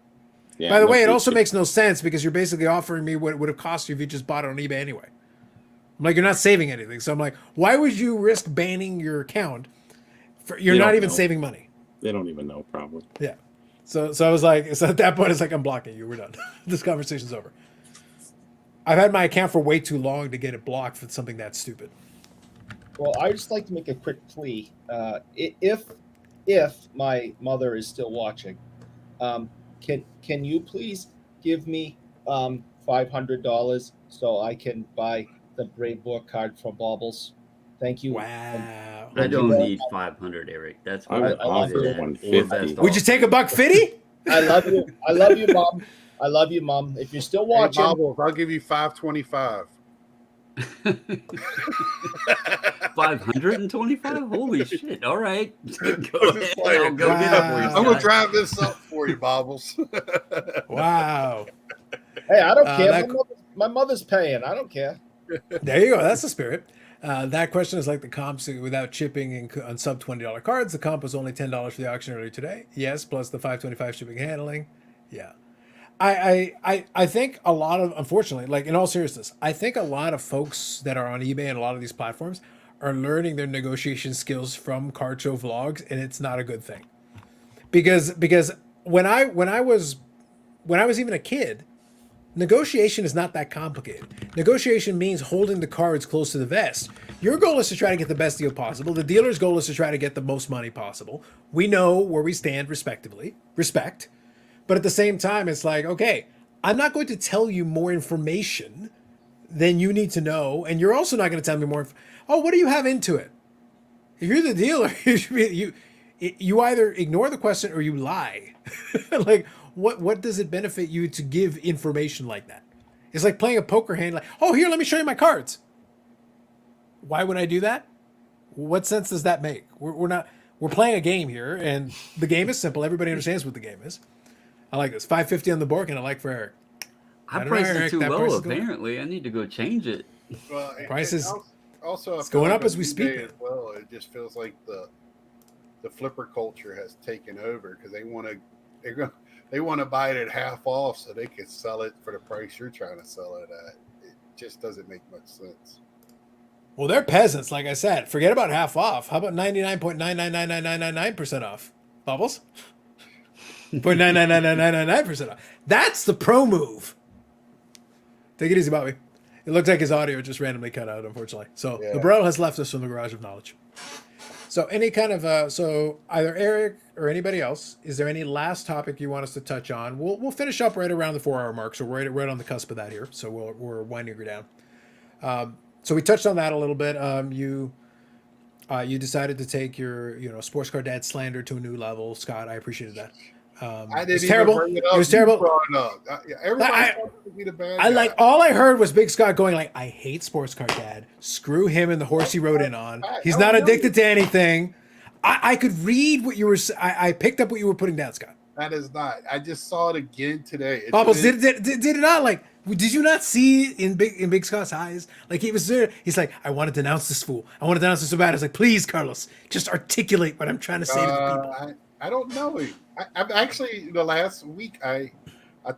Yeah, By the way, it also makes no sense because you're basically offering me what it would have cost you if you just bought it on eBay anyway. I'm like, you're not saving anything. So I'm like, why would you risk banning your account? You're not even saving money. They don't even know, probably. Yeah. So I was like, so at that point, it's like, I'm blocking you. We're done. This conversation's over. I've had my account for way too long to get it blocked for something that stupid. Well, I just like to make a quick plea. If my mother is still watching, can you please give me $500 so I can buy the Brave Book card from Baubles? Thank you. Wow. I don't need 500, Eric. That's I would offer 150. Would you take $150? I love you. I love you, Mom. I love you, Mom. If you're still watching, Hey, Bobbles, I'll give you $525. 525? Holy shit. All right. Go ahead. I'll go Wow. get it for you. I'm gonna Scott. drive this up for you, Bobbles. Wow. hey, I don't care. that- My mother's paying. I don't care. There you go. That's the spirit. That question is like the comps without chipping on sub $20 cards. The comp was only $10 for the auction earlier today. Yes, plus the $5.25 shipping and handling. Yeah. I think a lot of, unfortunately, like in all seriousness, I think a lot of folks that are on eBay and a lot of these platforms are learning their negotiation skills from card show vlogs, and it's not a good thing. Because when I was even a kid, negotiation is not that complicated. Negotiation means holding the cards close to the vest. Your goal is to try to get the best deal possible. The dealer's goal is to try to get the most money possible. We know where we stand respectively. Respect. But at the same time, it's like, okay, I'm not going to tell you more information than you need to know. And you're also not going to tell me more. Oh, what do you have into it? If you're the dealer, you either ignore the question or you lie. Like, what does it benefit you to give information like that? It's like playing a poker hand. Like, oh, here, let me show you my cards. Why would I do that? What sense does that make? We're playing a game here, and the game is simple. Everybody understands what the game is. I like this. $5.50 on the board, and I like for Eric. I don't know, priced it Eric, too that low, price is going- apparently. I need to go change it. Well, Prices- also it's I feel going like up as on we eBay speak, as well. It just feels like the flipper culture has taken over because they want to buy it at half off so they can sell it for the price you're trying to sell it at. It just doesn't make much sense. Well, they're peasants, like I said. Forget about half off. How about 99.9999999% off? Bubbles? 0.9999999% off. That's the pro move. Take it easy, Bobby. It looks like his audio just randomly cut out, unfortunately. So Yeah. the bro has left us from the garage of knowledge. So any kind of so either Eric or anybody else, is there any last topic you want us to touch on? We'll finish up right around the 4-hour mark, so we're right on the cusp of that here. So we're winding her down. So we touched on that a little bit. You decided to take your sports car dad slander to a new level, Scott. I appreciated that. I It was didn't terrible. even bring it up. It was You terrible. brought it up. Everybody I- wants to be the bad I guy. like all I heard was Big Scott going like, "I hate sports car dad. Screw him and the horse he rode in on. He's not addicted to anything." I could read what you were. I picked up what you were putting down, Scott. That is not. I just saw it again today. Bubbles, did it not like? Did you not see in Big Scott's eyes? Like he was there. He's like, "I want to denounce this fool. I want to denounce this so bad." I was like, "Please, Carlos, just articulate what I'm trying to say to the people." I don't know him. I've actually the last week I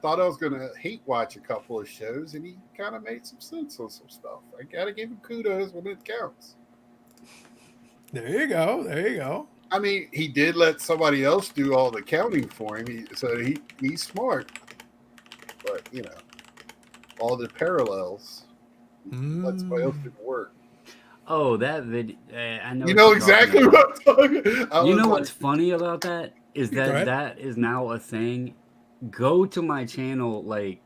thought I was gonna hate watch a couple of shows, and he kind of made some sense on some stuff. I gotta give him kudos when it counts. There you go. There you go. I mean, he did let somebody else do all the counting for him, so he's smart. But all the parallels. That's why else didn't work. Oh, that video. I know. You what know you're talking exactly about. what I'm talking about. You know what's funny about that is Go ahead. that is now a thing. Go to my channel like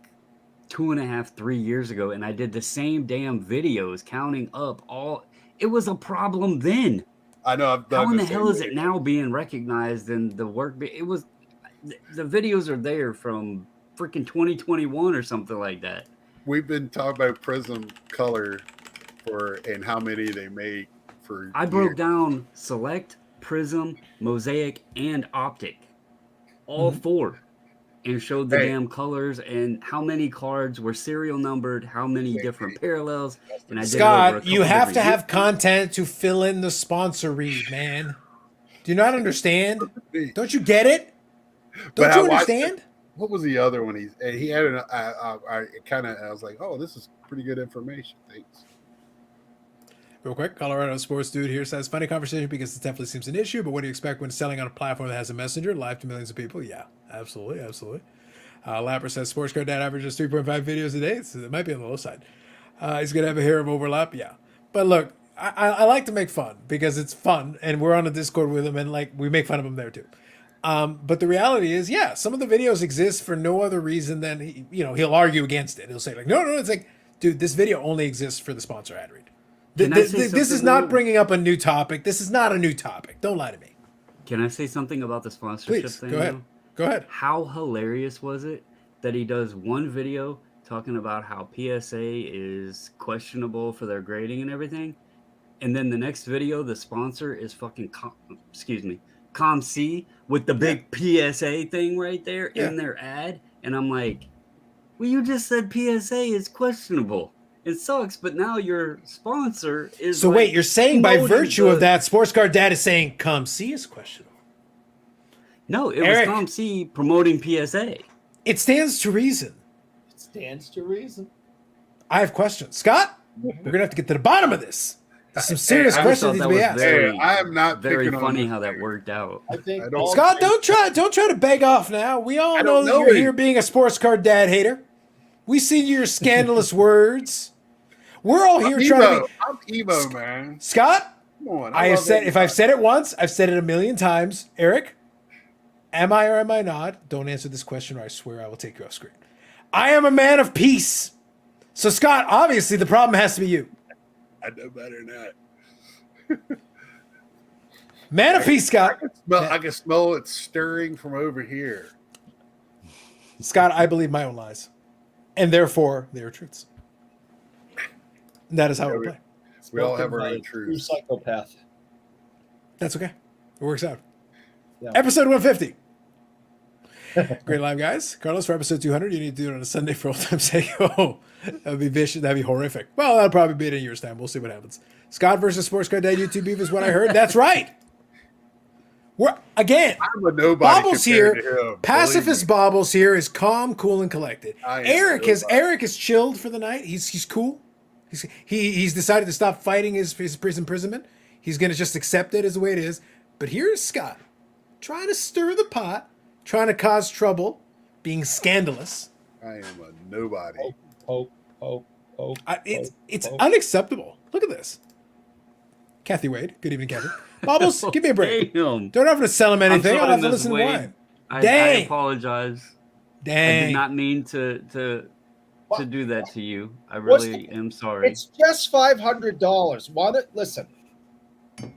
2.5, 3 years ago, and I did the same damn videos counting up all. It was a problem then. I know. I've done How in the same hell is thing. it now being recognized and the work? It was the videos are there from freaking 2021 or something like that. We've been talking about Prism Color and how many they make for. I broke years. down Select, Prism, Mosaic, and Optic, all four, and showed the Hey. damn colors and how many cards were serial numbered, how many different parallels. And I did it over a Scott, couple you have to different have content to fill in the sponsor read, man. Do you not understand? Don't you get it? But Don't I you watched understand? What was the other one? He had an. I was like, oh, this is pretty good information. Thanks. Real quick, Colorado Sports Dude here says, funny conversation because it definitely seems an issue, but what do you expect when selling on a platform that has a messenger live to millions of people? Yeah, absolutely, absolutely. Lapper says, sports card dad averages 3.5 videos a day, so it might be on the low side. He's going to have a hair of overlap, yeah. But look, I like to make fun because it's fun, and we're on a Discord with him, and like we make fun of him there too. But the reality is, yeah, some of the videos exist for no other reason than, he'll argue against it. He'll say like, no, it's like, dude, this video only exists for the sponsor ad read. This is not bringing up a new topic. This is not a new topic. Don't lie to me. Can I say something about the sponsorship Please, thing? go ahead. though? Go ahead. How hilarious was it that he does one video talking about how PSA is questionable for their grading and everything, and then the next video the sponsor is fucking ComC with the big PSA thing right there in their ad, and I'm like, well, you just said PSA is questionable. It sucks, but now your sponsor is. So like, wait, you're saying by promoting virtue of that, sports card dad is saying ComC is questionable. No, it Eric. was ComC promoting PSA. It stands to reason. It stands to reason. I have questions. Scott, we're going to have to get to the bottom of this. There's some serious I just questions thought need to that be was asked. very, I am not very picking on funny him. how that worked out. I think I don't- Scott, don't try to beg off now. We all I know don't that know you're him. here being a sports card dad hater. We see your scandalous words. We're all here trying to be. I'm emo, man. Scott, Come on. I have love said, if I've everybody. said it once, I've said it a million times. Eric, am I or am I not? Don't answer this question or I swear I will take you off screen. I am a man of peace. So, Scott, obviously the problem has to be you. I know better than that. Man of peace, Scott. I can smell it stirring from over here. Scott, I believe my own lies. And therefore, they are truths. And that is how we play. We all have spoken our by own a true truths. psychopath. That's okay. It works out. Yeah. Episode 150. Great live, guys. Carlos, for episode 200, you need to do it on a Sunday for old time's sake. Oh, that'd be vicious. That'd be horrific. Well, that'll probably be in a year's time. We'll see what happens. Scott versus Sports Card Dad YouTube beef is what I heard. That's right. We're again. I'm a nobody Bobbles compared here. to him. Pacifist Bobbles here is calm, cool, and collected. I am Eric nobody. Eric is chilled for the night. He's cool. He's decided to stop fighting his imprisonment. He's gonna just accept it as the way it is. But here's Scott, trying to stir the pot, trying to cause trouble, being scandalous. I am a nobody. Hope. It's unacceptable. Look at this. Kathy Wade. Good evening, Kathy. Bobbles, give me a break. Damn. Don't have to sell him anything. I'll have to Miss listen to Wade. wine. I Dang. apologize. I Dang. did not mean to What? do that to you. I What's really the- am sorry. It's just $500. Why don't listen?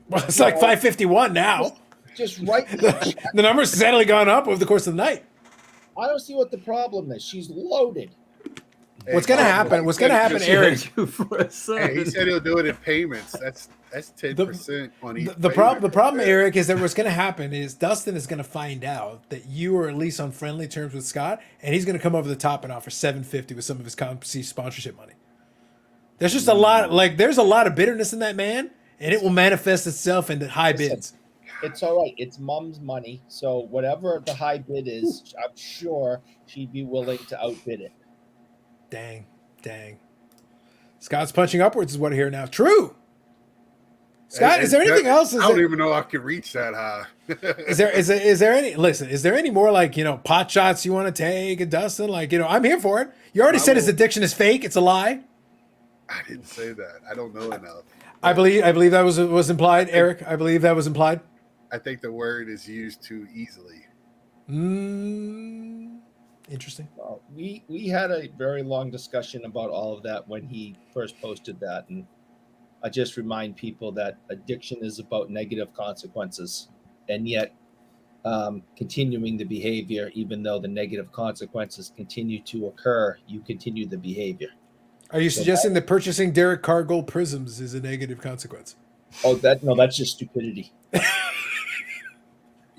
Well, it's like 551 now. Just write. The number's steadily gone up over the course of the night. I don't see what the problem is. She's loaded. What's gonna happen? What's gonna happen, He Eric? said- You for a son. Hey, he said he'll do it in payments. That's 10% on each. The payment problem, right there. Eric, is that what's going to happen is Dustin is going to find out that you are at least on friendly terms with Scott, and he's going to come over the top and offer $750 with some of his sponsorship money. There's just a lot, there's a lot of bitterness in that man, and it will manifest itself into high bids. It's all right. It's mom's money. So whatever the high bid is, I'm sure she'd be willing to outbid it. Dang. Scott's punching upwards is what I hear now. True. Scott, is there anything else? I don't even know I could reach that high. Is there any? Listen, is there any more pot shots you want to take, Dustin? I'm here for it. You already said his addiction is fake. It's a lie. I didn't say that. I don't know enough. I believe that was implied, Eric. I believe that was implied. I think the word is used too easily. Interesting. We had a very long discussion about all of that when he first posted that, and I just remind people that addiction is about negative consequences, and yet continuing the behavior, even though the negative consequences continue to occur, you continue the behavior. Are you suggesting that purchasing Derek Carr gold prisms is a negative consequence? Oh, that's just stupidity.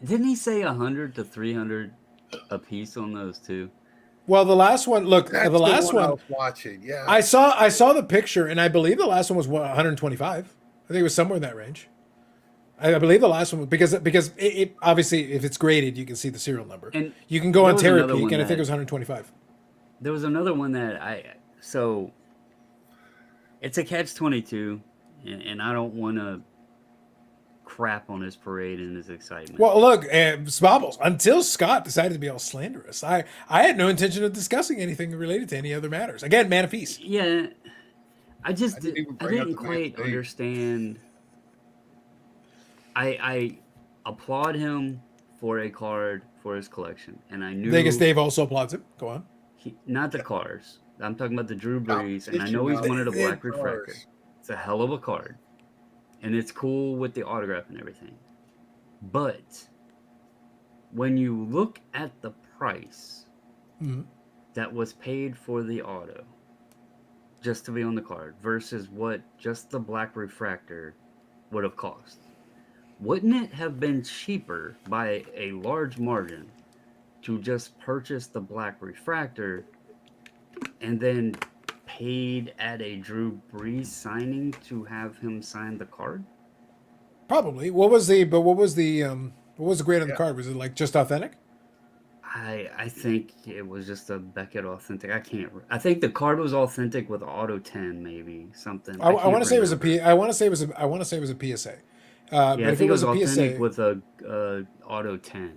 Didn't he say 100 to 300 a piece on those two? Well, the last one. Look, That's the last one I one. was watching. Yeah, I saw the picture, and I believe the last one was 125. I think it was somewhere in that range. I believe the last one was because it obviously if it's graded, you can see the serial number. And you can go there on was another Terapeak, one and I think that- it was 125. There was another one that it's a catch-22, and I don't want to crap on his parade and his excitement. Well, look, Bobbles, until Scott decided to be all slanderous, I had no intention of discussing anything related to any other matters. Again, man of peace. Yeah, I didn't even bring up didn't the man's quite name. understand. I applaud him for a card for his collection, and I knew Vegas Dave also applauds him. Go on. not the cars. I'm talking about the Drew Brees, and I Did know you he's wanted a know? black refractor. It's a hell of a card, and it's cool with the autograph and everything. But when you look at the price Mhm. that was paid for the auto, just to be on the card, versus what just the black refractor would have cost, wouldn't it have been cheaper by a large margin to just purchase the black refractor and then paid at a Drew Brees signing to have him sign the card? Probably. What was the grade on the Yeah. card? Was it just authentic? I think it was just a Beckett authentic. I think the card was authentic with auto 10, maybe something. I can't want to say it was remember. I want to say it was a PSA. But Yeah, I if think it was a authentic with a auto 10.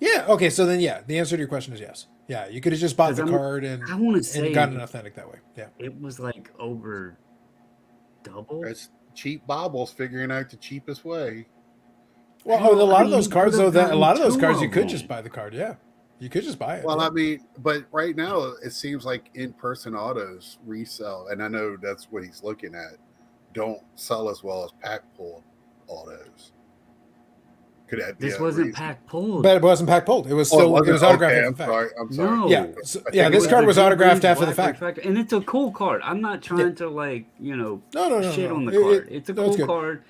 Yeah. Okay. So then, yeah, the answer to your question is yes. Yeah, you could have just bought 'Cause the I'm- card and I want to say gotten an authentic that way. Yeah. it was like over double. It's cheap bobbles figuring out the cheapest way. Well, a lot of those you cards could've though, a lot of gotten those two cards you of could them. just buy the card. Yeah, you could just buy it. Well, yeah. I mean, but right now it seems like in-person autos resell, and I know that's what he's looking at. Don't sell as well as pack pull autos. Could that be This a wasn't reason? pack pulled. But it wasn't pack pulled. It was Oh, still it was autographed okay, after I'm the fact. sorry. I'm sorry. No. Yeah, I so, think yeah. it This was card the was Drew autographed Brees after the black fact. refractor, and it's a cool card. I'm not trying to No, shit on the It- card. It's a no, it's cool good. card.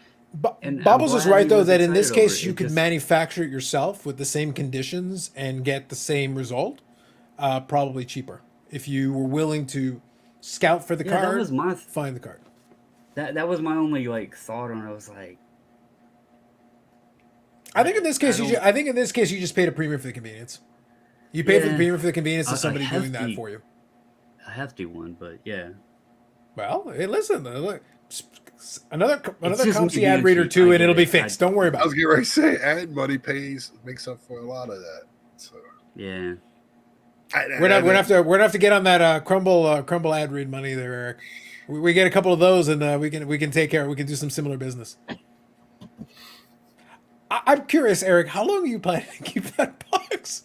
And I'm Bobbles is glad right he though was that in this excited over case it. you It could just- manufacture it yourself with the same conditions and get the same result, probably cheaper if you were willing to scout for the Yeah, that card. was my Find the card. that was my only thought on it. I was like, I think in this case, I I think in this case you just paid a premium for the convenience. You paid for the Yeah. premium for the convenience of A somebody doing that hefty- for you. a hefty one, but yeah. Well, hey, listen, look, another just Comsi me ad being read or cheap. two, I and it'll get be it. fixed. Don't worry I about was it. getting ready to say ad money makes up for a lot of that. So Yeah. We're gonna have to get on that crumble ad read money there, Eric. We get a couple of those, and we can take care. We can do some similar business. I'm curious, Eric. How long are you planning to keep that box?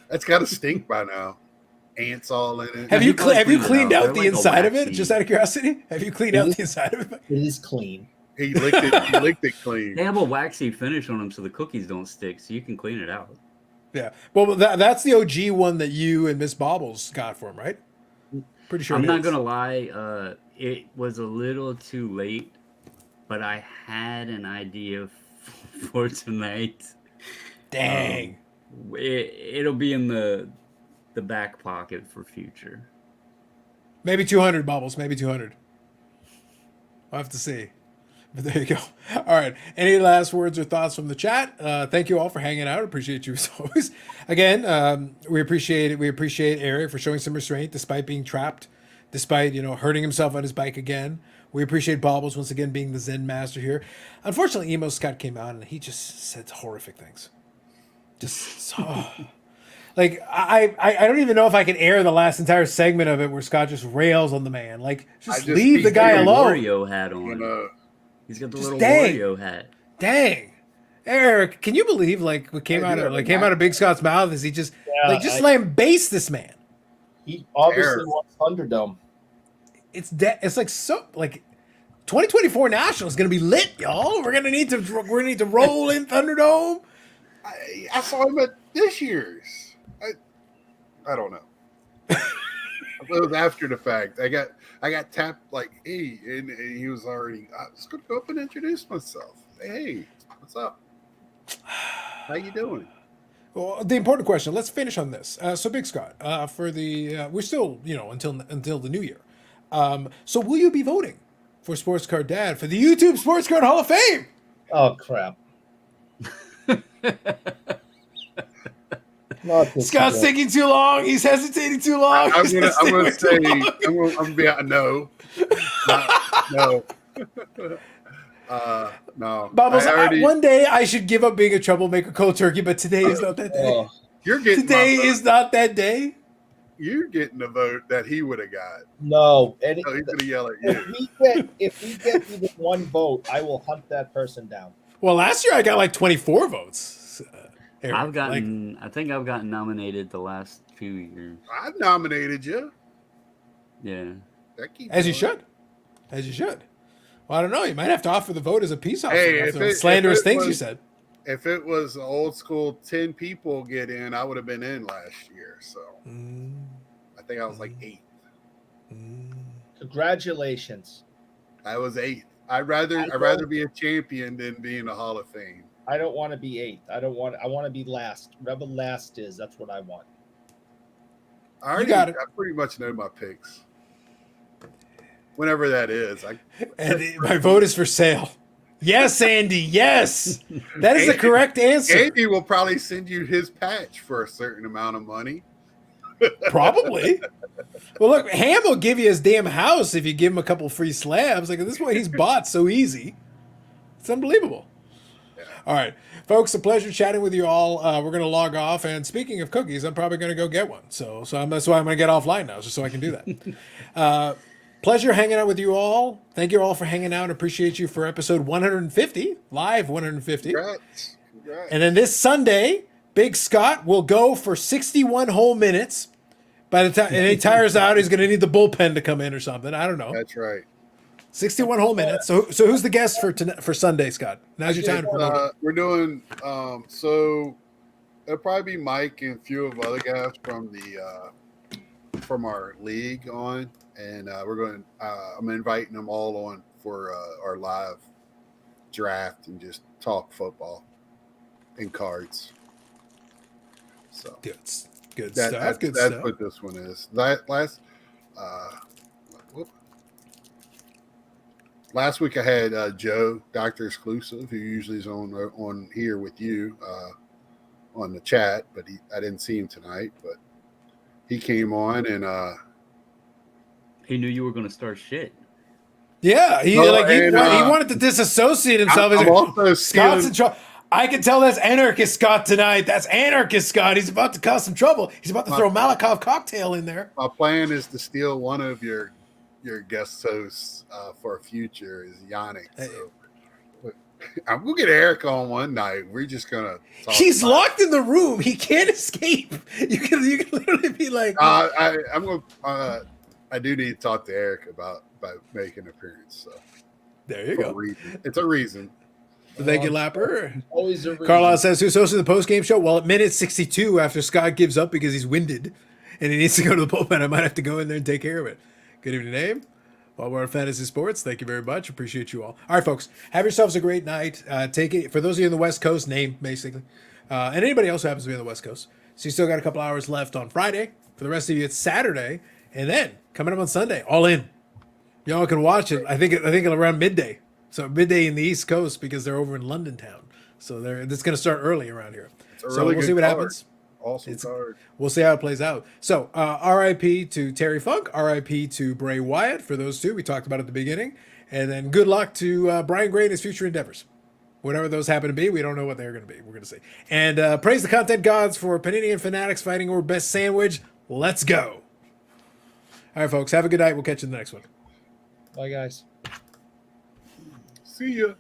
That's got to stink by now. Ants all in it. Have you clean cleaned it out. out the They're like inside of it? waxy. Just out of curiosity, have you cleaned out the inside of it? It is clean. He licked it. He licked it clean. They have a waxy finish on them so the cookies don't stick, so you can clean it out. Yeah. Well, that's the OG one that you and Miss Bobbles got for him, right? Pretty sure. I'm it not is. gonna lie, it was a little too late, but I had an idea for tonight. Dang. It'll be in the back pocket for future. Maybe 200 Bobbles. Maybe 200. I'll have to see. But there you go. All right. Any last words or thoughts from the chat? Thank you all for hanging out. Appreciate you as always. Again, we appreciate it. We appreciate Eric for showing some restraint despite being trapped, despite hurting himself on his bike again. We appreciate Bobbles once again being the Zen master here. Unfortunately, Emo Scott came out and he just said horrific things. Just so. Like I don't even know if I can air the last entire segment of it where Scott just rails on the man. Like just leave the guy alone. Wario hat on. He's got the little dang. Wario hat. Dang, Eric, can you believe what came out of Big Scott's mouth? Is he just slam base this man? He obviously wants Thunderdome. It's like so like 2024 National is gonna be lit, y'all. We're gonna need to roll in Thunderdome. I saw him at this year's. I don't know. It was after the fact. I got tapped like, hey, and he was already. I was going to go up and introduce myself. Hey, what's up? How you doing? Well, the important question. Let's finish on this. So, Big Scott, for the we're still until the new year. So, will you be voting for Sports Card Dad for the YouTube Sports Card Hall of Fame? Oh crap! Scott's taking too long. He's hesitating too long. I'm gonna say I'm gonna be out. No, no. No. Bubbles, one day I should give up being a troublemaker cold turkey, but today is not that day. Today is not that day. You're getting the vote that he would have got. No, he's gonna yell at you. If we get even one vote, I will hunt that person down. Well, last year I got like 24 votes. Eric, I think I've gotten nominated the last few years. I nominated you. Yeah. As you should. Well, I don't know. You might have to offer the vote as a peace officer. Hey, slanderous things you said. If it was old school 10 people get in, I would have been in last year. So I think I was like 8th. Congratulations. I was 8th. I'd rather be a champion than be in the Hall of Fame. I don't want to be 8th. I want to be last. Whatever last is, that's what I want. I pretty much know my picks. Whenever that is. My vote is for sale. Yes, Andy. Yes. That is the correct answer. Andy will probably send you his patch for a certain amount of money. Probably. Well, look, Ham will give you his damn house if you give him a couple free slabs. Like, at this point, he's bought so easy. It's unbelievable. Yeah. All right. Folks, a pleasure chatting with you all. We're going to log off. And speaking of cookies, I'm probably going to go get one. So that's why I'm going to get offline now, just so I can do that. Pleasure hanging out with you all. Thank you all for hanging out. Appreciate you for episode 150, live 150. Congrats. And then this Sunday, Big Scott will go for 61 whole minutes. By the time he tires out, he's going to need the bullpen to come in or something. I don't know. That's right. 61 whole minutes. So who's the guest for Sunday, Scott? Now's your time to promote it. We're doing so it'll probably be Mike and a few of other guys from our league on, and I'm inviting them all on for our live draft and just talk football and cards. So good stuff. That's what this one is. Last week I had Joe, Dr. Exclusive, who usually is on here with you on the chat, but I didn't see him tonight. But he came on and he knew you were going to start shit. Yeah, he wanted to disassociate himself. I'm also Scott's in trouble. I can tell that's Anarchist Scott tonight. That's Anarchist Scott. He's about to cause some trouble. He's about to throw a Malakoff cocktail in there. My plan is to steal one of your guest hosts for a future is Yannick. So I'm gonna get Eric on one night. We're just gonna talk. He's locked in the room. He can't escape. You can literally be like, I'm gonna. I do need to talk to Eric about making an appearance. So there you for go. a reason. It's a reason. Thank you, Lapper. Always a reason. Carlisle says, who's hosting the post-game show? Well, at minute 62, after Scott gives up because he's winded and he needs to go to the bullpen, I might have to go in there and take care of it. Good evening, Abe. While we're on Fantasy Sports, thank you very much. Appreciate you all. All right, folks, have yourselves a great night. Take it. For those of you on the West Coast, name, basically. And anybody else who happens to be on the West Coast. So you still got a couple hours left on Friday. For the rest of you, it's Saturday. And then, coming up on Sunday, all in. Y'all can watch it. I think around midday. So midday in the East Coast because they're over in London town. So it's going to start early around here. So we'll see what happens. Awesome card. We'll see how it plays out. So R.I.P. to Terry Funk. R.I.P. to Bray Wyatt for those two we talked about at the beginning. And then good luck to Brian Gray and his future endeavors. Whatever those happen to be, we don't know what they're going to be. We're going to see. And praise the content gods for Panini and Fanatics fighting over best sandwich. Let's go. All right, folks. Have a good night. We'll catch you in the next one. Bye, guys. See ya.